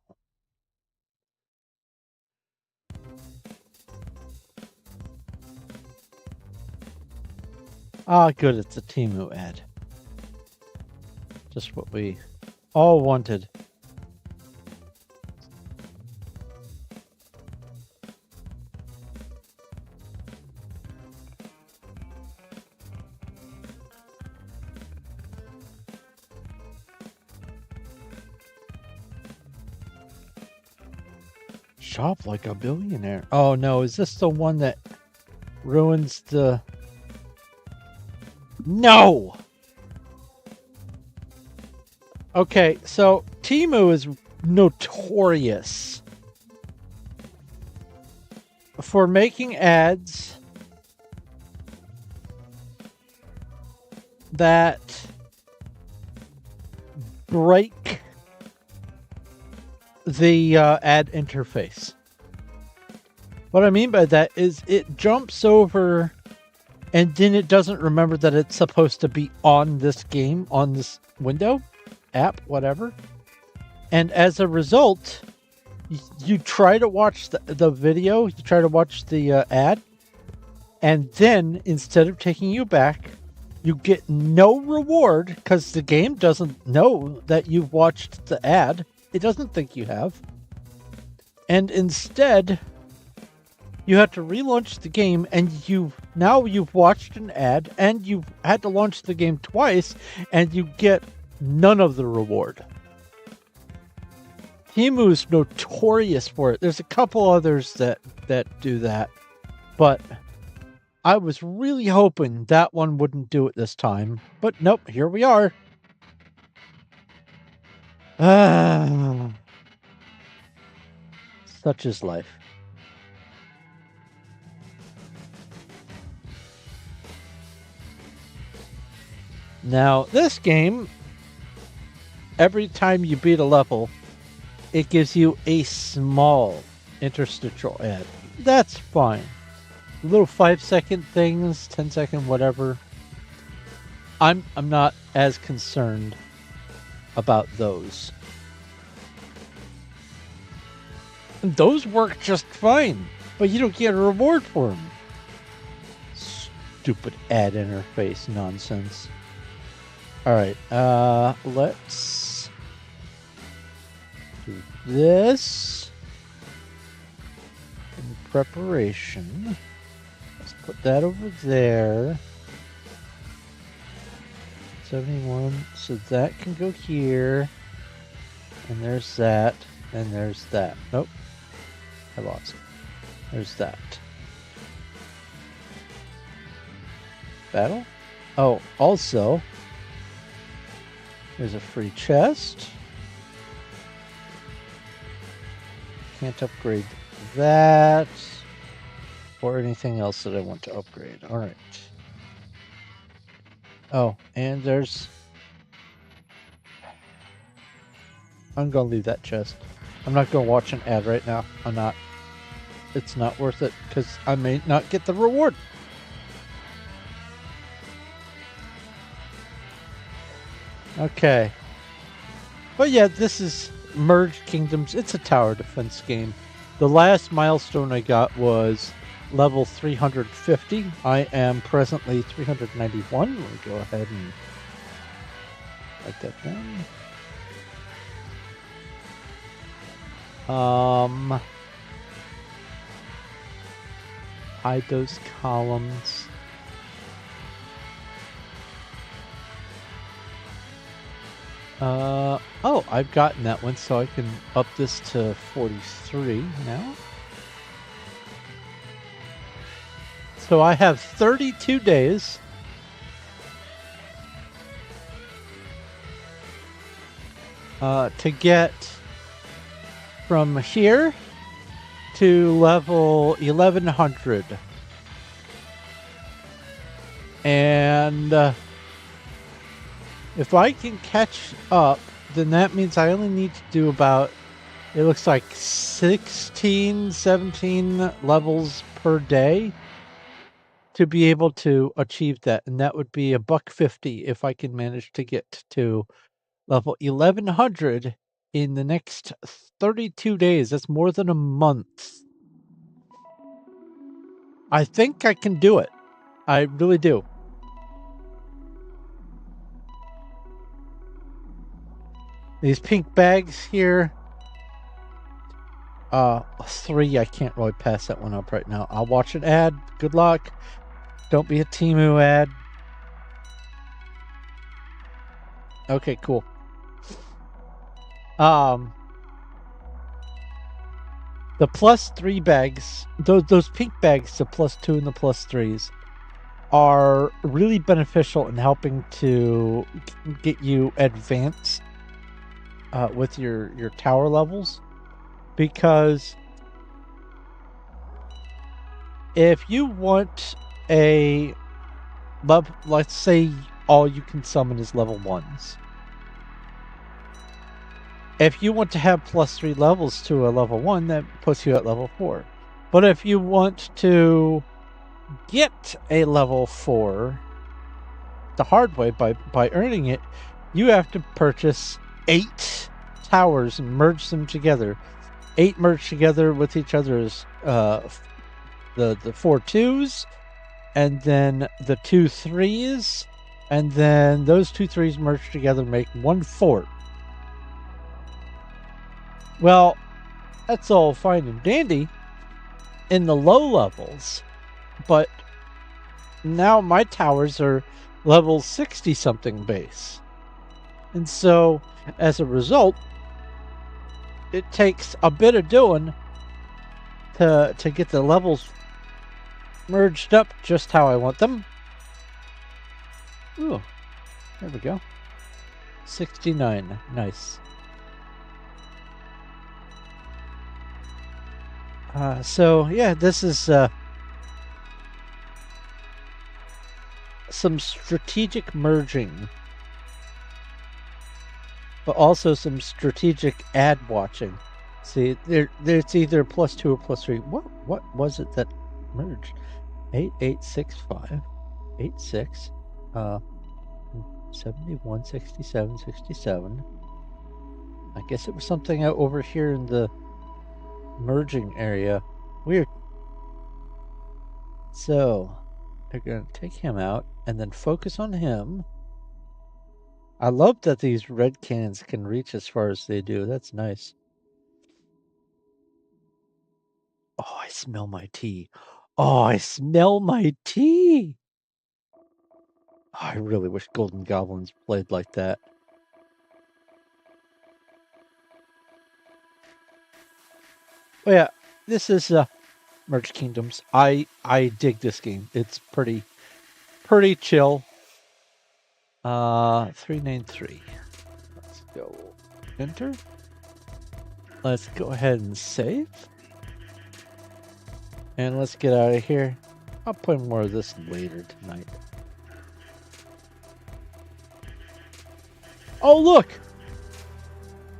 Ah, good, it's a Temu ad. Just what we all wanted. Shop like a billionaire. Oh no, is this the one that ruins the... No! Okay, so Temu is notorious for making ads that break the ad interface. What I mean by that is it jumps over and then it doesn't remember that it's supposed to be on this game, on this window, app, whatever. And as a result, you try to watch the video, you try to watch the ad, and then instead of taking you back, you get no reward because the game doesn't know that you've watched the ad. It doesn't think you have. And instead, you have to relaunch the game, and you've watched an ad, and you've had to launch the game twice, and you get none of the reward. Temu's notorious for it. There's a couple others that do that, but I was really hoping that one wouldn't do it this time. But nope, here we are. Such is life. Now, this game, every time you beat a level, it gives you a small interstitial ad. That's fine. Little 5-second things, 10-second, whatever. I'm not as concerned about those. And those work just fine, but you don't get a reward for them. Stupid ad interface nonsense. Alright, let's do this in preparation. Let's put that over there. 71, so that can go here. And there's that, and there's that. Nope, I lost it. There's that. Battle? Oh, also, there's a free chest. Can't upgrade that or anything else that I want to upgrade. All right. Oh, and there's... I'm going to leave that chest. I'm not going to watch an ad right now. I'm not. It's not worth it because I may not get the reward. Okay. But yeah, this is Merge Kingdoms. It's a tower defense game. The last milestone I got was level 350. I am presently 391. Let me go ahead and write that down. Hide those columns. Oh, I've gotten that one, so I can up this to 43 now. So I have 32 days to get from here to level 1100. And if I can catch up, then that means I only need to do about, it looks like 16, 17 levels per day to be able to achieve that. And that would be $1.50 if I can manage to get to level 1100 in the next 32 days. That's more than a month. I think I can do it. I really do. These pink bags here. 3, I can't really pass that one up right now. I'll watch an ad. Good luck. Don't be a Temu ad. Okay, cool. The +3 bags, those pink bags, the +2 and the +3s, are really beneficial in helping to get you advanced with your tower levels, because if you want a level, let's say all you can summon is level 1s. If you want to have +3 levels to a level 1, that puts you at level 4. But if you want to get a level 4 the hard way by earning it, you have to purchase 8 towers and merge them together. 8 merged together with each other's the 4 2s, and then the 2 3s, and then those 2 3s merged together make 1 4. Well, that's all fine and dandy in the low levels, but now my towers are level 60 something base. And so, as a result, it takes a bit of doing to get the levels merged up just how I want them. Ooh, there we go. 69, nice. So yeah, this is some strategic merging, but also some strategic ad watching. See, there's either +2 or +3. What was it that merged? 8 8 6 5 8 6 71 67 67. I guess it was something out over here in the merging area. Weird. So they're going to take him out and then focus on him. I love that these red cannons can reach as far as they do. That's nice. Oh, I smell my tea. Oh, I smell my tea. Oh, I really wish Golden Goblins played like that. Oh yeah, this is Merge Kingdoms. I dig this game. It's pretty chill. 393. Let's go enter. Let's go ahead and save. And let's get out of here. I'll play more of this later tonight. Oh, look!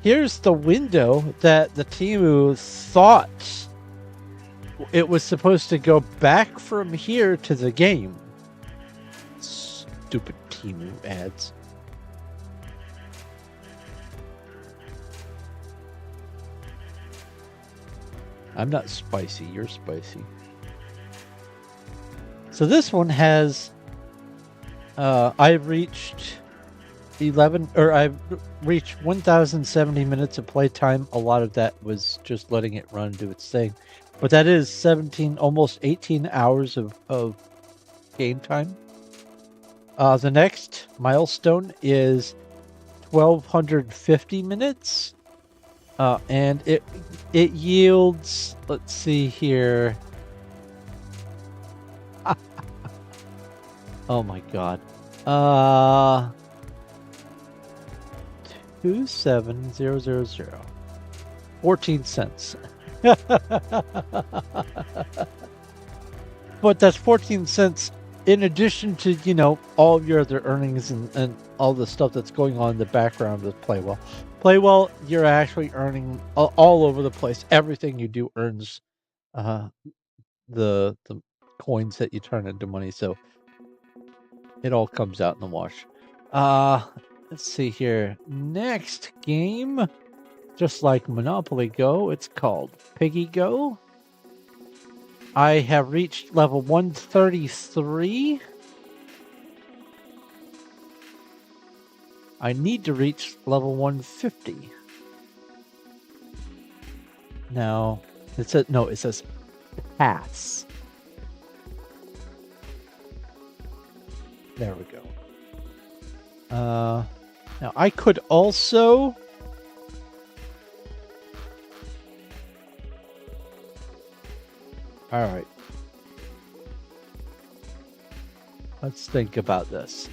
Here's the window that the Temu thought it was supposed to go back from here to the game. Stupid Temu ads. I'm not spicy, you're spicy. So this one has I've reached 1070 minutes of playtime. A lot of that was just letting it run and do its thing. But that is 17, almost 18 hours of game time. The next milestone is 1,250 minutes. And it yields, let's see here. Oh my god. 27000. 14 cents. But that's 14 cents in addition to, you know, all of your other earnings and all the stuff that's going on in the background with Playwell. Playwell, you're actually earning all over the place. Everything you do earns the coins that you turn into money. So it all comes out in the wash. Let's see here. Next game, just like Monopoly Go, it's called Piggy Go. I have reached level 133. I need to reach level 150. Now, it says pass. There we go. Now I could also all right. Let's think about this.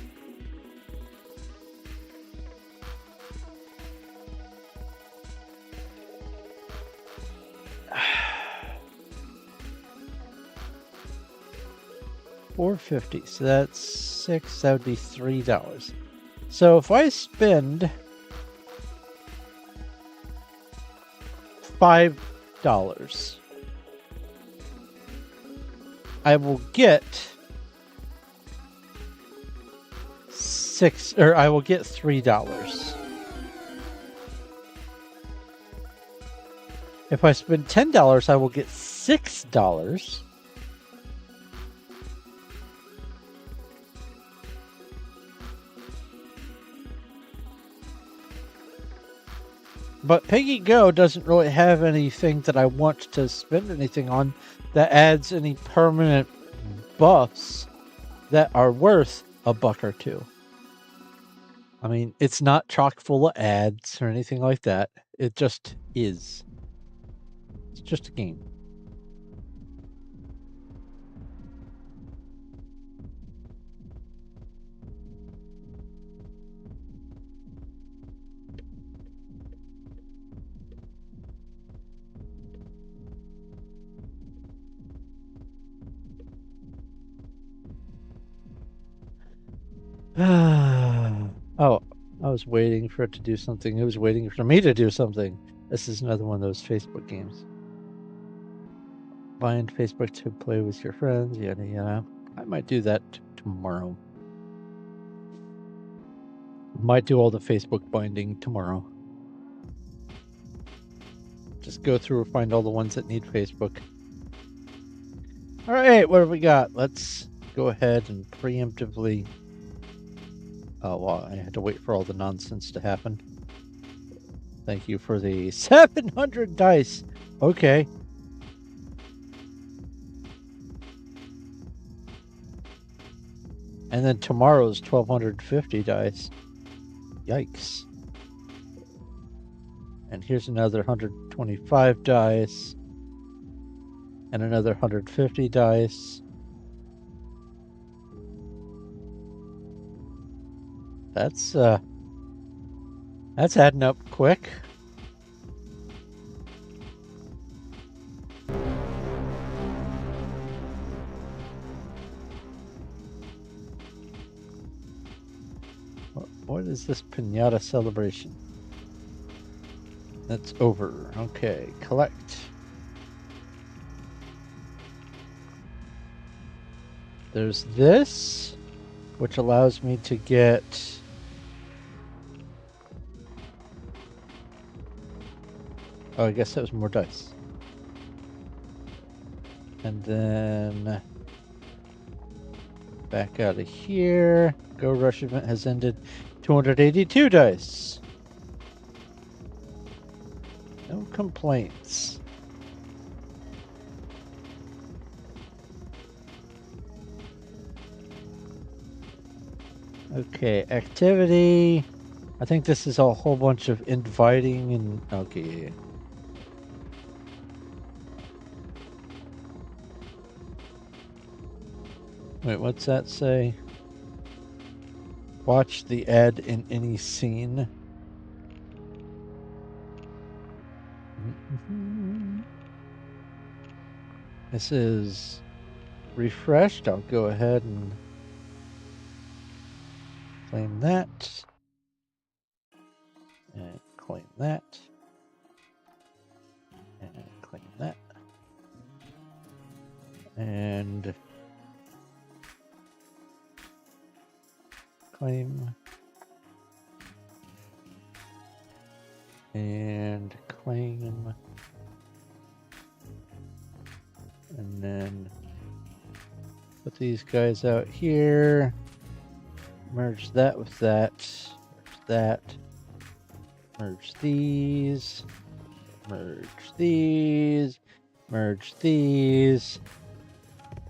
$4.50. So that's $6. That would be $3. So if I spend $5, I will get $3. If I spend $10, I will get $6. But Piggy Go doesn't really have anything that I want to spend anything on that adds any permanent buffs that are worth $1 or $2. I mean, it's not chock full of ads or anything like that. It just is. It's just a game. Oh, I was waiting for it to do something. It was waiting for me to do something. This is another one of those Facebook games. Find Facebook to play with your friends, yada yada. I might do that tomorrow. Might do all the Facebook binding tomorrow. Just go through and find all the ones that need Facebook. All right, what have we got? Let's go ahead and preemptively. Oh, well, I had to wait for all the nonsense to happen. Thank you for the 700 dice. Okay. And then tomorrow's 1,250 dice. Yikes. And here's another 125 dice. And another 150 dice. That's adding up quick. What is this piñata celebration? That's over. Okay, collect. There's this, which allows me to get oh, I guess that was more dice. And then back out of here. Go Rush event has ended. 282 dice. No complaints. Okay, activity. I think this is a whole bunch of inviting and okay. Wait, what's that say? Watch the ad in any scene. This is refreshed. I'll go ahead and claim that. And claim that. And claim that. And claim. And claim. And then put these guys out here. Merge that with that. Merge that. Merge these. Merge these. Merge these.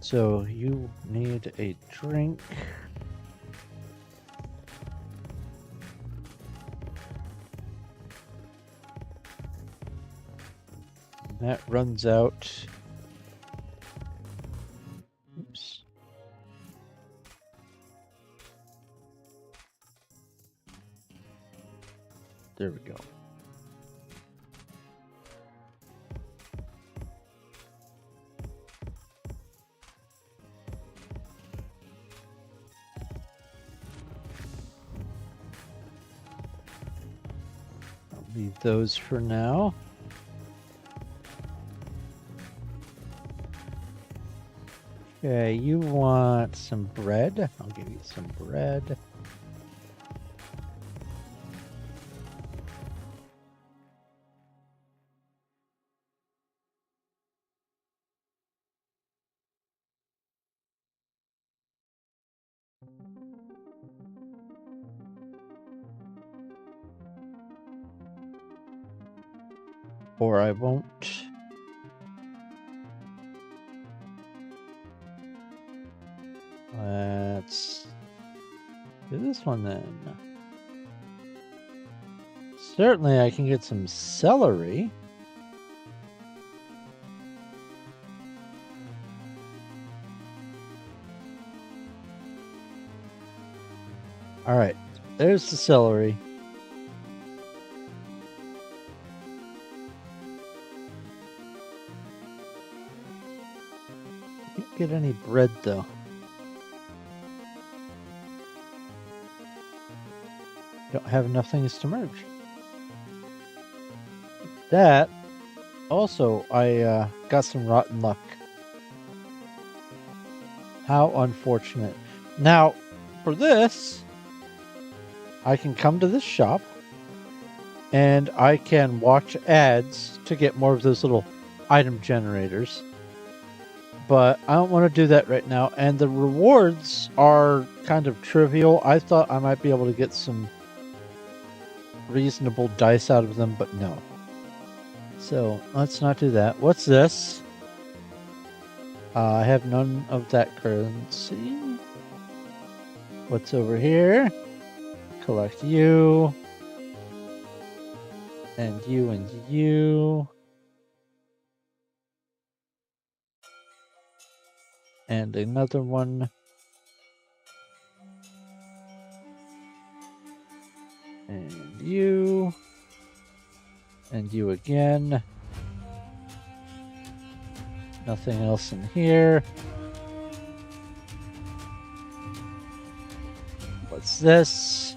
So you need a drink. That runs out. Oops. There we go. I'll leave those for now. Okay, you want some bread? I'll give you some bread. Or I won't. Let's do this one then. Certainly I can get some celery. All right, there's the celery. Can't get any bread though. Don't have enough things to merge. That also, I got some rotten luck. How unfortunate. Now, for this, I can come to this shop and I can watch ads to get more of those little item generators. But I don't want to do that right now. And the rewards are kind of trivial. I thought I might be able to get some reasonable dice out of them, but no. So let's not do that. What's this? I have none of that currency. What's over here? Collect you. And you and you. And another one. And you. And you again. Nothing else in here. What's this?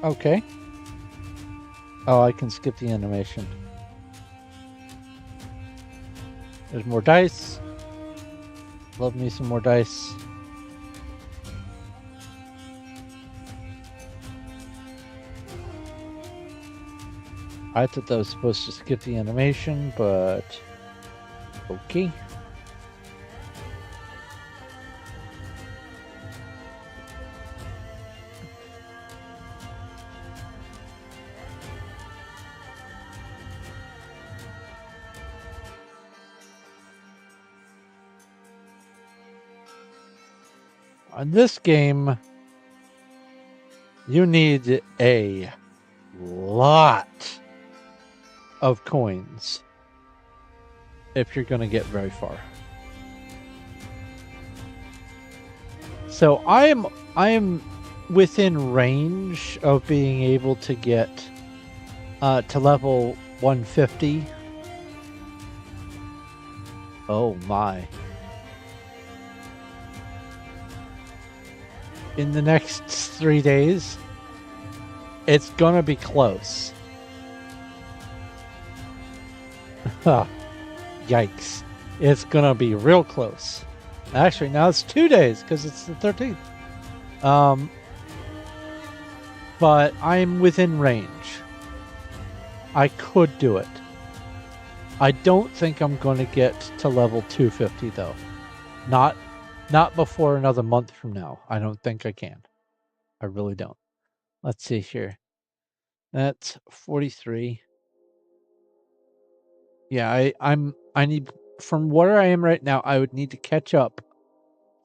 Okay. Oh, I can skip the animation. There's more dice. Love me some more dice. I thought that was supposed to skip the animation, but okay. On this game, You need a lot of coins if you're going to get very far. So I am within range of being able to get to level 150. Oh my. In the next 3 days, it's gonna be close. Yikes. It's gonna be real close. Actually, now it's 2 days because it's the 13th. But I'm within range. I could do it. I don't think I'm going to get to level 250 though. Not before another month from now. I don't think I can. I really don't. Let's see here. That's 43. Yeah, I need, from where I am right now, I would need to catch up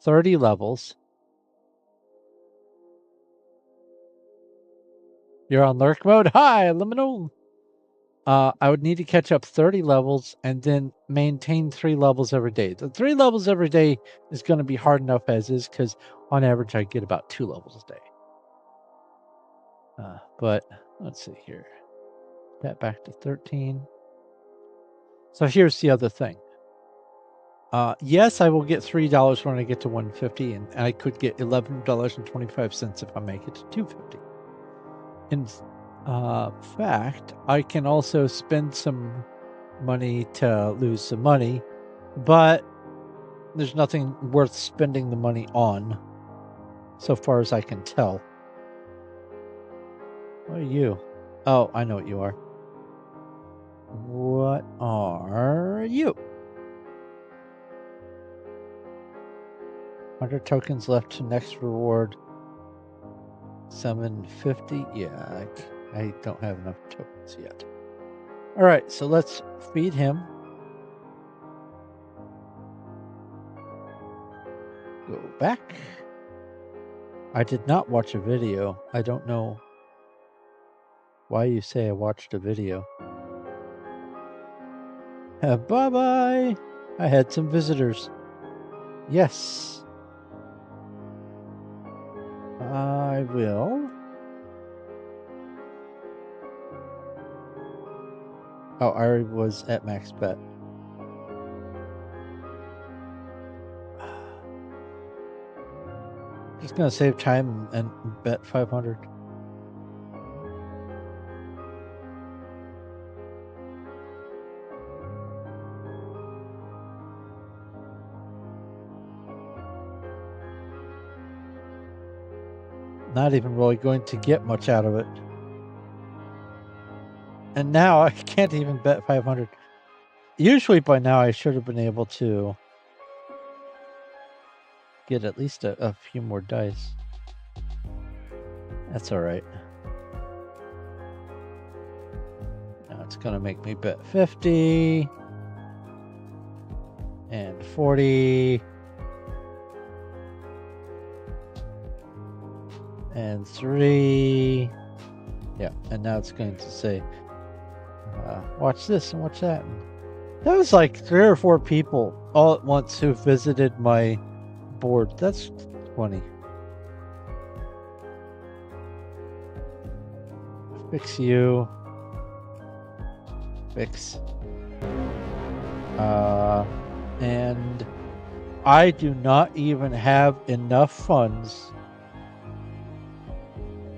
30 levels. You're on lurk mode? Hi, Liminal. I would need to catch up 30 levels and then maintain 3 levels every day. The 3 levels every day is going to be hard enough as is because on average I get about 2 levels a day. But let's see here. That back to 13. So here's the other thing. Yes, I will get $3 when I get to 150, and I could get $11.25 if I make it to 250. In fact, I can also spend some money to lose some money, but there's nothing worth spending the money on, so far as I can tell. What are you? Oh, I know what you are. What are you? 100 tokens left to next reward. Summon 50. Yeah, I don't have enough tokens yet. All right, so let's feed him. Go back. I did not watch a video. I don't know why you say I watched a video. Bye-bye. I had some visitors. Yes. I will. Oh, I already was at max bet. Just gonna save time and bet 500. Not even really going to get much out of it. And now I can't even bet 500. Usually by now I should have been able to get at least a few more dice. That's all right. Now it's going to make me bet 50 and 40 and 3. Yeah, and now it's going to say, watch this and watch that. And that was like 3 or 4 people all at once who visited my board. That's funny. Fix you. Fix. And I do not even have enough funds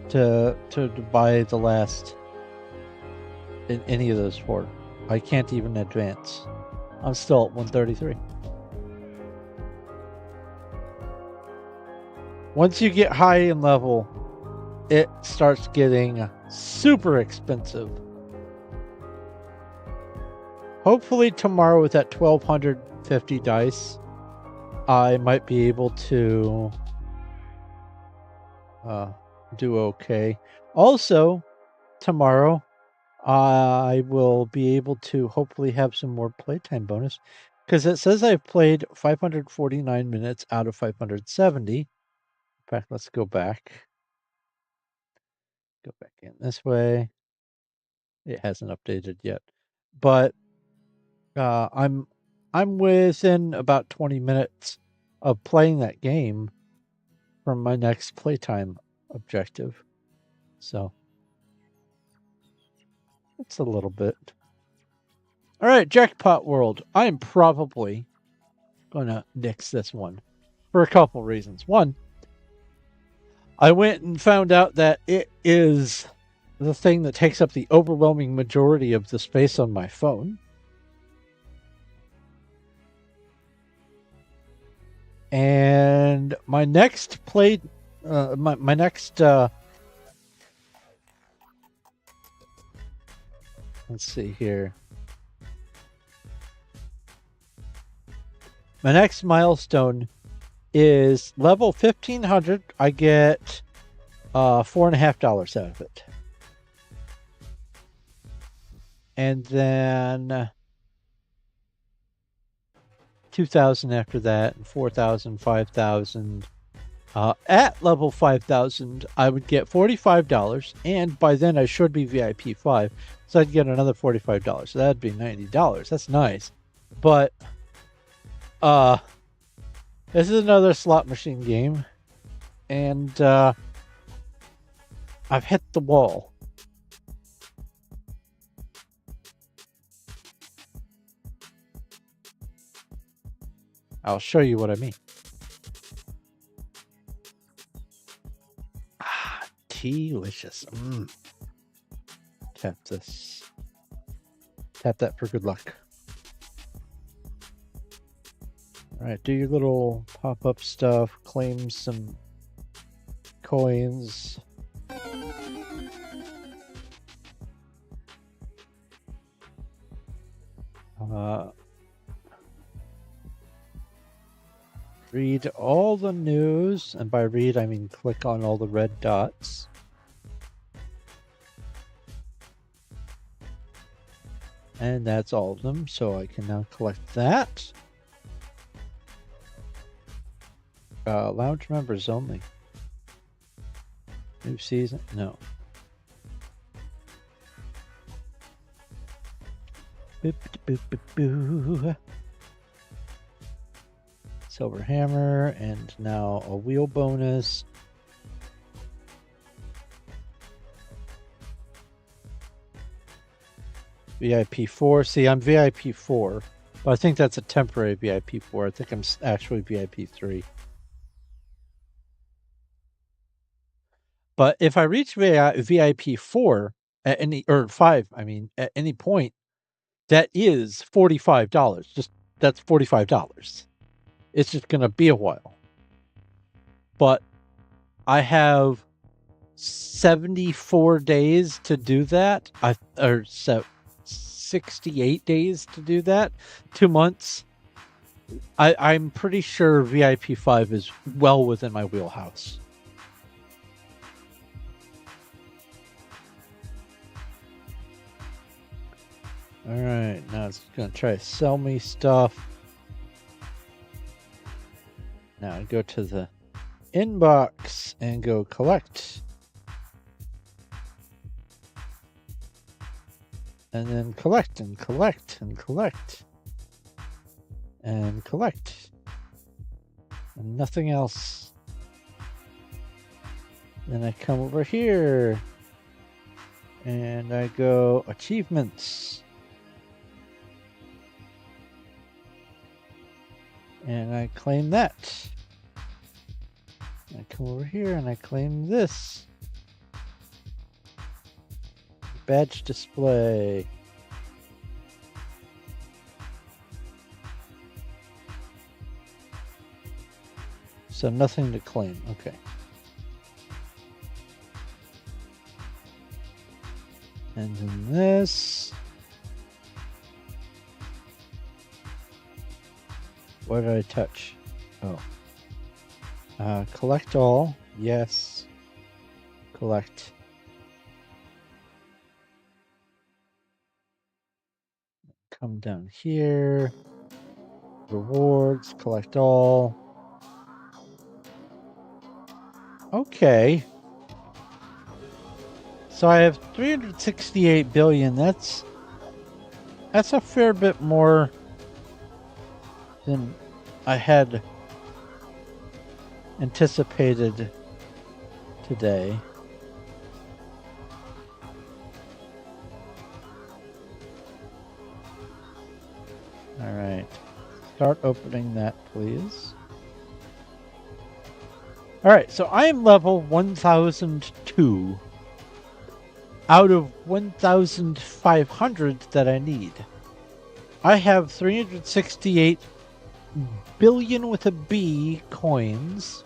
to buy the last in any of those 4. I can't even advance. I'm still at 133. Once you get high in level, it starts getting super expensive. Hopefully tomorrow with that 1250 dice, I might be able to do okay. Also, tomorrow, I will be able to hopefully have some more playtime bonus because it says I've played 549 minutes out of 570. In fact, let's go back. Go back in this way. It hasn't updated yet, but I'm within about 20 minutes of playing that game from my next playtime objective. So it's a little bit. All right, Jackpot World. I am probably going to nix this one for a couple reasons. One, I went and found out that it is the thing that takes up the overwhelming majority of the space on my phone. And my next my next, let's see here. My next milestone is level 1500. I get $4.50 out of it. And then 2,000 after that, and 4,000, 5,000. At level 5,000, I would get $45, and by then I should be VIP 5, so I'd get another $45. So that'd be $90. That's nice. But this is another slot machine game, and I've hit the wall. I'll show you what I mean. Delicious. Tap this. Tap that for good luck. All right, do your little pop-up stuff. Claim some coins. Read all the news, and by read I mean click on all the red dots. And that's all of them, so I can now collect that. Lounge members only. New season? No. Boop, boop, boop, boop. Silver hammer, and now a wheel bonus. VIP 4. See, I'm VIP 4, but I think that's a temporary VIP 4. I think I'm actually VIP 3. But if I reach VIP 4 at any, or 5, I mean, at any point, that is $45. That's $45. It's just going to be a while. But I have 74 days to do that. 68 days to do that. 2 months. I'm pretty sure VIP 5 is well within my wheelhouse. All right, now it's going to try to sell me stuff. Now I go to the inbox and go collect. And then collect and collect and collect. And collect. And nothing else. Then I come over here. And I go achievements. And I claim that. I come over here and I claim this. Badge display. So nothing to claim. Okay. And then this. What did I touch? Oh. Collect all. Yes. Collect. Come down here. Rewards. Collect all. Okay. So I have 368 billion. That's a fair bit more than I had anticipated today. All right. Start opening that, please. All right, so I am level 1002 out of 1,500 that I need. I have 368 billion with a B coins.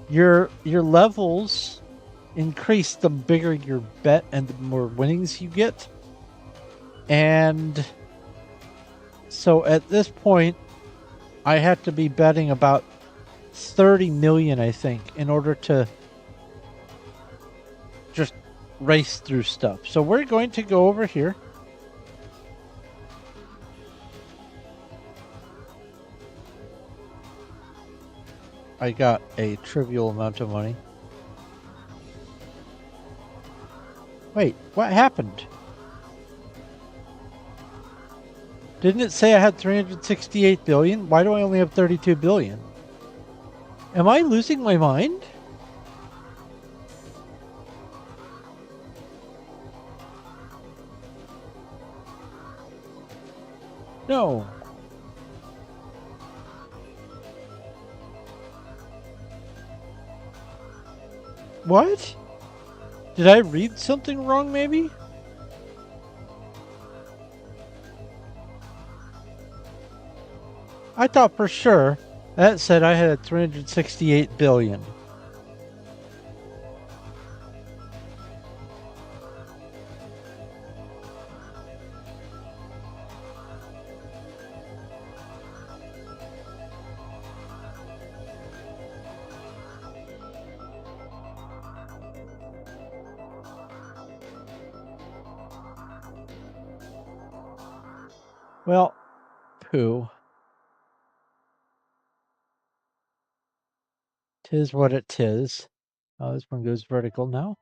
Your levels increase the bigger your bet and the more winnings you get. And so at this point, I have to be betting about 30 million, I think, in order to just race through stuff. So we're going to go over here. I got a trivial amount of money. Wait, what happened? Didn't it say I had 368 billion? Why do I only have 32 billion? Am I losing my mind? No. What? Did I read something wrong, maybe? I thought for sure that said I had 368 billion. Well, pooh. Tis what it tis. Oh, this one goes vertical now.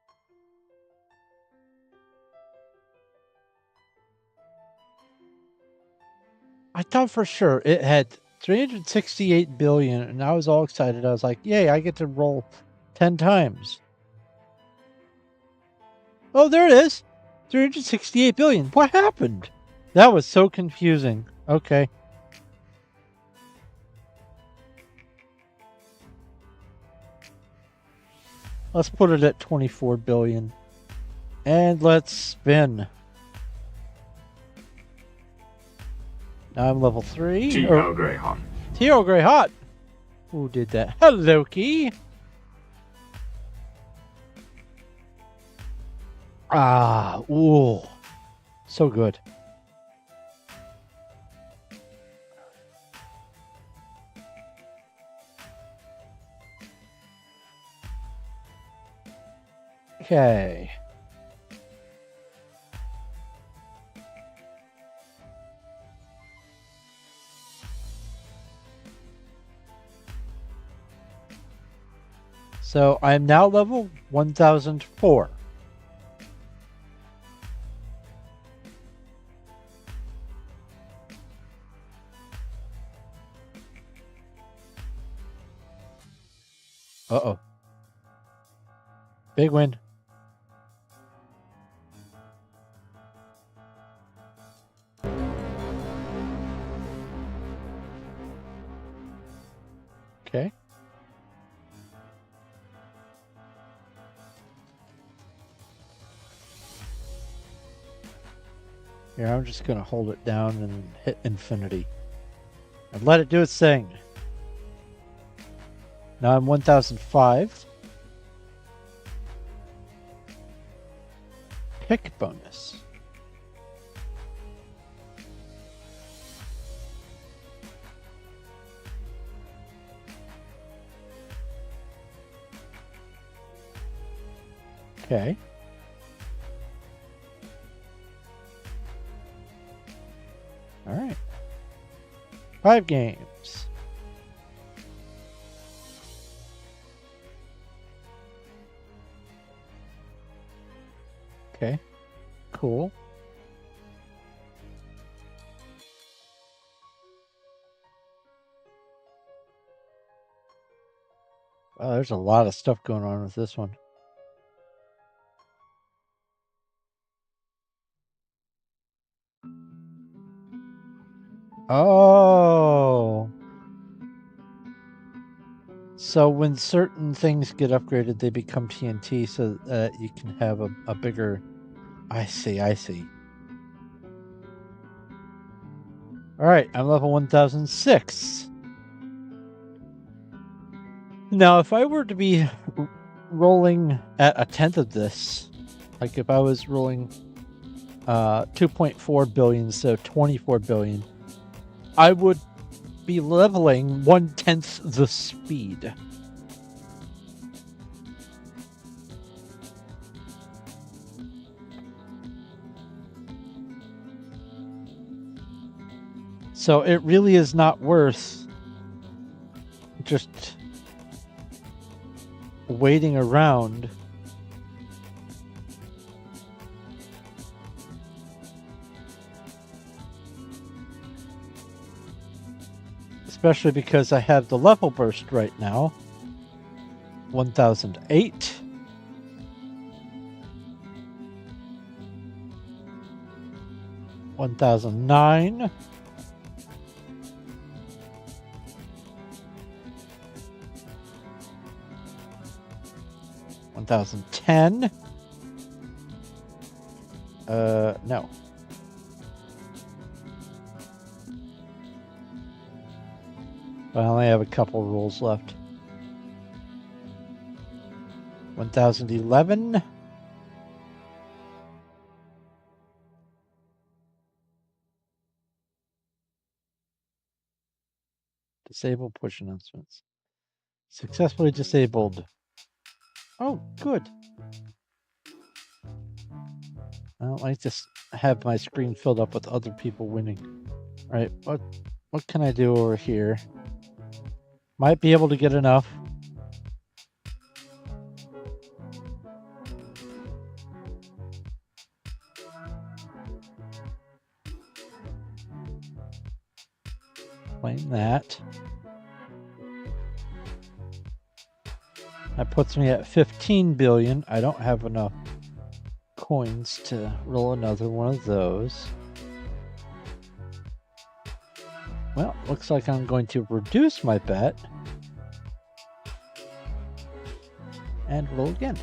I thought for sure it had 368 billion, and I was all excited. I was like, yay, I get to roll 10 times. Oh, there it is. 368 billion. What happened? That was so confusing. Okay. Let's put it at 24 billion. And let's spin. Now I'm level 3. T.O. Greyhawk. T.O. Greyhawk. Who did that? Hello, Key. Ah, ooh. So good. Okay. So I'm now level 1004. Uh-oh. Big win. Okay. Here, I'm just going to hold it down and hit infinity. And let it do its thing. Now I'm 1005. Pick bonus. Okay. All right. 5 games. Okay. Cool. Wow, there's a lot of stuff going on with this one. Oh. So when certain things get upgraded, they become TNT so that you can have a bigger... I see. All right, I'm level 1006. Now, if I were to be rolling at a tenth of this, like if I was rolling 2.4 billion, so 24 billion, I would be leveling 1/10 the speed. So it really is not worth just waiting around. Especially because I have the level burst right now. 1008. 1009. 1010. No. I only have a couple rules left. 1011. Disable push announcements. Successfully disabled. Oh, good. I don't like to have my screen filled up with other people winning. All right, what can I do over here? Might be able to get enough. Claim that. That puts me at 15 billion. I don't have enough coins to roll another one of those. Well, looks like I'm going to reduce my bet and roll again.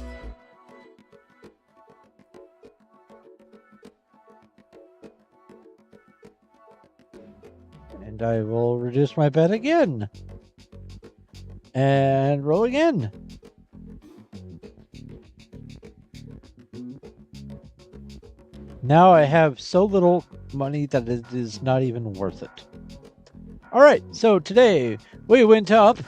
And I will reduce my bet again. And roll again. Now I have so little money that it is not even worth it. All right, so today we went up.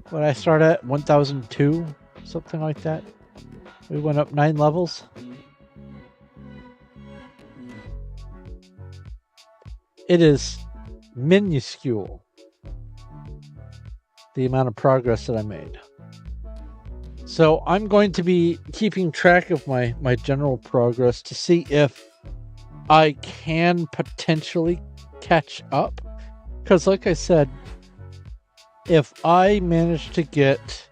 When I start at 1002, something like that. We went up 9 levels. It is minuscule, the amount of progress that I made. So I'm going to be keeping track of my general progress to see if I can potentially catch up. Because like I said, if I manage to get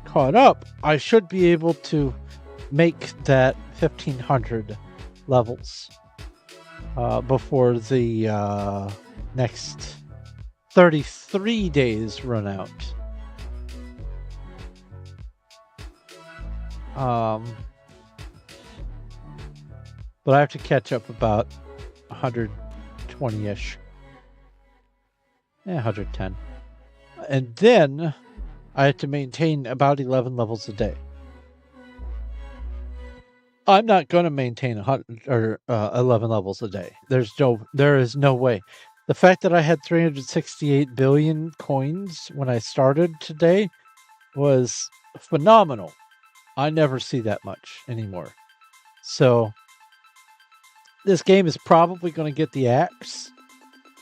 caught up, I should be able to make that 1500 levels before the next 33 days run out. But I have to catch up about 120-ish. 110. And then I have to maintain about 11 levels a day. I'm not going to maintain 11 levels a day. There is no way. The fact that I had 368 billion coins when I started today was phenomenal. I never see that much anymore. So this game is probably going to get the axe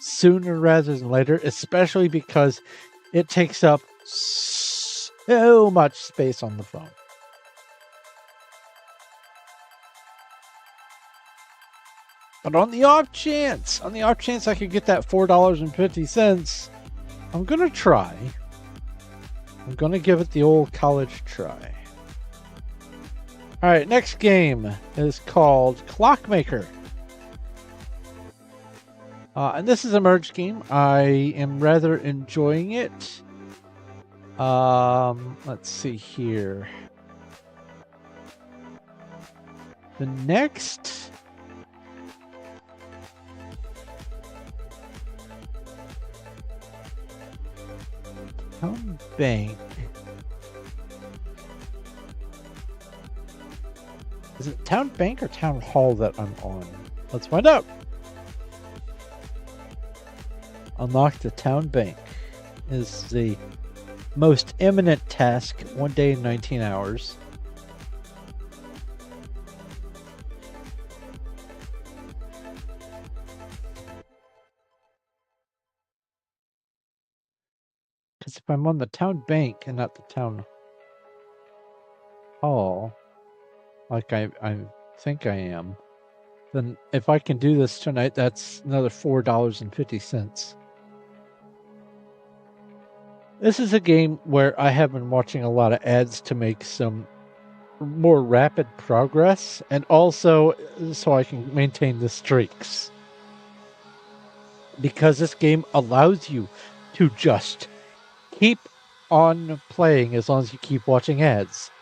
sooner rather than later, especially because it takes up so much space on the phone. But on the off chance I could get that $4.50, I'm going to try. I'm going to give it the old college try. All right, next game is called Clockmaker. And this is a merge game. I am rather enjoying it. Let's see here. The next Town Bank. Is it Town Bank or Town Hall that I'm on? Let's find out. Unlock the Town Bank is the most imminent task. 1 day and 19 hours. Because if I'm on the Town Bank and not the Town Hall, like I think I am, then if I can do this tonight, that's another $4.50. This is a game where I have been watching a lot of ads to make some more rapid progress, and also so I can maintain the streaks. Because this game allows you to just keep on playing as long as you keep watching ads.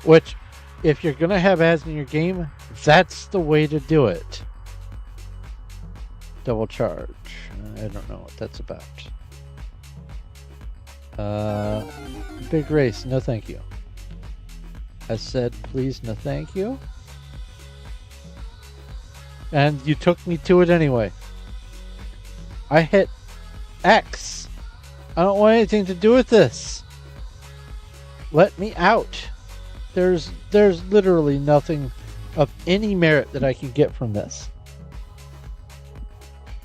Which, if you're going to have ads in your game, that's the way to do it. Double charge. I don't know what that's about. Big race. No thank you. I said, please, no thank you. And you took me to it anyway. I hit X. I don't want anything to do with this. Let me out. There's literally nothing of any merit that I can get from this.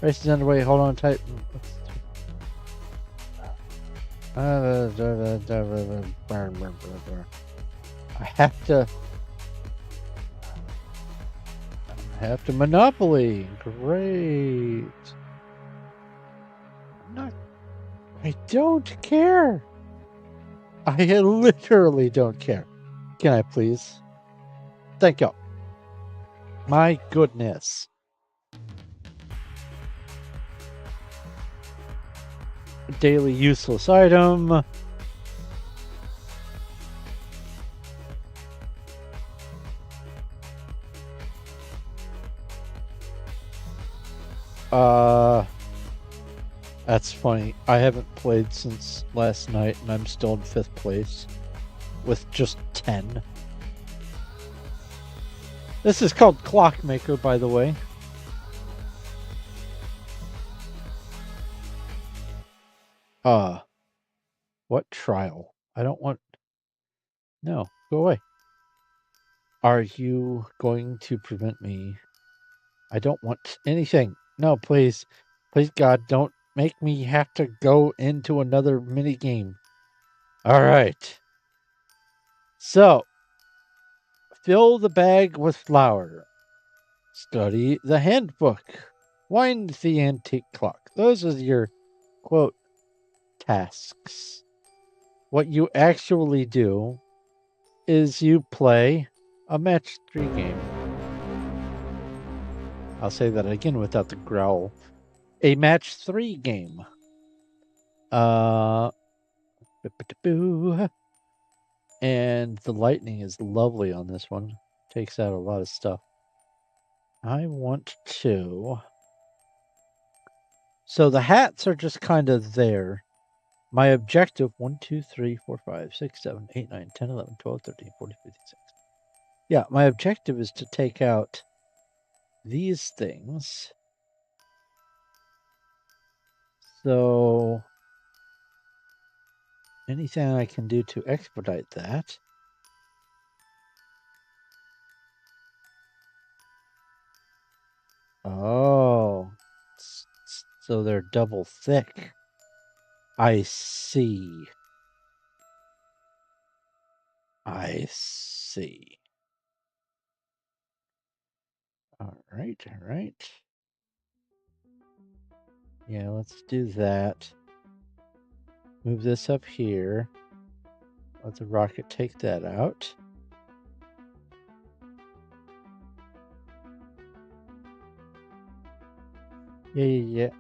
Race is underway. Hold on tight. I have to Monopoly. Great. I don't care. I literally don't care. Can I please? Thank you. My goodness. Daily useless item. That's funny. I haven't played since last night, and I'm still in 5th place with just 10. This is called Clockmaker, by the way. What trial? I don't want... No, go away. Are you going to prevent me? I don't want anything. No, please. Please, God, don't make me have to go into another mini game. All right. So, fill the bag with flour. Study the handbook. Wind the antique clock. Those are your, quote, tasks. What you actually do is you play a match 3 game. I'll say that again without the growl. A match 3 game. And the lightning is lovely on this one. Takes out a lot of stuff. I want to... So the hats are just kind of there. My objective, 1, 2, 3, 4, 5, 6, 7, 8, 9, 10, 11, 12, 13, 14, 15, 16. Yeah, my objective is to take out these things. So anything I can do to expedite that. Oh, so they're double thick. I see. I see. All right, all right. Yeah, let's do that. Move this up here. Let the rocket take that out. Yeah.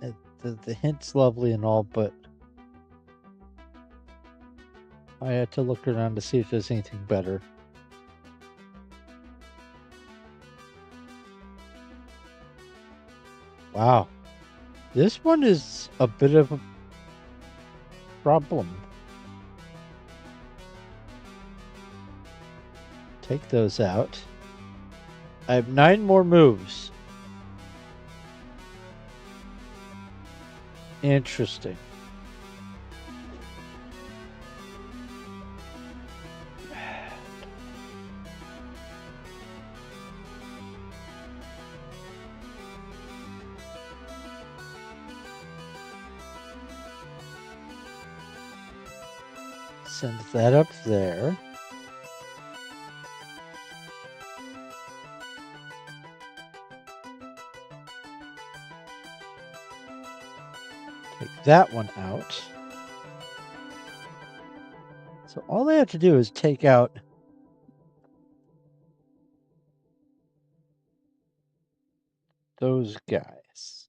The hint's lovely and all, but I had to look around to see if there's anything better. Wow. This one is a bit of a problem. Take those out. I have 9 more moves. Interesting. Send that up there. Take that one out. So all I have to do is take out those guys.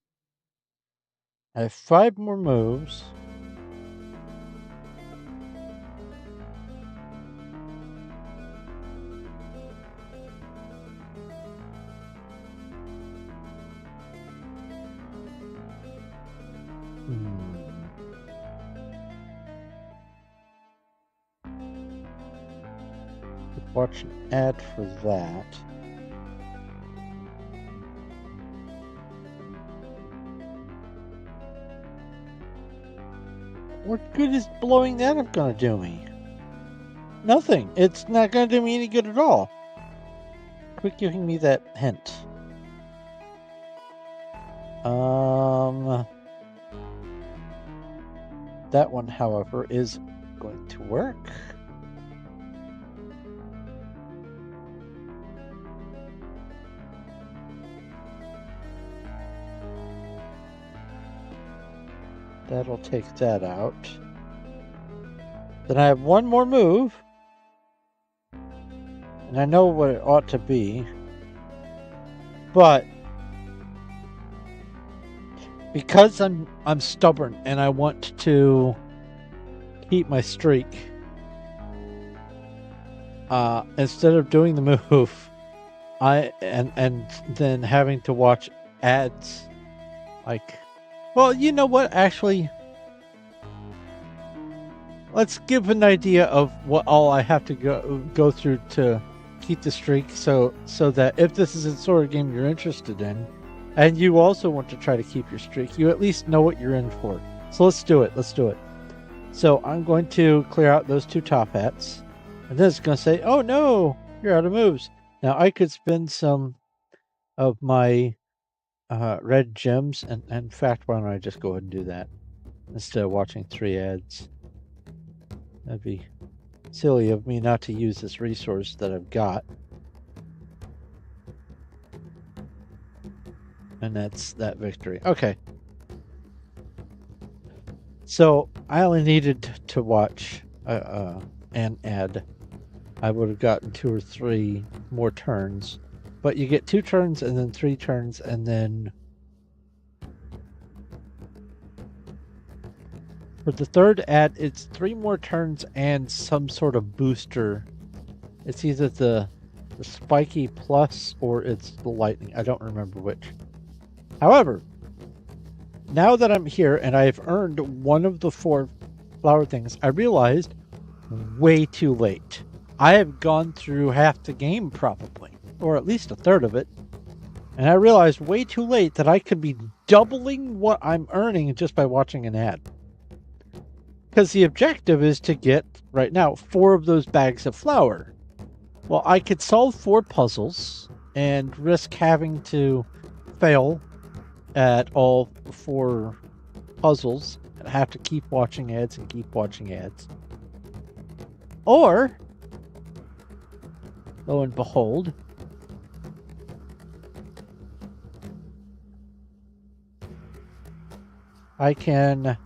I have 5 more moves. Watch an ad for that. What good is blowing that up gonna do me? Nothing. It's not gonna do me any good at all. Quit giving me that hint. That one, however, is going to work. That'll take that out. Then I have 1 more move. And I know what it ought to be. But because I'm stubborn and I want to keep my streak, instead of doing the move, and then having to watch ads, like, well, you know what? Actually, let's give an idea of what all I have to go through to keep the streak, so that if this is a sort of game you're interested in, and you also want to try to keep your streak, you at least know what you're in for. So let's do it. So I'm going to clear out those 2 top hats, and then it's going to say, "Oh no, you're out of moves." Now I could spend some of my red gems, and in fact, why don't I just go ahead and do that instead of watching 3 ads? That'd be silly of me not to use this resource that I've got. And that's that victory. Okay. So I only needed to watch an ad. I would have gotten 2 or 3 more turns. But you get 2 turns and then 3 turns, and then for the 3rd ad, it's 3 more turns and some sort of booster. It's either the spiky plus or it's the lightning. I don't remember which. However, now that I'm here and I've earned 1 of the 4 flower things, I realized way too late. I have gone through half the game probably, or at least a third of it. And I realized way too late that I could be doubling what I'm earning just by watching an ad. Because the objective is to get, right now, 4 of those bags of flour. Well, I could solve 4 puzzles and risk having to fail at all 4 puzzles and have to keep watching ads and keep watching ads. Or lo and behold, I can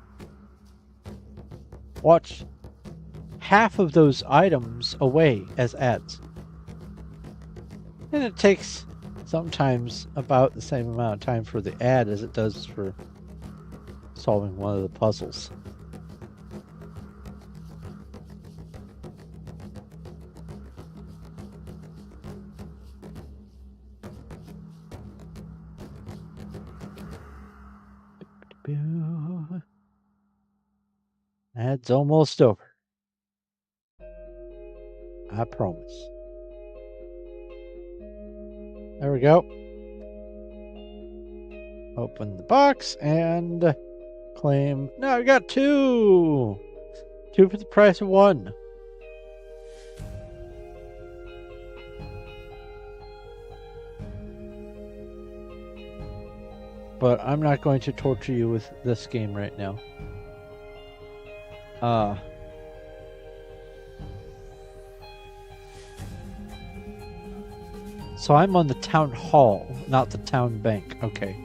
watch half of those items away as ads. And it takes sometimes about the same amount of time for the ad as it does for solving one of the puzzles. Ad's almost over. I promise. There we go. Open the box and claim. No, I got two. Two for the price of one. But I'm not going to torture you with this game right now. So I'm on the town hall, not the town bank. Okay.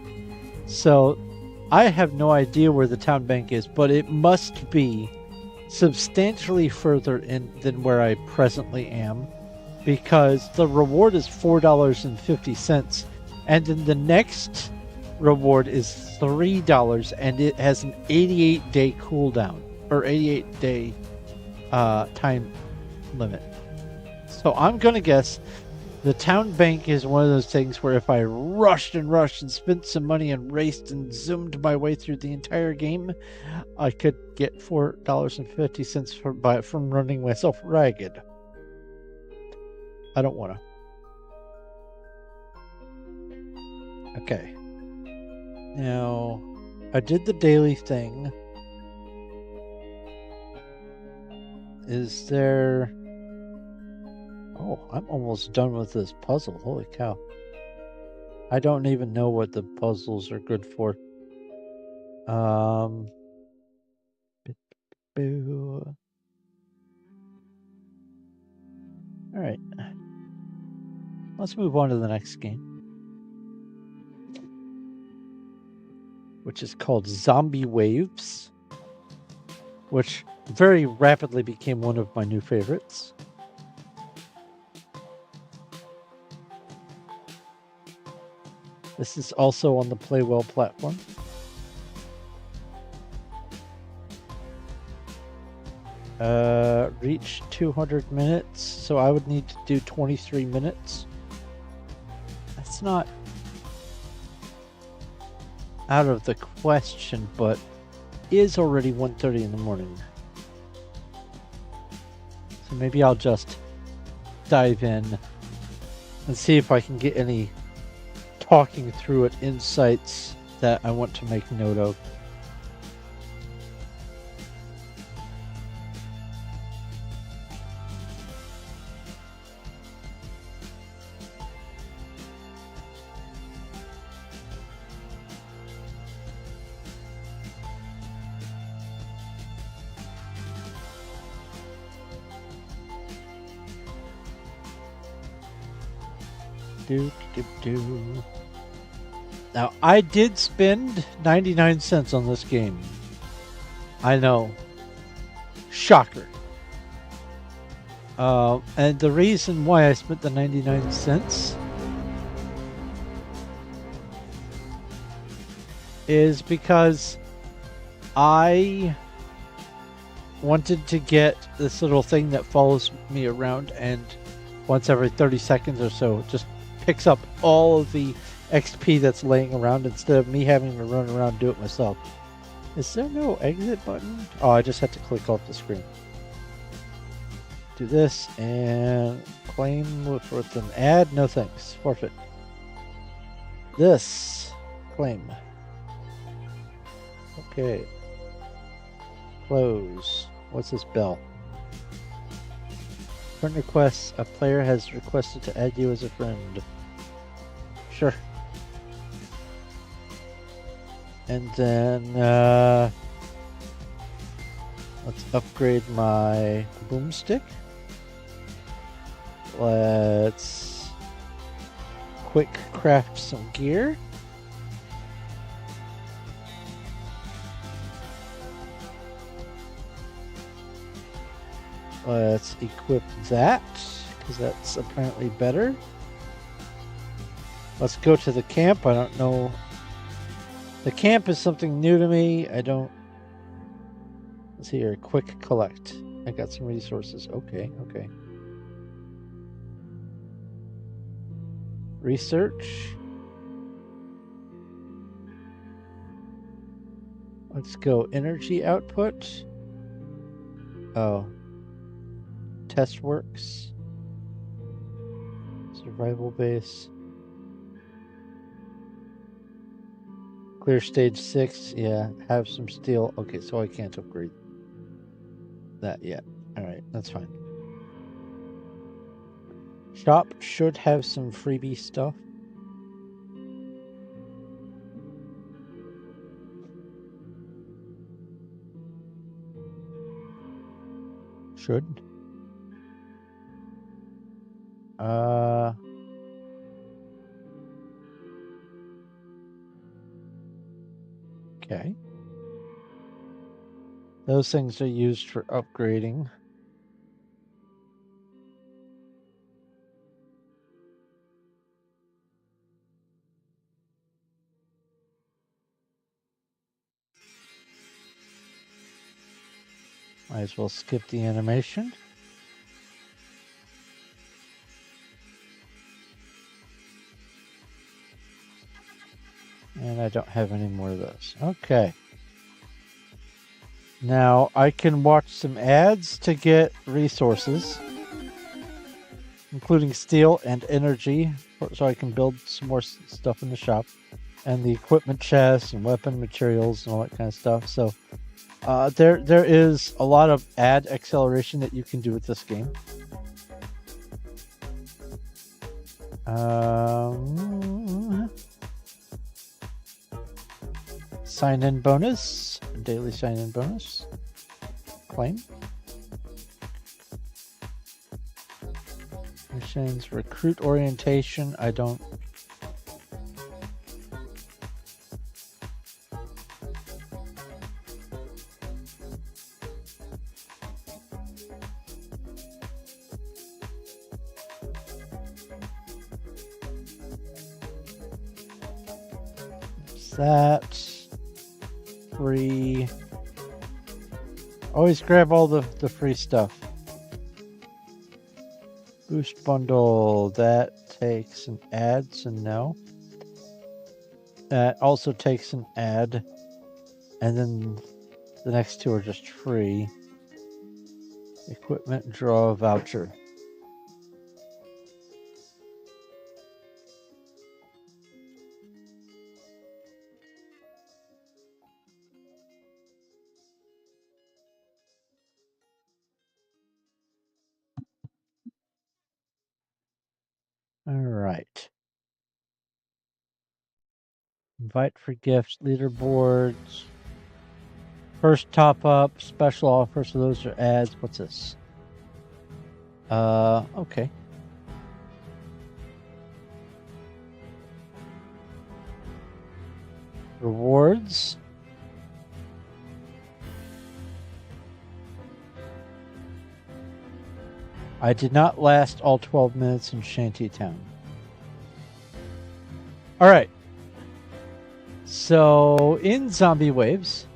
So I have no idea where the town bank is, but it must be substantially further in than where I presently am, because the reward is $4.50, and then the next reward is $3, and it has an 88-day cooldown, or 88-day time limit. So I'm gonna guess the town bank is one of those things where if I rushed and spent some money and raced and zoomed my way through the entire game, I could get $4.50 from running myself ragged. I don't want to. Okay. Now, I did the daily thing. Is there... Oh, I'm almost done with this puzzle. Holy cow. I don't even know what the puzzles are good for. Alright. Let's move on to the next game, which is called Zombie Waves, which very rapidly became one of my new favorites. This is also on the Playwell platform. Reach 200 minutes, so I would need to do 23 minutes. That's not out of the question, but is already 1:30 in the morning. So maybe I'll just dive in and see if I can get any talking through it insights that I want to make note of. Now, I did spend 99 cents on this game. I know. Shocker. And the reason why I spent the 99 cents is because I wanted to get this little thing that follows me around and once every 30 seconds or so just picks up all of the XP that's laying around instead of me having to run around and do it myself. Is there no exit button? Oh, I just had to click off the screen. Do this and claim with an ad. No thanks. Forfeit. This. Claim. Okay. Close. What's this bell? Friend requests. A player has requested to add you as a friend. Sure. And then let's upgrade my boomstick. Let's quick craft some gear. Let's equip that, because that's apparently better. Let's go to the camp. I don't know. The camp is something new to me. I don't... Let's see here. Quick collect. I got some resources. Okay. Research. Let's go energy output. Oh. Test works. Survival base. Clear stage 6. Yeah. Have some steel. Okay, so I can't upgrade that yet. Alright, that's fine. Shop should have some freebie stuff. Should. Okay. Those things are used for upgrading. Might as well skip the animation. And I don't have any more of those. Okay. Now I can watch some ads to get resources, including steel and energy, so I can build some more stuff in the shop, and the equipment chests and weapon materials and all that kind of stuff. So there is a lot of ad acceleration that you can do with this game. Sign-in bonus, daily sign-in bonus, claim. Missions, recruit orientation, I don't. That. Free. Always grab all the free stuff. Boost bundle. That takes an ad, so no. That also takes an ad. And then the next two are just free. Equipment, draw a voucher. All right. Invite for gifts, leaderboards. First top up, special offers. So those are ads. What's this? Okay. Rewards. I did not last all 12 minutes in Shantytown. All right. So in Zombie Waves,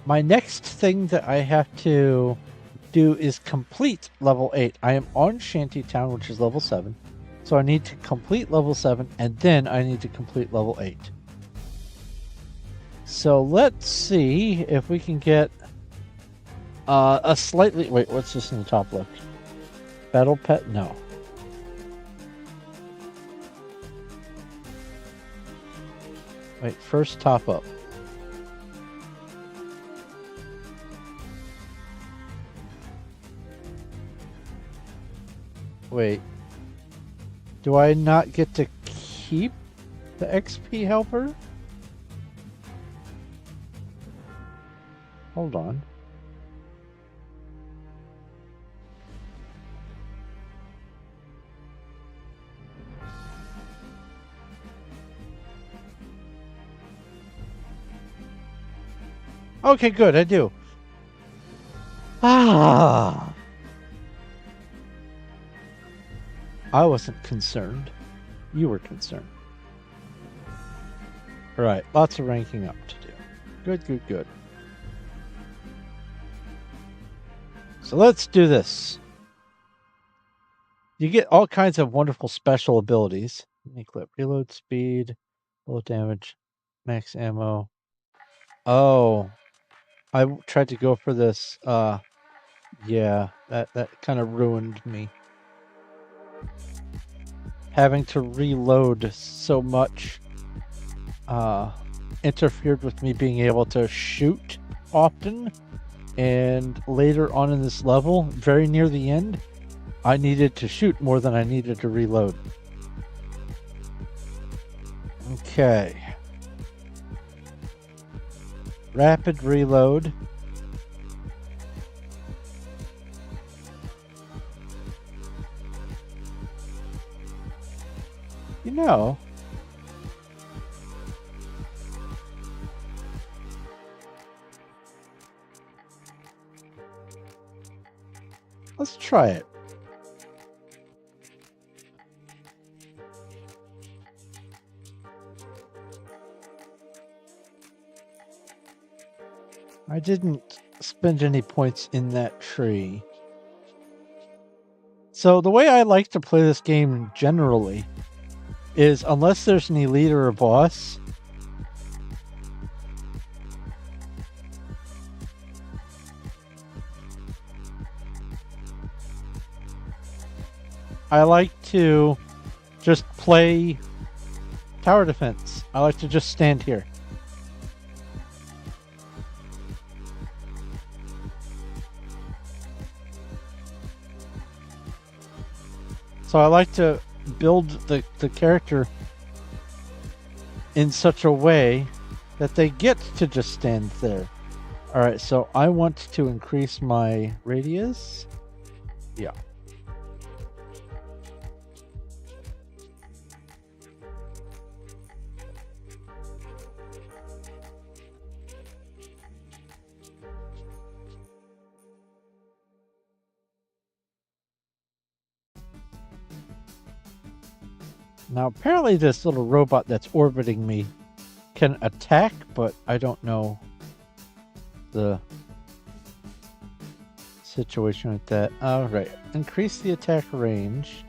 my next thing that I have to do is complete level 8. I am on Shantytown, which is level 7. So I need to complete level 7, and then I need to complete level 8. So let's see if we can get a slightly... Wait, what's this in the top left? Battle Pet? No. Wait, first top up. Wait. Do I not get to keep the XP helper? Hold on. Okay, good. I do. Ah. I wasn't concerned. You were concerned. All right. Lots of ranking up to do. Good, good, good. So let's do this. You get all kinds of wonderful special abilities. Clip, reload speed, bullet damage, max ammo. Oh, I tried to go for this. Yeah, that kind of ruined me. Having to reload so much interfered with me being able to shoot often. And later on in this level, very near the end, I needed to shoot more than I needed to reload. Okay. Rapid reload. You know, let's try it. I didn't spend any points in that tree. So the way I like to play this game generally is unless there's an elite or a boss, I like to just play tower defense. I like to just stand here. So I like to build the character in such a way that they get to just stand there. All right, so I want to increase my radius. Yeah. Now, apparently this little robot that's orbiting me can attack, but I don't know the situation with that. All right, increase the attack range,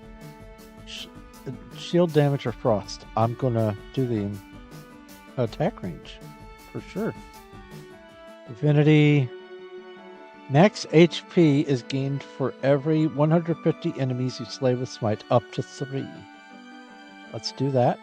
shield damage or frost. I'm gonna do the attack range for sure. Divinity. Max HP is gained for every 150 enemies you slay with smite, up to 3. Let's do that.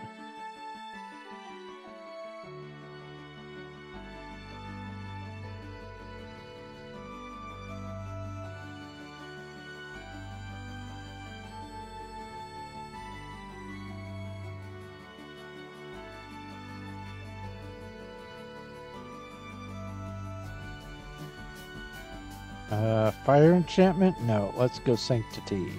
Fire enchantment? No, let's go sanctity.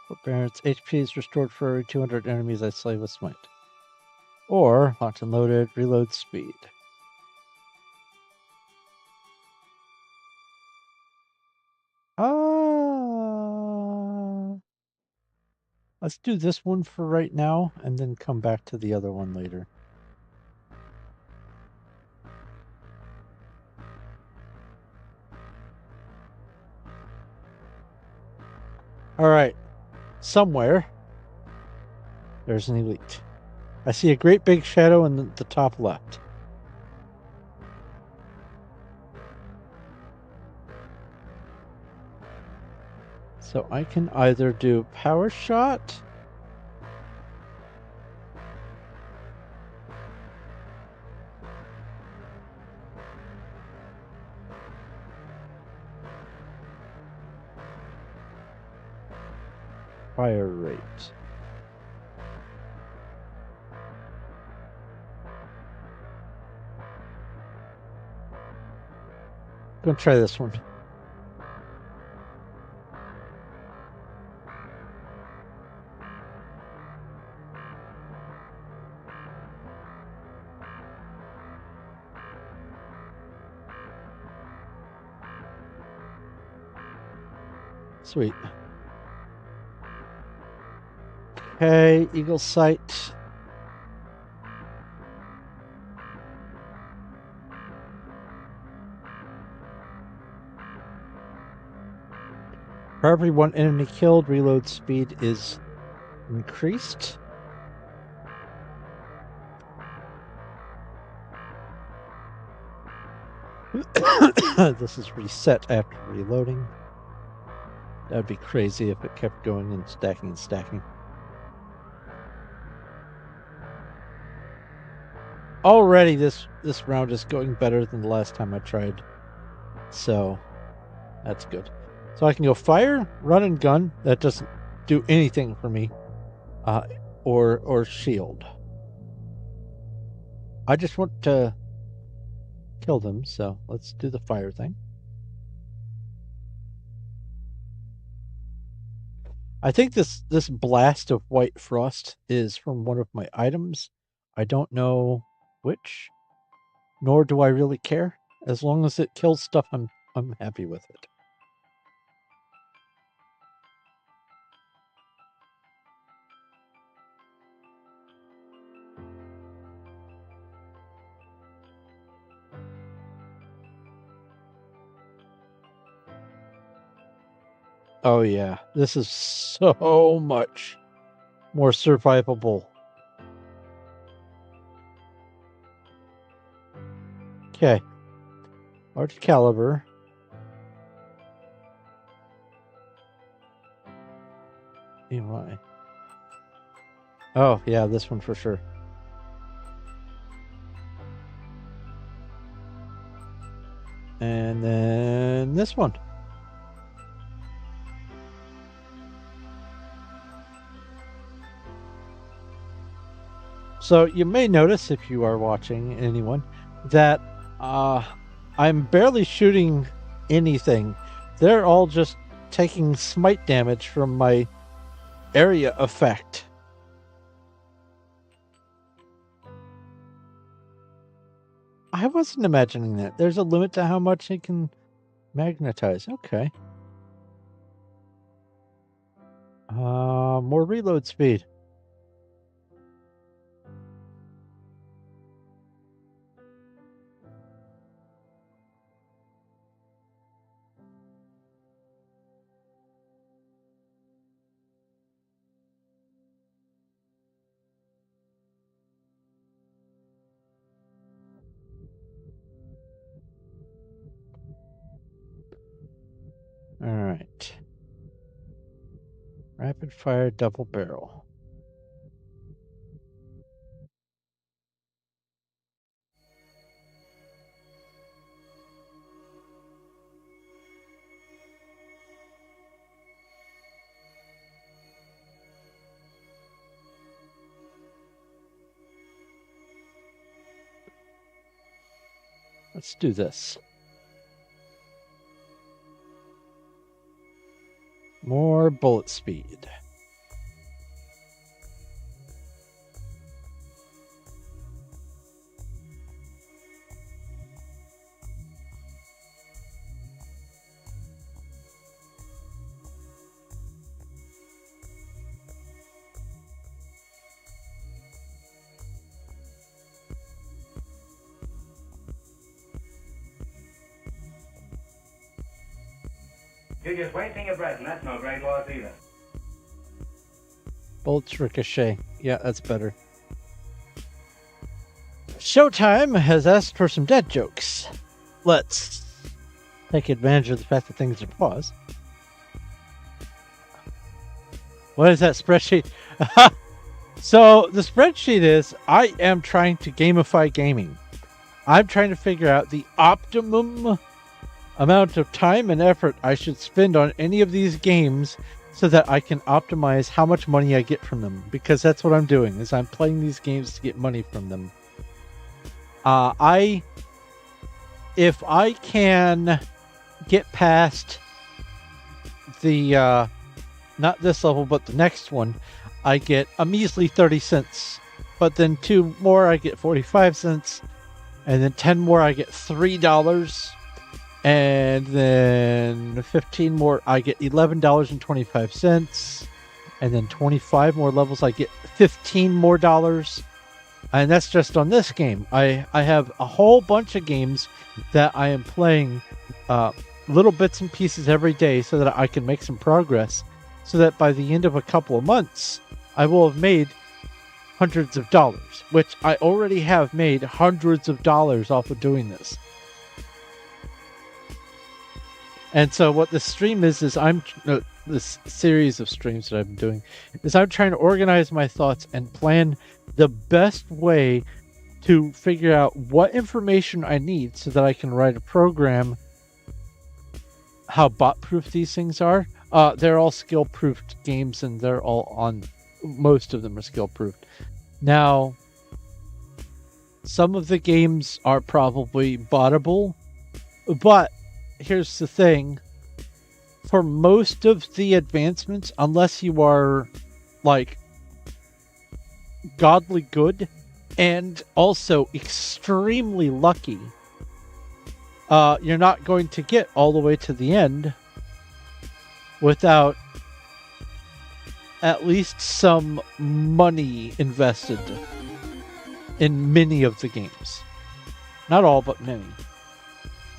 Forbearance. HP is restored for every 200 enemies I slay with smite. Or, locked and loaded, reload speed. Let's do this one for right now, and then come back to the other one later. All right. Somewhere, there's an elite. I see a great big shadow in the top left. So I can either do power shot. fire rate. Gonna try this one. Sweet. Okay, eagle sight. For every one enemy killed, reload speed is increased. This is reset after reloading. That'd be crazy if it kept going and stacking and stacking. Already this round is going better than the last time I tried. So that's good. So I can go fire, run and gun. That doesn't do anything for me. Or shield. I just want to kill them, so let's do the fire thing. I think this blast of white frost is from one of my items. I don't know which, nor do I really care. As long as it kills stuff, I'm happy with it. Oh yeah, this is so much more survivable. Okay. Large caliber. Why? Oh yeah, this one for sure. And then this one. So you may notice, if you are watching, anyone, that I'm barely shooting anything. They're all just taking smite damage from my area effect. I wasn't imagining that. There's a limit to how much it can magnetize. Okay. More reload speed. All right. Rapid fire double barrel. Let's do this. More bullet speed. You're just wasting your breath, and that's no great loss either. Bullets ricochet. Yeah, that's better. Showtime has asked for some dad jokes. Let's take advantage of the fact that things are paused. What is that spreadsheet? So the spreadsheet is, I am trying to gamify gaming. I'm trying to figure out the optimum amount of time and effort I should spend on any of these games so that I can optimize how much money I get from them, because that's what I'm doing, is I'm playing these games to get money from them. If I can get past the not this level but the next one, I get a measly 30 cents. But then 2 more I get 45 cents, and then 10 more I get $3, and then 15 more I get $11.25, and then 25 more levels I get 15 more dollars. And that's just on this game. I have a whole bunch of games that I am playing little bits and pieces every day so that I can make some progress, so that by the end of a couple of months I will have made hundreds of dollars, which I already have made hundreds of dollars off of doing this. And so what the stream is this series of streams that I've been doing is I'm trying to organize my thoughts and plan the best way to figure out what information I need so that I can write a program. How bot-proof these things are. They're all skill-proofed games, and they're all on. Most of them are skill-proofed. Now, some of the games are probably bottable, but here's the thing: for most of the advancements, unless you are like godly good and also extremely lucky, you're not going to get all the way to the end without at least some money invested in many of the games. Not all, but many.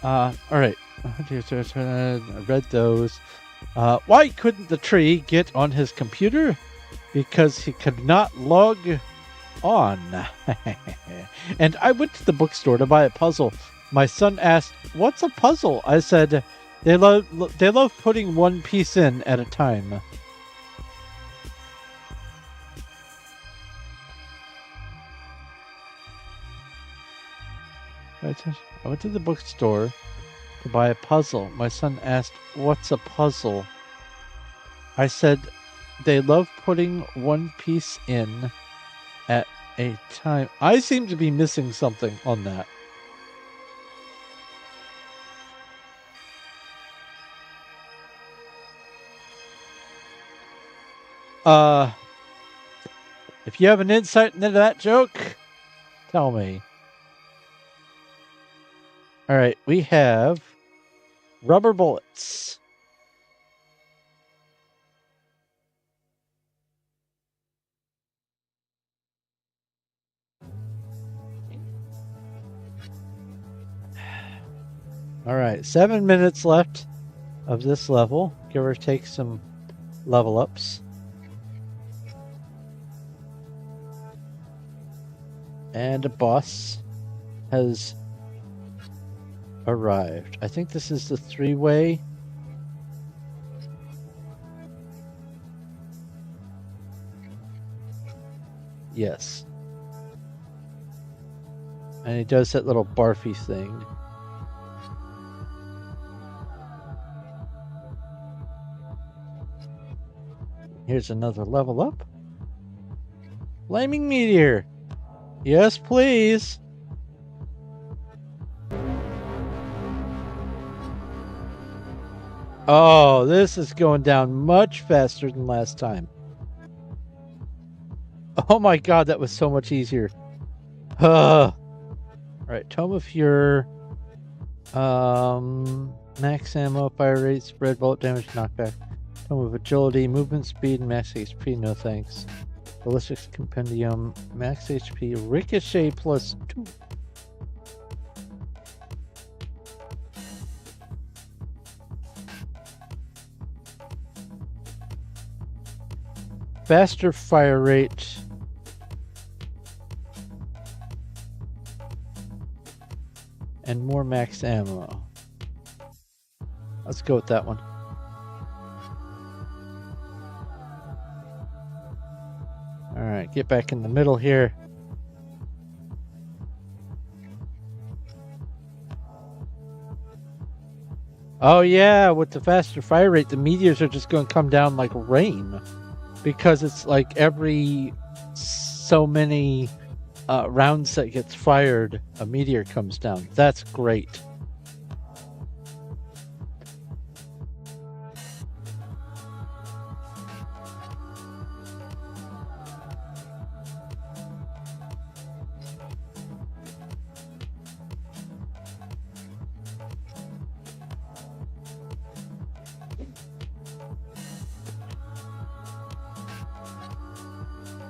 All right. I read those. Why couldn't the tree get on his computer? Because he could not log on. And I went to the bookstore to buy a puzzle. My son asked, "What's a puzzle?" I said, They love putting one piece in at a time." I went to the bookstore to buy a puzzle. My son asked, "What's a puzzle?" I said, "They love putting one piece in at a time." I seem to be missing something on that. If you have an insight into that joke, tell me. All right, we have rubber bullets. All right, 7 minutes left of this level, give or take some level ups. And a boss has arrived. I think this is the 3-way. Yes. And he does that little barfy thing. Here's another level up. Flaming meteor. Yes, please. Oh, this is going down much faster than last time. Oh my god, that was so much easier. Alright, Tome of Fury. Max ammo, fire rate, spread, bullet damage, knockback. Tome of Agility, movement speed, max HP, no thanks. Ballistics Compendium, max HP, ricochet +2. Faster fire rate. And more max ammo. Let's go with that one. Alright, get back in the middle here. Oh yeah, with the faster fire rate, the meteors are just going to come down like rain, because it's like every so many rounds that gets fired, a meteor comes down. That's great.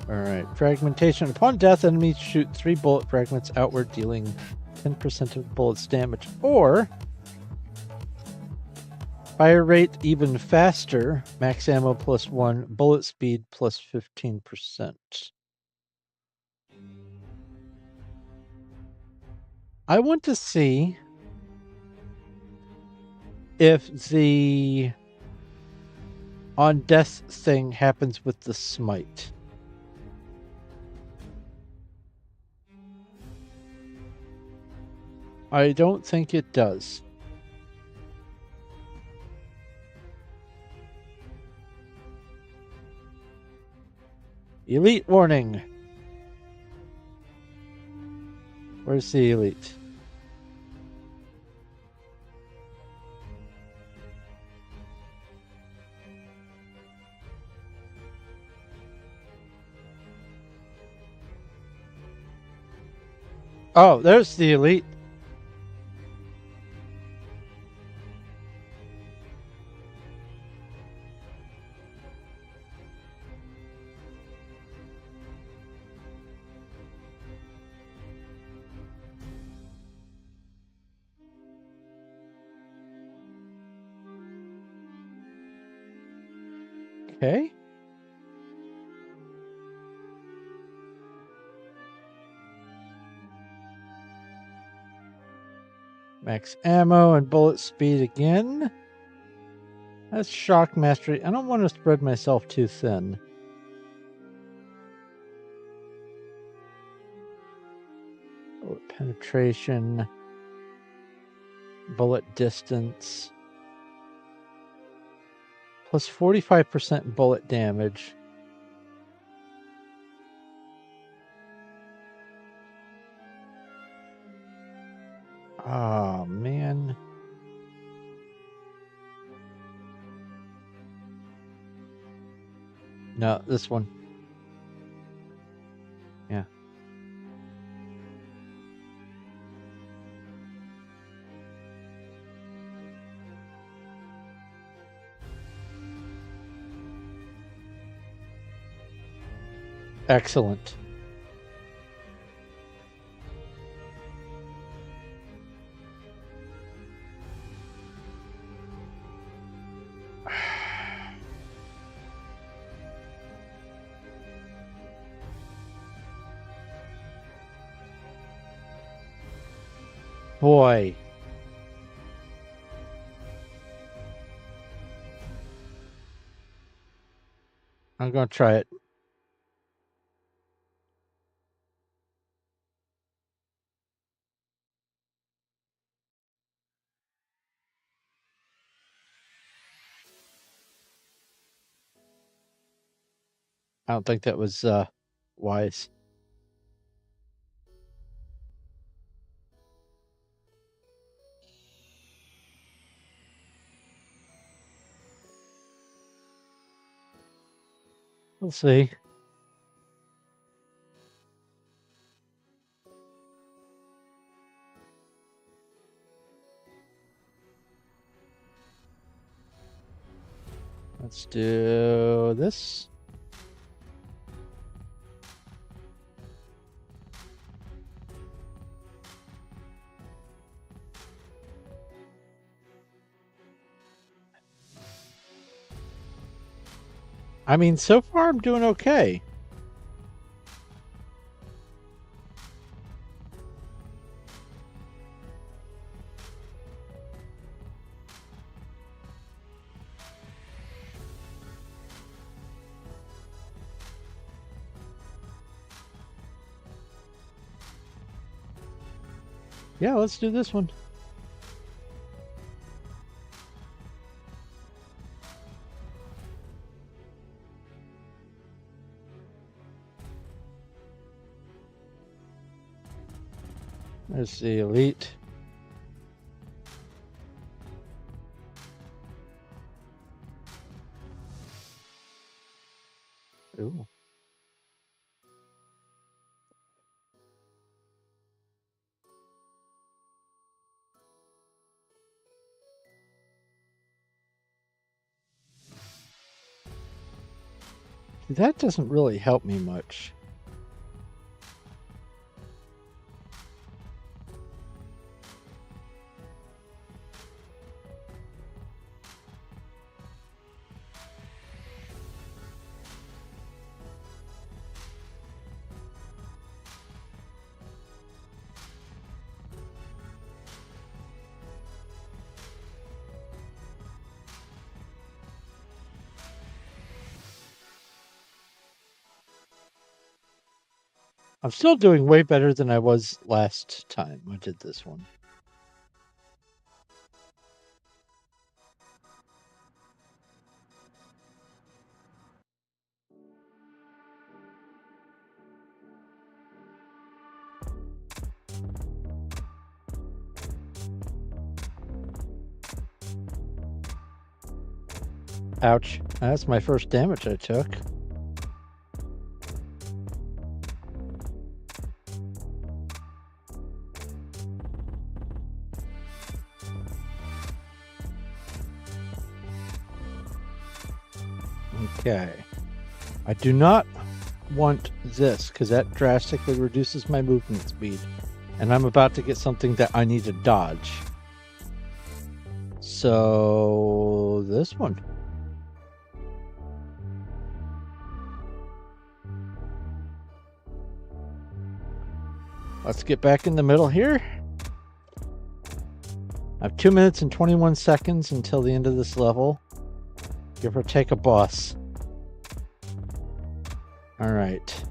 All right, fragmentation. Upon death, enemies shoot 3 bullet fragments outward, dealing 10% of bullets damage. Or fire rate even faster, max ammo +1, bullet speed +15%. I want to see if the on death thing happens with the smite. I don't think it does. Elite warning. Where's the elite? Oh, there's the elite. Okay. Max ammo and bullet speed again. That's shock mastery. I don't want to spread myself too thin. Bullet penetration. Bullet distance. Plus 45% bullet damage. Oh, man. No, this one. Yeah. Excellent. Boy. I'm going to try it. I don't think that was wise. We'll see. Let's do this. I mean, so far I'm doing okay. Yeah, let's do this one. There's the elite. Ooh. That doesn't really help me much. I'm still doing way better than I was last time I did this one. Ouch. That's my first damage I took. Okay. I do not want this because that drastically reduces my movement speed. And I'm about to get something that I need to dodge. So this one. Let's get back in the middle here. I have 2 minutes and 21 seconds until the end of this level. Give or take a boss. All right.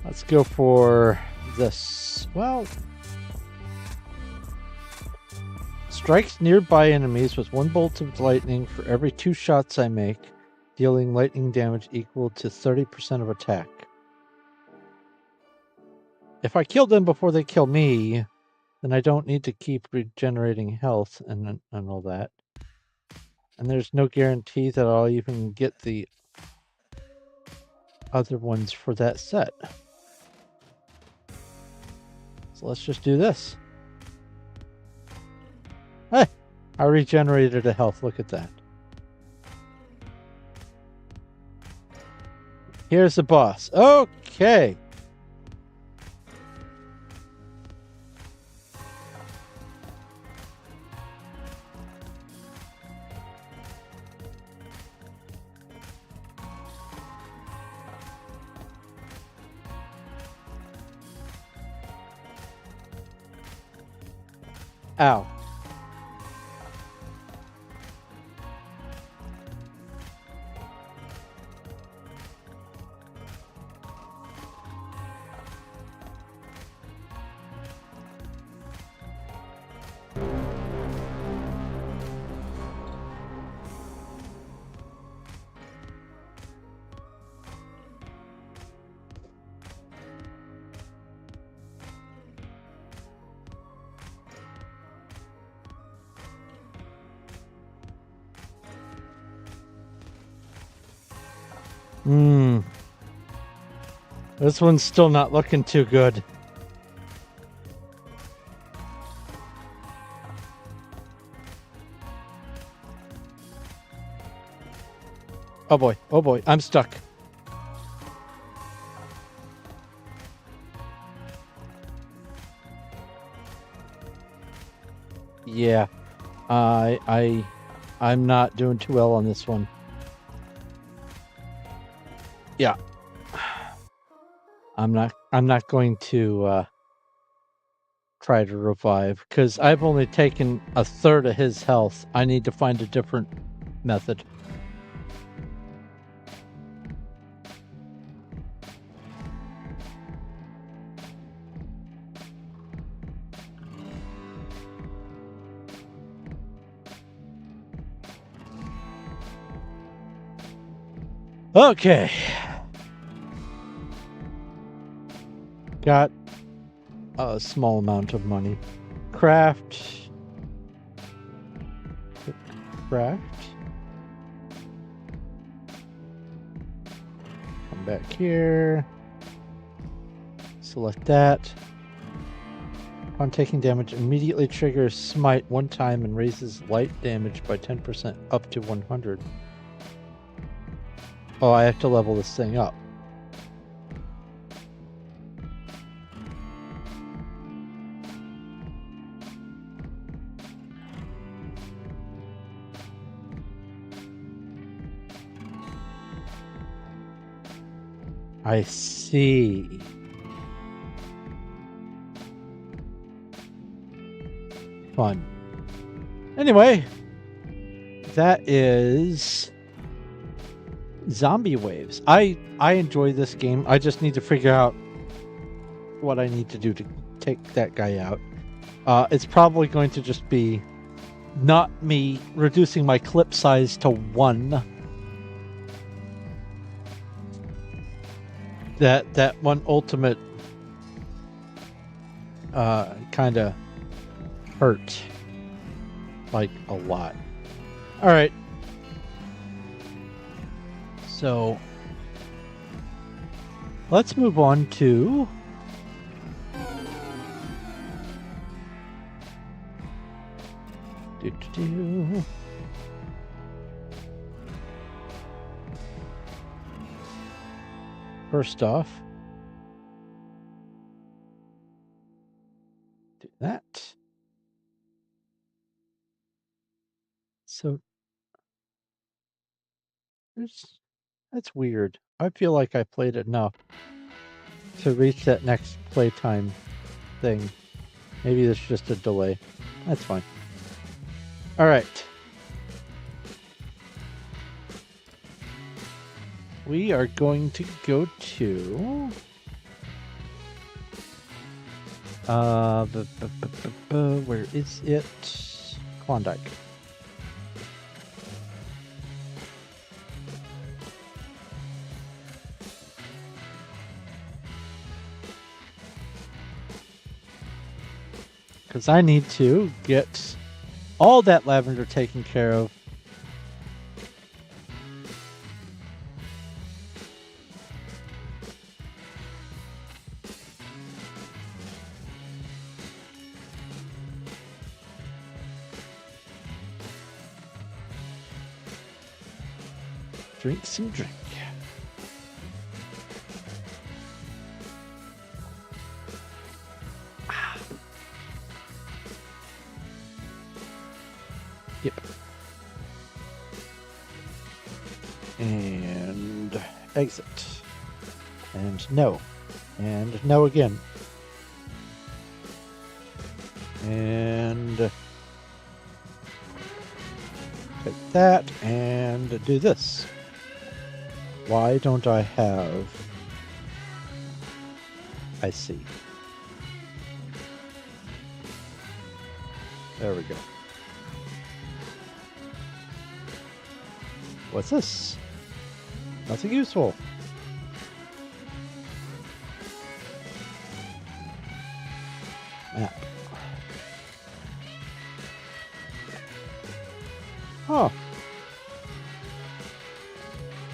Let's go for this. Well, strikes nearby enemies with 1 bolt of lightning for every 2 shots I make, dealing lightning damage equal to 30% of attack. If I kill them before they kill me, then I don't need to keep regenerating health and all that. And there's no guarantee that I'll even get the other ones for that set. So let's just do this. Hey, I regenerated a health. Look at that. Here's the boss. Okay. Ow. This one's still not looking too good. Oh boy, I'm stuck. Yeah, I'm not doing too well on this one. Yeah, I'm not going to try to revive because I've only taken a third of his health. I need to find a different method. Okay. Got a small amount of money. Craft. Come back here. Select that. Upon taking damage, immediately triggers smite one time and raises light damage by 10% up to 100. Oh, I have to level this thing up. I see. Fun. Anyway, that is Zombie Waves. I enjoy this game. I just need to figure out what I need to do to take that guy out. It's probably going to just be not me reducing my clip size to 1. That one ultimate kind of hurt like a lot. All right. So let's move on to first off, do that. So that's weird. I feel like I played enough to reach that next playtime thing. Maybe there's just a delay. That's fine. All right. We are going to go to where is it? Klondike. Because I need to get all that lavender taken care of. Drink some drink. Yep. And exit. And no. And no again. And take that and do this. Why don't I have... I see. There we go. What's this? Nothing useful. Map. Oh.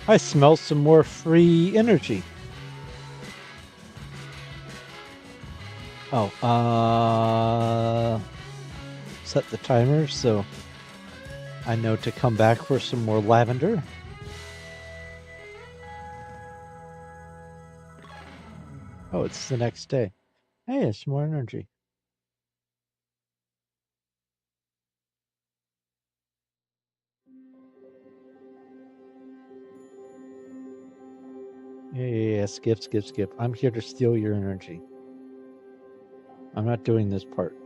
I smell some more free energy. Oh, set the timer so I know to come back for some more lavender. Oh, it's the next day. Hey, it's more energy. Yeah, skip. I'm here to steal your energy. I'm not doing this part.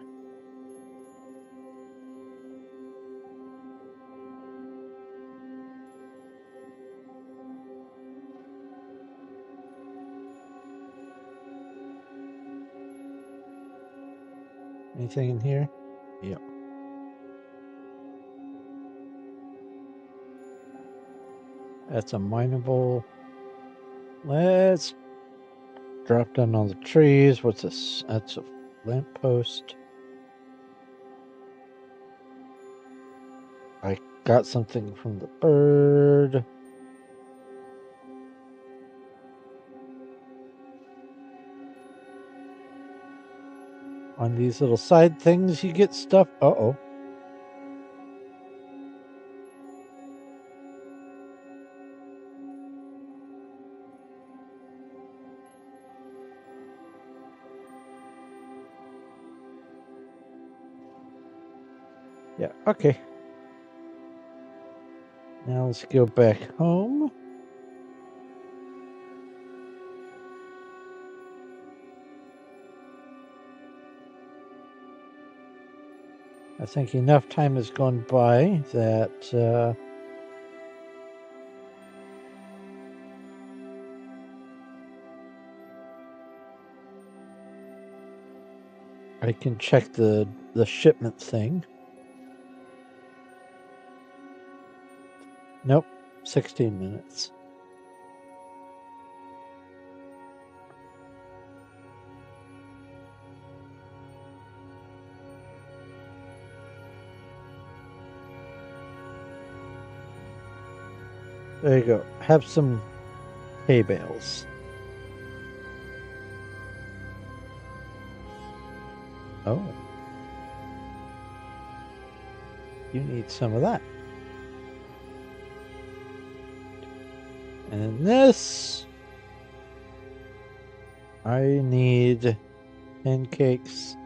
Anything in here? Yep. That's a mineable. Let's drop down on the trees. What's this? That's a lamppost. I got something from the bird. On these little side things, you get stuff. Uh-oh. Yeah, okay. Now let's go back home. I think enough time has gone by that I can check the shipment thing. Nope, 16 minutes. There you go. Have some hay bales. Oh. You need some of that. And this, I need pancakes.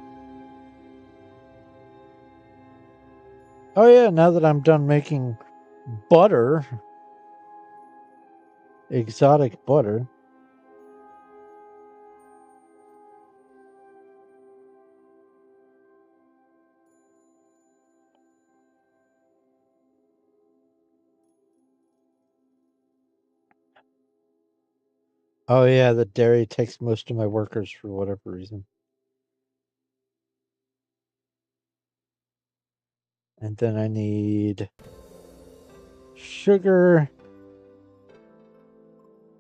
Oh yeah, now that I'm done making butter, exotic butter. Oh yeah, the dairy takes most of my workers for whatever reason. And then I need sugar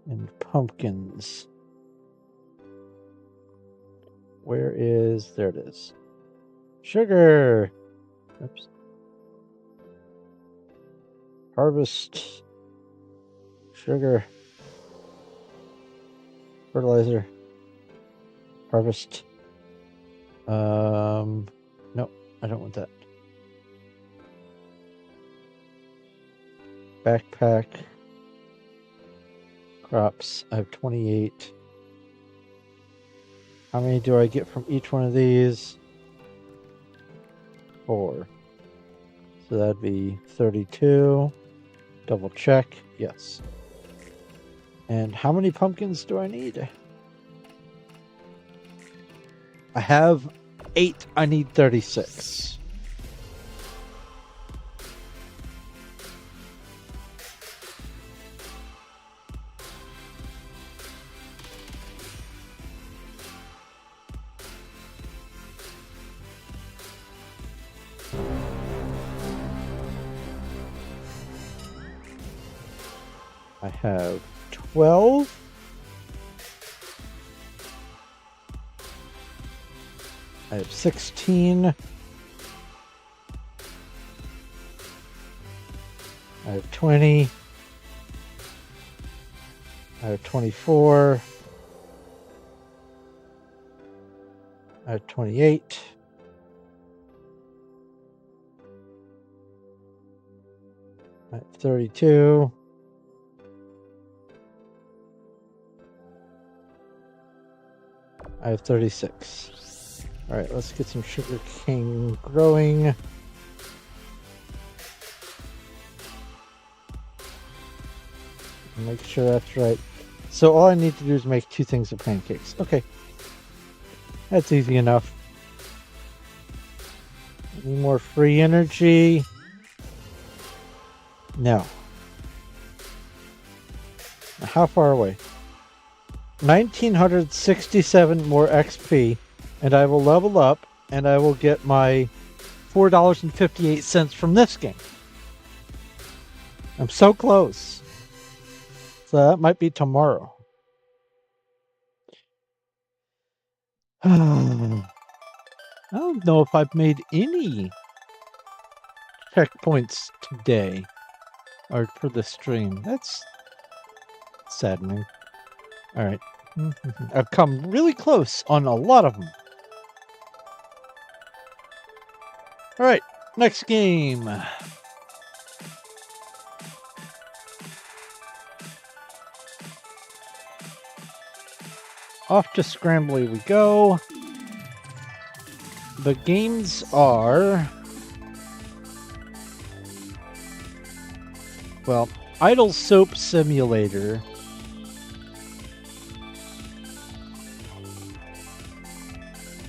and pumpkins. Where is, there it is. Sugar. Oops. Harvest. Sugar. Fertilizer. Harvest. No, I don't want that. Backpack. Crops. I have 28. How many do I get from each one of these? 4. So that'd be 32. Double check. Yes. And how many pumpkins do I need? I have 8. I need 36. I have 12. I have 16. I have 20. I have 24. I have 28. I have 32. I have 36. All right, let's get some sugar cane growing. Make sure that's right. So all I need to do is make 2 things of pancakes. Okay. That's easy enough. Any more free energy? No. How far away? 1967 more XP, and I will level up, and I will get my $4.58 from this game. I'm so close. So that might be tomorrow. I don't know if I've made any checkpoints today or for the stream. That's saddening. All right. I've come really close on a lot of them. All right. Next game. Off to Scrambly we go. The games are, well, Idle Soap Simulator.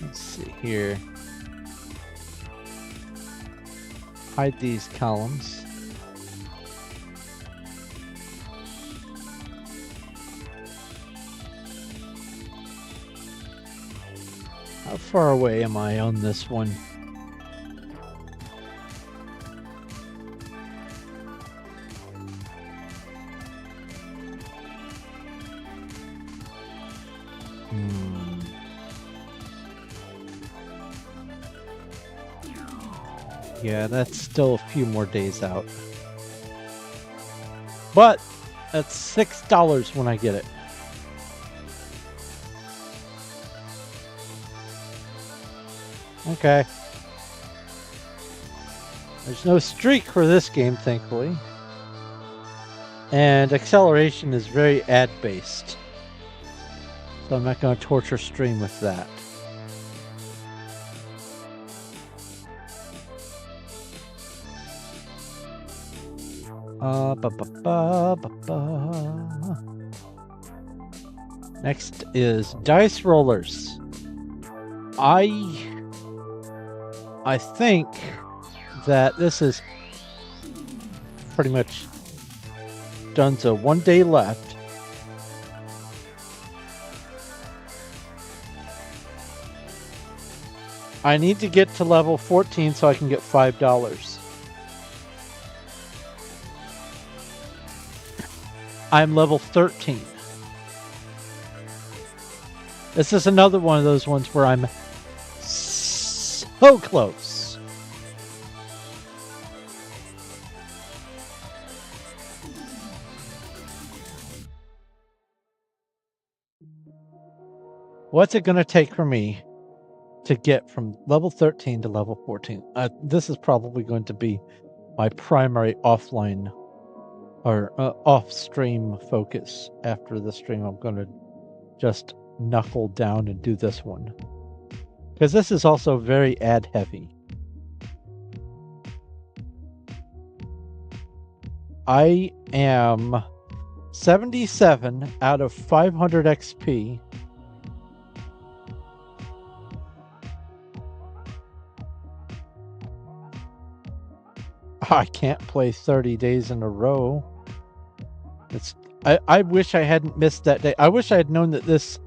Let's see here. Hide these columns. How far away am I on this one? Yeah, that's still a few more days out. But that's $6 when I get it. Okay. There's no streak for this game, thankfully. And acceleration is very ad-based. So I'm not going to torture stream with that. Next is Dice Rollers. I think that this is pretty much done, so 1 day left. I need to get to level 14 so I can get $5. I'm level 13. This is another one of those ones where I'm so close. What's it going to take for me to get from level 13 to level 14? This is probably going to be my primary offline or off-stream focus. After the stream, I'm going to just knuckle down and do this one. Because this is also very ad-heavy. I am 77 out of 500 XP. I can't play 30 days in a row. I wish I hadn't missed that day. I wish I had known that this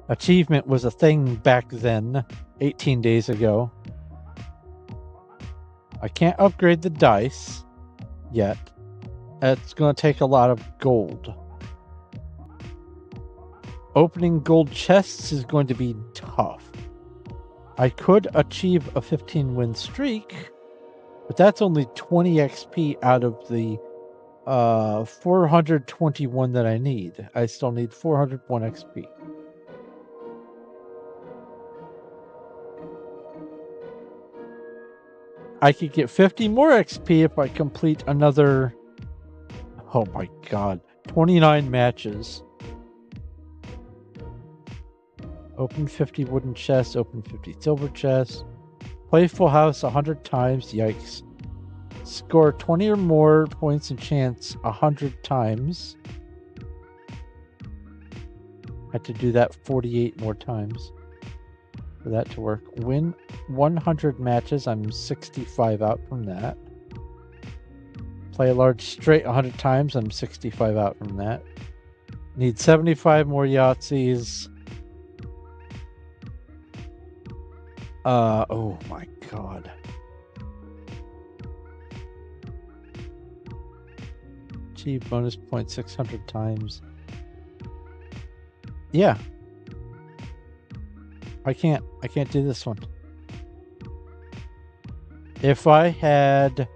achievement was a thing back then, 18 days ago. I can't upgrade the dice yet. It's going to take a lot of gold. Opening gold chests is going to be tough. I could achieve a 15-win streak, but that's only 20 XP out of the 421 that I need. I still need 401 XP. I could get 50 more XP if I complete another, oh my god, 29 matches. Open 50 wooden chests, open 50 silver chests. Play Full House 100 times, yikes. Score 20 or more points and chance 100 times. Had to do that 48 more times for that to work. Win 100 matches, I'm 65 out from that. Play a large straight 100 times, I'm 65 out from that. Need 75 more Yahtzees. Oh my god. Achieve bonus point 600 times. Yeah. I can't do this one. If I had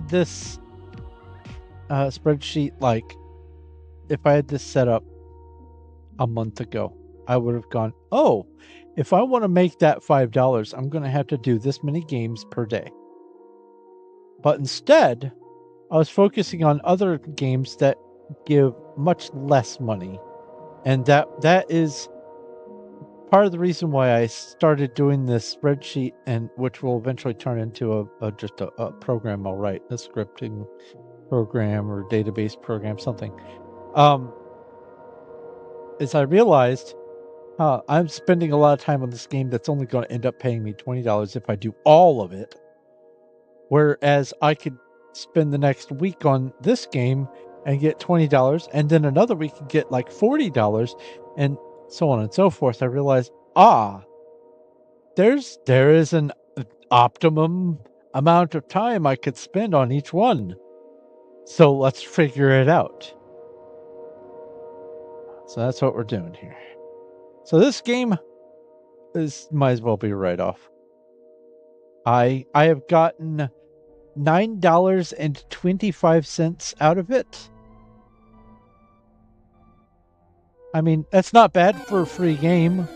this spreadsheet, like if I had this set up a month ago, I would have gone, oh, if I want to make that $5, I'm going to have to do this many games per day. But instead, I was focusing on other games that give much less money. And that is part of the reason why I started doing this spreadsheet, and which will eventually turn into just a program I'll write, a scripting program or database program, something. Is I realized I'm spending a lot of time on this game that's only going to end up paying me $20 if I do all of it. Whereas I could spend the next week on this game and get $20, and then another week and get like $40, and so on and so forth. I realized, there is an optimum amount of time I could spend on each one. So let's figure it out. So that's what we're doing here. So this game might as well be a write-off. I have gotten $9.25 out of it. I mean, that's not bad for a free game.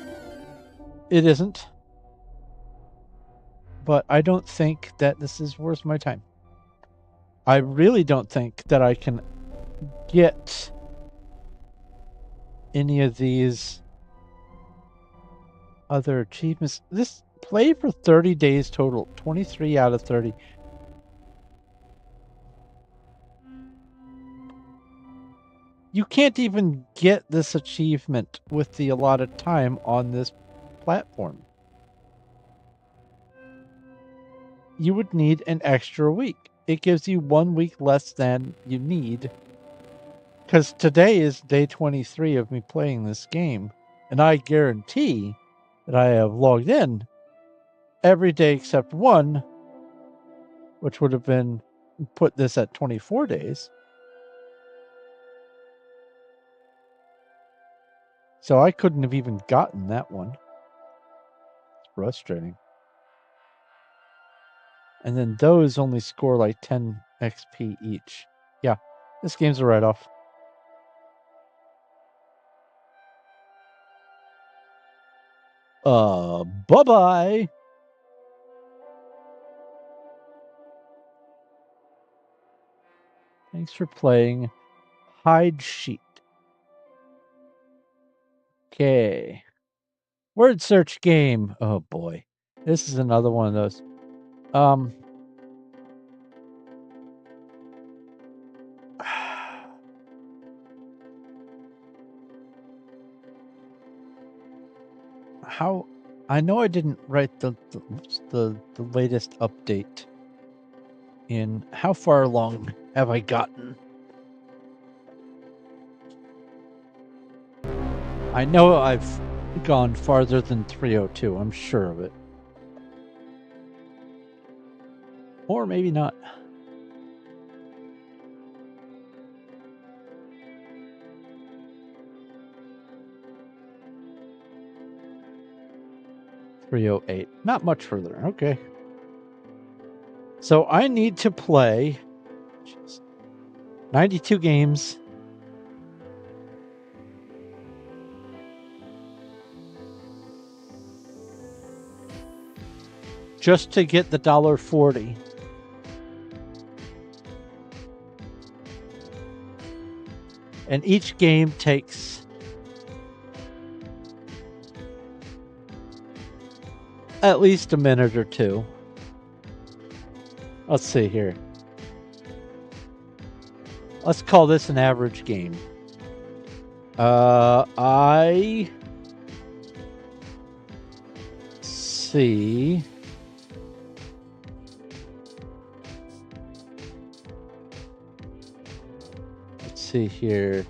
It isn't. But I don't think that this is worth my time. I really don't think that I can get any of these other achievements. This play for 30 days total, 23 out of 30. You can't even get this achievement with the allotted time on this platform. You would need an extra week. It gives you 1 week less than you need. Because today is day 23 of me playing this game. And I guarantee that I have logged in every day except one, which would have been put this at 24 days. So I couldn't have even gotten that one. It's frustrating. And then those only score like 10 XP each. Yeah, this game's a write-off. Bye-bye. Thanks for playing Hide Sheet. Okay. Word search game. Oh boy. This is another one of those. How I know I didn't write the latest update in. How far along have I gotten? I know I've gone farther than 302. I'm sure of it. Or maybe not. .308. Not much further. Okay. So I need to play 92 games. Just to get the $1.40. And each game takes at least a minute or two. Let's see here. Let's call this an average game. I see. Let's see here.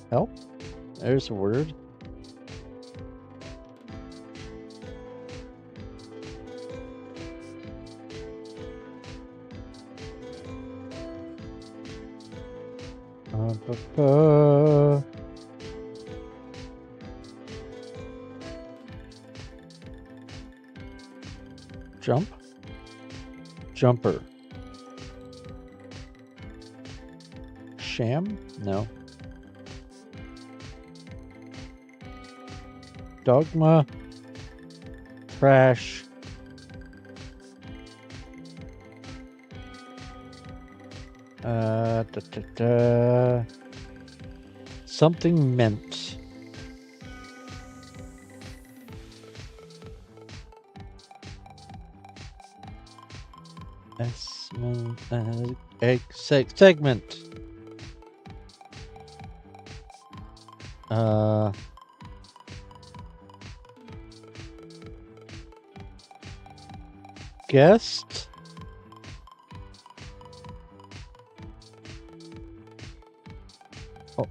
Help. There's a word. Jump? Jumper. Sham? No. Dogma. Crash. Something meant. Segment. Guest. Oh.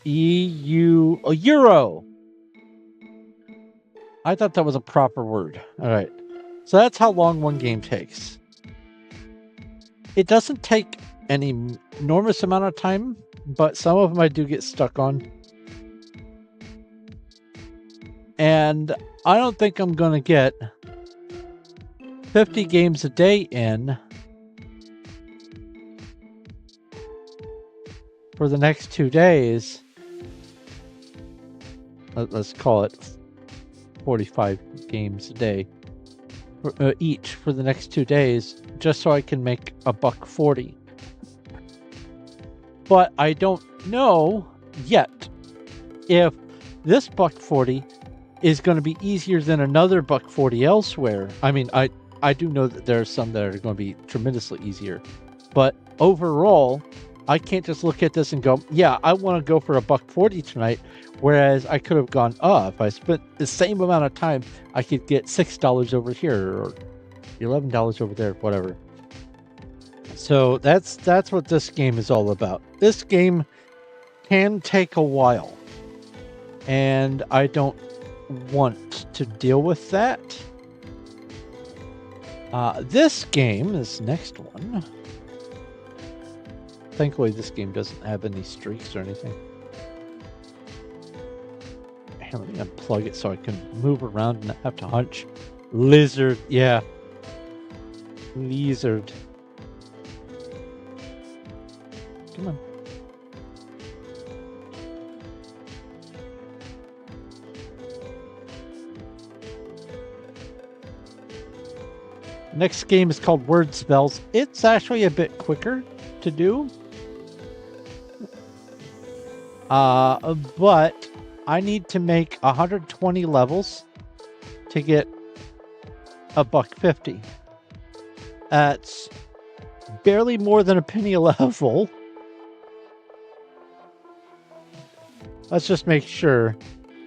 EU. Oh, Euro. I thought that was a proper word. All right. So that's how long one game takes. It doesn't take any enormous amount of time, but some of them I do get stuck on. And I don't think I'm going to get 50 games a day in for the next 2 days. Let's call it 45 games a day each for the next 2 days, just so I can make $1.40. But I don't know yet if this $1.40 is going to be easier than another $1.40 elsewhere. I mean, I do know that there are some that are going to be tremendously easier, but overall, I can't just look at this and go, yeah, I want to go for $1.40 tonight. Whereas I could have gone, if I spent the same amount of time, I could get $6 over here or $11 over there, whatever. So that's what this game is all about. This game can take a while, and I don't want to deal with that. This next one, thankfully this game doesn't have any streaks or anything. Here, let me unplug it so I can move around and not have to hunch. Lizard, yeah. Lizard. Come on. Next game is called Word Spells. It's actually a bit quicker to do. But I need to make 120 levels to get $1.50. That's barely more than a penny a level. Let's just make sure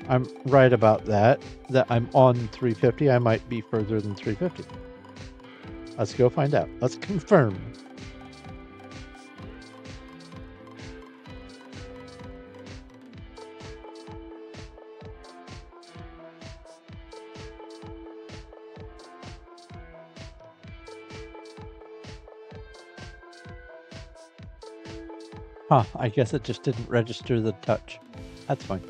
I'm right about that I'm on 350. I might be further than 350. Let's go find out. Let's confirm. Huh, I guess it just didn't register the touch. That's fine.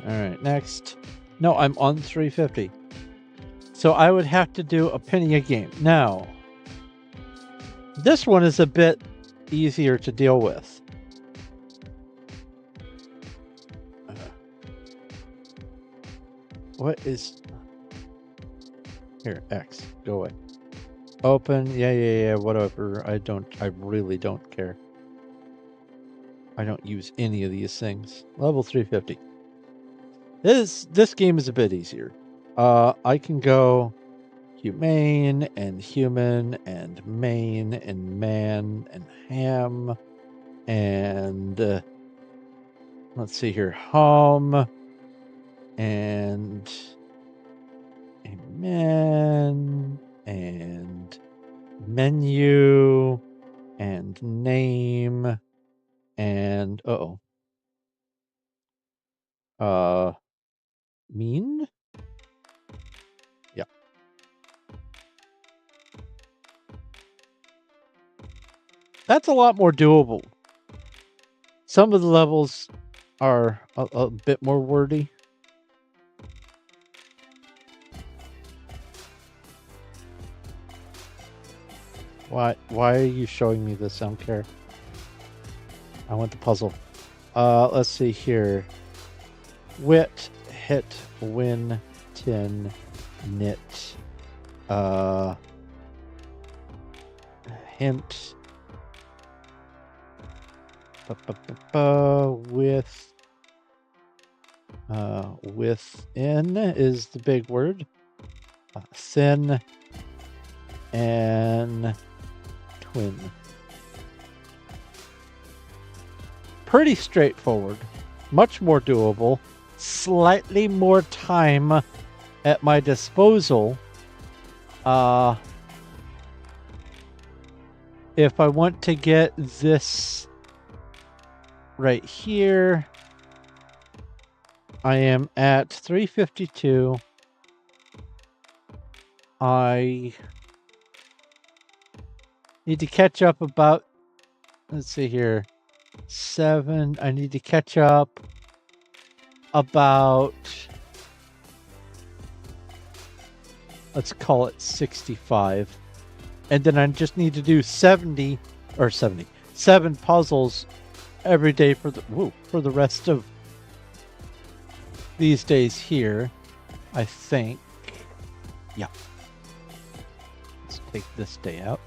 All right, next. No, I'm on 350. So I would have to do a penny a game. Now, this one is a bit easier to deal with. What is... Here, X, go away. Open, yeah, whatever. I really don't care. I don't use any of these things. Level 350. This game is a bit easier. I can go humane and human and main and man and ham and let's see here, home and Amen. And menu. And name. And mean? Yeah. That's a lot more doable. Some of the levels are a bit more wordy. Why are you showing me this? I don't care. I want the puzzle. Let's see here. Wit, hit, win, tin, knit. Hint. With. Within is the big word. Thin. And twin. Pretty straightforward. Much more doable. Slightly more time at my disposal. If I want to get this right here, I am at 352. I need to catch up about, let's see here, 7. I need to catch up about, let's call it 65. And then I just need to do 7 puzzles every day for the rest of these days here, I think. Yeah. Let's take this day out.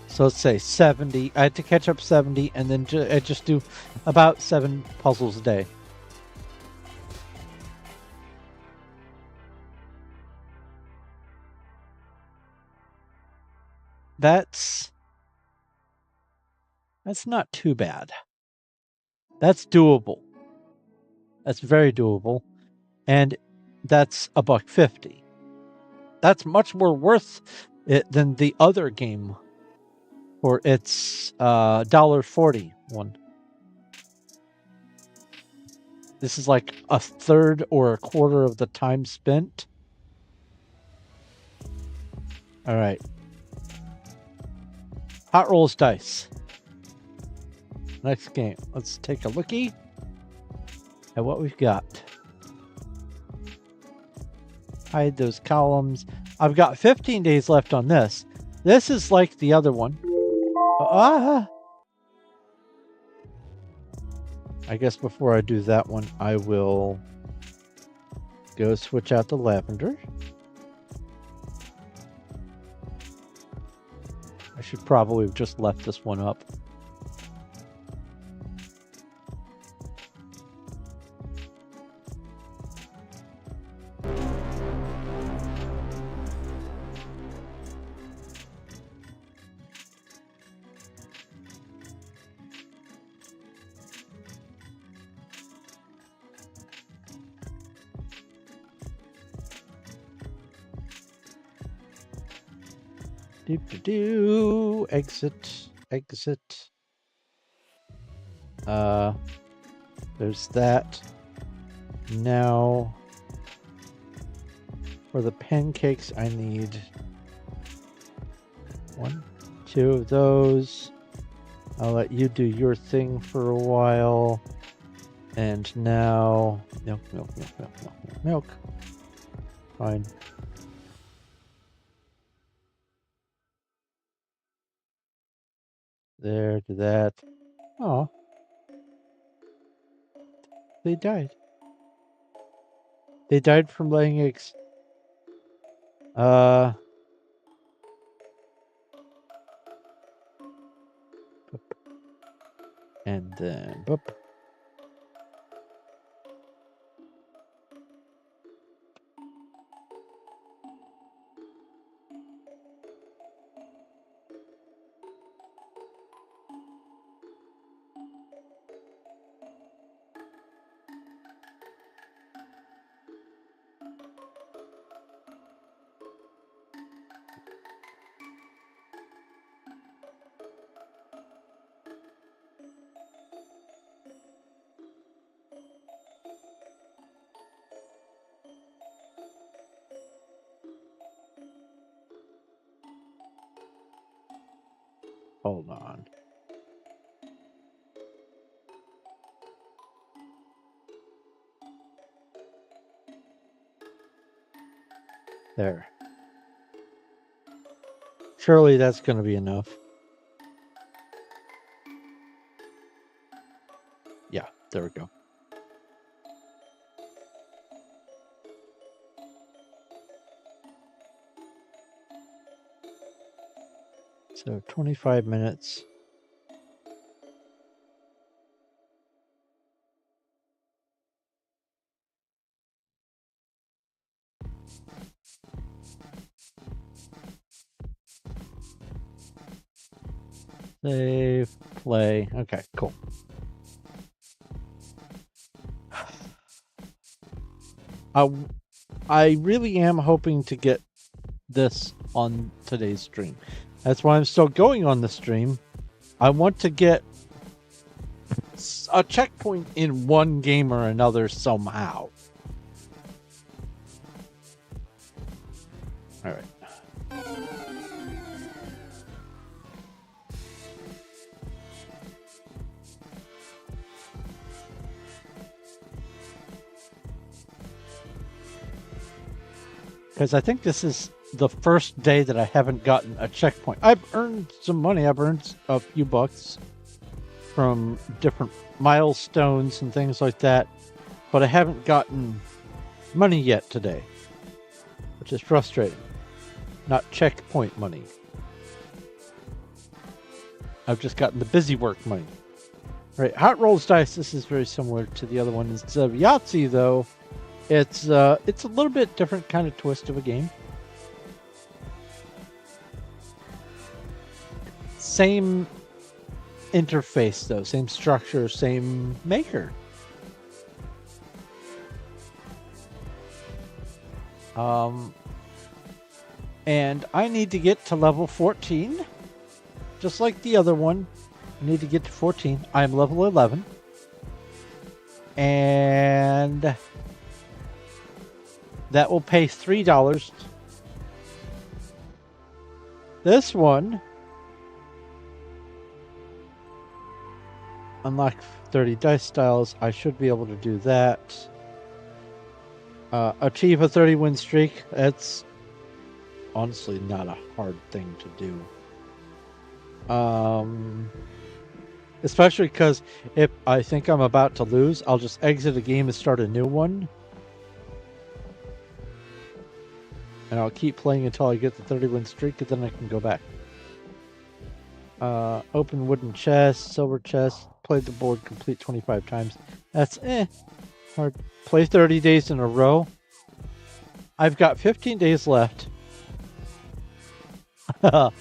So let's say 70. I had to catch up 70 and then I just do about 7 puzzles a day. That's not too bad. That's doable. That's very doable. And that's $1.50. That's much more worth it than the other game for its $1.40 one. This is like a third or a quarter of the time spent. All right. Hot Rolls Dice. Next game. Let's take a lookie at what we've got. Hide those columns. I've got 15 days left on this. This is like the other one. I guess before I do that one, I will go switch out the lavender. I should probably have just left this one up. Exit. There's that. Now, for the pancakes, I need 1, 2 of those. I'll let you do your thing for a while. And now, milk. Fine. There, to that. Oh, they died. They died from laying eggs. And then, boop. Hold on. There. Surely that's going to be enough. Yeah, there we go. So 25 minutes. Save, play. Okay, cool. I really am hoping to get this on today's stream. That's why I'm still going on the stream. I want to get a checkpoint in one game or another somehow. All right. Because I think this is the first day that I haven't gotten a checkpoint. I've earned some money. I've earned a few bucks from different milestones and things like that. But I haven't gotten money yet today, which is frustrating. Not checkpoint money. I've just gotten the busy work money. All right, Hot Rolls Dice. This is very similar to the other one. Instead of Yahtzee, though, it's a little bit different kind of twist of a game. Same interface, though. Same structure, same maker. And I need to get to level 14. Just like the other one. I need to get to 14. I'm level 11. And that will pay $3. This one, unlock 30 dice styles. I should be able to do that. Achieve a 30 win streak. That's honestly not a hard thing to do. Especially because if I think I'm about to lose, I'll just exit a game and start a new one. And I'll keep playing until I get the 30 win streak, and then I can go back. Open wooden chest, silver chest, play the board complete 25 times. That's hard. Play 30 days in a row. I've got 15 days left. I've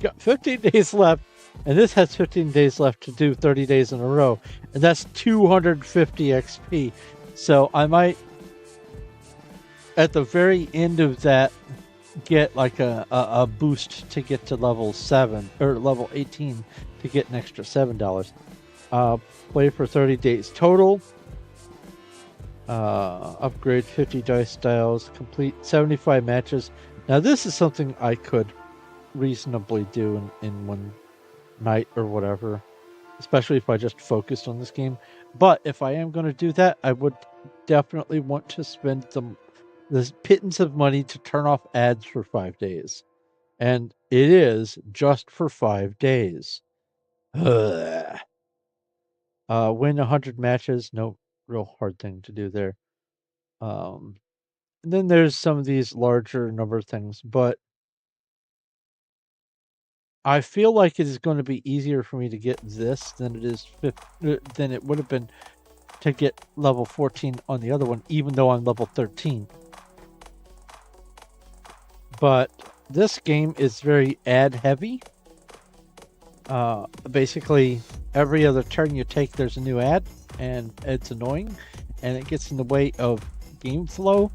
got 15 days left, and this has 15 days left to do 30 days in a row, and that's 250 XP. So I might, at the very end of that, get like a boost to get to level 7 or level 18 to get an extra $7. Play for 30 days total. Upgrade 50 dice styles. Complete 75 matches. Now this is something I could reasonably do in one night or whatever, especially if I just focused on this game. But if I am going to do that, I would definitely want to spend this pittance of money to turn off ads for 5 days. And it is just for 5 days. Win 100 matches. No real hard thing to do there. And then there's some of these larger number things, but I feel like it is going to be easier for me to get this than it would have been to get level 14 on the other one, even though I'm level 13. But this game is very ad heavy. Basically, every other turn you take, there's a new ad, and it's annoying, and it gets in the way of game flow.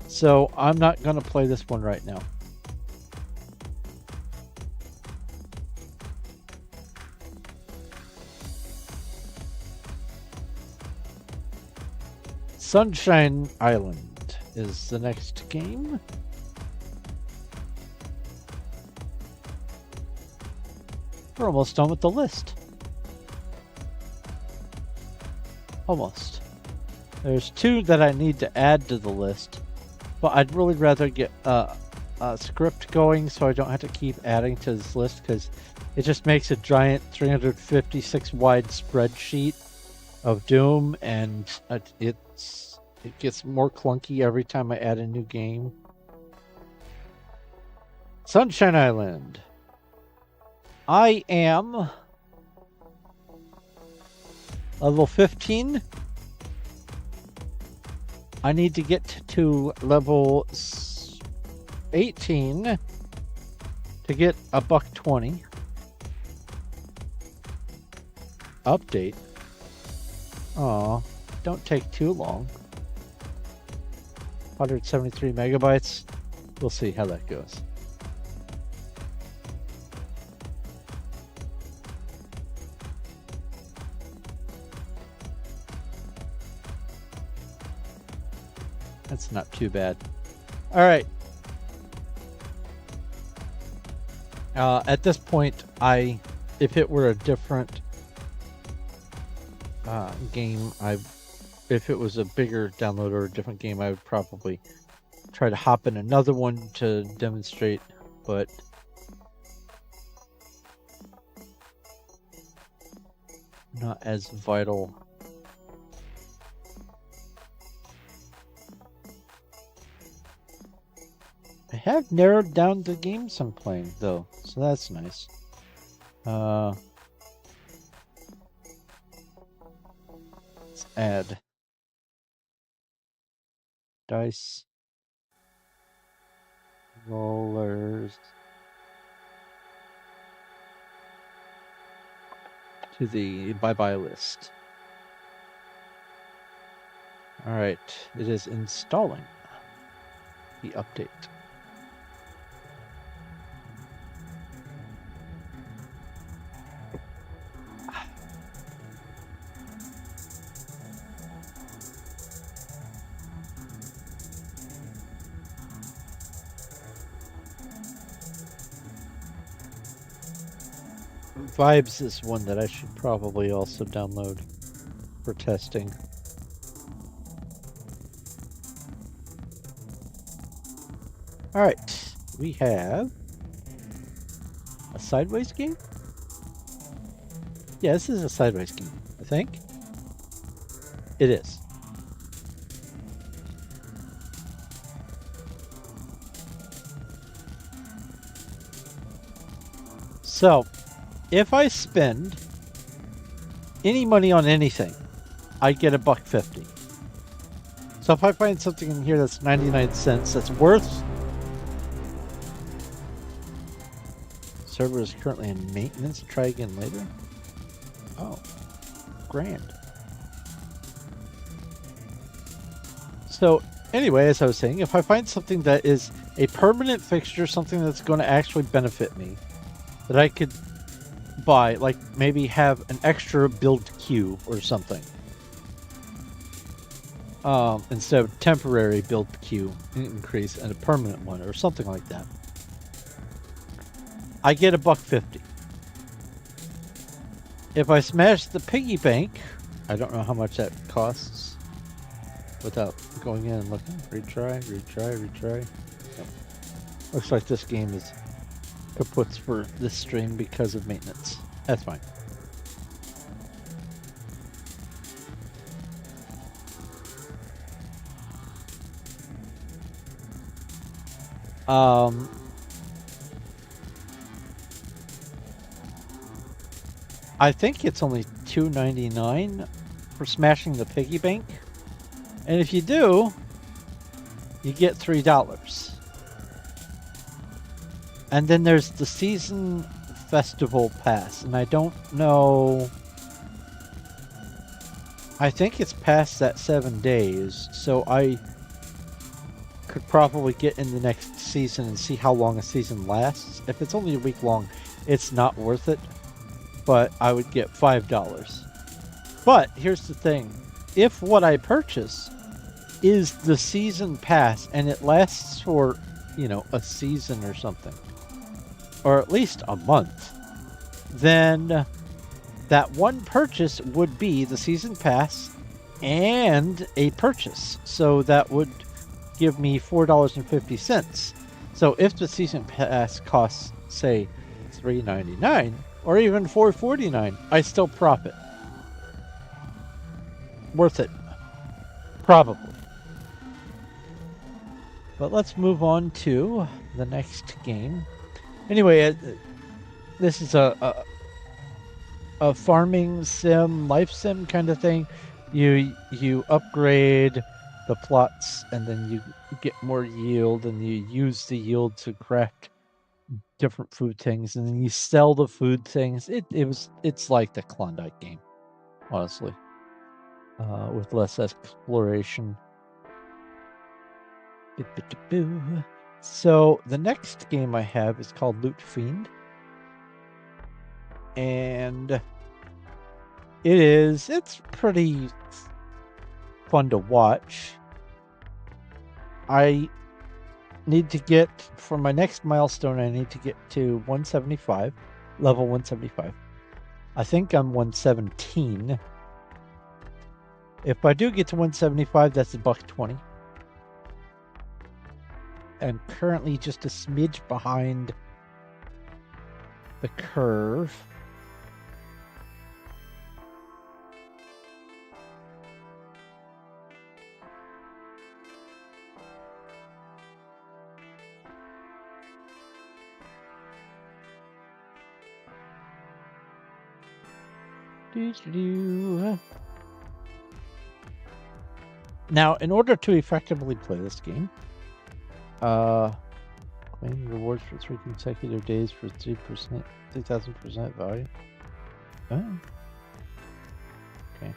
So I'm not going to play this one right now. Sunshine Island is the next game. We're almost done with the list. Almost. There's 2 that I need to add to the list, but I'd really rather get a script going so I don't have to keep adding to this list, because it just makes a giant 356 wide spreadsheet of Doom, and it gets more clunky every time I add a new game. Sunshine Island. I am level 15. I need to get to level 18 to get a $1.20. Update. Aw, don't take too long. 173 megabytes. We'll see how that goes. That's not too bad. All right. At this point, if it were a different game, if it was a bigger download or a different game, I would probably try to hop in another one to demonstrate, but not as vital. I have narrowed down the games I'm playing, though, so that's nice. Let's add dice, rollers to the bye-bye list. All right, it is installing the update. Vibes is one that I should probably also download for testing. All right, we have a Sideways game? Yeah, this is a Sideways game, I think. It is. So, if I spend any money on anything, I get a $1.50. So if I find something in here that's 99 cents that's worth... Server is currently in maintenance. Try again later. Oh, grand. So anyway, as I was saying, if I find something that is a permanent fixture, something that's going to actually benefit me, that I could buy, like maybe have an extra build queue or something, instead of temporary build queue increase and a permanent one or something like that, I get a $1.50. If I smash the piggy bank, I don't know how much that costs without going in and looking. Retry. Yep. Looks like this game is kaput for this stream because of maintenance. That's fine. I think it's only $2.99 for smashing the piggy bank, and if you do, you get $3. And then there's the season festival pass, and I don't know. I think it's past that 7 days, so I could probably get in the next season and see how long a season lasts. If it's only a week long, it's not worth it, but I would get $5. But here's the thing. If what I purchase is the season pass and it lasts for, a season or something, or at least a month, then that one purchase would be the season pass and a purchase. So that would give me $4.50. So if the season pass costs, say, $3.99 or even $4.49, I still profit. Worth it. Probably. But let's move on to the next game. Anyway, this is a farming sim, life sim kind of thing. You upgrade the plots, and then you get more yield, and you use the yield to craft different food things, and then you sell the food things. It's like the Klondike game, honestly, with less exploration. So the next game I have is called Loot Fiend, and it's pretty fun to watch. I need to get, for my next milestone, I need to get to 175, level 175. I think I'm 117. If I do get to 175, that's $1.20. I'm currently just a smidge behind the curve. Now, in order to effectively play this game, claim rewards for 3 consecutive days for 3%, 3,000% value. Oh. Okay.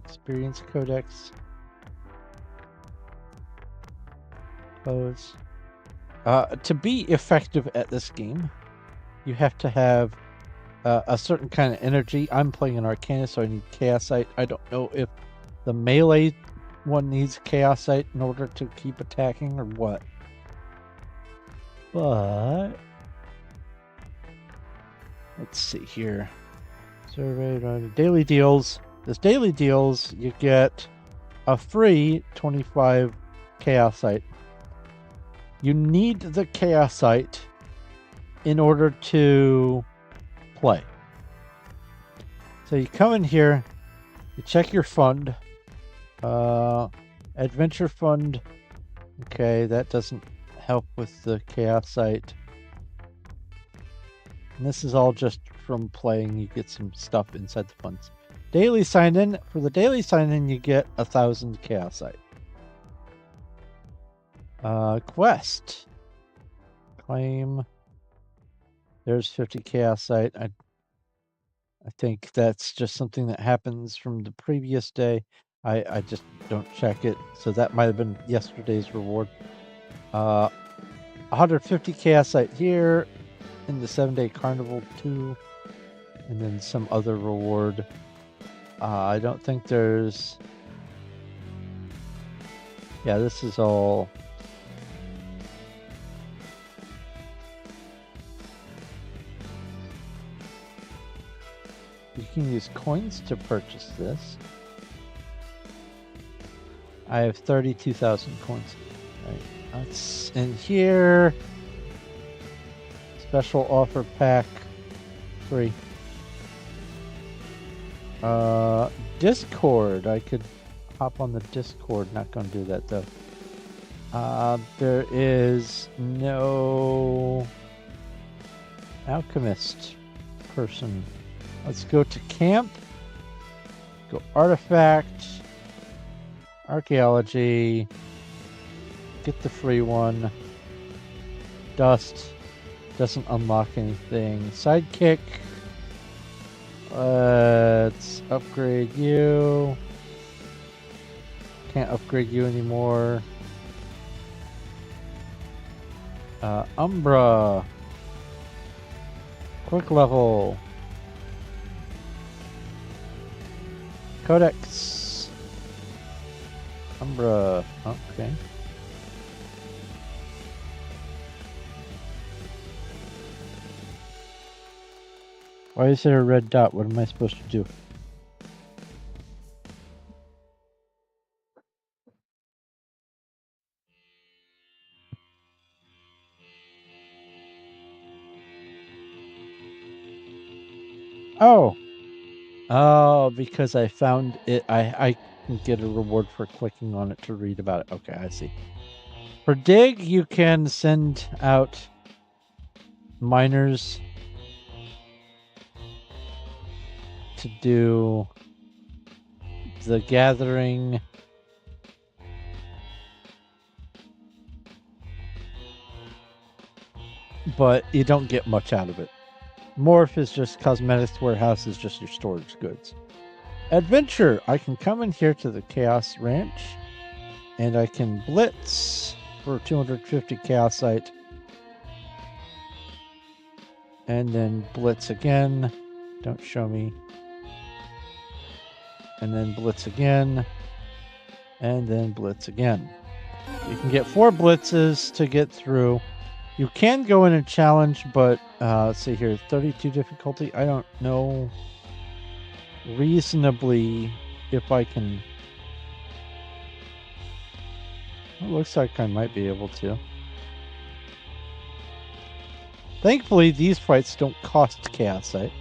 Experience codex. Close. To be effective at this game, you have to have a certain kind of energy. I'm playing an Arcanist, so I need Chaosite. I don't know if the melee one needs Chaosite in order to keep attacking or what. But let's see here. Survey daily deals. This daily deals, you get a free 25 Chaosite. You need the Chaosite in order to play. So you come in here, you check your fund. Adventure fund. Okay, that doesn't help with the Chaosite. And this is all just from playing. You get some stuff inside the funds. Daily sign-in. For the daily sign-in, you get 1,000 Chaosite. Quest. Claim. There's 50 Chaosite. I think that's just something that happens from the previous day. I just don't check it. So that might have been yesterday's reward. 150 Chaosite here in the 7-day carnival too. And then some other reward. I don't think there's... Yeah, this is all... You can use coins to purchase this. I have 32,000 coins. Right. That's in here. Special offer pack. Free. Discord. I could hop on the Discord. Not going to do that though. There is no alchemist person. Let's go to camp. Go artifact. Archaeology. Get the free one. Dust. Doesn't unlock anything. Sidekick. Let's upgrade you. Can't upgrade you anymore. Umbra. Quick level. Codex. Umbra. Okay. Why is there a red dot? What am I supposed to do? Oh. Oh, because I found it. I can get a reward for clicking on it to read about it. Okay, I see. For dig, you can send out miners to do the gathering. But you don't get much out of it. Morph is just cosmetics. Warehouse is just your storage goods. Adventure. I can come in here to the Chaos Ranch and I can blitz for 250 Chaosite. And then blitz again. Don't show me. And then blitz again. And then blitz again. You can get 4 blitzes to get through. You can go in and challenge, but let's see here, 32 difficulty. I don't know reasonably if I can. It looks like I might be able to. Thankfully, these fights don't cost Chaosite.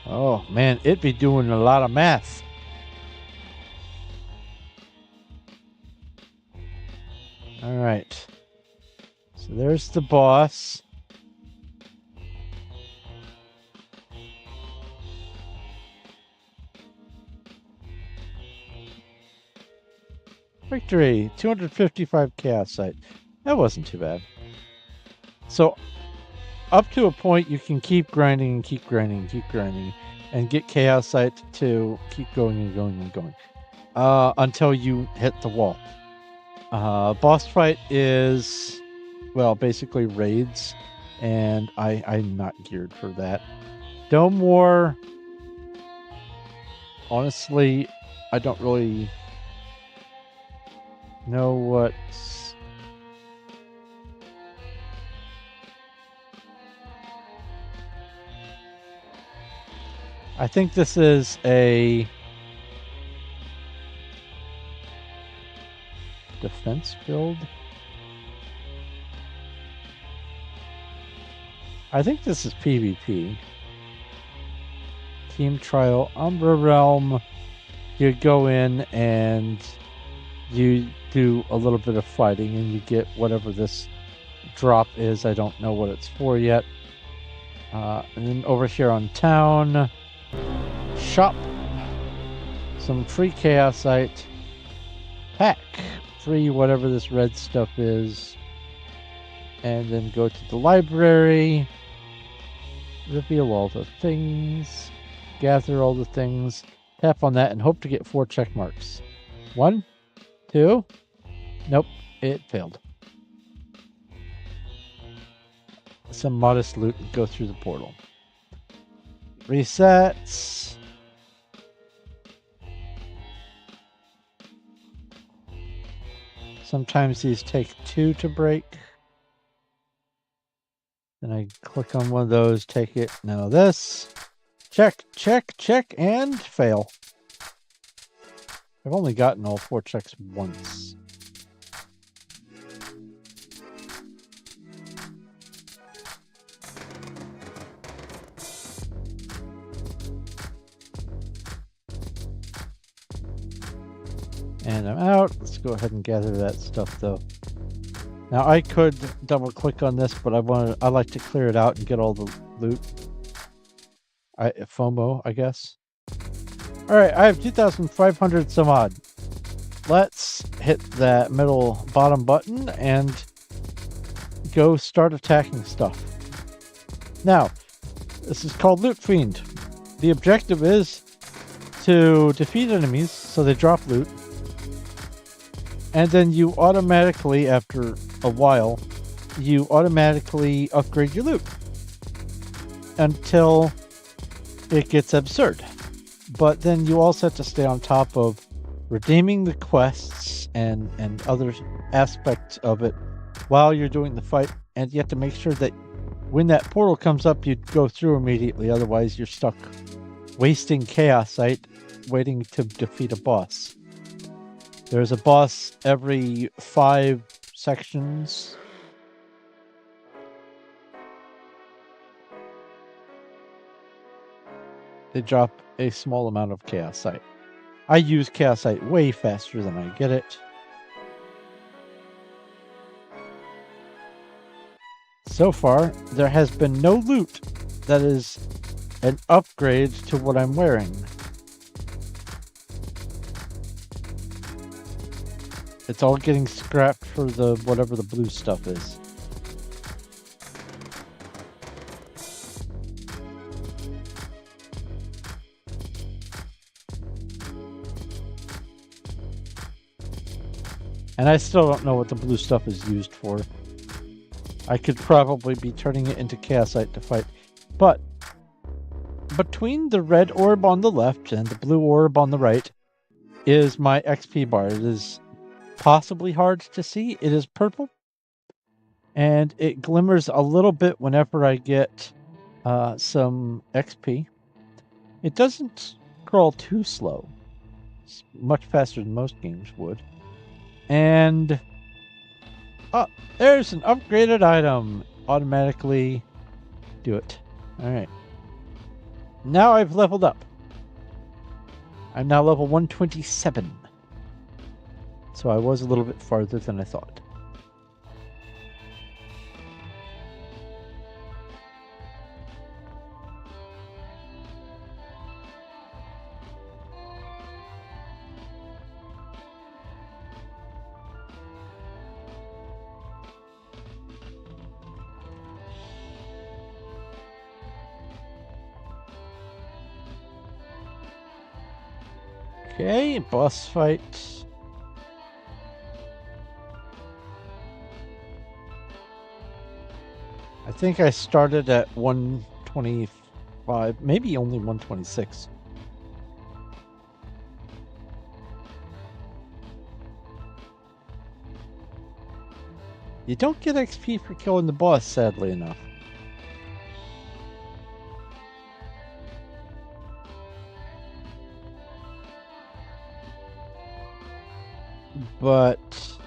Oh man, it'd be doing a lot of math. All right. So there's the boss. Victory, 255 Chaosite. That wasn't too bad. So up to a point, you can keep grinding and keep grinding and keep grinding and get Chaosite to keep going and going and going until you hit the wall. Boss fight is, well, basically raids, and I'm not geared for that. Dome War, honestly, I don't really know what's... I think this is a defense build. I think this is PvP. Team Trial, Umbra Realm. You go in and you do a little bit of fighting and you get whatever this drop is. I don't know what it's for yet. And then over here on town, shop some free Chaosite, pack free whatever this red stuff is, and then go to the library, reveal all the things, gather all the things, tap on that, and hope to get 4 check marks. 1, 2, nope, it failed. Some modest loot and go through the portal. Resets. Sometimes these take 2 to break. Then I click on one of those, take it. Now this. Check, check, check, and fail. I've only gotten all 4 checks once. And I'm out. Let's go ahead and gather that stuff though. Now I could double click on this, but I like to clear it out and get all the loot. FOMO, I guess. Alright, I have 2,500 some odd. Let's hit that middle bottom button and go start attacking stuff. Now, this is called Loot Fiend. The objective is to defeat enemies so they drop loot. And then you automatically, after a while, you automatically upgrade your loot until it gets absurd. But then you also have to stay on top of redeeming the quests and other aspects of it while you're doing the fight and you have to make sure that when that portal comes up, you go through immediately. Otherwise, you're stuck wasting chaosite waiting to defeat a boss. There's a boss every 5 sections. They drop a small amount of chaosite. I use chaosite way faster than I get it. So far, there has been no loot that is an upgrade to what I'm wearing. It's all getting scrapped for the whatever the blue stuff is. And I still don't know what the blue stuff is used for. I could probably be turning it into chaosite to fight. But between the red orb on the left and the blue orb on the right is my XP bar. It is possibly hard to see. It is purple. And it glimmers a little bit whenever I get some XP. It doesn't crawl too slow. It's much faster than most games would. And there's an upgraded item. Automatically do it. Alright. Now I've leveled up. I'm now level 127. So I was a little bit farther than I thought. Okay, boss fight. I think I started at 125, maybe only 126. You don't get XP for killing the boss, sadly enough. But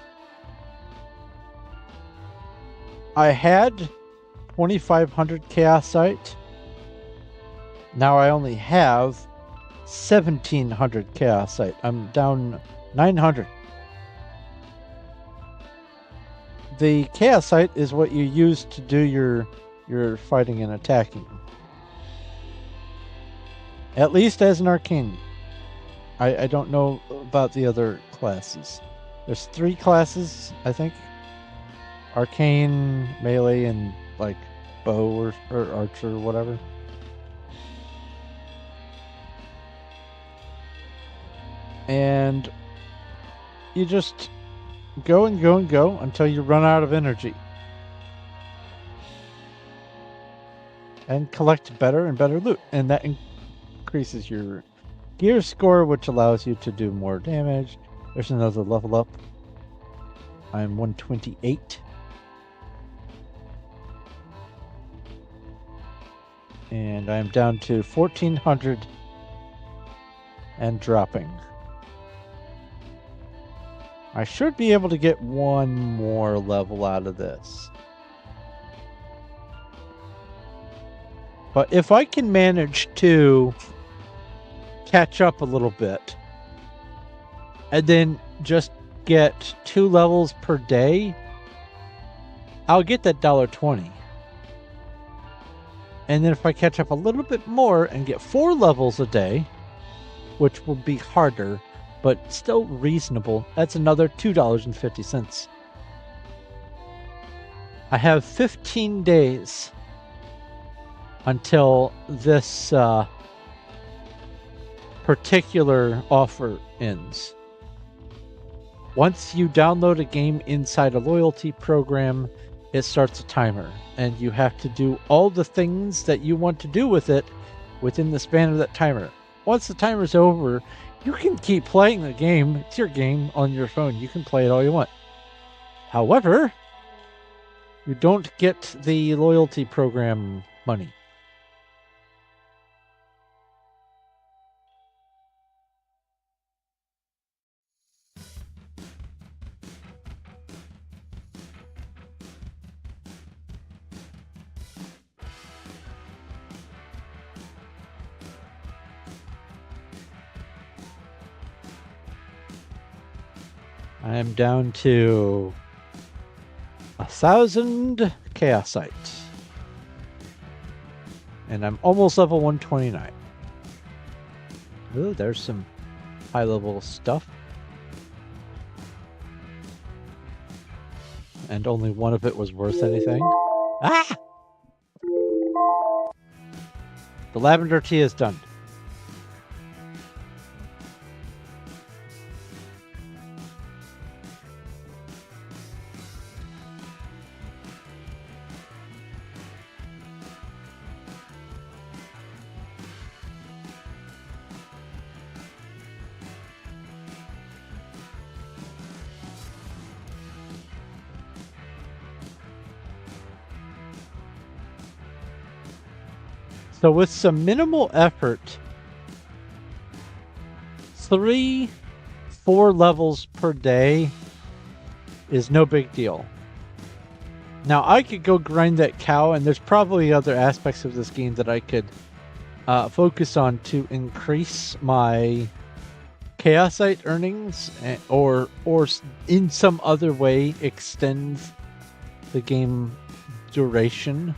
I had 2,500 chaosite. Now I only have 1,700 chaosite. I'm down 900. The chaosite is what you use to do your fighting and attacking. At least as an arcane. I don't know about the other classes. There's 3 classes, I think. Arcane, melee, and like bow or archer or whatever. And you just go and go and go until you run out of energy. And collect better and better loot. And that increases your gear score, which allows you to do more damage. There's another level up. I'm 128. And I'm down to 1,400 and dropping. I should be able to get one more level out of this. But if I can manage to catch up a little bit and then just get 2 levels per day, I'll get that $1.20. And then if I catch up a little bit more and get 4 levels a day, which will be harder, but still reasonable, that's another $2.50. I have 15 days until this particular offer ends. Once you download a game inside a loyalty program, it starts a timer, and you have to do all the things that you want to do with it within the span of that timer. Once the timer's over, you can keep playing the game. It's your game on your phone. You can play it all you want. However, You don't get the loyalty program money. I am down to 1,000 chaosite. And I'm almost level 129. Ooh, there's some high level stuff. And only one of it was worth anything. Ah! The lavender tea is done. So with some minimal effort, 3-4 levels per day is no big deal. Now I could go grind that cow, and there's probably other aspects of this game that I could focus on to increase my chaosite earnings, or in some other way extend the game duration.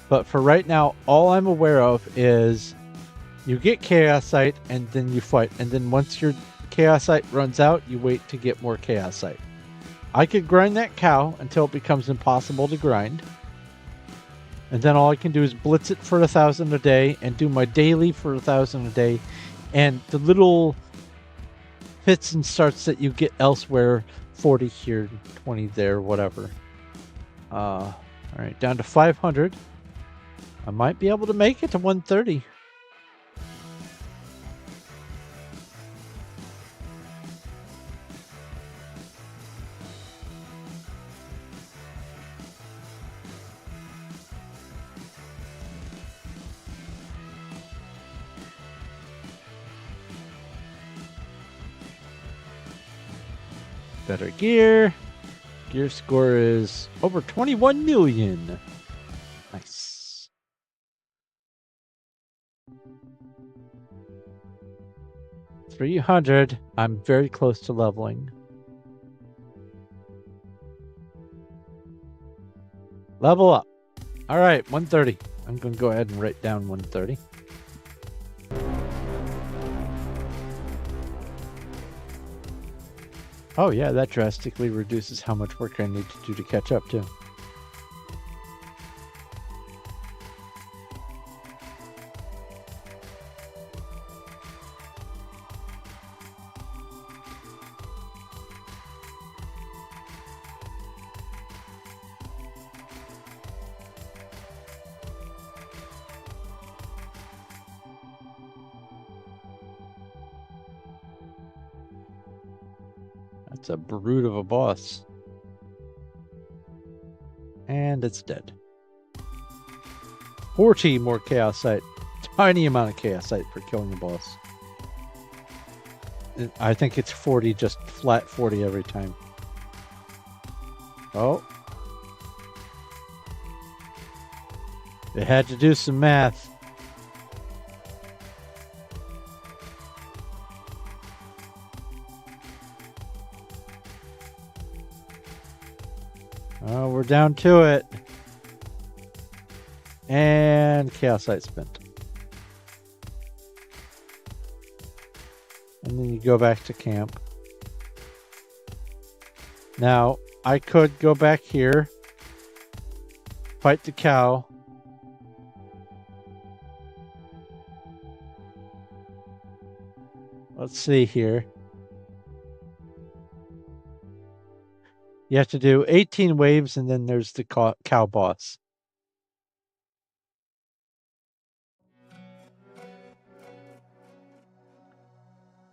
But for right now, all I'm aware of is you get chaosite and then you fight. And then once your chaosite runs out, you wait to get more chaosite. I could grind that cow until it becomes impossible to grind. And then all I can do is blitz it for 1,000 a day and do my daily for 1,000 a day. And the little fits and starts that you get elsewhere, 40 here, 20 there, whatever. All right, down to 500. I might be able to make it to 130. Better gear. Gear score is over 21 million. Nice. 300. I'm very close to leveling. Level up. All right, 130. I'm going to go ahead and write down 130. Oh yeah, that drastically reduces how much work I need to do to catch up too. That's a brute of a boss. And it's dead. 40 more chaosite. Tiny amount of chaosite for killing the boss. I think it's 40, just flat 40 every time. Oh. They had to do some math. Oh, we're down to it. And chaosite spent. And then you go back to camp. Now, I could go back here, fight the cow. Let's see here. You have to do 18 waves, and then there's the cow boss.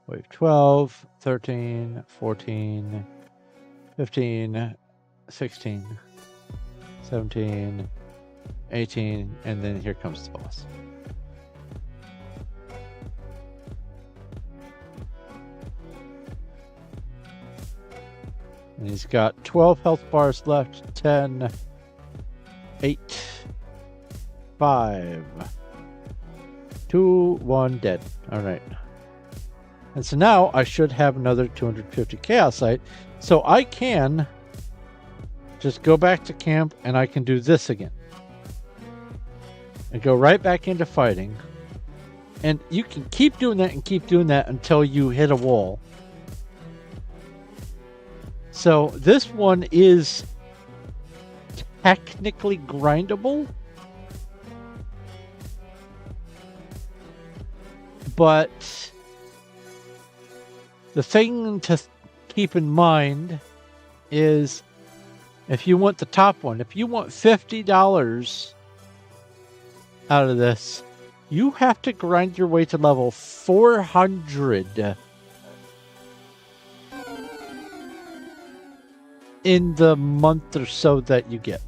Wave 12, 13, 14, 15, 16. 17, 18, and then here comes the boss. And he's got 12 health bars left. 10, 8, 5, 2, 1, dead. All right. And so now I should have another 250 chaosite. So I can just go back to camp and I can do this again. And go right back into fighting. And you can keep doing that and keep doing that until you hit a wall. So this one is technically grindable. But the thing to keep in mind is if you want the top one, if you want $50 out of this, you have to grind your way to level 400 in the month or so that you get.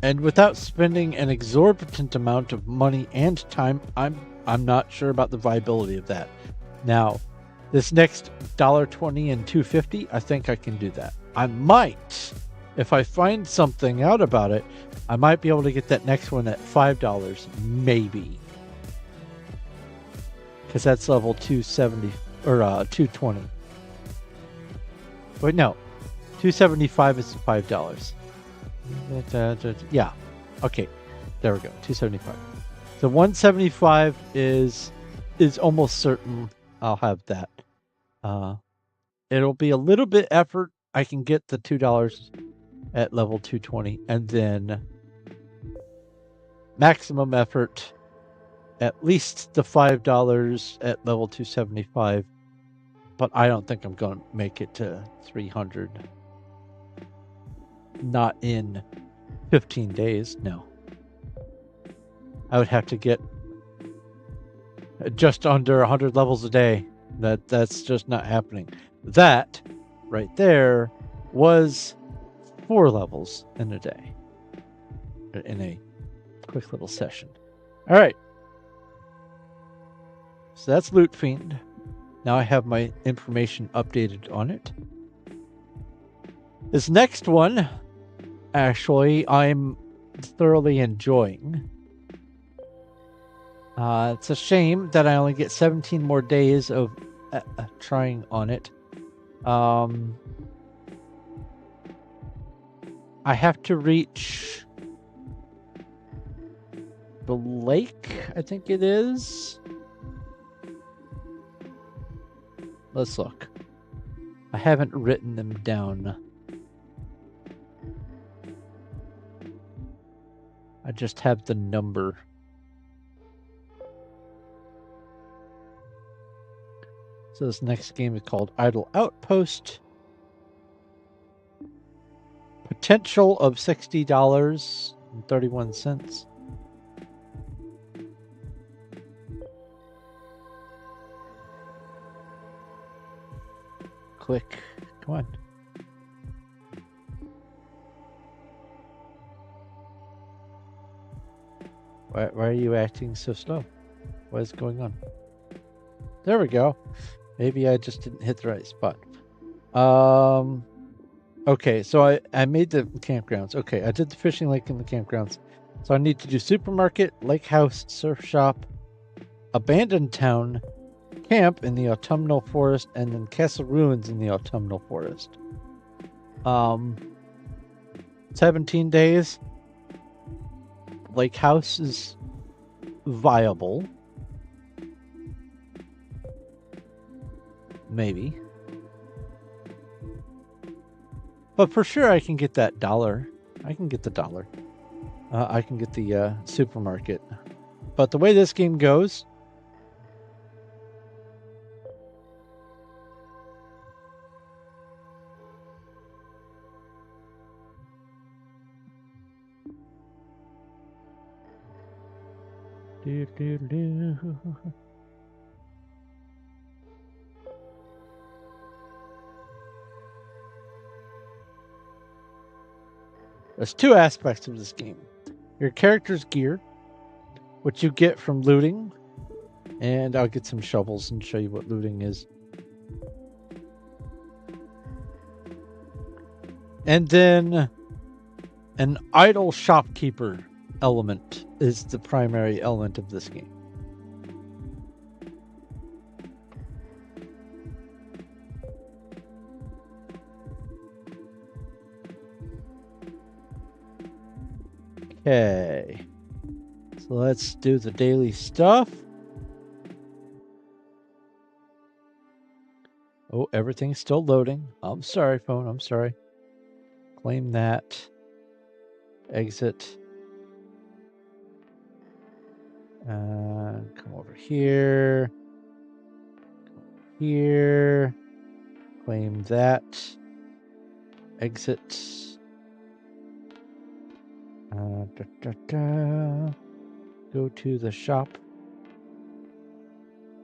And without spending an exorbitant amount of money and time, I'm not sure about the viability of that. Now, this next $1.20 and $2.50, I think I can do that. I might, if I find something out about it, I might be able to get that next one at $5, maybe. Because that's level 270 or 220. Wait, no. 275 is $5. Yeah. Okay. There we go. 275. The 175 is almost certain I'll have that. It'll be a little bit effort. I can get the $2 at level 220 and then maximum effort at least the $5 at level 275. But I don't think I'm going to make it to 300. Not in 15 days, no. I would have to get just under 100 levels a day. That's just not happening. That right there was 4 levels in a day. In a quick little session. All right. So that's Loot Fiend. Now I have my information updated on it. This next one, actually, I'm thoroughly enjoying. It's a shame that I only get 17 more days of trying on it. I have to reach the lake, I think it is. Let's look. I haven't written them down. I just have the number. So this next game is called Idle Outpost. Potential of $60.31. Click. Come on. Why are you acting so slow? What is going on? There we go. Maybe I just didn't hit the right spot. Okay, so I made the campgrounds. Okay, I did the fishing lake and the campgrounds. So I need to do supermarket, lake house, surf shop, abandoned town, camp in the autumnal forest, and then castle ruins in the autumnal forest. 17 days. Lake house is viable. Maybe. But for sure I can get that $1. I can get the $1. I can get the supermarket. But the way this game goes, There's two aspects of this game. Your character's gear, which you get from looting, and I'll get some shovels and show you what looting is. And then an idle shopkeeper element is the primary element of this game. Okay, so let's do the daily stuff. Oh, everything's still loading. I'm sorry, phone. I'm sorry. Claim that. Exit. Come over here. Here. Claim that. Exit. Go to the shop.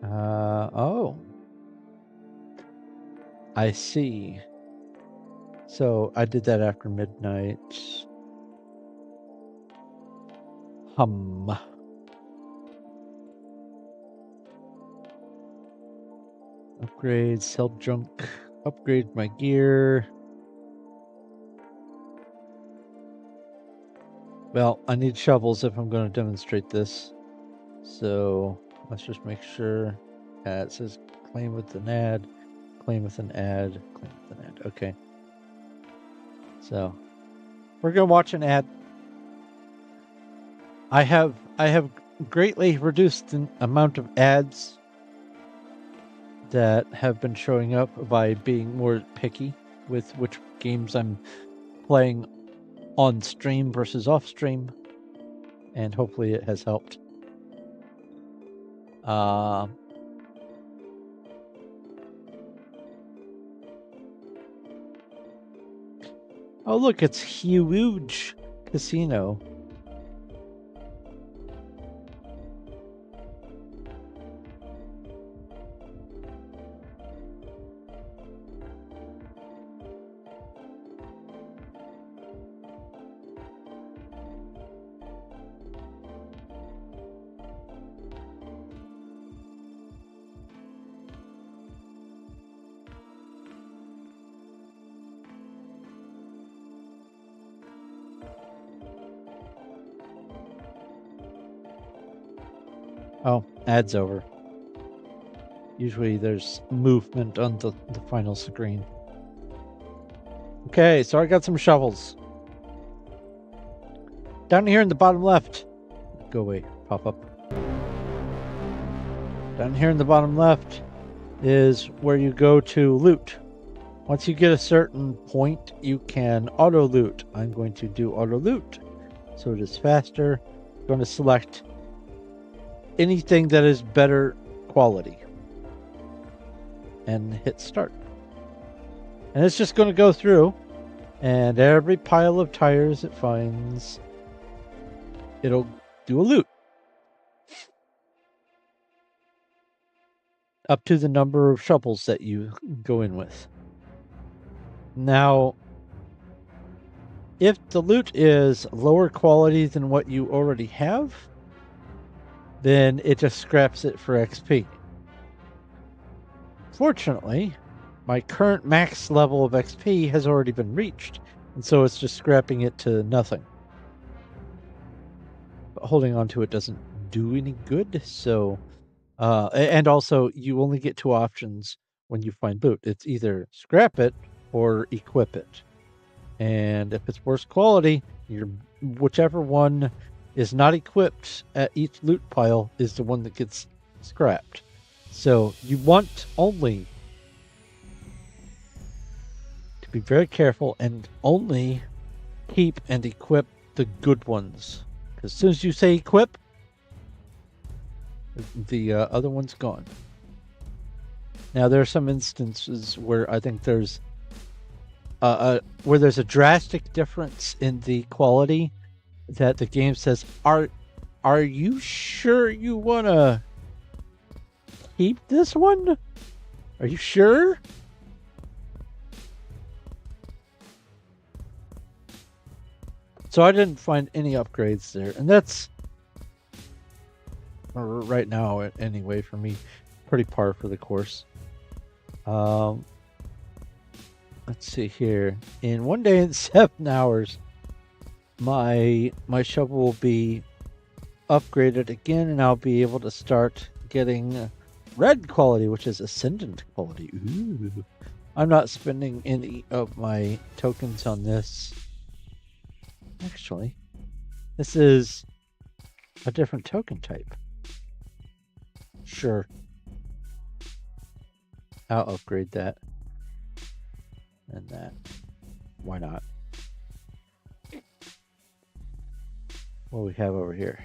Oh. I see. So I did that after midnight. Upgrade, sell junk, upgrade my gear. Well, I need shovels if I'm going to demonstrate this. So let's just make sure. It says claim with an ad, claim with an ad, claim with an ad. Okay. So we're going to watch an ad. I have greatly reduced the amount of ads that have been showing up by being more picky with which games I'm playing on stream versus off stream, and hopefully it has helped. Oh, look, it's huge casino. Oh, ad's over. Usually there's movement on the final screen. Okay, so I got some shovels. Down here in the bottom left. Go away, pop up. Down here in the bottom left is where you go to loot. Once you get a certain point, you can auto loot. I'm going to do auto loot, so it is faster. I'm going to select anything that is better quality and hit start. And it's just going to go through, and every pile of tires it finds, it'll do a loot up to the number of shovels that you go in with. Now, if the loot is lower quality than what you already have, then it just scraps it for XP. Fortunately, my current max level of XP has already been reached, and so it's just scrapping it to nothing. But holding on to it doesn't do any good, so... and also, you only get two options when you find loot. It's either scrap it or equip it. And if it's worse quality, whichever one is not equipped at each loot pile is the one that gets scrapped. So you want only to be very careful and only keep and equip the good ones. Because as soon as you say equip, the other one's gone. Now there are some instances where I think there's a drastic difference in the quality that the game says, are you sure you want to keep this one? Are you sure? So I didn't find any upgrades there, and that's right now anyway for me, pretty par for the course. Let's see here. In 1 day and 7 hours, my shovel will be upgraded again, and I'll be able to start getting red quality, which is ascendant quality. Ooh. I'm not spending any of my tokens on this. Actually, this is a different token type. Sure. I'll upgrade that. And that. Why not? What do we have over here?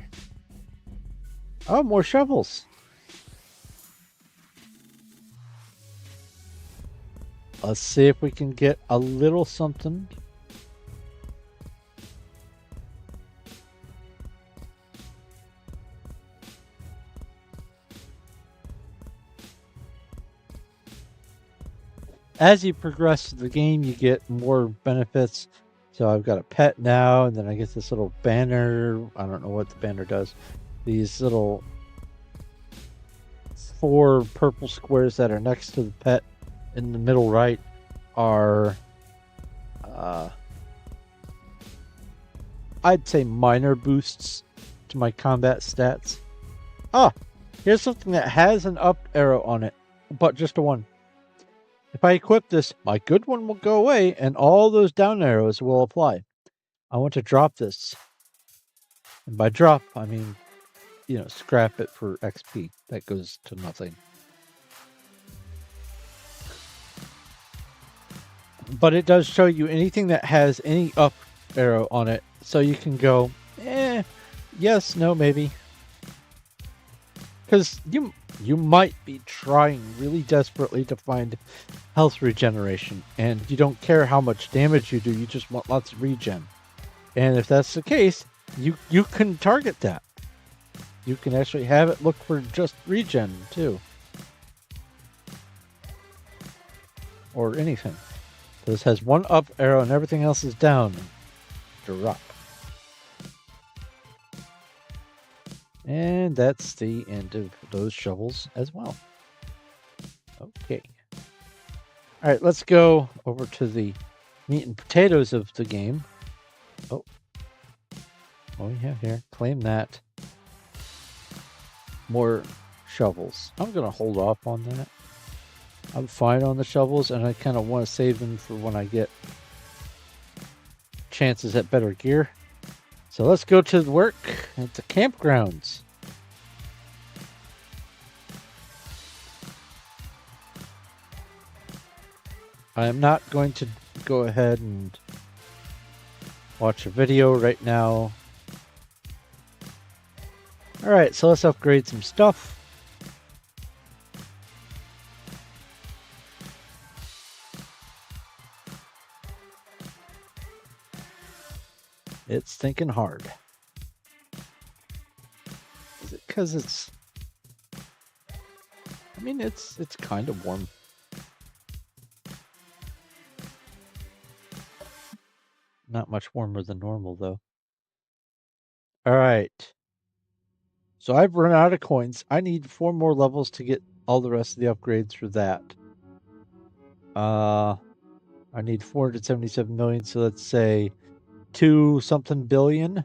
Oh, more shovels. Let's see if we can get a little something. As you progress through the game, you get more benefits. So I've got a pet now, and then I get this little banner. I don't know what the banner does. These little 4 purple squares that are next to the pet in the middle right are, I'd say, minor boosts to my combat stats. Ah, here's something that has an up arrow on it, but just a 1. If I equip this, my good one will go away, and all those down arrows will apply. I want to drop this. And by drop, I mean, scrap it for XP. That goes to nothing. But it does show you anything that has any up arrow on it, so you can go, yes, no, maybe. Because you might be trying really desperately to find health regeneration, and you don't care how much damage you do, you just want lots of regen. And if that's the case, you can target that. You can actually have it look for just regen too. Or anything. This has 1 up arrow and everything else is down. Drop. And that's the end of those shovels as well. Okay. All right, let's go over to the meat and potatoes of the game. Oh. What do we have here? Claim that. More shovels. I'm going to hold off on that. I'm fine on the shovels, and I kind of want to save them for when I get chances at better gear. So let's go to the work at the campgrounds. I am not going to go ahead and watch a video right now. Alright, so let's upgrade some stuff. It's thinking hard. Is it because it's... I mean, it's kind of warm. Not much warmer than normal, though. Alright. So I've run out of coins. I need 4 more levels to get all the rest of the upgrades for that. I need 477 million, so let's say 2 something billion.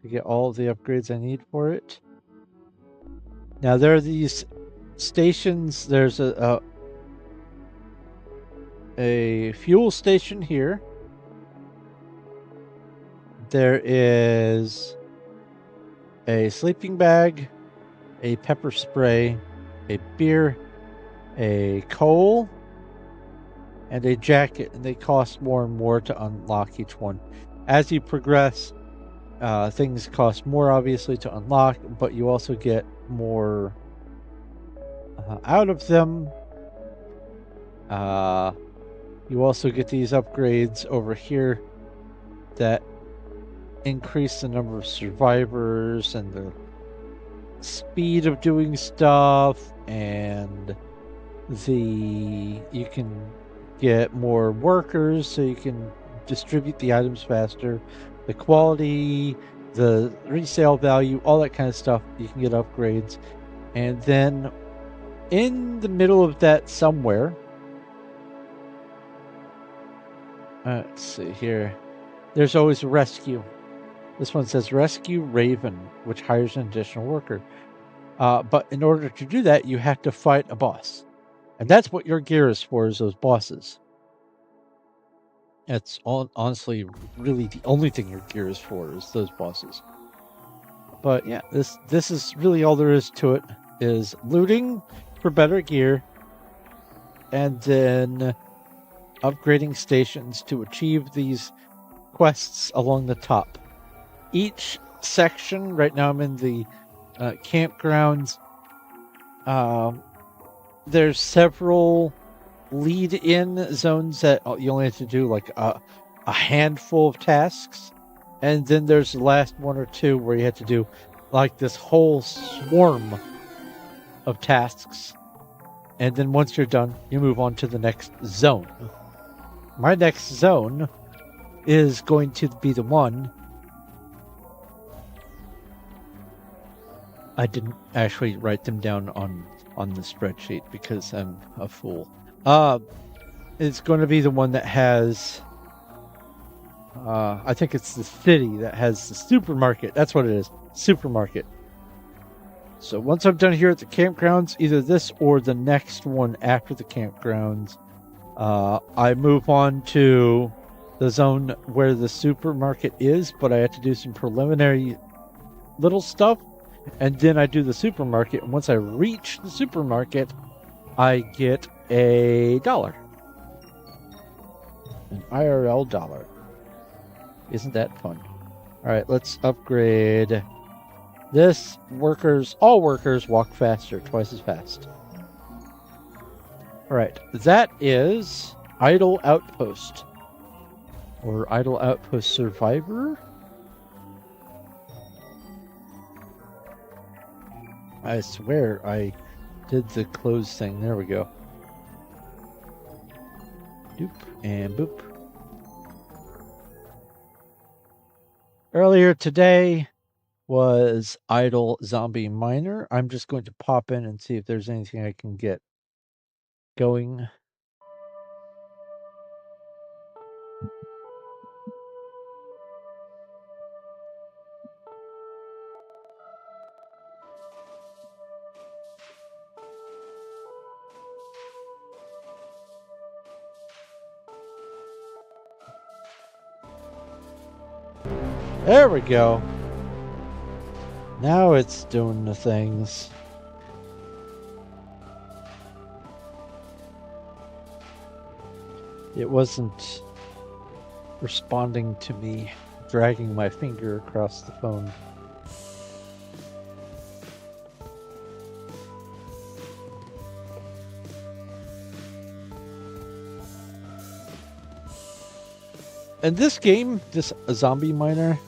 To get all of the upgrades I need for it. Now there are these stations. There's a fuel station here. There is a sleeping bag, a pepper spray, a beer, a coal, and a jacket, and they cost more and more to unlock each one. As you progress, things cost more, obviously, to unlock, but you also get more out of them. You also get these upgrades over here that increase the number of survivors and the speed of doing stuff, and you can get more workers so you can distribute the items faster. The quality, the resale value, all that kind of stuff, you can get upgrades. And then in the middle of that somewhere, let's see here, there's always a rescue. This one says Rescue Raven, which hires an additional worker. But in order to do that, you have to fight a boss. And that's what your gear is for, is those bosses. That's honestly really the only thing your gear is for, is those bosses. But yeah, this is really all there is to it, is looting for better gear, and then upgrading stations to achieve these quests along the top. Each section, right now I'm in the campgrounds, there's several lead-in zones that you only have to do like a handful of tasks, and then there's the last one or two where you have to do like this whole swarm of tasks, and then once you're done, you move on to the next zone. My next zone is going to be the one. I didn't actually write them down on the spreadsheet because I'm a fool. It's going to be the one that has, I think it's the city that has the supermarket. That's what it is, supermarket. So once I'm done here at the campgrounds, either this or the next one after the campgrounds, I move on to the zone where the supermarket is, but I have to do some preliminary little stuff, and then I do the supermarket, and once I reach the supermarket, I get a $1. An IRL dollar. Isn't that fun? Alright, let's upgrade this. All workers walk faster, twice as fast. Alright, that is Idle Outpost. Or Idle Outpost Survivor? I swear I did the close thing. There we go. Doop and boop. Earlier today was Idle Zombie Miner. I'm just going to pop in and see if there's anything I can get going. There we go. Now it's doing the things. It wasn't responding to me dragging my finger across the phone. And this game, this Zombie Miner,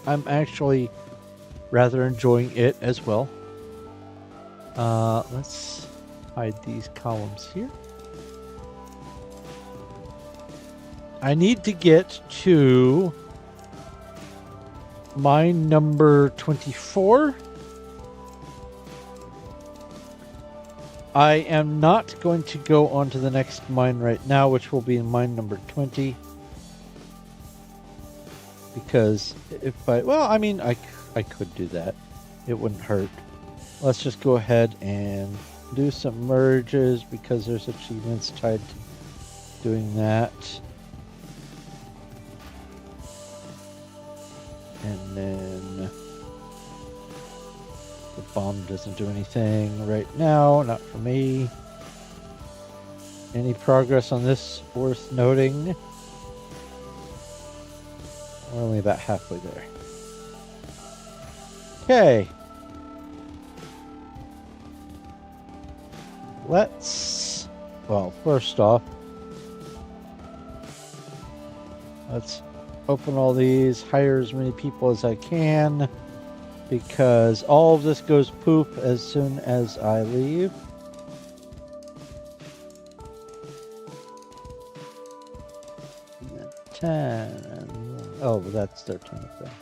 I'm actually rather enjoying it as well. Let's hide these columns here. I need to get to mine number 24. I am not going to go on to the next mine right now, which will be in mine number 20. Because if I could do that. It wouldn't hurt. Let's just go ahead and do some merges because there's achievements tied to doing that. And then the bomb doesn't do anything right now, not for me. Any progress on this worth noting? We're only about halfway there. Okay. First off, let's open all these, hire as many people as I can, because all of this goes poof as soon as I leave. 10. Oh, that's 13 up there.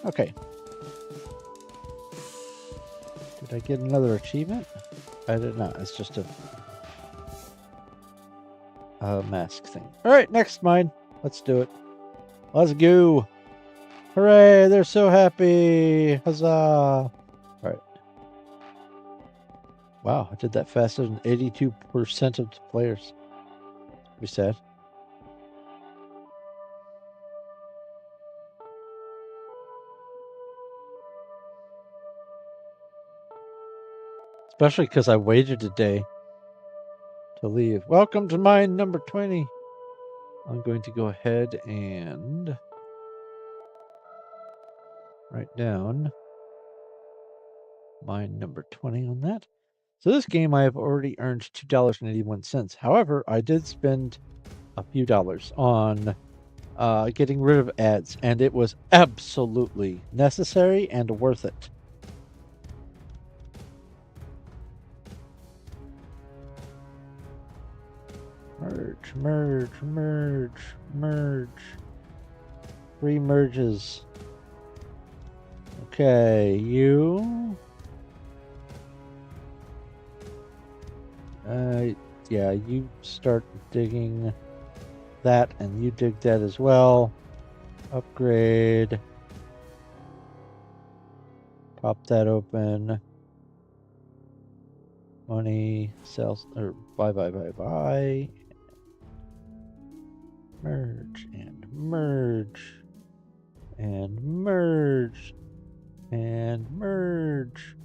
Okay. Did I get another achievement? I did not. It's just a mask thing. All right, next mine. Let's do it. Let's go. Hooray, they're so happy. Huzzah. All right. Wow, I did that faster than 82% of the players. Pretty sad. Especially because I waited a day to leave. Welcome to mine number 20. I'm going to go ahead and write down mine number 20 on that. So this game I have already earned $2.81. However, I did spend a few dollars on getting rid of ads, and it was absolutely necessary and worth it. Merge, merge, merge, merge. 3 merges. Okay, you. Yeah, you start digging that, and you dig that as well. Upgrade. Pop that open. Money, sales, or buy. Merge and merge and merge and merge.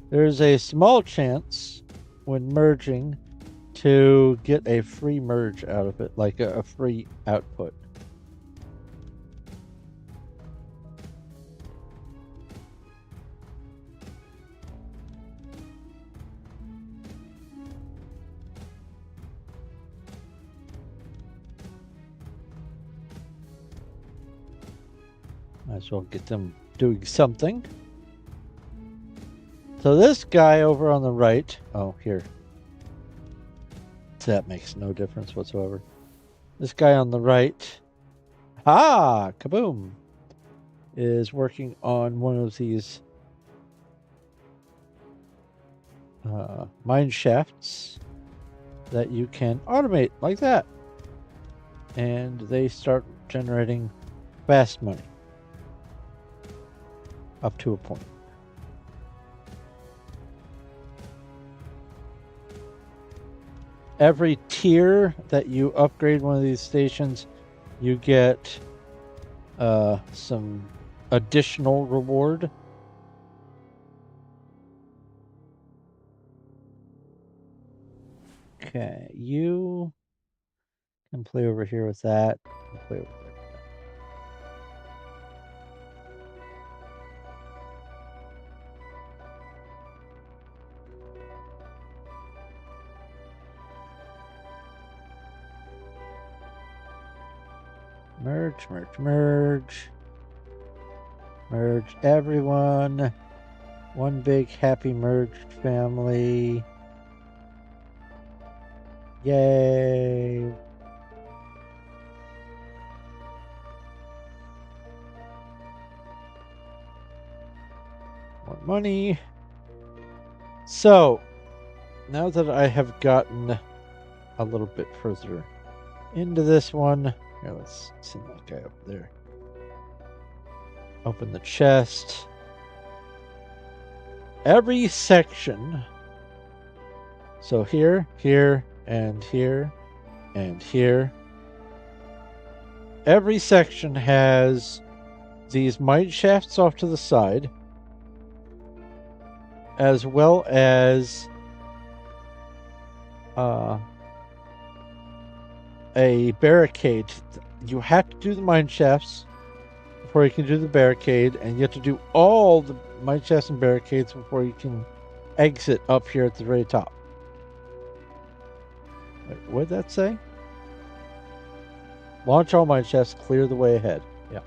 There's a small chance when merging to get a free merge out of it, like a free output. Might as well get them doing something. So this guy over on the right, oh, here. That makes no difference whatsoever. This guy on the right, kaboom, is working on one of these mine shafts that you can automate like that. And they start generating fast money. Up to a point. Every tier that you upgrade one of these stations, you get some additional reward. Okay, you can play over here with that. Play over there. Merge, merge, merge. Merge everyone. One big happy merged family. Yay. More money. So, now that I have gotten a little bit further into this one, here, let's send that guy up there. Open the chest. Every section, so here, here, and here, and here, every section has these mine shafts off to the side, as well as a barricade. You have to do the mine shafts before you can do the barricade, and you have to do all the mine shafts and barricades before you can exit up here at the very top. Wait, what did that say? Launch all mine shafts, clear the way ahead. Yeah.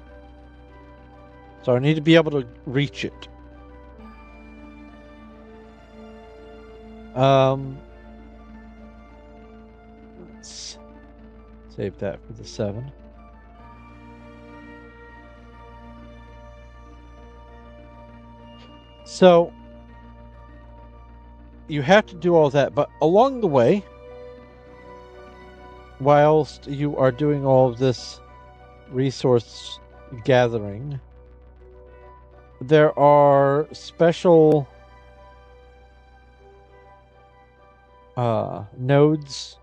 So I need to be able to reach it. Save that for the 7. So you have to do all that, but along the way, whilst you are doing all of this resource gathering, there are special nodes.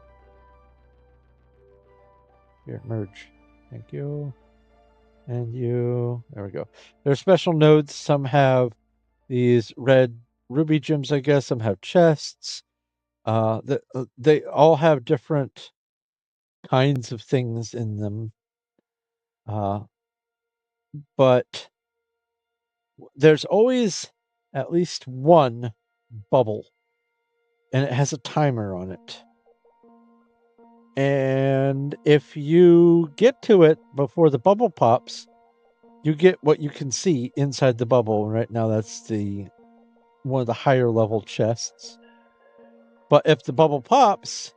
Here, merge. Thank you. And you. There we go. There are special nodes. Some have these red ruby gems, I guess. Some have chests. They all have different kinds of things in them. But there's always at least one bubble, and it has a timer on it. And if you get to it before the bubble pops, you get what you can see inside the bubble. Right now, that's one of the higher level chests. But if the bubble pops,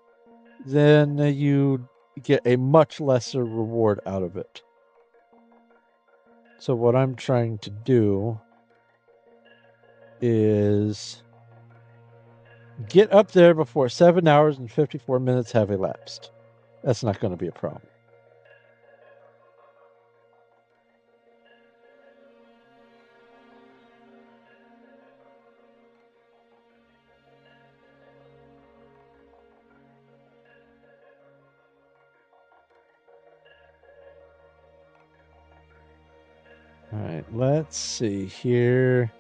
then you get a much lesser reward out of it. So what I'm trying to do is get up there before 7 hours and 54 minutes have elapsed. That's not going to be a problem. All right, let's see here.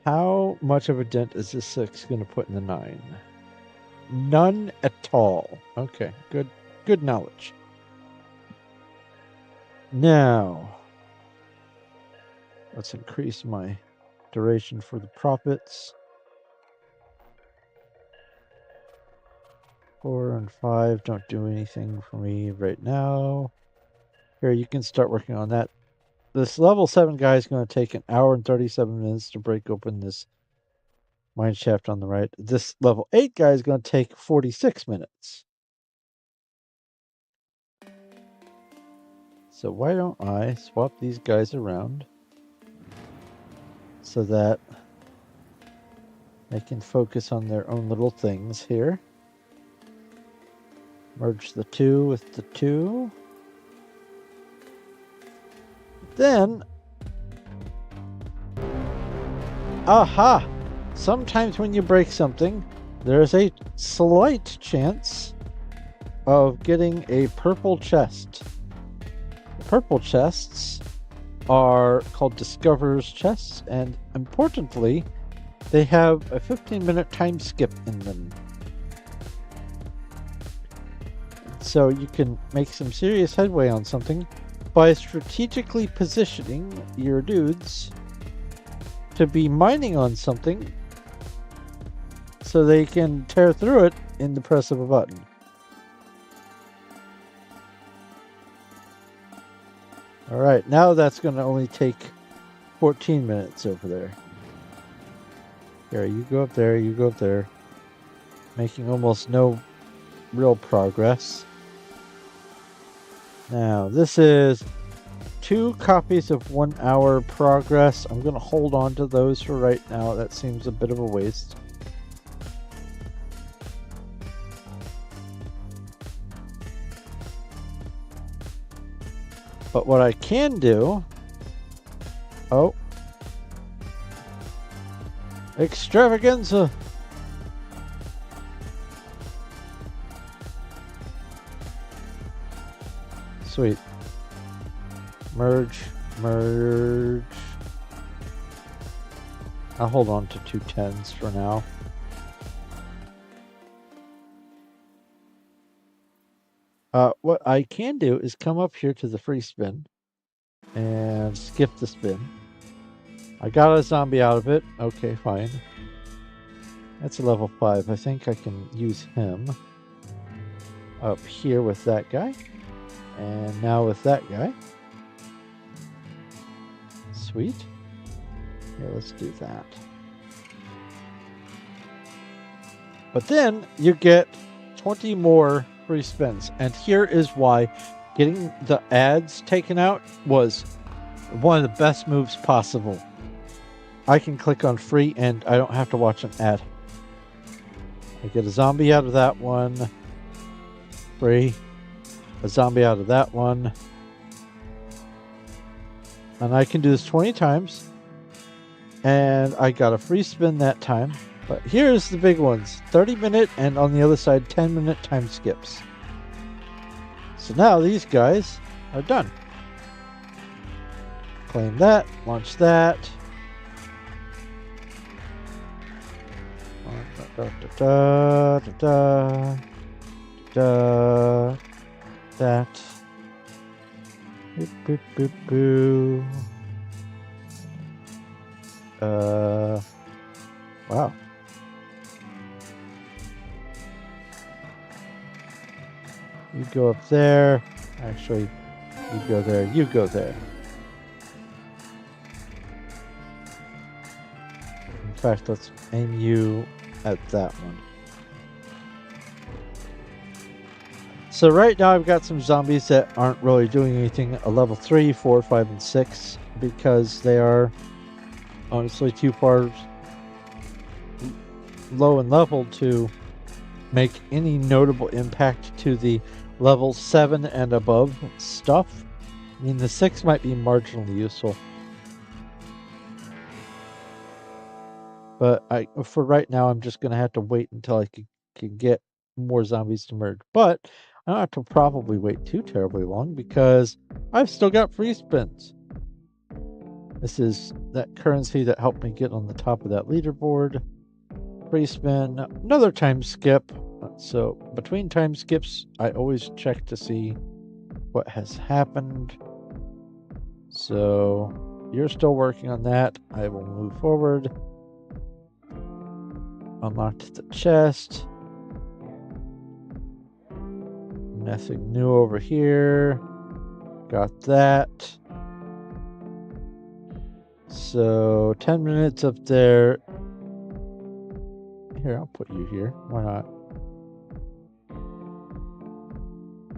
How much of a dent is this 6 going to put in the 9? None at all. Okay, good knowledge. Now, let's increase my duration for the profits. 4 and 5 don't do anything for me right now. Here, you can start working on that. This level 7 guy is going to take 1 hour and 37 minutes to break open this mine shaft on the right. This level 8 guy is going to take 46 minutes. So why don't I swap these guys around so that they can focus on their own little things here. Merge the 2 with the 2. Then, aha! Sometimes when you break something, there's a slight chance of getting a purple chest. The purple chests are called Discoverer's chests, and importantly, they have a 15-minute time skip in them. So you can make some serious headway on something by strategically positioning your dudes to be mining on something so they can tear through it in the press of a button. All right, now that's going to only take 14 minutes over there. Here, you go up there, you go up there. Making almost no real progress. Now, this is 2 copies of 1 hour progress. I'm going to hold on to those for right now. That seems a bit of a waste. But what I can do... Oh. Extravaganza! Sweet. Merge. I'll hold on to 2 10s for now. What I can do is come up here to the free spin and skip the spin. I got a zombie out of it. Okay, fine. That's a level 5. I think I can use him up here with that guy. And now with that guy. Sweet. Here, let's do that. But then you get 20 more free spins. And here is why getting the ads taken out was one of the best moves possible. I can click on free and I don't have to watch an ad. I get a zombie out of that one. Free. A zombie out of that one. And I can do this 20 times. And I got a free spin that time. But here's the big ones. 30-minute and on the other side 10-minute time skips. So now these guys are done. Claim that. Launch that. That. Boop, boop, boop, boo. Wow. You go up there. Actually, you go there. You go there. In fact, let's aim you at that one. So right now I've got some zombies that aren't really doing anything at level 3, 4, 5, and 6 because they are honestly too far low in level to make any notable impact to the level 7 and above stuff. I mean, the 6 might be marginally useful. But for right now, I'm just going to have to wait until I can get more zombies to merge. But I don't have to probably wait too terribly long because I've still got free spins. This is that currency that helped me get on the top of that leaderboard. Free spin, another time skip. So between time skips, I always check to see what has happened. So you're still working on that. I will move forward. Unlocked the chest. Nothing new over here. Got that. So 10 minutes up there. Here, I'll put you here. Why not?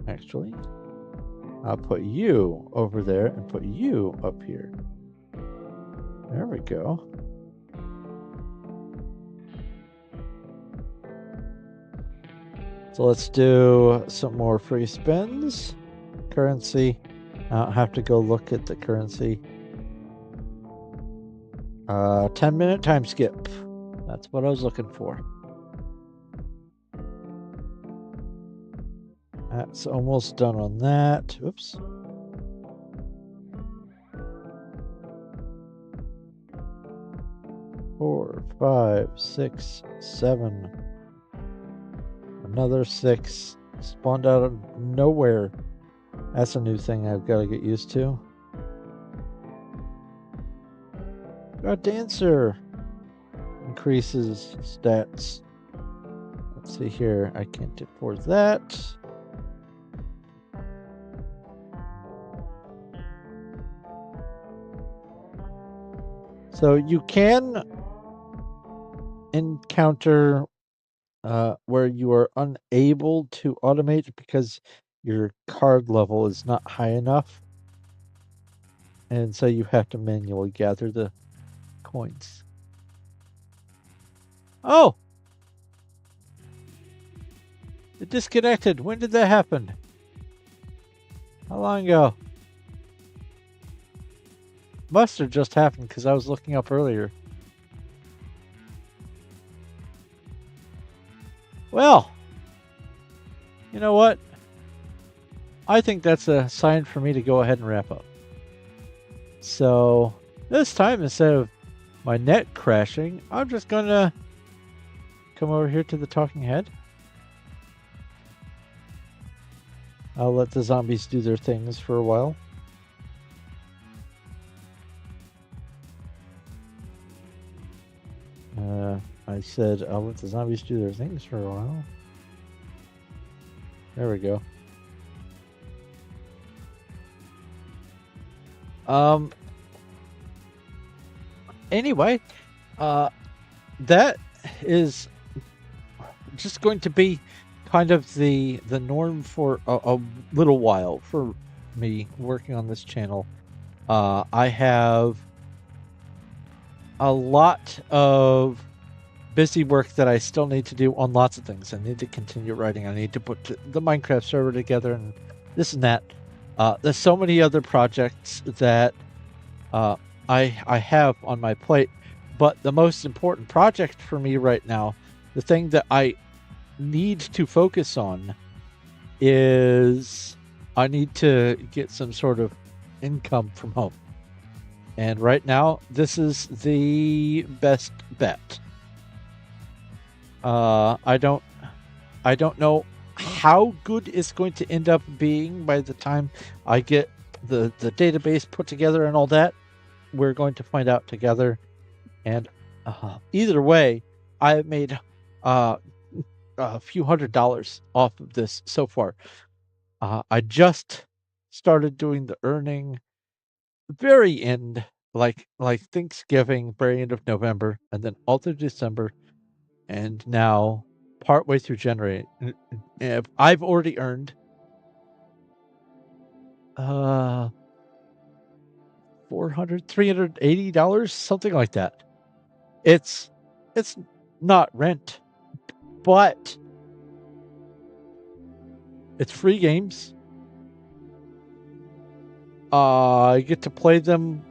Actually, I'll put you over there and put you up here. There we go. So let's do some more free spins. Currency. I don't have to go look at the currency. 10-minute time skip. That's what I was looking for. That's almost done on that. Oops. Four, 5, 6, 7. Another 6. Spawned out of nowhere. That's a new thing I've got to get used to. A dancer. Increases stats. Let's see here. I can't afford that. So you can encounter where you are unable to automate because your card level is not high enough. And so you have to manually gather the coins. Oh! It disconnected. When did that happen? How long ago? Must have just happened because I was looking up earlier. Well, you know what? I think that's a sign for me to go ahead and wrap up. So this time, instead of my net crashing, I'm just going to come over here to the talking head. I'll let the zombies do their things for a while. I said I'll let the zombies do their things for a while. There we go. Anyway, that is just going to be kind of the norm for a little while for me working on this channel. I have a lot of busy work that I still need to do on lots of things. I need to continue writing. I need to put the Minecraft server together and this and that. There's so many other projects that I have on my plate, but the most important project for me right now, the thing that I need to focus on, is I need to get some sort of income from home. And right now, this is the best bet. I don't know how good it's going to end up being by the time I get the database put together and all that. We're going to find out together. And either way, I've made a few $100s off of this so far. I just started doing the earning very end, like Thanksgiving, very end of November, and then all through December, and now partway through January. I've already earned $400, $380, something like that. It's not rent, but it's free games. I get to play them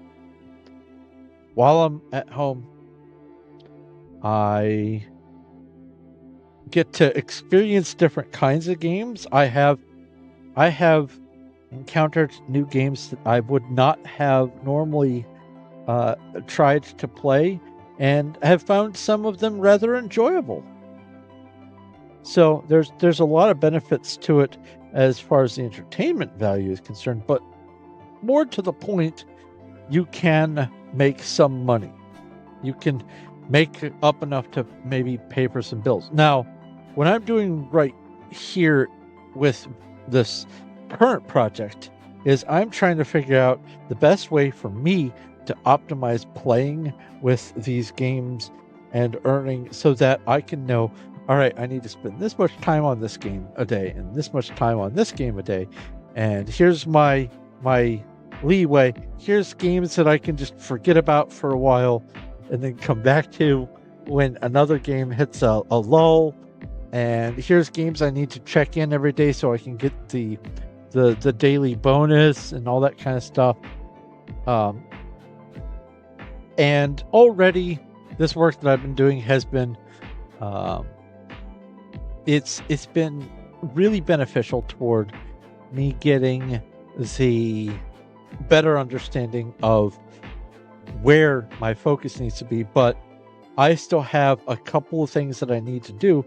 while I'm at home. I get to experience different kinds of games. I have encountered new games that I would not have normally tried to play, and have found some of them rather enjoyable. So there's a lot of benefits to it as far as the entertainment value is concerned, but more to the point, you can make some money. You can make up enough to maybe pay for some bills. Now, what I'm doing right here with this current project is I'm trying to figure out the best way for me to optimize playing with these games and earning, so that I can know, all right, I need to spend this much time on this game a day and this much time on this game a day, and here's my leeway. Here's games that I can just forget about for a while and then come back to when another game hits a lull, and here's games I need to check in every day so I can get the daily bonus and all that kind of stuff. And already this work that I've been doing has been it's been really beneficial toward me getting the better understanding of where my focus needs to be. But I still have a couple of things that I need to do,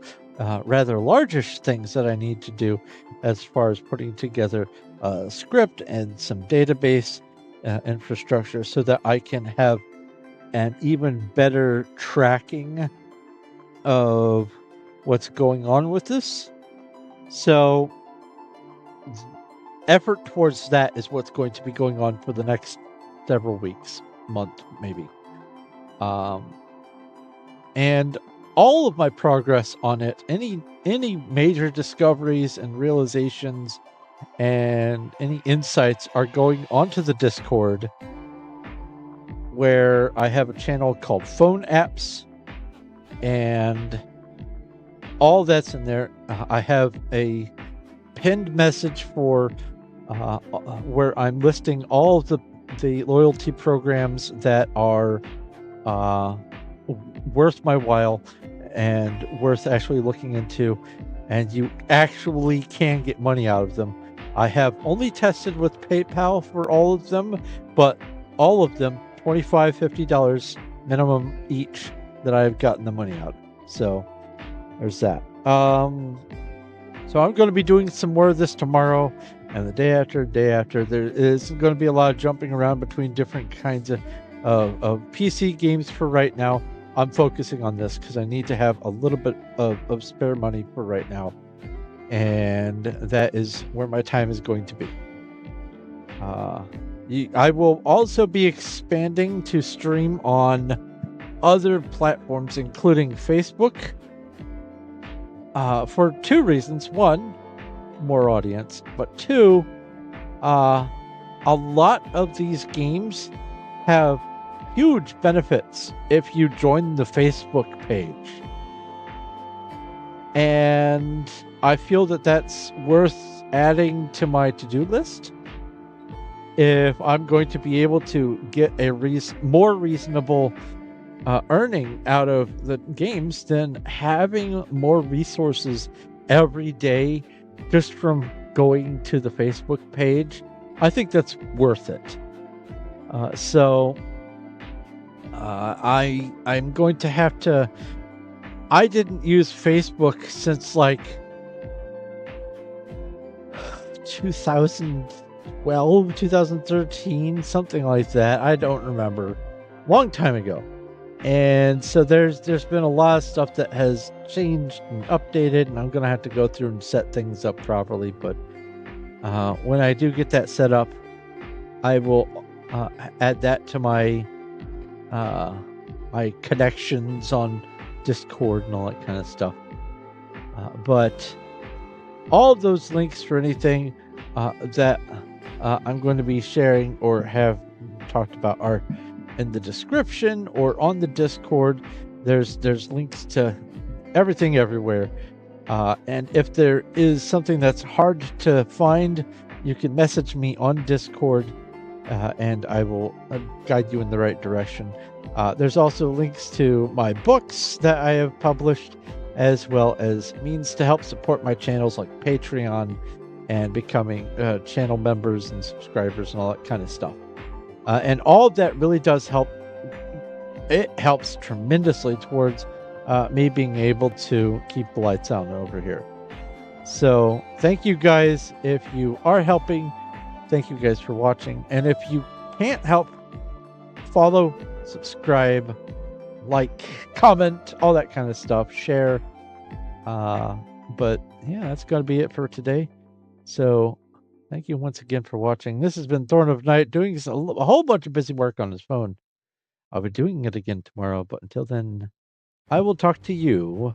rather largish things that I need to do, as far as putting together a script and some database infrastructure, so that I can have an even better tracking of what's going on with this. So effort towards that is what's going to be going on for the next several weeks, month maybe. And all of my progress on it, any major discoveries and realizations and any insights, are going onto the Discord, where I have a channel called Phone Apps, and all that's in there. I have a pinned message for where I'm listing all of the loyalty programs that are worth my while and worth actually looking into, and you actually can get money out of them. I have only tested with PayPal for all of them, but all of them $25, $50 minimum each that I've gotten the money out. So there's that. So I'm going to be doing some more of this tomorrow and the day after. There is going to be a lot of jumping around between different kinds of PC games for right now. I'm focusing on this because I need to have a little bit of spare money for right now, and that is where my time is going to be. I will also be expanding to stream on other platforms, including Facebook, for two reasons. One, more audience, but two, a lot of these games have huge benefits if you join the Facebook page. And I feel that that's worth adding to my to-do list if I'm going to be able to get a more reasonable earning out of the games than having more resources every day just from going to the Facebook page. I think that's worth it. I'm going to have to. I didn't use Facebook since like 2012, 2013, something like that. I don't remember. Long time ago. And so there's been a lot of stuff that has changed and updated, and I'm gonna have to go through and set things up properly. But when I do get that set up, I will add that to my my connections on Discord and all that kind of stuff. But all of those links for anything that I'm going to be sharing or have talked about are in the description or on the Discord. There's links to everything everywhere. And if there is something that's hard to find, you can message me on Discord and I will guide you in the right direction. There's also links to my books that I have published, as well as means to help support my channels like Patreon and becoming channel members and subscribers and all that kind of stuff. And all of that really does help. It helps tremendously towards me being able to keep the lights on over here. So thank you guys if you are helping. Thank you guys for watching. And if you can't help, follow, subscribe, like, comment, all that kind of stuff, share. But yeah, that's going to be it for today. So thank you once again for watching. This has been Thorn of Night doing a whole bunch of busy work on his phone. I'll be doing it again tomorrow, but until then, I will talk to you